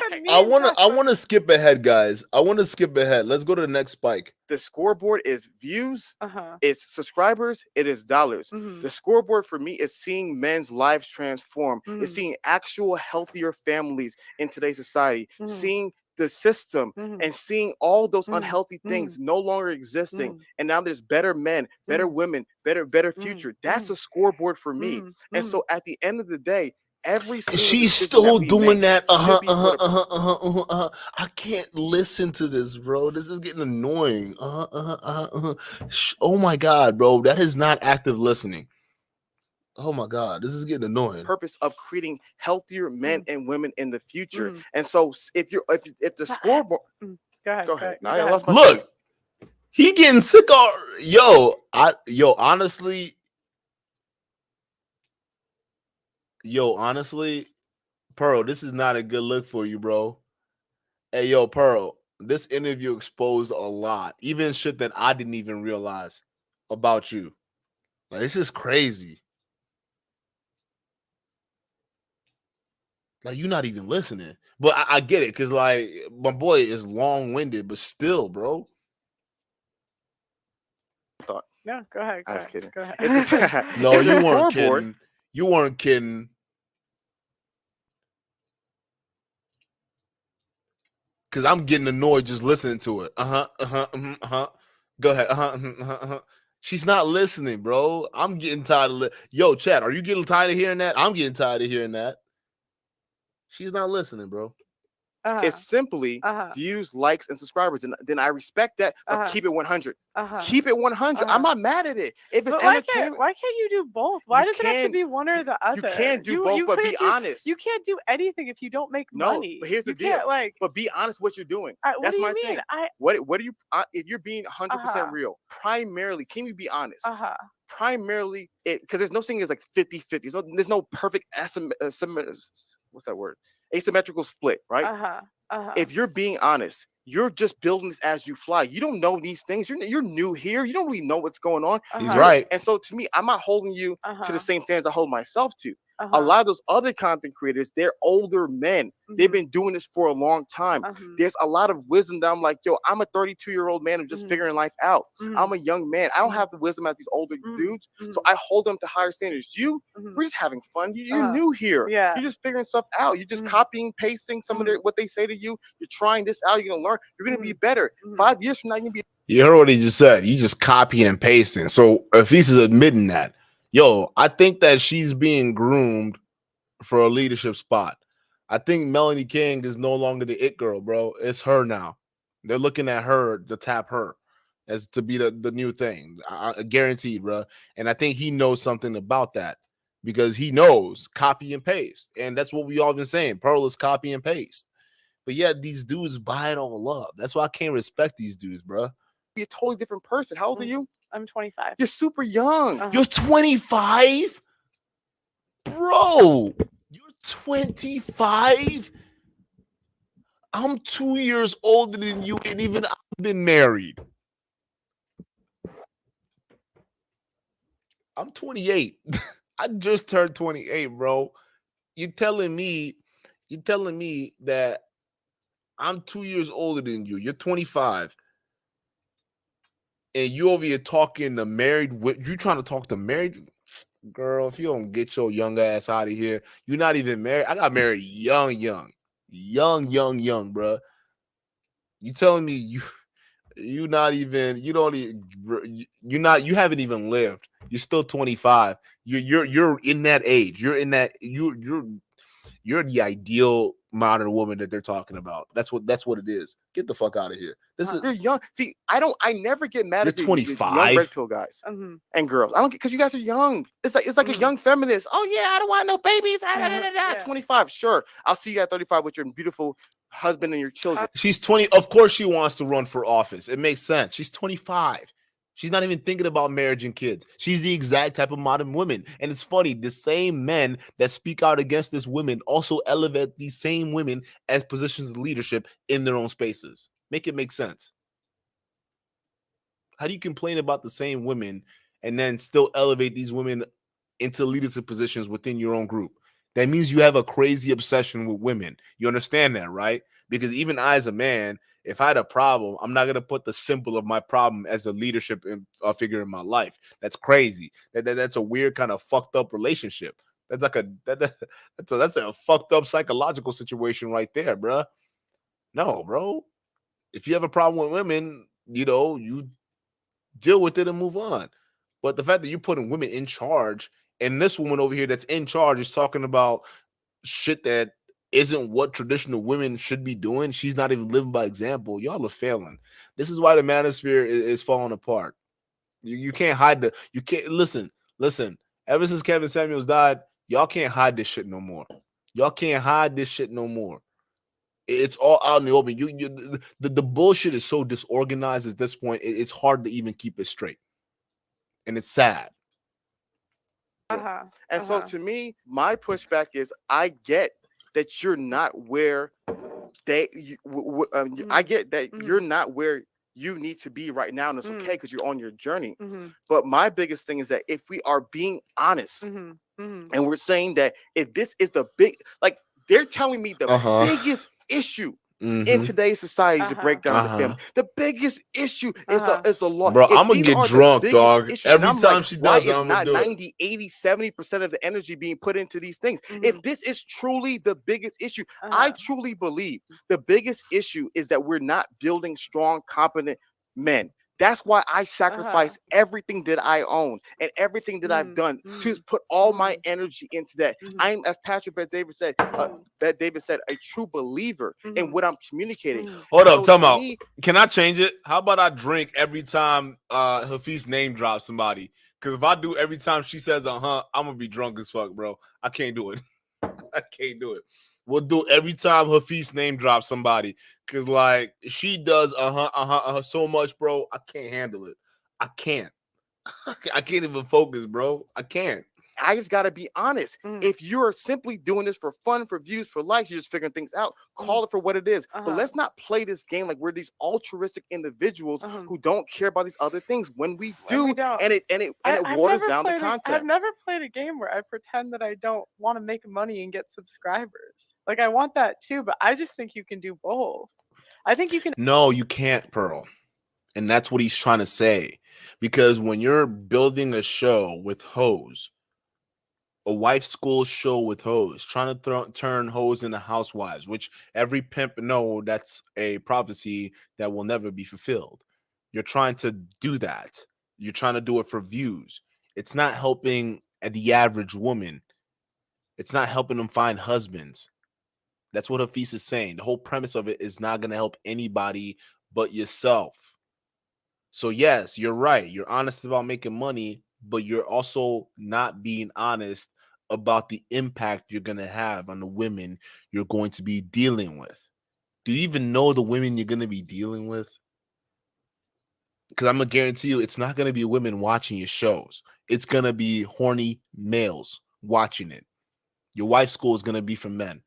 said me. I want to skip ahead, guys. I want to skip ahead. Let's go to the next spike. The scoreboard is views, it's subscribers, it is dollars. The scoreboard for me is seeing men's lives transform. It's seeing actual healthier families in today's society, seeing the system and seeing all those unhealthy things no longer existing. And now there's better men, better women, better future. That's the scoreboard for me. And so at the end of the day, she's still doing that. I can't listen to this, bro. This is getting annoying. Oh my god, bro, that is not active listening. Oh my god, this is getting annoying. Purpose of creating healthier men and women in the future. And so if the scoreboard, go ahead. Now I lost my look, he getting sick. Honestly, Pearl, this is not a good look for you, bro. Hey, Pearl, this interview exposed a lot, even shit that I didn't even realize about you. Like, this is crazy. Like, you're not even listening. But I get it, because like my boy is long-winded, but still, bro. No, go ahead. I was kidding. Go ahead. No, It's you a weren't scoreboard. kidding. You weren't kidding. Because I'm getting annoyed just listening to it. Go ahead. She's not listening, bro. I'm getting tired of Yo, chat, are you getting tired of hearing that? I'm getting tired of hearing that. She's not listening, bro. It's simply views, likes, and subscribers, and then I respect that. But keep it 100. Keep it 100. I'm not mad at it. If it's entertainment, why can't you do both? Why does it have to be one or the other? You can't do both, but be honest. You can't do anything if you don't make money. But here's the deal. But be honest what you're doing. That's my thing. What do you? If you're being 100% real, primarily, can you be honest? Primarily, because there's no thing is like 50-50. There's no perfect what's that word? Asymmetrical split, right? If you're being honest, you're just building this as you fly. You don't know these things. You're new here. You don't really know what's going on. He's right. And so to me, I'm not holding you to the same standards I hold myself to. A lot of those other content creators, they're older men. They've been doing this for a long time. There's a lot of wisdom that I'm like, yo, I'm a 32-year-old man who's just figuring life out. I'm a young man. I don't have the wisdom as these older dudes. So I hold them to higher standards. We're just having fun. You're new here. Yeah. You're just figuring stuff out. You're just copying, pasting some of what they say to you. You're trying this out. You're going to learn. You're going to be better. 5 years from now, you're going to be. You heard what he just said. You just copying and pasting. So Hafeez is admitting that. Yo, I think that she's being groomed for a leadership spot. I think Melanie King is no longer the it girl, bro. It's her now. They're looking at her to tap her as to be the new thing. I guaranteed, bro. And I think he knows something about that because he knows copy and paste. And that's what we all been saying. Pearl is copy and paste. But yet these dudes buy it all up. That's why I can't respect these dudes, bro. Be a totally different person. How old are you? I'm 25. You're super young. You're 25? Bro, you're 25? I'm 2 years older than you, and even I've been married. I'm 28. I just turned 28, bro. You're telling me that I'm 2 years older than you. You're 25. And you over here talking to married, you trying to talk to married girl. If you don't get your young ass out of here, you're not even married. I got married young, bro. You telling me you haven't even lived. You're still 25. You're in that age. You're the ideal modern woman that they're talking about. That's what it is. Get the fuck out of here. You're young. See, I never get mad at You're you, 25. young red pill guys and girls. I don't get because you guys are young. It's like a young feminist. Oh yeah, I don't want no babies. 25, sure. I'll see you at 35 with your beautiful husband and your children. She's 20. Of course, she wants to run for office. It makes sense. She's 25. She's not even thinking about marriage and kids. She's the exact type of modern woman. And it's funny, the same men that speak out against this women also elevate these same women as positions of leadership in their own spaces. Make it make sense. How do you complain about the same women and then still elevate these women into leadership positions within your own group? That means you have a crazy obsession with women. You understand that, right? Because even I, as a man, if I had a problem, I'm not going to put the symbol of my problem as a leadership figure in my life. That's crazy. That's a weird kind of fucked up relationship. That's like that's a fucked up psychological situation right there, bro. No, bro. If you have a problem with women, you deal with it and move on. But the fact that you're putting women in charge, and this woman over here that's in charge is talking about shit that isn't what traditional women should be doing. She's not even living by example. Y'all are failing. This is why the manosphere is falling apart. You can't hide you can't listen. Ever since Kevin Samuels died, y'all can't hide this shit no more. Y'all can't hide this shit no more. It's all out in the open. The bullshit is so disorganized at this point. It's hard to even keep it straight. And it's sad. And so to me, my pushback is I get that you're not where I get that you're not where you need to be right now, and it's okay because you're on your journey. But my biggest thing is that if we are being honest and we're saying that if this is the big, like They're telling me the biggest issue in today's society is to break down the family. The biggest issue is a law. Bro, If I'm gonna these get are the drunk, biggest dog. issues, Every and I'm time like, she why does is it, I'm not gonna do it. 90, 80, 70% of the energy being put into these things? If this is truly the biggest issue, I truly believe the biggest issue is that we're not building strong, competent men. That's why I sacrifice everything that I own and everything that I've done to put all my energy into that. I'm, as Patrick Bet David said, a true believer in what I'm communicating. Hold up, time out. Can I change it? How about I drink every time Hafeez name drops somebody? Because if I do every time she says I'm gonna be drunk as fuck, bro. I can't do it. I can't do it. We'll do every time Hafeez name drops somebody. Cause like she does so much, bro. I can't handle it. I can't. I can't even focus, bro. I can't. I just gotta be honest. If you're simply doing this for fun, for views, for likes, you're just figuring things out. Call it for what it is. But let's not play this game like we're these altruistic individuals who don't care about these other things. When we do, and it waters down the content. I've never played a game where I pretend that I don't want to make money and get subscribers. Like I want that too, but I just think you can do both. I think you can. No, you can't, Pearl. And that's what he's trying to say. Because when you're building a show with hoes, a wife school show with hoes, trying to turn hoes into housewives, which every pimp know that's a prophecy that will never be fulfilled. You're trying to do that. You're trying to do it for views. It's not helping the average woman. It's not helping them find husbands. That's what Hafeez is saying. The whole premise of it is not going to help anybody but yourself. So yes, you're right. You're honest about making money, but you're also not being honest about the impact you're going to have on the women you're going to be dealing with. Do you even know the women you're going to be dealing with? Because I'm going to guarantee you it's not going to be women watching your shows. It's going to be horny males watching it. Your wife's school is going to be for men.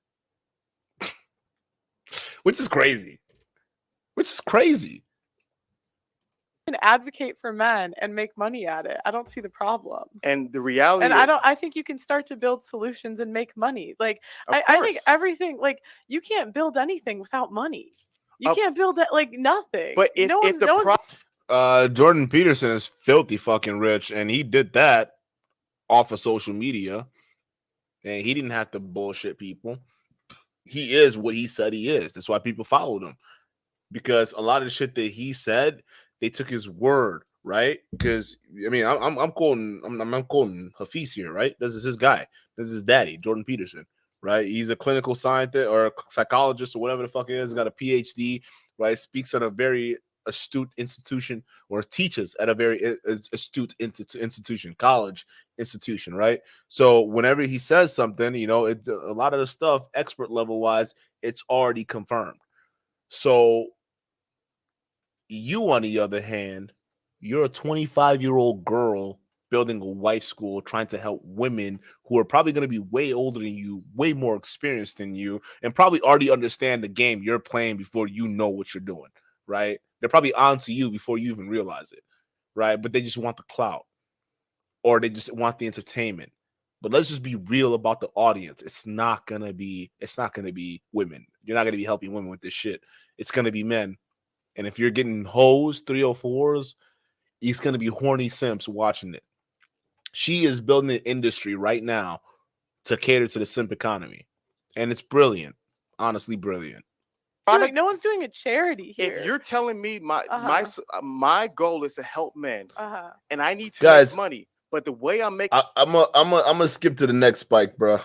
Which is crazy. Can advocate for men and make money at it. I don't see the problem. And the reality, and I think you can start to build solutions and make money. Like I think everything, like you can't build anything without money. You can't build that, like nothing. But Jordan Peterson is filthy fucking rich, and he did that off of social media, and he didn't have to bullshit people. He is what he said he is. That's why people followed him, because a lot of the shit that he said, they took his word, right? Because I mean, I'm quoting Hafeez here, right? This is his guy. This is his daddy, Jordan Peterson, right? He's a clinical scientist or a psychologist or whatever the fuck it is. He's got a PhD, right? Speaks at a very astute institution, or teaches at a very astute institution, college institution, right? So whenever he says something, you know, it's a lot of the stuff, expert level wise, it's already confirmed. So you, on the other hand, you're a 25-year-old girl building a wife school, trying to help women who are probably going to be way older than you, way more experienced than you, and probably already understand the game you're playing before you know what you're doing, right? They're probably on to you before you even realize it, right? But they just want the clout, or they just want the entertainment. But let's just be real about the audience. It's not gonna be women. You're not gonna be helping women with this shit. It's gonna be men. And if you're getting hoes, 304s, it's going to be horny simps watching it. She is building an industry right now to cater to the simp economy. And it's brilliant. Honestly, brilliant. No one's doing a charity here. If you're telling me my goal is to help men, and I need to make money, but the way I'm making, I'm gonna skip to the next spike, bro.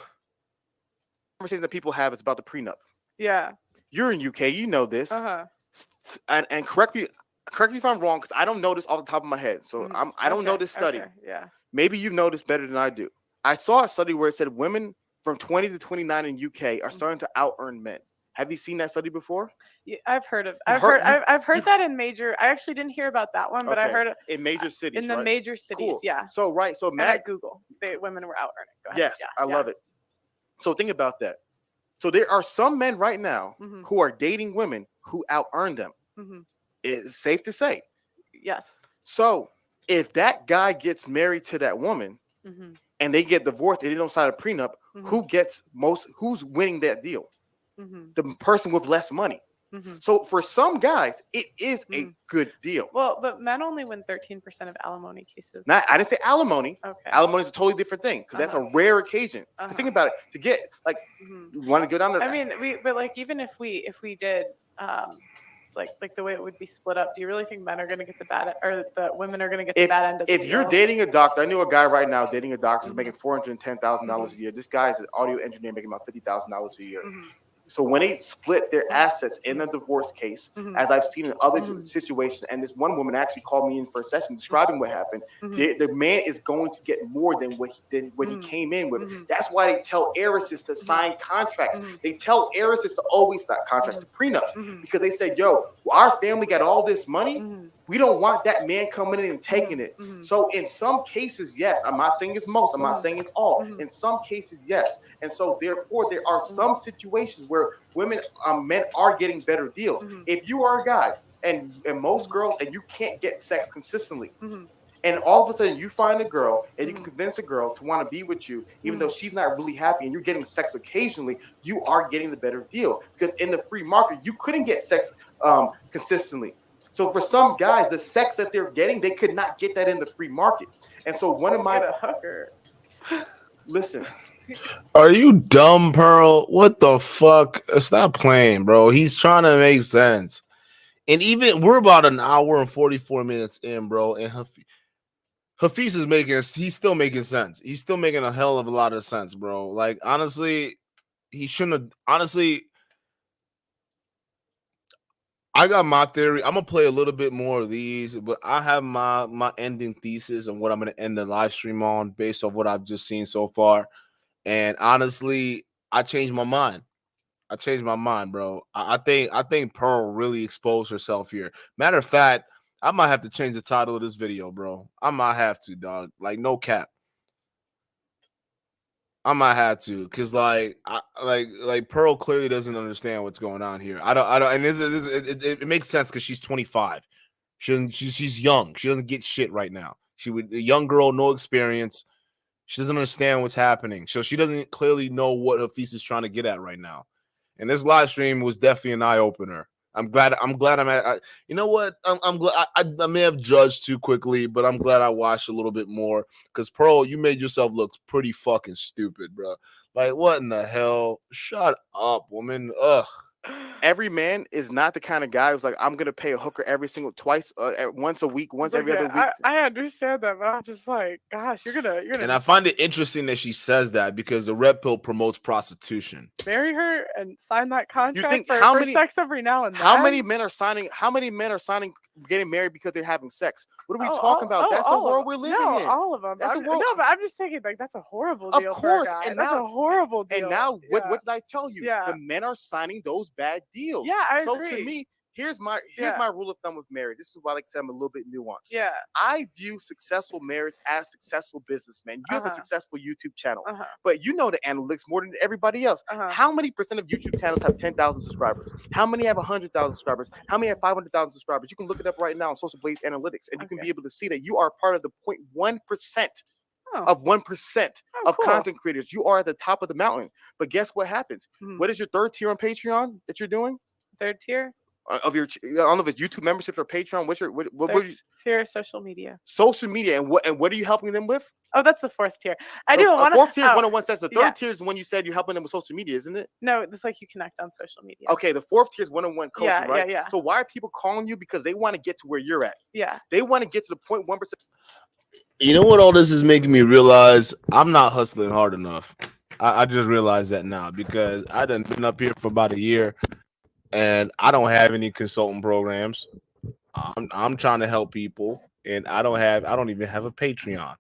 Conversation that people have is about the prenup. Yeah. You're in UK, you know this. And correct me if I'm wrong, because I don't know this off the top of my head. So I don't know this study. Yeah. Maybe you know this better than I do. I saw a study where it said women from 20 to 29 in UK are starting to out earn men. Have you seen that study before? Yeah, I've heard that in major. I actually didn't hear about that one, but I heard it in major cities. In the major cities, cool. Yeah. So at Google, women were out earning. Go ahead. Yes, I love it. So think about that. So there are some men right now who are dating women who out earn them. It's safe to say. Yes. So if that guy gets married to that woman, and they get divorced and they don't sign a prenup, who's winning that deal? The person with less money. So for some guys, it is a good deal. Well, but men only win 13% of alimony cases. I didn't say alimony. Okay. Alimony is a totally different thing because that's a rare occasion. Think about it. To get like, you want to go down to. I mean, but like even if we did like the way it would be split up, do you really think men are going to get the bad, or the women are going to get the bad end of the deal? If you're dating a doctor, I knew a guy right now dating a doctor making $410,000 a year. This guy is an audio engineer making about $50,000 a year. So when they split their assets in a divorce case, as I've seen in other situations, and this one woman actually called me in for a session describing what happened, the man is going to get more than what he came in with. That's why they tell heiresses to sign contracts. They tell heiresses to always sign contracts, to prenups, because they said, yo, our family got all this money. We don't want that man coming in and taking it. So in some cases, yes. I'm not saying it's most. I'm not saying it's all. In some cases, yes. And so therefore, there are some situations where men are getting better deals. If you are a guy and most girls, and you can't get sex consistently, and all of a sudden you find a girl and you can convince a girl to want to be with you, even though she's not really happy, and you're getting sex occasionally, you are getting the better deal. Because in the free market, you couldn't get sex consistently. So for some guys, the sex that they're getting, they could not get that in the free market. And so one of my listen. Are you dumb, Pearl? What the fuck? Stop playing, bro. He's trying to make sense. And even we're about an hour and 44 minutes in, bro. And Hafiz he's still making sense. He's still making a hell of a lot of sense, bro. Like, honestly, he shouldn't have. Honestly, I got my theory. I'm gonna play a little bit more of these, but I have my ending thesis and what I'm gonna end the live stream on based off what I've just seen so far. And honestly, I changed my mind. Bro. I think Pearl really exposed herself here. Matter of fact, I might have to change the title of this video, bro. I might have to, dog. Like, no cap. I might have to, cause like Pearl clearly doesn't understand what's going on here. I don't, and it makes sense because she's 25. She's young. She doesn't get shit right now. A young girl, no experience. She doesn't understand what's happening. So she doesn't clearly know what Hafiz is trying to get at right now. And this live stream was definitely an eye opener. I'm glad I'm at. You know what? I'm glad I may have judged too quickly, but I'm glad I watched a little bit more. Because Pearl, you made yourself look pretty fucking stupid, bro. Like, what in the hell? Shut up, woman. Ugh. Every man is not the kind of guy who's like, I'm gonna pay a hooker once a week, every other week. I understand that, but I'm just like, gosh, you're gonna. And I find it interesting that she says that because the red pill promotes prostitution. Marry her and sign that contract for sex every now and then. How many men are signing? Getting married because they're having sex? What are we talking about? That's the world we're living in. No, all of them. That's a world. No, but I'm just thinking, like, that's a horrible deal. Of course, and that's a horrible deal. And now, what did I tell you? Yeah. The men are signing those bad deals. Yeah, I agree. So to me, here's my rule of thumb with marriage. This is why, like I said, I'm a little bit nuanced. Yeah. I view successful marriage as successful businessmen. You have a successful YouTube channel, but you know the analytics more than everybody else. How many percent of YouTube channels have 10,000 subscribers? How many have 100,000 subscribers? How many have 500,000 subscribers? You can look it up right now on Social Blades Analytics, and you can be able to see that you are part of the 0.1% of 1% of content creators. You are at the top of the mountain. But guess what happens? What is your third tier on Patreon that you're doing? Third tier? Of your, I don't know if it's YouTube memberships or Patreon. What tier? Social media. Social media, and what are you helping them with? Oh, that's the fourth tier. I do want to. Fourth tier is 101 cents. The third tier is when you said you're helping them with social media, isn't it? No, it's like you connect on social media. Okay, the fourth tier is 101 coaching, right? Yeah. So why are people calling you? Because they want to get to where you're at. Yeah. They want to get to the 0.1%. You know what all this is making me realize? I'm not hustling hard enough. I just realized that now because I done been up here for about a year. And I don't have any consulting programs. I'm trying to help people, and I don't even have a Patreon.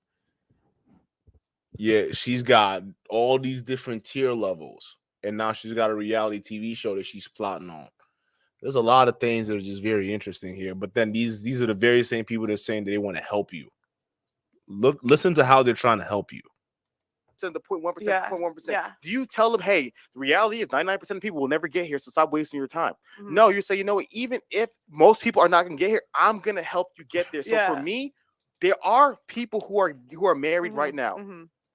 Yeah, she's got all these different tier levels, and now she's got a reality TV show that she's plotting on. There's a lot of things that are just very interesting here. But then these are the very same people that are saying that they want to help you. Listen to how they're trying to help you. The 0.1%, 0.1%. Yeah. Do you tell them, hey, the reality is 99% of people will never get here, so stop wasting your time? No, you say, you know what, even if most people are not going to get here, I'm going to help you get there. So for me, there are people who are married right now.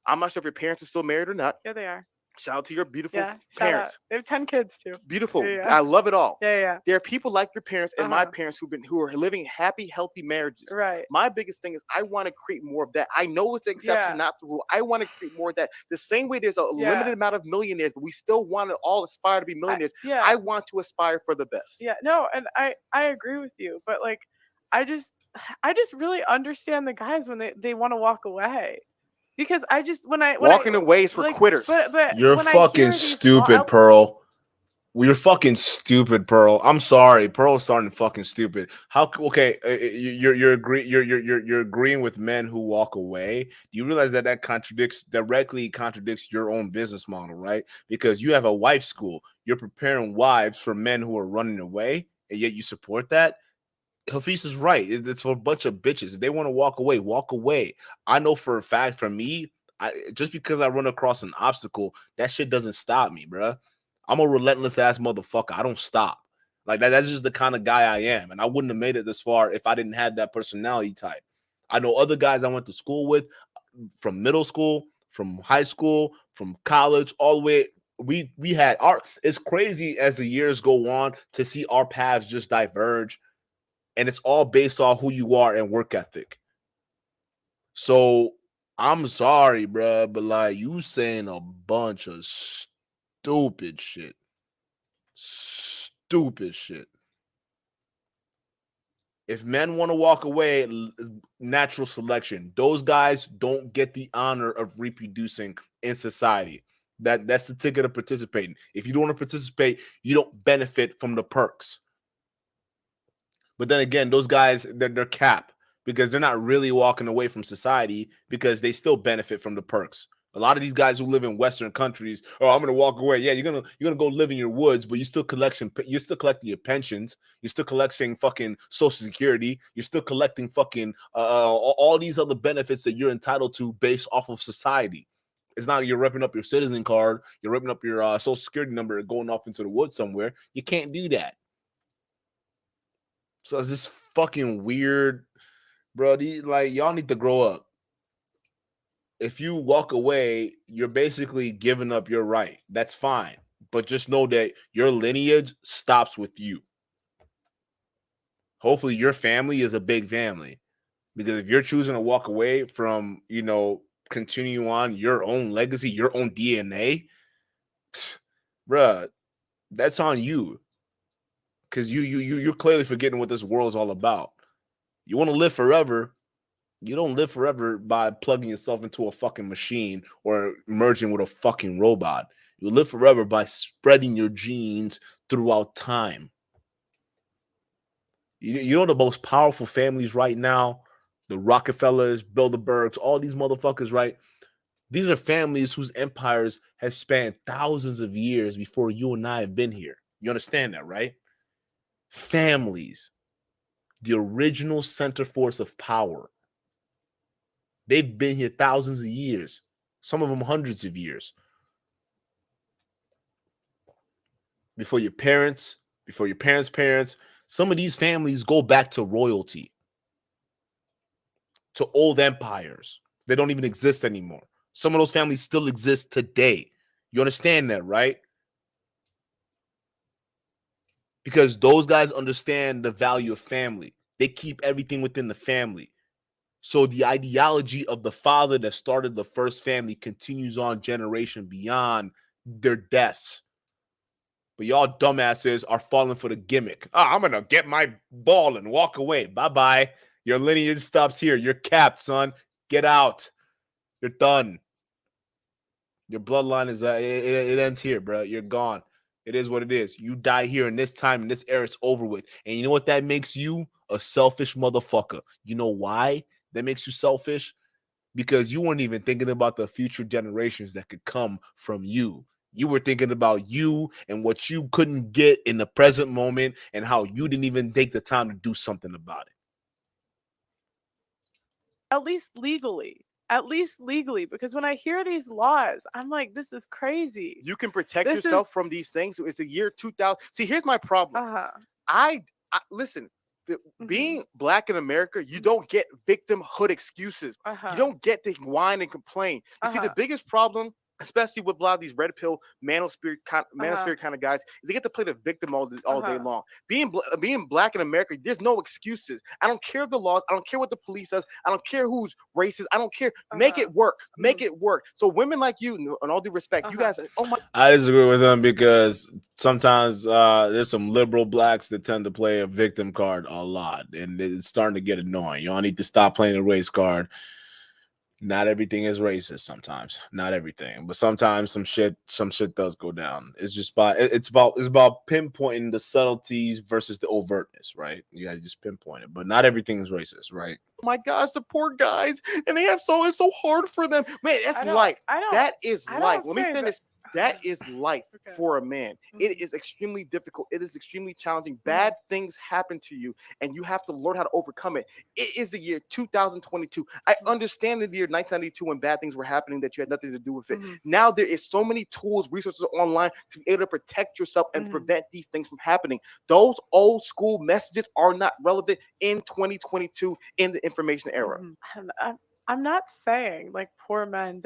I'm not sure if your parents are still married or not. Yeah, they are. Shout out to your beautiful Yeah, shout out. parents. They have 10 kids too. Beautiful. Yeah. I love it all. Yeah. There are people like your parents and my Uh-huh. parents who are living happy, healthy marriages. Right. My biggest thing is I want to create more of that. I know it's the exception, Yeah. not the rule. I want to create more of that. The same way there's a Yeah. limited amount of millionaires, but we still want to all aspire to be millionaires. Yeah. I want to aspire for the best. Yeah, no, and I agree with you, but like I just really understand the guys when they want to walk away. Because I just when Walking away is for like, quitters. But You're when I hear fucking these stupid, Pearl. You're fucking stupid, Pearl. I'm sorry, Pearl's starting fucking stupid. How? Okay, you're agreeing with men who walk away. Do you realize that directly contradicts your own business model, right? Because you have a wife school, you're preparing wives for men who are running away, and yet you support that. Hafiz is right. It's for a bunch of bitches. If they want to walk away, walk away. I know for a fact, for me, just because I run across an obstacle, that shit doesn't stop me, bruh. I'm a relentless ass motherfucker. I don't stop. Like that's just the kind of guy I am. And I wouldn't have made it this far if I didn't have that personality type. I know other guys I went to school with from middle school, from high school, from college, all the way. We had it's crazy as the years go on to see our paths just diverge. And it's all based on who you are and work ethic. So I'm sorry, bro, but like you saying a bunch of stupid shit. Stupid shit. If men want to walk away, natural selection. Those guys don't get the honor of reproducing in society. That's the ticket of participating. If you don't want to participate, you don't benefit from the perks. But then again, those guys, they're cap because they're not really walking away from society because they still benefit from the perks. A lot of these guys who live in Western countries, oh, I'm gonna walk away. Yeah, you're gonna go live in your woods, but you're still collecting your pensions. You're still collecting fucking Social Security. You're still collecting fucking all these other benefits that you're entitled to based off of society. It's not like you're ripping up your citizen card, you're ripping up your Social Security number and going off into the woods somewhere. You can't do that. So it's this fucking weird, bro. Like y'all need to grow up. If you walk away, you're basically giving up your right. That's fine. But just know that your lineage stops with you. Hopefully your family is a big family. Because if you're choosing to walk away from, continue on your own legacy, your own DNA, bruh, that's on you. Because you're clearly forgetting what this world is all about. You want to live forever. You don't live forever by plugging yourself into a fucking machine or merging with a fucking robot. You live forever by spreading your genes throughout time. You know the most powerful families right now, the Rockefellers, Bilderbergs, all these motherfuckers, right? These are families whose empires have spanned thousands of years before you and I have been here. You understand that, right? Families, the original center force of power. They've been here thousands of years, some of them hundreds of years. Before your parents, before your parents' parents, some of these families go back to royalty, to old empires. They don't even exist anymore. Some of those families still exist today. You understand that, right? Because those guys understand the value of family. They keep everything within the family. So the ideology of the father that started the first family continues on generation beyond their deaths. But y'all dumbasses are falling for the gimmick. Oh, I'm going to get my ball and walk away. Bye-bye. Your lineage stops here. You're capped, son. Get out. You're done. Your bloodline is, it ends here, bro. You're gone. It is what it is. You die here in this time, in this era, it's over with. And you know what that makes you? A selfish motherfucker. You know why that makes you selfish? Because you weren't even thinking about the future generations that could come from you. You were thinking about you and what you couldn't get in the present moment and how you didn't even take the time to do something about it. At least legally. Because when I hear these laws, I'm like, this is crazy. You can protect yourself from these things. It's the year 2000. See, here's my problem. Uh-huh. I listen, being black in America, you don't get victimhood excuses. You don't get to whine and complain. You see, the biggest problem, especially with a lot of these red pill manosphere kind of guys, is they get to play the victim all day long. Being black in America, there's no excuses. I don't care the laws. I don't care what the police says. I don't care who's racist. I don't care. Make it work. Make it work. So women like you, and all due respect, you guys. Oh my. I disagree with them because sometimes there's some liberal blacks that tend to play a victim card a lot, and it's starting to get annoying. Y'all need to stop playing the race card. Not everything is racist. Sometimes, not everything, but sometimes some shit does go down. It's just it's about pinpointing the subtleties versus the overtness, right? You gotta just pinpoint it, but not everything is racist, right? Oh my gosh, the poor guys, and they have it's so hard for them, man. That's life. That is life. Let me finish. That is life for a man. It is extremely difficult. It is extremely challenging. Bad things happen to you, and you have to learn how to overcome it. It is the year 2022. I understand the year 1992 when bad things were happening that you had nothing to do with it. Now there is so many tools, resources online to be able to protect yourself and prevent these things from happening. Those old school messages are not relevant in 2022 in the information era. I'm not saying like poor men,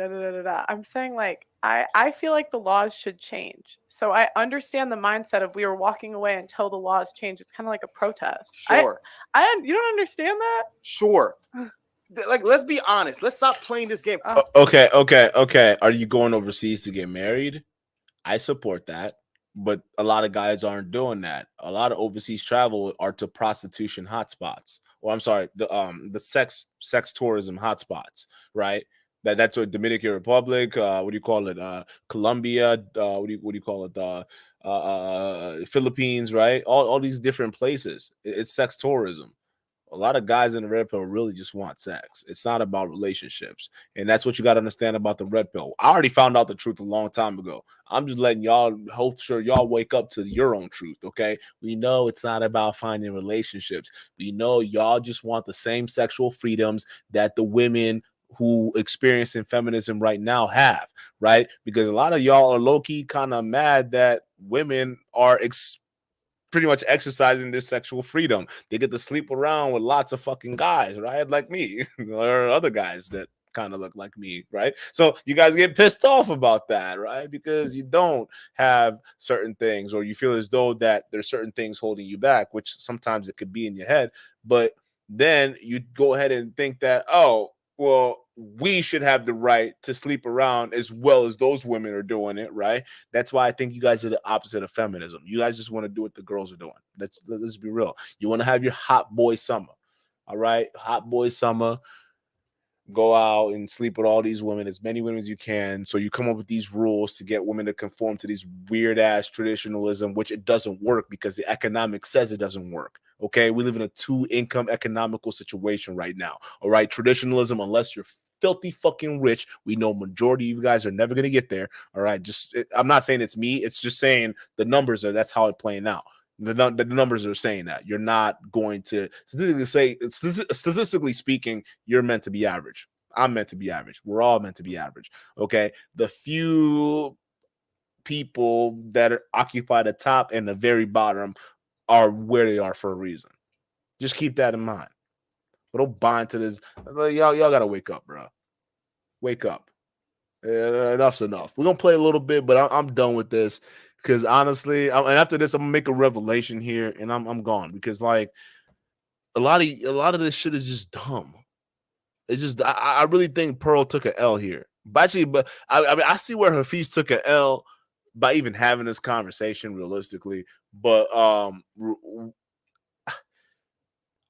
I'm saying like I feel like the laws should change. So I understand the mindset of we are walking away until the laws change. It's kind of like a protest. Sure. You don't understand that? Sure. Like, let's be honest. Let's stop playing this game. Okay. Are you going overseas to get married? I support that. But a lot of guys aren't doing that. A lot of overseas travel are to prostitution hotspots. Or I'm sorry, the sex tourism hotspots, right? That's what Dominican Republic, what do you call it? Colombia, what do you call it? Philippines, right? All these different places. It's sex tourism. A lot of guys in the red pill really just want sex. It's not about relationships. And that's what you got to understand about the red pill. I already found out the truth a long time ago. I'm just letting y'all, hope sure y'all wake up to your own truth, okay? We know it's not about finding relationships. We know y'all just want the same sexual freedoms that the women who experience in feminism right now have, right? Because a lot of y'all are low-key kind of mad that women are pretty much exercising their sexual freedom. They get to sleep around with lots of fucking guys, right? Like me or other guys that kind of look like me, right? So you guys get pissed off about that, right? Because you don't have certain things, or you feel as though that there's certain things holding you back, which sometimes it could be in your head. But then you go ahead and think that, oh, well, we should have the right to sleep around as well as those women are doing it, right? That's why I think you guys are the opposite of feminism. You guys just want to do what the girls are doing. Let's be real. You want to have your hot boy summer, all right? Hot boy summer. Go out and sleep with all these women, as many women as you can. So you come up with these rules to get women to conform to these weird ass traditionalism, which it doesn't work because the economics says it doesn't work. Okay, we live in a 2-income economical situation right now. All right, traditionalism, unless you're filthy fucking rich, we know majority of you guys are never going to get there. All right, I'm not saying it's me. It's just saying the numbers are. That's how it's playing out. The numbers are saying that you're not going to statistically speaking, you're meant to be average. I'm meant to be average. We're all meant to be average. Okay. The few people that occupy the top and the very bottom are where they are for a reason. Just keep that in mind. But don't buy into this. Y'all gotta wake up, bro. Wake up. Enough's enough. We're gonna play a little bit, but I'm done with this. Because honestly, and after this, I'm gonna make a revelation here, and I'm gone. Because like a lot of this shit is just dumb. It's just I really think Pearl took an L here. But I mean I see where Hafiz took an L by even having this conversation realistically. But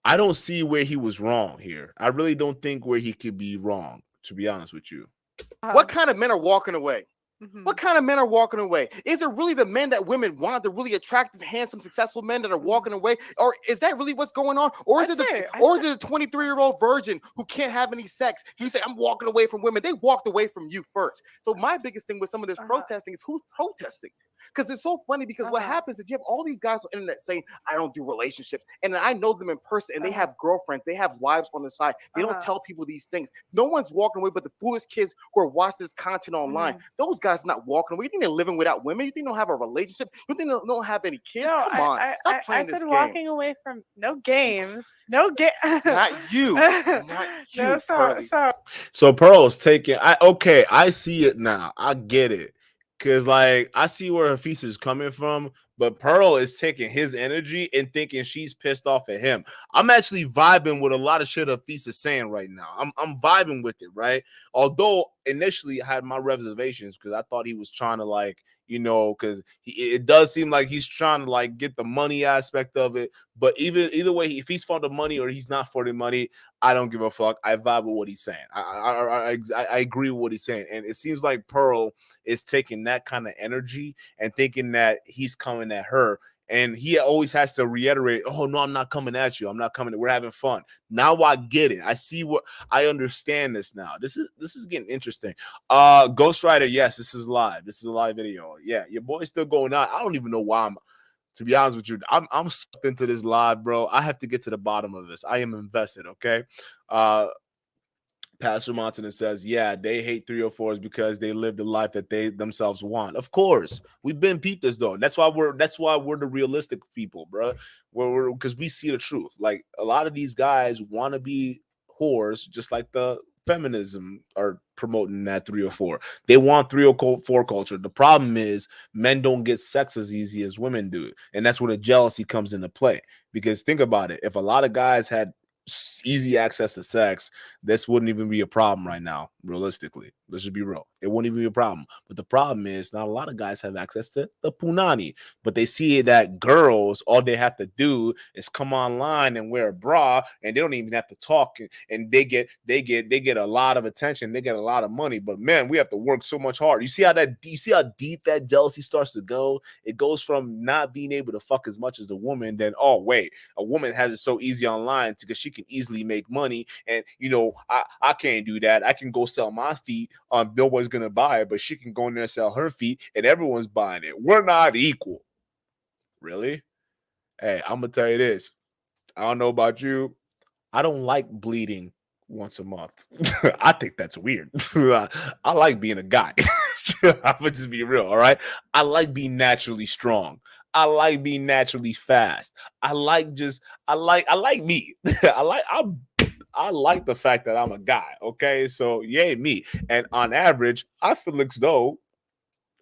I don't see where he was wrong here. I really don't think where he could be wrong. To be honest with you, what kind of men are walking away? What kind of men are walking away? Is it really the men that women want, the really attractive, handsome, successful men that are walking away? Or is that really what's going on? Or is it the 23-year-old virgin who can't have any sex? You say, I'm walking away from women. They walked away from you first. So my biggest thing with some of this protesting is who's protesting? Because it's so funny because what happens is you have all these guys on the internet saying, I don't do relationships. And then I know them in person and they have girlfriends, they have wives on the side. They don't tell people these things. No one's walking away but the foolish kids who are watching this content online. Those guys not walking away. You think they're living without women? You think they don't have a relationship? You think they don't have any kids? No, Come on. Stop playing this said game. walking away from no games. No game. Not you. Not you. No, So Pearl's taking. I see it now. I get it. Cause like I see where Hafiz is coming from, but Pearl is taking his energy and thinking she's pissed off at him. I'm actually vibing with a lot of shit Hafiz is saying right now. I'm vibing with it, right? Although initially I had my reservations because I thought he was trying to like, you know, because it does seem like he's trying to like get the money aspect of it. But either way, if he's for the money or he's not for the money, I don't give a fuck. I vibe with what he's saying. I agree with what he's saying, and it seems like Pearl is taking that kind of energy and thinking that he's coming at her. And he always has to reiterate, oh, no, I'm not coming at you. I'm not coming. We're having fun. Now I get it. I see what I understand this now. This is getting interesting. Ghostwriter, yes, this is live. This is a live video. Yeah, your boy's still going on. I don't even know why to be honest with you, I'm sucked into this live, bro. I have to get to the bottom of this. I am invested, okay? Pastor Montanan says, yeah, they hate 304s because they live the life that they themselves want. Of course, we've been peeped this though. That's why we're the realistic people, bro. We're because we see the truth. Like a lot of these guys want to be whores, just like the feminism are promoting that 304. They want 304 culture. The problem is men don't get sex as easy as women do, and that's where the jealousy comes into play. Because think about it, if a lot of guys had easy access to sex, this wouldn't even be a problem right now. Realistically, let's just be real, it wouldn't even be a problem. But the problem is not a lot of guys have access to the punani, but they see that girls, all they have to do is come online and wear a bra, and they don't even have to talk, and they get a lot of attention, they get a lot of money. But man, we have to work so much hard. You see how deep that jealousy starts to go? It goes from not being able to fuck as much as the woman, then oh wait, a woman has it so easy online because she can easily make money, and you know I can't do that. I can go sell my feet, nobody's gonna buy it, but she can go in there and sell her feet and everyone's buying it. We're not equal. Really? Hey, I'm gonna tell you this, I don't know about you, I don't like bleeding once a month. I think that's weird. I like being a guy. I'm gonna just be real, all right? I like being naturally strong. I like being naturally fast. I like me. I like the fact that I'm a guy. Okay, so yay me. And on average, I feel as though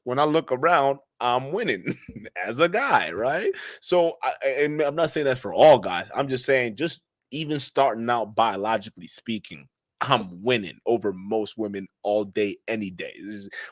when I look around, I'm winning as a guy, right? So and I'm not saying that for all guys. I'm just saying, just even starting out biologically speaking, I'm winning over most women all day, any day.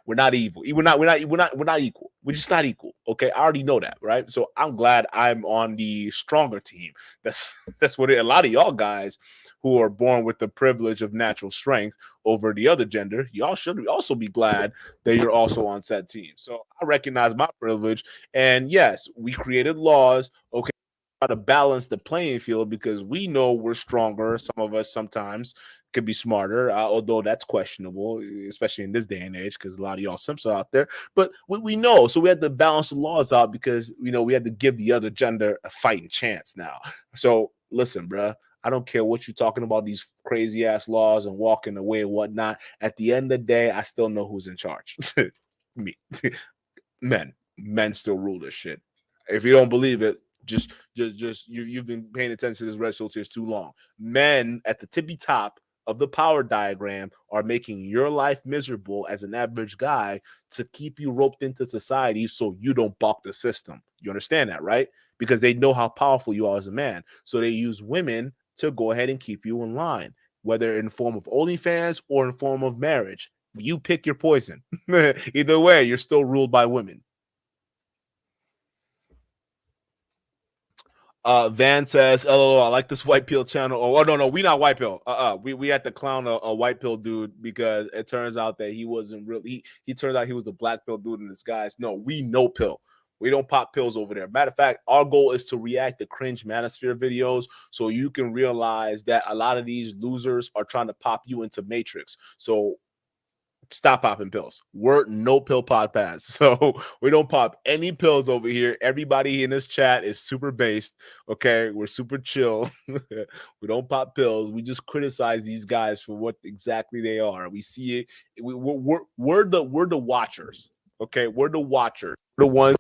We're not evil. We're not equal. We're just not equal. Okay, I already know that, right? So I'm glad I'm on the stronger team. That's what a lot of y'all guys who are born with the privilege of natural strength over the other gender, y'all should also be glad that you're also on said team. So I recognize my privilege, and yes, we created laws. Okay, try to balance the playing field because we know we're stronger. Some of us sometimes could be smarter, although that's questionable, especially in this day and age, because a lot of y'all simps are out there. But we know, so we had to balance the laws out because we had to give the other gender a fighting chance now. So listen, bruh, I don't care what you're talking about, these crazy ass laws and walking away and whatnot. At the end of the day, I still know who's in charge. Me. Men still rule this shit. If you don't believe it, just you've been paying attention to this red tears too long. Men at the tippy top of the power diagram are making your life miserable as an average guy to keep you roped into society so you don't balk the system. You understand that, right? Because they know how powerful you are as a man. So they use women to go ahead and keep you in line, whether in form of OnlyFans or in form of marriage. You pick your poison. Either way, you're still ruled by women. Van says, "LOL, I like this white pill channel." Oh no, we not white pill. We had to clown a white pill dude because it turns out that he wasn't really. He turned out he was a black pill dude in disguise. No, we no pill. We don't pop pills over there. Matter of fact, our goal is to react to cringe manosphere videos so you can realize that a lot of these losers are trying to pop you into Matrix. So stop popping pills. We're no pill podcast. So we don't pop any pills over here. Everybody in this chat is super based. Okay. We're super chill. We don't pop pills. We just criticize these guys for what exactly they are. We see it. We're the watchers. Okay. We're the watchers. We're the ones.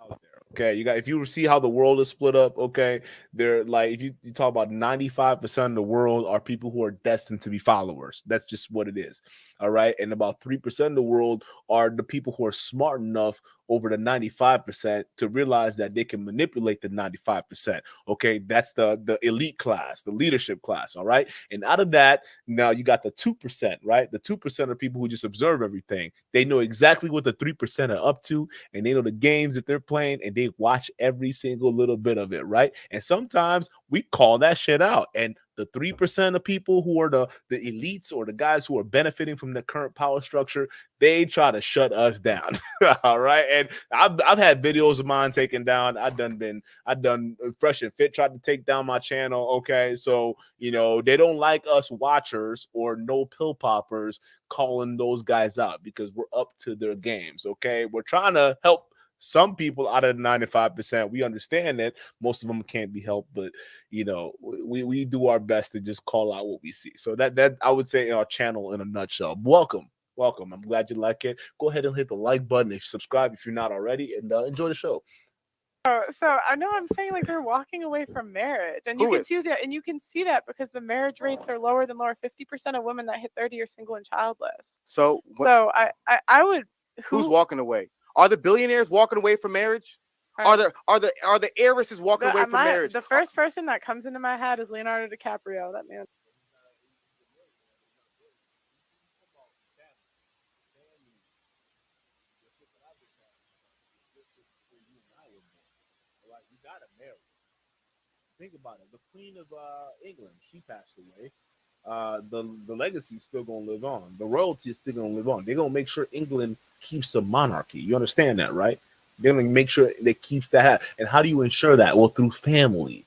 Out there. Okay, you got if you see how the world is split up, okay, they're like if you talk about 95% of the world are people who are destined to be followers. That's just what it is. All right. And about 3% of the world are the people who are smart enough over the 95% to realize that they can manipulate the 95%. Okay, that's the elite class, the leadership class. All right. And out of that, now you got the 2%, right? The 2% are people who just observe everything. They know exactly what the 3% are up to, and they know the games that they're playing, and they watch every single little bit of it, right? And sometimes we call that shit out. And the 3% of people who are the elites or the guys who are benefiting from the current power structure, they try to shut us down. All right. And I've had videos of mine taken down. I've done Fresh and Fit tried to take down my channel. Okay. So, they don't like us watchers or no pill poppers calling those guys out because we're up to their games. Okay. We're trying to help some people out of the 95%. We understand that most of them can't be helped, but we do our best to just call out what we see. So that I would say our channel in a nutshell. Welcome. I'm glad you like it. Go ahead and hit the like button if you subscribe if you're not already, and enjoy the show. So I know I'm saying like they're walking away from marriage, and you can see that because the marriage rates are lower than 50% of women that hit 30 are single and childless. So I would. Who's walking away? Are the billionaires walking away from marriage? Are the heiresses walking away from marriage? The first person that comes into my head is Leonardo DiCaprio. That man. You gotta marry. Think about it. The Queen of England, she passed away. The legacy is still gonna live on. The royalty is still gonna live on. They're gonna make sure England keeps a monarchy. You understand that, right? They're gonna make sure they keeps that. And how do you ensure that? Well, through family.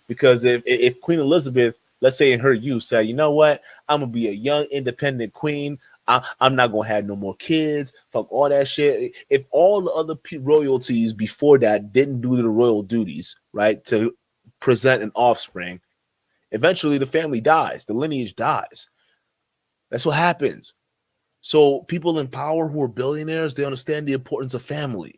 Because if Queen Elizabeth, let's say in her youth, said, you know what, I'm gonna be a young independent queen. I'm not gonna have no more kids. Fuck all that shit. If all the other royalties before that didn't do the royal duties, right, to present an offspring, eventually the family dies. The lineage dies. That's what happens. So people in power who are billionaires, they understand the importance of family.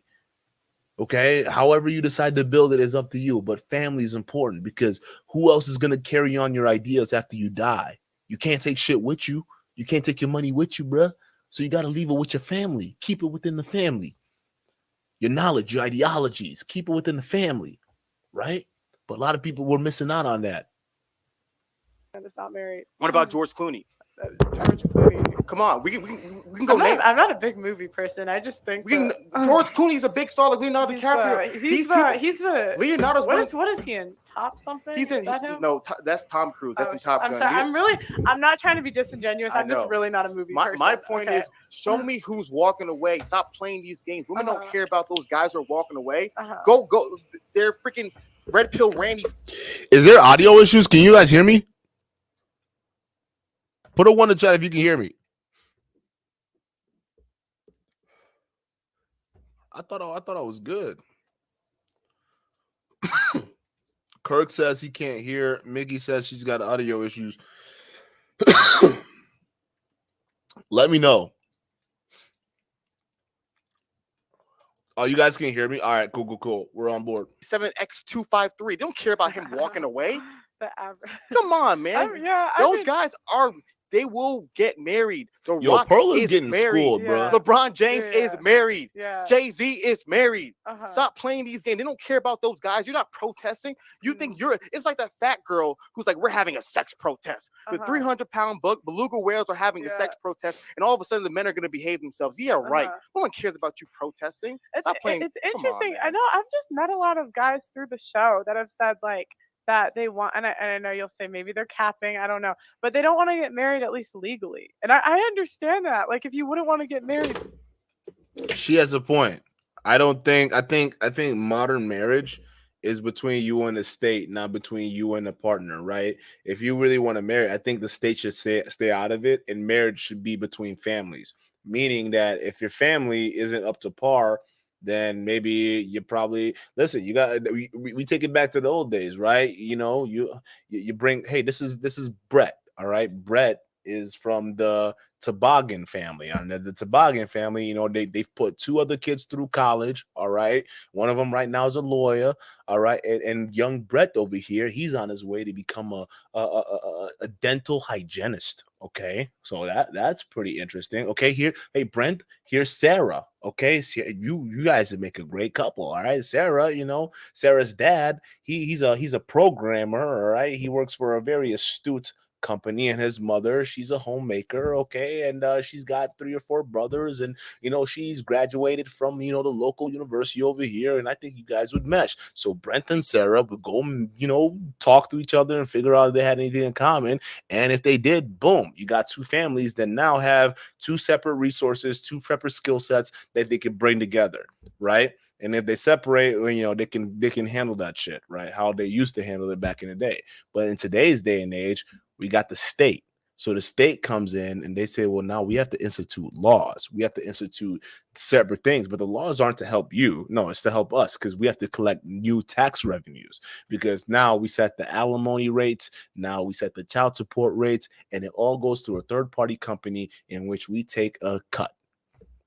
Okay, however you decide to build it is up to you, but family is important because who else is gonna carry on your ideas after you die? You can't take shit with you. You can't take your money with you, bruh. So you got to leave it with your family. Keep it within the family. Your knowledge, your ideologies, keep it within the family, right? But a lot of people were missing out on that. And it's not married. What about George Clooney? George Clooney. Come on, we can go. I'm not a big movie person. I just think George Clooney's a big star like Leonardo DiCaprio. He's the Leonardo's what is he in? Top something? He's in. That's Tom Cruise. That's in Top Gun. Sorry, I'm not trying to be disingenuous. I'm just really not a movie person. My point is, show me who's walking away. Stop playing these games. Women don't care about those guys who are walking away. Go. They're freaking red pill Randy. Is there audio issues? Can you guys hear me? Put a 1 in the chat if you can hear me. I thought I was good. Kirk says he can't hear. Miggy says she's got audio issues. Let me know. Oh, you guys can hear me? All right, cool. We're on board. 7X253. They don't care about him walking away. The average. Come on, man. Those guys are. They will get married. Yo, Pearl is getting married. Schooled, bro. LeBron James is married. Yeah. Jay-Z is married. Stop playing these games. They don't care about those guys. You're not protesting. You think it's like that fat girl who's like, we're having a sex protest. The 300-pound beluga whales are having a sex protest, and all of a sudden the men are going to behave themselves. Yeah, right. No one cares about you protesting. Stop playing. It's interesting. I know I've just met a lot of guys through the show that have said like, that they want, and I know you'll say maybe they're capping, I don't know, but they don't want to get married at least legally, and I understand that. Like, if you wouldn't want to get married, she has a point. I think modern marriage is between you and the state, not between you and the partner, right? If you really want to marry, I think the state should stay out of it, and marriage should be between families. Meaning that if your family isn't up to par, then maybe you probably listen. You got we take it back to the old days, right? You know, you bring, hey, this is Brett, all right? Brett is from the Toboggan family. And the Toboggan family, you know, they've put 2 other kids through college, all right? One of them right now is a lawyer, all right? And young Brett over here, he's on his way to become a dental hygienist, okay? So that's pretty interesting. Okay, here, hey, Brent, here's Sarah, okay? So you guys would make a great couple, all right? Sarah, you know, Sarah's dad, he's a programmer, all right? He works for a very astute company, and his mother, she's a homemaker, okay, and she's got 3 or 4 brothers, and you know, she's graduated from, you know, the local university over here, and I think you guys would mesh. So Brent and Sarah would go, you know, talk to each other and figure out if they had anything in common, and if they did, boom, you got 2 families that now have 2 separate resources, 2 separate skill sets that they can bring together, right? And if they separate, you know, they can handle that shit, right? How they used to handle it back in the day. But in today's day and age, we got the state. So the state comes in and they say, well, now we have to institute laws. We have to institute separate things, but the laws aren't to help you. No, it's to help us, because we have to collect new tax revenues, because now we set the alimony rates. Now we set the child support rates, and it all goes through a third-party company in which we take a cut.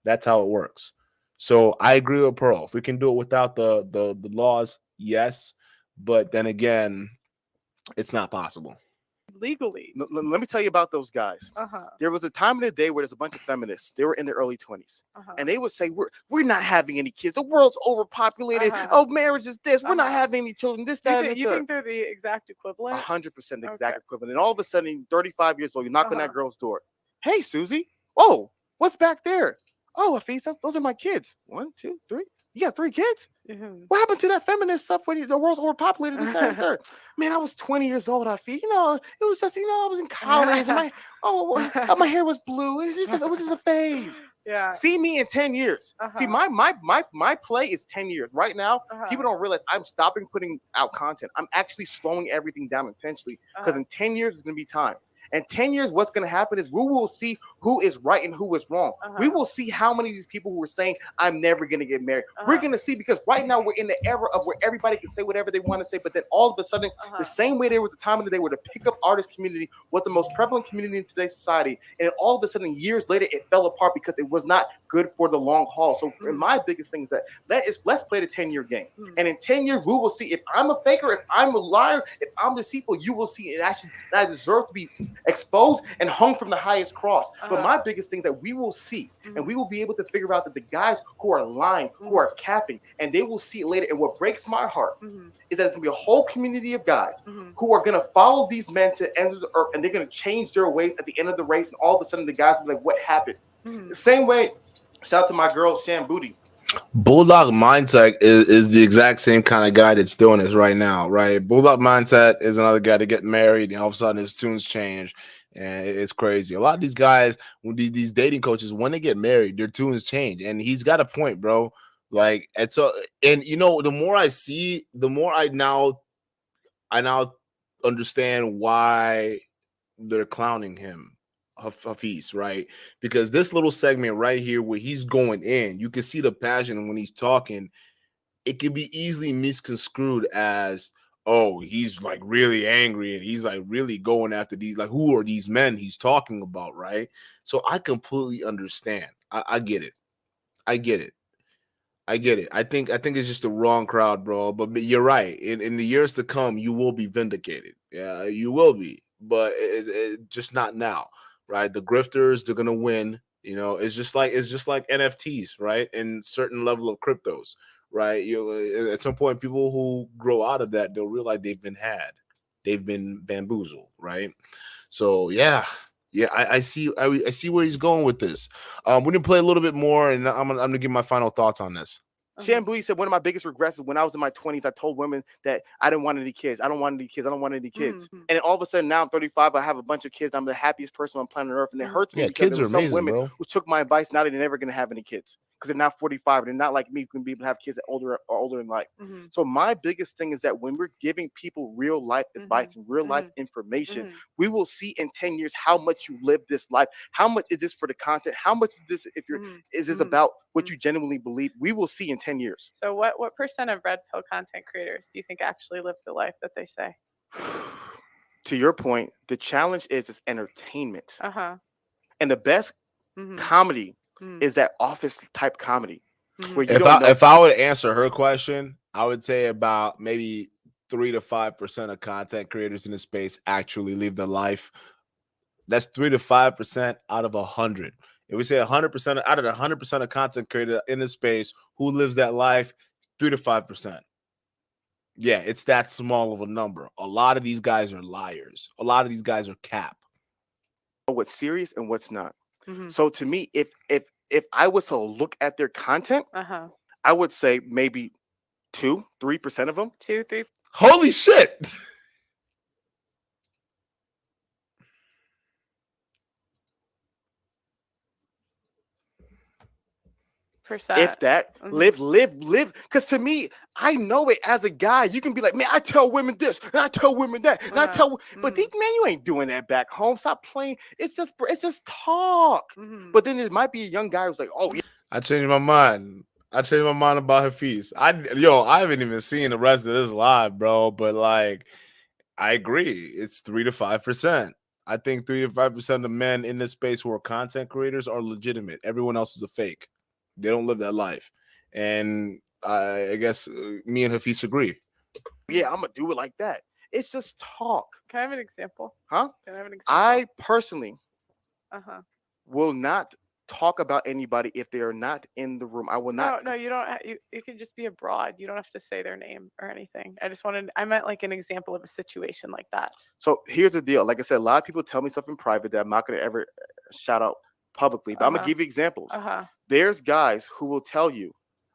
That's how it works. So I agree with Pearl. If we can do it without the laws, yes. But then again, it's not possible. Legally. Let me tell you about those guys. There was a time in the day where there's a bunch of feminists. They were in their early 20s, and they would say, "We're not having any kids. The world's overpopulated. Oh, marriage is this. We're not having any children. This, that, and you think they're the exact equivalent? 100% the exact equivalent." And all of a sudden, 35 years old, you knock on that girl's door. "Hey, Susie. Oh, what's back there? Oh, Hafiz, those are my kids. 1, 2, 3. You got 3 kids? What happened to that feminist stuff when the world's overpopulated? This, that, and third?" Man, I was 20 years old, Hafiz. You know, it was just, you know, I was in college. And my hair was blue. It was just a phase. Yeah. See me in 10 years. See, my play is 10 years. Right now, people don't realize I'm stopping putting out content. I'm actually slowing everything down intentionally, because in 10 years, it's going to be time. And 10 years, what's going to happen is we will see who is right and who is wrong. We will see how many of these people who are saying, I'm never going to get married. We're going to see, because right now we're in the era of where everybody can say whatever they want to say. But then all of a sudden, the same way there was a time in the day where the pickup artist community was the most prevalent community in today's society. And all of a sudden, years later, it fell apart because it was not good for the long haul. So my biggest thing is that let's play the 10-year game. And in 10 years, we will see if I'm a faker, if I'm a liar, if I'm deceitful, you will see it actually that I deserve to be exposed and hung from the highest cross. But my biggest thing that we will see, and we will be able to figure out that the guys who are lying, who are capping, and they will see it later. And what breaks my heart is that there's gonna be a whole community of guys who are gonna follow these men to the end of the earth, and they're gonna change their ways at the end of the race. And all of a sudden, the guys will be like, "What happened?" The same way. Shout out to my girl Sham Booty. Bulldog Mindset is the exact same kind of guy that's doing this right now, right? Bulldog Mindset is another guy to get married, and all of a sudden his tunes change, and it's crazy. A lot of these guys, when these dating coaches, when they get married, their tunes change, and he's got a point, bro. Like, and so, and you know, the more I see, the more I now understand why they're clowning him. Hafiz, right? Because this little segment right here where he's going in, you can see the passion when he's talking. It can be easily misconstrued as, oh, he's like really angry and he's like really going after these, like, who are these men he's talking about, right? So I completely understand. I get it. I get it. I get it. I think it's just the wrong crowd, bro. But you're right. In the years to come, you will be vindicated. Yeah, you will be, but it just not now. Right, the grifters, they're gonna win. You know, it's just like NFTs, right? In certain level of cryptos, right? You at some point, people who grow out of that, they'll realize they've been bamboozled, right? So yeah, I see where he's going with this. We're gonna play a little bit more, and I'm gonna give my final thoughts on this. Sham Booty said, one of my biggest regrets is when I was in my 20s, I told women that I didn't want any kids. I don't want any kids. I don't want any kids. And then all of a sudden, now I'm 35, I have a bunch of kids. I'm the happiest person on planet Earth. And it hurts me because kids there are were some amazing, women bro. who took my advice. Now they're never going to have any kids. because they're not 45. They're not like me who can be able to have kids that older in life. Mm-hmm. So my biggest thing is that when we're giving people real life advice and real life information, we will see in 10 years how much you live this life. How much is this for the content? How much is this is this about what you genuinely believe? We will see in 10 years. So what percent of red pill content creators do you think actually live the life that they say? To your point, the challenge is entertainment. And the best comedy is that office type comedy. Where you if I would answer her question, I would say about maybe 3 to 5% of content creators in the space actually live their life. That's 3 to 5% out of 100. If we say 100% out of the 100% of content creators in the space who lives that life, 3 to 5%. Yeah, it's that small of a number. A lot of these guys are liars. A lot of these guys are cap. What's serious and what's not. So to me, if I was to look at their content, I would say maybe 2-3% of them. 2-3. Holy shit. If that, live. Because to me, I know it as a guy. You can be like, man, I tell women this, and I tell women that, and I tell, but man, you ain't doing that back home. Stop playing. It's just talk. But then there might be a young guy who's like, oh, yeah. I changed my mind. About Hafiz. I haven't even seen the rest of this live, bro. But like, I agree. It's 3 to 5%. I think 3 to 5% of the men in this space who are content creators are legitimate. Everyone else is a fake. They don't live that life. And I guess me and Hafiz agree. Yeah, I'm going to do it like that. It's just talk. Can I have an example? Huh? Can I have an example? I personally will not talk about anybody if they are not in the room. I will not. No, you don't. You can just be abroad. You don't have to say their name or anything. I meant like an example of a situation like that. So here's the deal. Like I said, a lot of people tell me stuff in private that I'm not going to ever shout out publicly, but I'm gonna give you examples. There's guys who will tell you,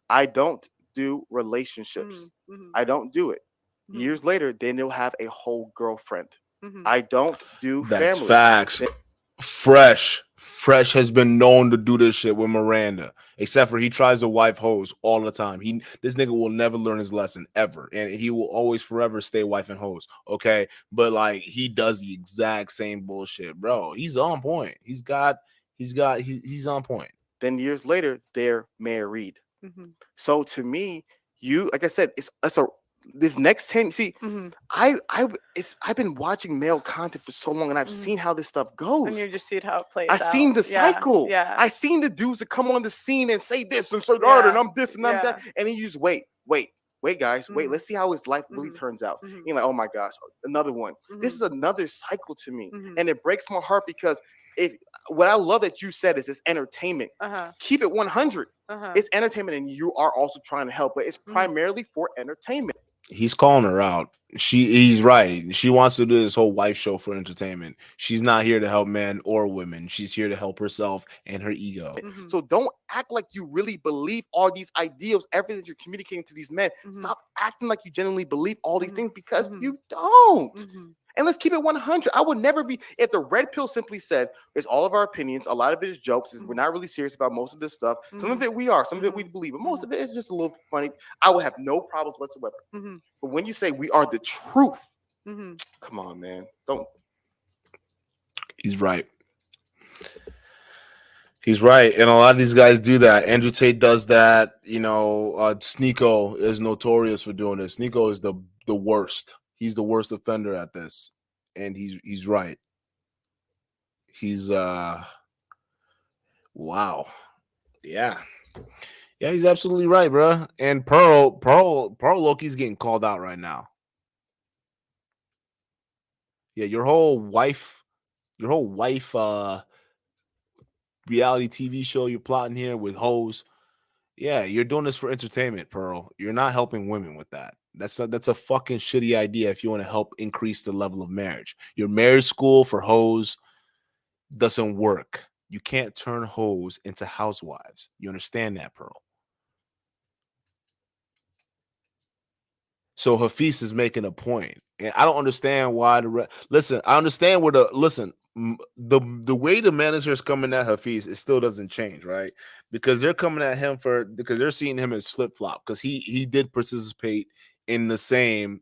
I don't do relationships. I don't do it. Years later, then they'll have a whole girlfriend. I don't do That's family. Facts. Fresh has been known to do this shit with Miranda, except for he tries to wife hoes all the time. This nigga will never learn his lesson ever, and he will always forever stay wife and hoes. Okay, but like he does the exact same bullshit, bro. He's on point. He's on point. Then years later, they're married. So to me, like I said, it's this next 10. See, I've been watching male content for so long, and I've seen how this stuff goes. And you just see how it plays. I've seen the cycle. Yeah. I've seen the dudes that come on the scene and say this and say that, and I'm this and I'm that, and then you just wait, guys, wait. Let's see how his life really turns out. You're like, oh my gosh, another one. This is another cycle to me, and it breaks my heart because what I love that you said is it's entertainment. Keep it 100. It's entertainment, and you are also trying to help, but it's primarily for entertainment. He's calling her out. He's right. She wants to do this whole wife show for entertainment. She's not here to help men or women. She's here to help herself and her ego. So don't act like you really believe all these ideals, everything that you're communicating to these men. Stop acting like you genuinely believe all these things because you don't. And let's keep it 100. I would never be, if the red pill simply said, it's all of our opinions, a lot of it is jokes, we're not really serious about most of this stuff. Some of it we are, some of it we believe, but most of it is just a little funny. I would have no problems whatsoever. But when you say we are the truth, come on, man. Don't. He's right. He's right. And a lot of these guys do that. Andrew Tate does that. Sneeko is notorious for doing this. Sneeko is the worst. He's the worst offender at this, and he's right. He's wow, yeah, he's absolutely right, bro. And Pearl Loki's getting called out right now. Yeah, your whole wife, reality TV show you're plotting here with hoes. Yeah, you're doing this for entertainment, Pearl. You're not helping women with that. That's a fucking shitty idea if you want to help increase the level of marriage. Your marriage school for hoes doesn't work. You can't turn hoes into housewives. You understand that, Pearl? So Hafiz is making a point, and I don't understand why listen. I understand the way the manosphere is coming at Hafiz, it still doesn't change, right? Because they're coming at him because they're seeing him as flip flop because he did participate in the same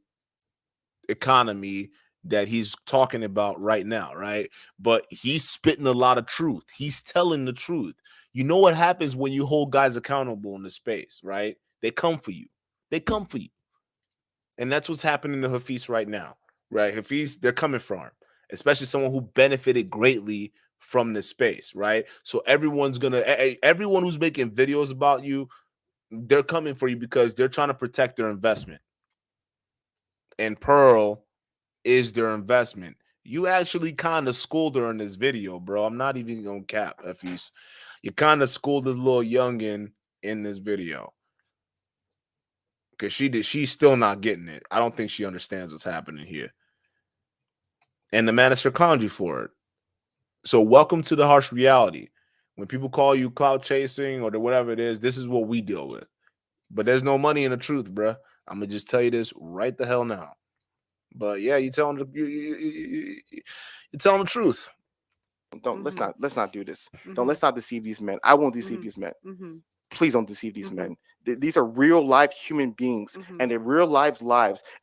economy that he's talking about right now, right? But he's spitting a lot of truth. He's telling the truth. You know what happens when you hold guys accountable in the space, right? They come for you. They come for you. And that's what's happening to Hafiz right now, right? Hafiz, they're coming for him, especially someone who benefited greatly from this space, right? So everyone who's making videos about you, they're coming for you because they're trying to protect their investment. And Pearl is their investment. You actually kind of schooled her in this video, bro. I'm not even gonna cap, Hafiz. You kind of schooled this little youngin in this video. Because she's still not getting it. I don't think she understands what's happening here. And the manosphere clowned you for it. So welcome to the harsh reality. When people call you clout chasing or whatever it is, this is what we deal with. But there's no money in the truth, bruh. I'm gonna just tell you this right the hell now. But yeah, you telling the telling the truth. Don't let's not do this. Let's not deceive these men. I won't deceive these men. Please don't deceive these men. These are real life human beings and their real lives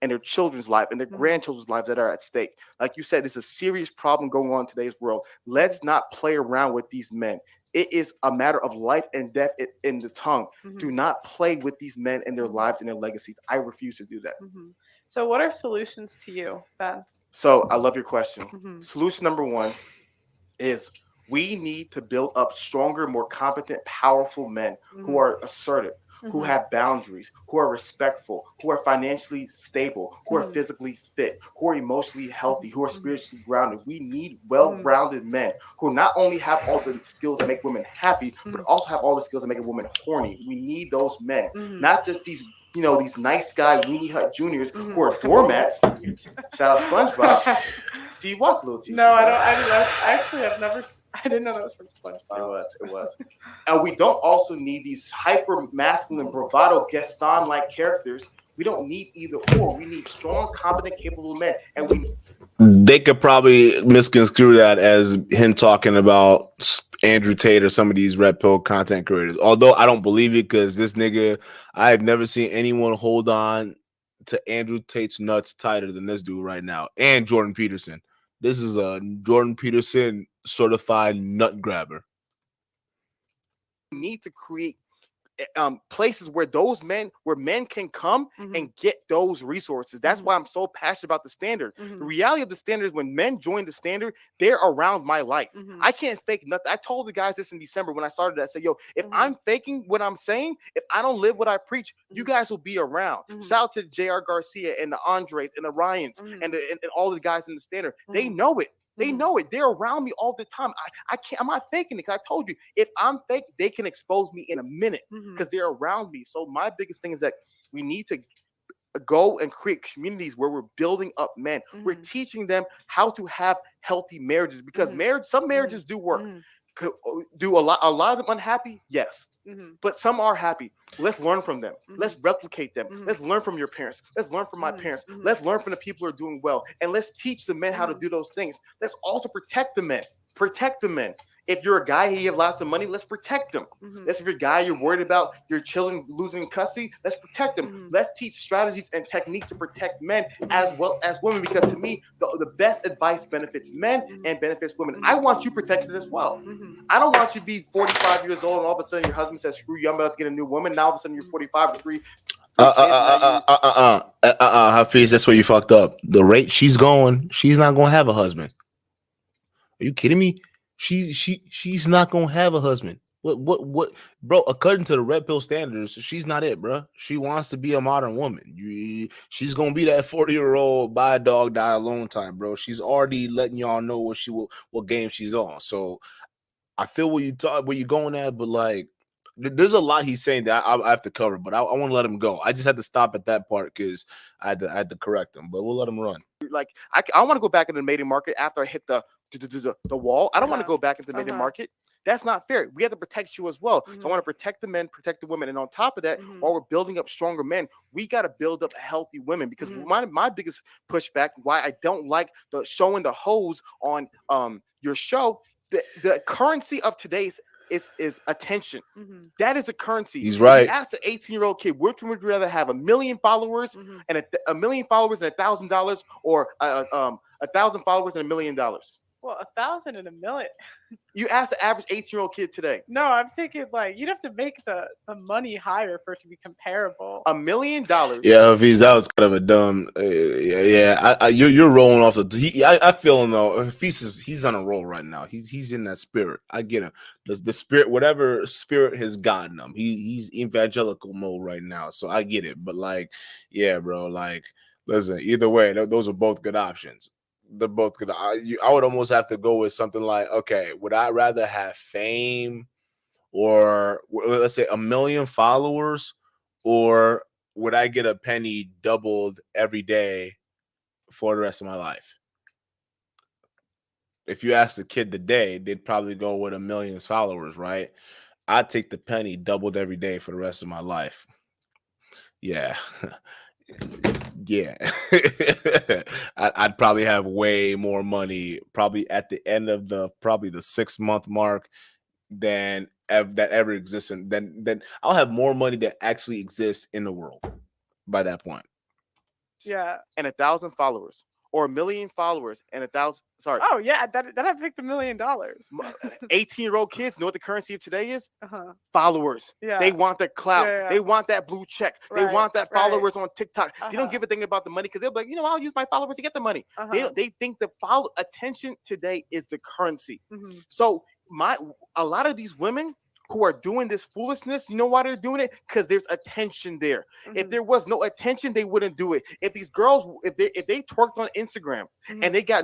and their children's life and their grandchildren's lives that are at stake. Like you said, it's a serious problem going on in today's world. Let's not play around with these men. It is a matter of life and death in the tongue. Do not play with these men and their lives and their legacies. I refuse to do that. So what are solutions to you, Ben? So I love your question. Solution number one is we need to build up stronger, more competent, powerful men who are assertive, who have boundaries, who are respectful, who are financially stable, who are physically fit, who are emotionally healthy, who are spiritually grounded. We need well-rounded men who not only have all the skills that make women happy, but also have all the skills that make a woman horny. We need those men, not just these these nice guy weenie hut juniors who are doormats. Shout out SpongeBob. See, you watch Little TV. No, I don't. I didn't know that was from SpongeBob. It was. And we don't also need these hyper masculine bravado Gaston-like characters. We don't need either or. We need strong, competent, capable men. And they could probably misconstrue that as him talking about Andrew Tate or some of these red pill content creators. Although I don't believe it because this nigga, I have never seen anyone hold on to Andrew Tate's nuts tighter than this dude right now. And Jordan Peterson. This is a Jordan Peterson certified nut grabber. We need to create places where men can come and get those resources. That's why I'm so passionate about the standard. The reality of the standard is when men join the standard, they're around my life. I can't fake nothing. I told the guys this in December when I started. I said, yo, if I'm faking what I'm saying, if I don't live what I preach, you guys will be around. Shout out to JR Garcia and the Andres and the Ryans and all the guys in the standard. They know it. They know it. They're around me all the time. I can't. I'm not faking it. Because I told you, if I'm fake, they can expose me in a minute because they're around me. So my biggest thing is that we need to go and create communities where we're building up men. We're teaching them how to have healthy marriages because some marriages do work. Do a lot of them unhappy? Yes. But some are happy. Let's learn from them. Let's replicate them. Let's learn from your parents. Let's learn from my parents. Let's learn from the people who are doing well. And let's teach the men how to do those things. Let's also protect the men. Protect the men. If you're a guy and you have lots of money, let's protect them. If you're a guy you're worried about your children losing custody, let's protect them. Let's teach strategies and techniques to protect men as well as women, because to me, the best advice benefits men and benefits women. I want you protected as well. I don't want you to be 45 years old and all of a sudden your husband says, screw you, I'm about to get a new woman. Now all of a sudden you're 45 or 3. Hafiz, that's where you fucked up. The rate she's going, she's not gonna have a husband. Are you kidding me? She's not gonna have a husband. What, bro? According to the red pill standards, she's not it, bro. She wants to be a modern woman. She's gonna be that 40-year-old buy a dog, die alone type, bro. She's already letting y'all know what game she's on. So I feel where you're going at, but like, there's a lot he's saying that I have to cover, but I want to let him go. I just had to stop at that part because I had to correct him, but we'll let him run. Like I want to go back into the mating market after I hit the wall. I don't want to go back into the mating market. That's not fair. We have to protect you as well. So I Mhm. want to protect the men, protect the women. And on top of that, Mhm. while we're building up stronger men, we got to build up healthy women. Because Mhm. my biggest pushback, why I don't like the showing the hoes on your show, the currency of today's is attention. Mhm. That is a currency. He's If you right. ask an 18-year-old kid, which would you rather have, 1,000,000 followers Mhm. and a million followers and $1,000, or 1,000 followers and $1 million? Well, 1,000 and 1,000,000. You ask the average 18-year-old kid today, No, I'm thinking like you'd have to make the money higher for it to be comparable. $1 million. Yeah, Hafiz, that was kind of a dumb. You're rolling off the. I feel him though. Hafiz he's on a roll right now. He's in that spirit. I get him. The spirit, whatever spirit has gotten him. He's evangelical mode right now. So I get it. But like, yeah, bro. Like, listen. Either way, those are both good options. They're both good. I would almost have to go with something like, okay, would I rather have fame, or let's say 1,000,000 followers, or would I get a penny doubled every day for the rest of my life? If you ask the kid today, they'd probably go with 1,000,000 followers, right? I'd take the penny doubled every day for the rest of my life. Yeah. Yeah. I'd probably have way more money probably at the end of the 6-month mark than that ever exists. And then I'll have more money that actually exists in the world by that point. Yeah. And 1,000 followers, or 1,000,000 followers and 1,000. Sorry. Oh yeah, that I'd pick the $1 million. 18-year-old kids know what the currency of today is? Uh-huh. Followers. Yeah. They want the clout. Yeah, yeah. They want that blue check. They Right, want that right. followers on TikTok. They don't Uh-huh. give a thing about the money, because they'll be like, I'll use my followers to get the money. Uh-huh. They think the follow attention today is the currency. Mhm. So a lot of these women who are doing this foolishness, you know why they're doing it? Because there's attention there. If Mhm. there was no attention, they wouldn't do it. If these girls, if they twerked on Instagram Mhm. and they got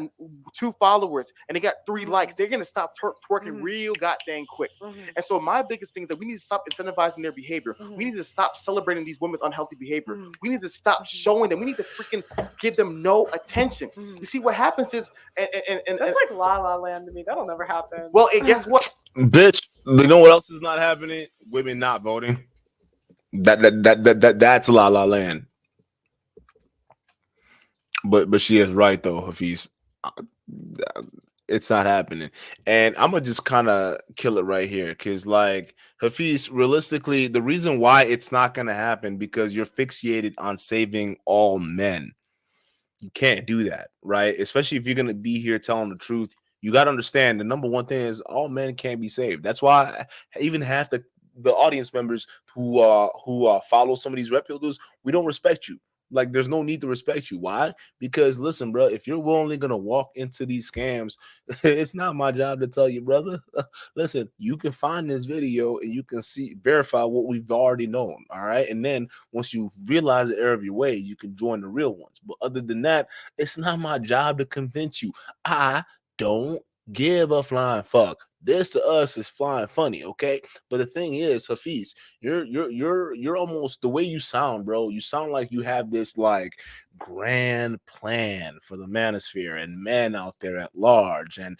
2 followers and they got 3 Mhm. likes, they're gonna stop twerking Mhm. real goddamn quick. Mhm. And so my biggest thing is that we need to stop incentivizing their behavior. Mhm. We need to stop celebrating these women's unhealthy behavior. Mhm. We need to stop Mhm. showing them. We need to freaking give them no attention. Mhm. You see what happens is, and That's like La La Land to me. That'll never happen. well, guess what? Bitch, you know what else is not happening? Women not voting. That's La La Land. But she is right though, Hafiz. It's not happening. And I'm gonna just kind of kill it right here, because like, Hafiz, realistically, the reason why it's not gonna happen because you're fixated on saving all men. You can't do that, right? Especially if you're gonna be here telling the truth. You got to understand the number one thing is all men can't be saved. That's why even half the audience members who follow some of these reputers, we don't respect you. Like, there's no need to respect you. Why? Because listen, bro, if you're willingly gonna walk into these scams, it's not my job to tell you, brother. Listen, you can find this video and you can verify what we've already known. All right. And then once you realize the error of your way, you can join the real ones. But other than that, it's not my job to convince you. I don't give a flying fuck. This to us is flying funny, okay? But the thing is, Hafiz, you're almost, the way you sound, bro. You sound like you have this like grand plan for the manosphere and men out there at large, and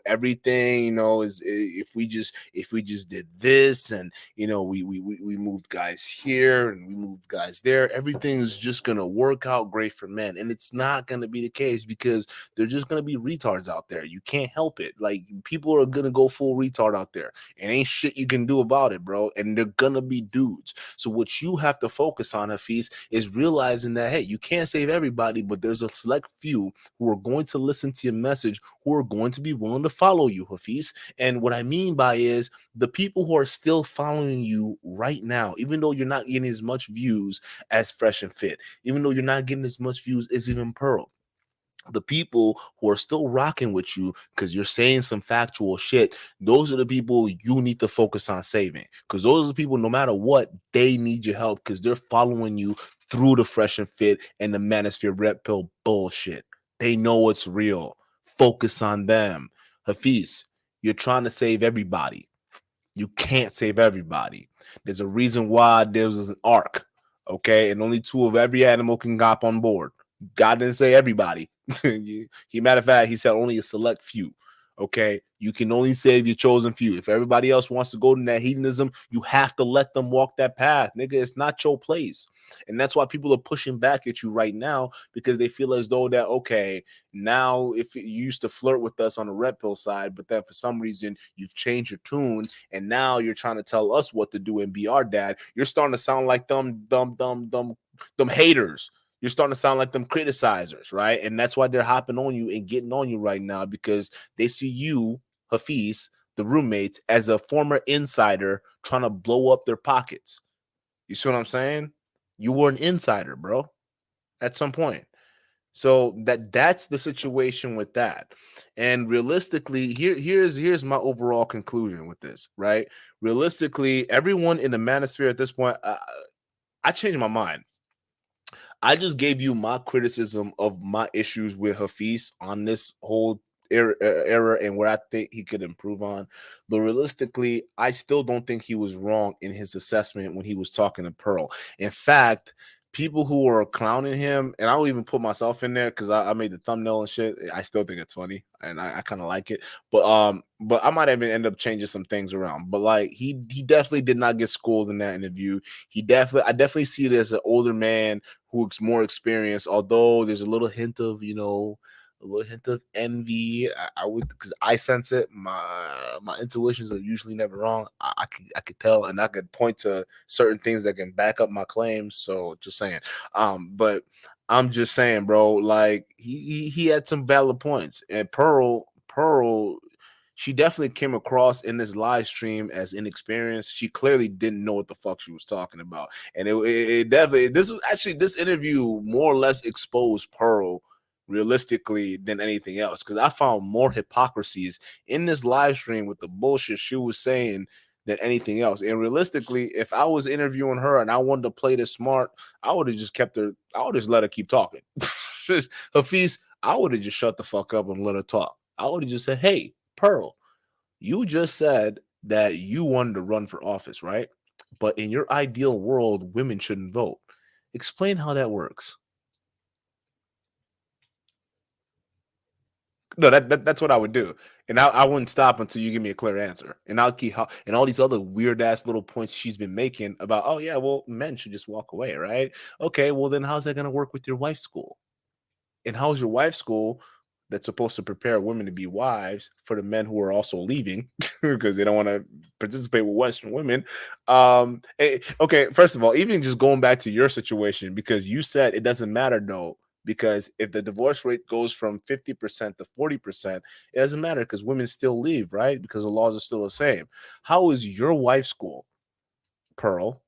everything is, if we just did this, and we moved guys here and we moved guys there, everything's just gonna work out great for men. And it's not gonna be the case, because they're just gonna be retards out there. You can't help it. Like, people are gonna go full retard out there, and ain't shit you can do about it, bro. And they're gonna be dudes. So what you have to focus on, Hafiz, is realizing that, hey, you can't save everybody, but there's a select few who are going to listen to your message, who are going to be willing to follow you, Hafiz. And what I mean by is the people who are still following you right now, even though you're not getting as much views as Fresh and Fit, even though you're not getting as much views as even Pearl, the people who are still rocking with you because you're saying some factual shit, those are the people you need to focus on saving, because those are the people, no matter what, they need your help, because they're following you through the Fresh and Fit and the Manosphere Red Pill bullshit. They know it's real. Focus on them. Hafiz, you're trying to save everybody. You can't save everybody. There's a reason why there was an arc, okay? And only 2 of every animal can hop on board. God didn't say everybody. Matter of fact, he said only a select few. Okay, you can only save your chosen few. If everybody else wants to go to that hedonism, you have to let them walk that path, nigga. It's not your place. And that's why people are pushing back at you right now, because they feel as though that, okay, now if you used to flirt with us on the red pill side, but then for some reason you've changed your tune and now you're trying to tell us what to do and be our dad, you're starting to sound like them haters. You're starting to sound like them criticizers, right? And that's why they're hopping on you and getting on you right now, because they see you, Hafeez, the roommates, as a former insider trying to blow up their pockets. You see what I'm saying? You were an insider, bro, at some point. So that's the situation with that. And realistically, here's my overall conclusion with this, right? Realistically, everyone in the manosphere at this point, I changed my mind. I just gave you my criticism of my issues with Hafeez on this whole era and where I think he could improve on. But realistically, I still don't think he was wrong in his assessment when he was talking to Pearl. In fact, people who are clowning him, and I'll even put myself in there because I made the thumbnail and shit. I still think it's funny and I kind of like it. But I might even end up changing some things around. But like he definitely did not get schooled in that interview. I definitely see it as an older man who's more experienced, although there's a little hint of, a little hint of envy. I would, because I sense it. My intuitions are usually never wrong. I could tell, and I could point to certain things that can back up my claims. So just saying. But I'm just saying, bro, like he had some valid points. And Pearl, she definitely came across in this live stream as inexperienced. She clearly didn't know what the fuck she was talking about. And it definitely, this interview more or less exposed Pearl realistically than anything else, because I found more hypocrisies in this live stream with the bullshit she was saying than anything else. And realistically, if I was interviewing her and I wanted to play this smart, I would have just kept her, I would just let her keep talking. Hafeez, I would have just shut the fuck up and let her talk. I would have just said, hey, Pearl, you just said that you wanted to run for office, right? But in your ideal world, women shouldn't vote. Explain how that works. No, that's what I would do, and I wouldn't stop until you give me a clear answer. And I'll keep and all these other weird ass little points she's been making about, oh yeah, well, men should just walk away, right? Okay, well then how's that gonna work with your wife's school? And how's your wife's school that's supposed to prepare women to be wives for the men who are also leaving because they don't want to participate with Western women? Okay, first of all, even just going back to your situation, because you said it doesn't matter, no, because if the divorce rate goes from 50% to 40%, it doesn't matter because women still leave, right? Because the laws are still the same. How is your wife's school, Pearl,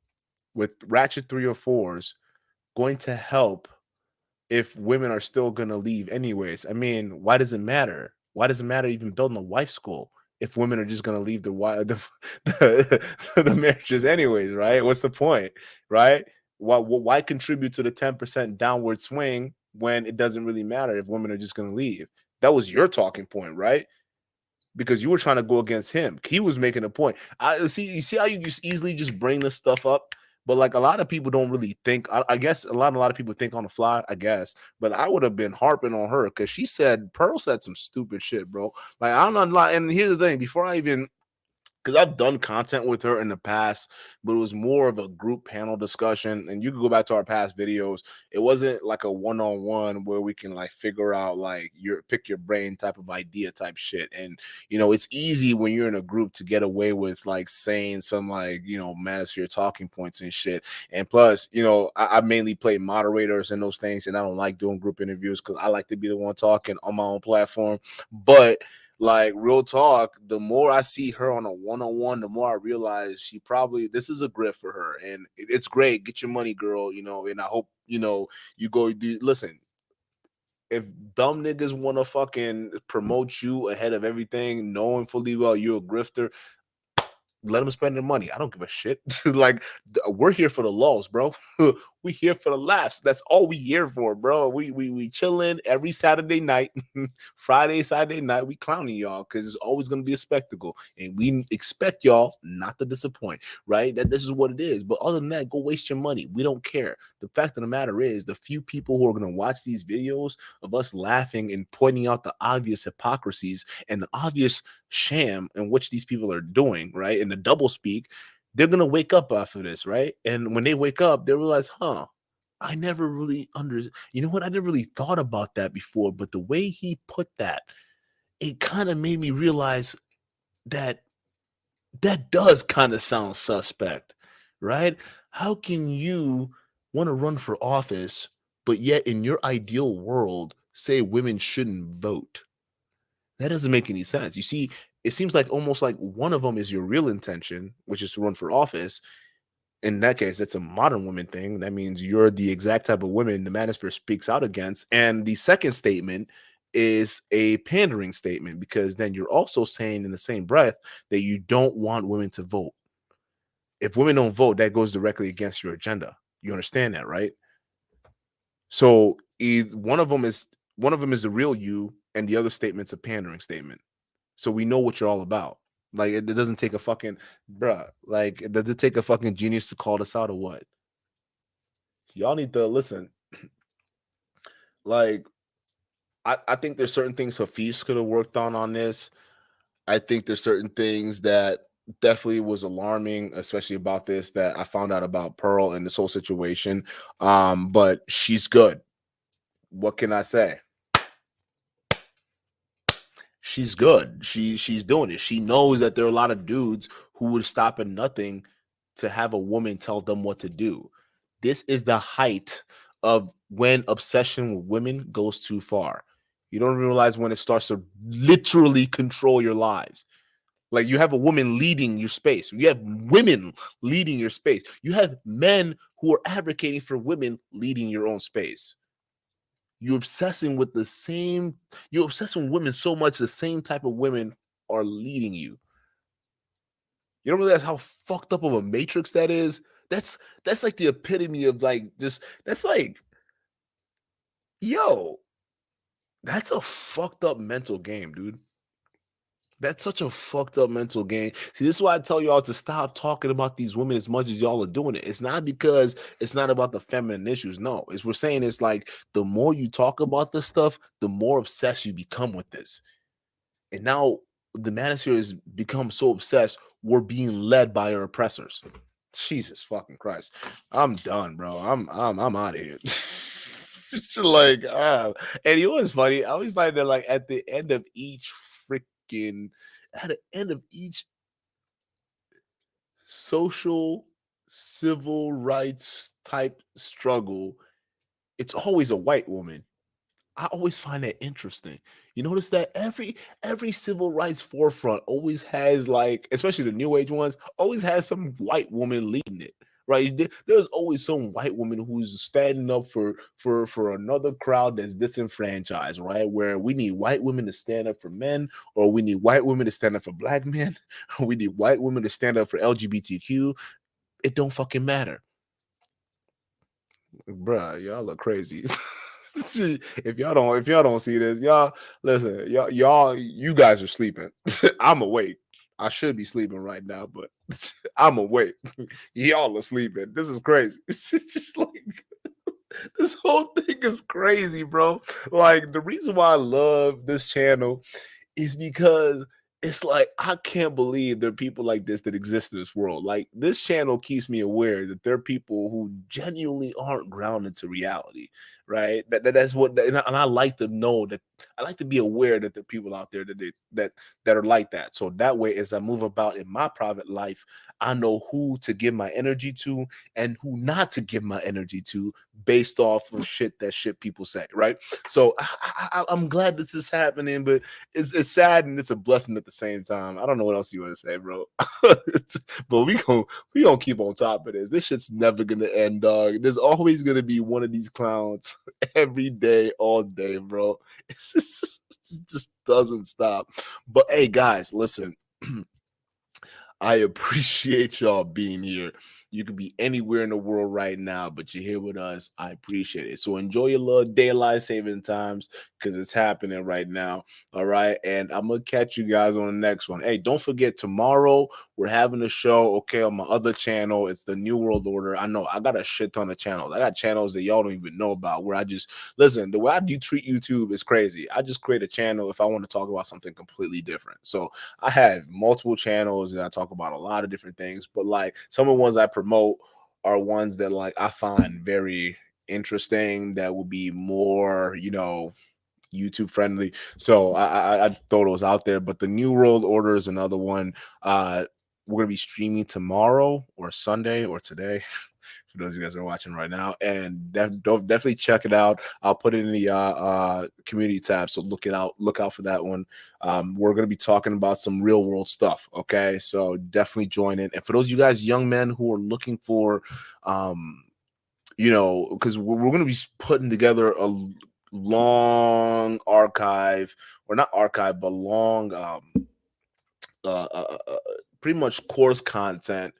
with ratchet 304s going to help if women are still going to leave anyways? I mean, why does it matter? Why does it matter even building a wife school if women are just going to leave the marriages anyways, right? What's the point, right? Why contribute to the 10% downward swing when it doesn't really matter if women are just going to leave? That was your talking point, right? Because you were trying to go against him. He was making a point. You see how you just easily just bring this stuff up? But like a lot of people don't really think. I guess a lot of people think on the fly, I guess. But I would have been harping on her because Pearl said some stupid shit, bro. Like I'm not lying. And here's the thing: before I even, because I've done content with her in the past, but it was more of a group panel discussion. And you can go back to our past videos. It wasn't like a one-on-one where we can like figure out like your pick your brain type of idea type shit. And it's easy when you're in a group to get away with like saying some like manosphere talking points and shit. And plus, I mainly play moderators and those things, and I don't like doing group interviews because I like to be the one talking on my own platform. But like real talk, the more I see her on a one-on-one, the more I realize this is a grift for her, and it's great. Get your money, girl. And I hope you go do. Listen, if dumb niggas want to fucking promote you ahead of everything, knowing fully well you're a grifter, let them spend their money. I don't give a shit. Like we're here for the laws, bro. We here for the laughs. That's all we here for, bro. We chilling every Saturday night, Friday, Saturday night. We clowning y'all because it's always gonna be a spectacle, and we expect y'all not to disappoint, right? That this is what it is. But other than that, go waste your money. We don't care. The fact of the matter is, the few people who are gonna watch these videos of us laughing and pointing out the obvious hypocrisies and the obvious sham in which these people are doing, right? And the double speak, they're gonna wake up after this, right? And when they wake up, they realize, I never really you know what? I never really thought about that before, but the way he put that, it kind of made me realize that that does kind of sound suspect, right? How can you want to run for office, but yet in your ideal world say women shouldn't vote? That doesn't make any sense. You see, it seems like almost like one of them is your real intention, which is to run for office. In that case, that's a modern woman thing. That means you're the exact type of women the manosphere speaks out against. And the second statement is a pandering statement, because then you're also saying in the same breath that you don't want women to vote. If women don't vote, that goes directly against your agenda. You understand that, right? So one of them is the real you, and the other statement's a pandering statement. So we know what you're all about. Like, it doesn't take a fucking bruh. Like, does it take a fucking genius to call this out, or what? Y'all need to listen. Like, I think there's certain things Hafiz could have worked on this. I think there's certain things that definitely was alarming, especially about this, that I found out about Pearl and this whole situation. But she's good. What can I say? She's good. She's doing it. She knows that there are a lot of dudes who would stop at nothing to have a woman tell them what to do. This is the height of when obsession with women goes too far. You don't realize when it starts to literally control your lives. Like, you have a woman leading your space. You have women leading your space. You have men who are advocating for women leading your own space. You're obsessing with you're obsessing with women so much, the same type of women are leading you. You don't realize how fucked up of a matrix that is? That's like the epitome of that's like, yo, that's a fucked up mental game, dude. That's such a fucked up mental game. See, this is why I tell y'all to stop talking about these women as much as y'all are doing it. It's not because it's not about the feminine issues. No, we're saying it's like, the more you talk about this stuff, the more obsessed you become with this. And now the manosphere has become so obsessed, we're being led by our oppressors. Jesus fucking Christ. I'm done, bro. I'm out of here. And you know what's funny? I always find that, like, at the end of each social civil rights type struggle, it's always a white woman. I always find that interesting. You notice that every civil rights forefront always has, like, especially the new age ones, always has some white woman leading it, right? There's always some white woman who's standing up for another crowd that's disenfranchised, right? Where we need white women to stand up for men, or we need white women to stand up for black men, or we need white women to stand up for LGBTQ. It don't fucking matter. Bruh, y'all look crazy. If y'all don't see this, y'all listen, you guys are sleeping. I'm awake. I should be sleeping right now, but I'm awake. Y'all are sleeping. This is crazy. It's just like, this whole thing is crazy, bro. Like, the reason why I love this channel is because it's like, I can't believe there are people like this that exist in this world. Like, this channel keeps me aware that there are people who genuinely aren't grounded to reality, right? That's what, and I like to know that. I like to be aware that there are people out there that are like that. So that way, as I move about in my private life, I know who to give my energy to and who not to give my energy to, based off of shit people say, right? So I'm glad this is happening, but it's sad and it's a blessing at the same time. I don't know what else you want to say, bro. But we gonna keep on top of this. This shit's never gonna end, dog. There's always gonna be one of these clowns every day, all day, bro. It just doesn't stop. But hey, guys, listen. I appreciate y'all being here. You could be anywhere in the world right now, but you're here with us. I appreciate it. So enjoy your little daylight saving times because it's happening right now. All right. And I'm going to catch you guys on the next one. Hey, don't forget tomorrow we're having a show, okay, on my other channel. It's the New World Order. I know I got a shit ton of channels. I got channels that y'all don't even know about where I just listen. The way I do treat YouTube is crazy. I just create a channel if I want to talk about something completely different. So I have multiple channels and I talk about a lot of different things, but like some of the ones I promote are ones that like I find very interesting that will be more, you know, YouTube friendly. So I throw those out there. But the New World Order is another one. We're gonna be streaming tomorrow or Sunday or today. For those of you guys that are watching right now, and definitely check it out. I'll put it in the community tab, so look out for that one. We're going to be talking about some real world stuff, okay? So definitely join in. And for those of you guys, young men who are looking for, you know, because we're going to be putting together a long archive, or not archive, but long, pretty much course content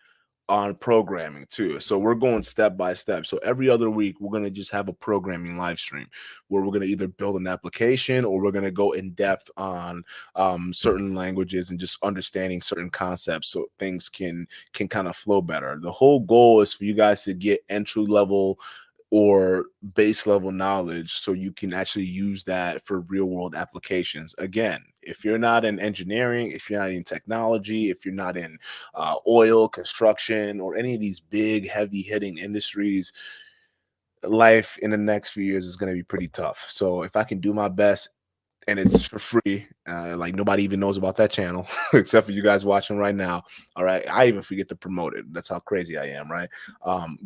on programming too. So we're going step by step. So every other week, we're going to just have a programming live stream where we're going to either build an application or we're going to go in depth on certain languages and just understanding certain concepts so things can kind of flow better. The whole goal is for you guys to get entry level or base level knowledge so you can actually use that for real world applications. Again, if you're not in engineering, if you're not in technology, if you're not in oil, construction, or any of these big, heavy hitting industries, life in the next few years is going to be pretty tough. So if I can do my best and it's for free, like nobody even knows about that channel except for you guys watching right now. All right. I even forget to promote it. That's how crazy I am. Right.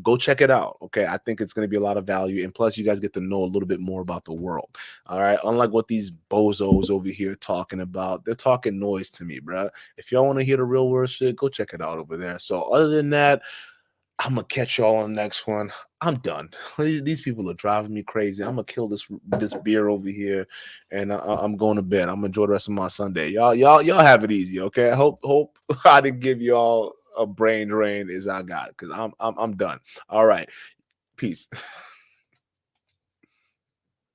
Go check it out. Okay. I think it's going to be a lot of value. And plus you guys get to know a little bit more about the world. All right. Unlike what these bozos over here talking about, they're talking noise to me, bro. If y'all want to hear the real world shit, go check it out over there. So other than that, I'm gonna catch y'all on the next one. I'm done. These people are driving me crazy. I'm gonna kill this beer over here, and I'm going to bed. I'm gonna enjoy the rest of my Sunday. Y'all have it easy, okay? I hope I didn't give y'all a brain drain as I got because I'm done. All right, peace.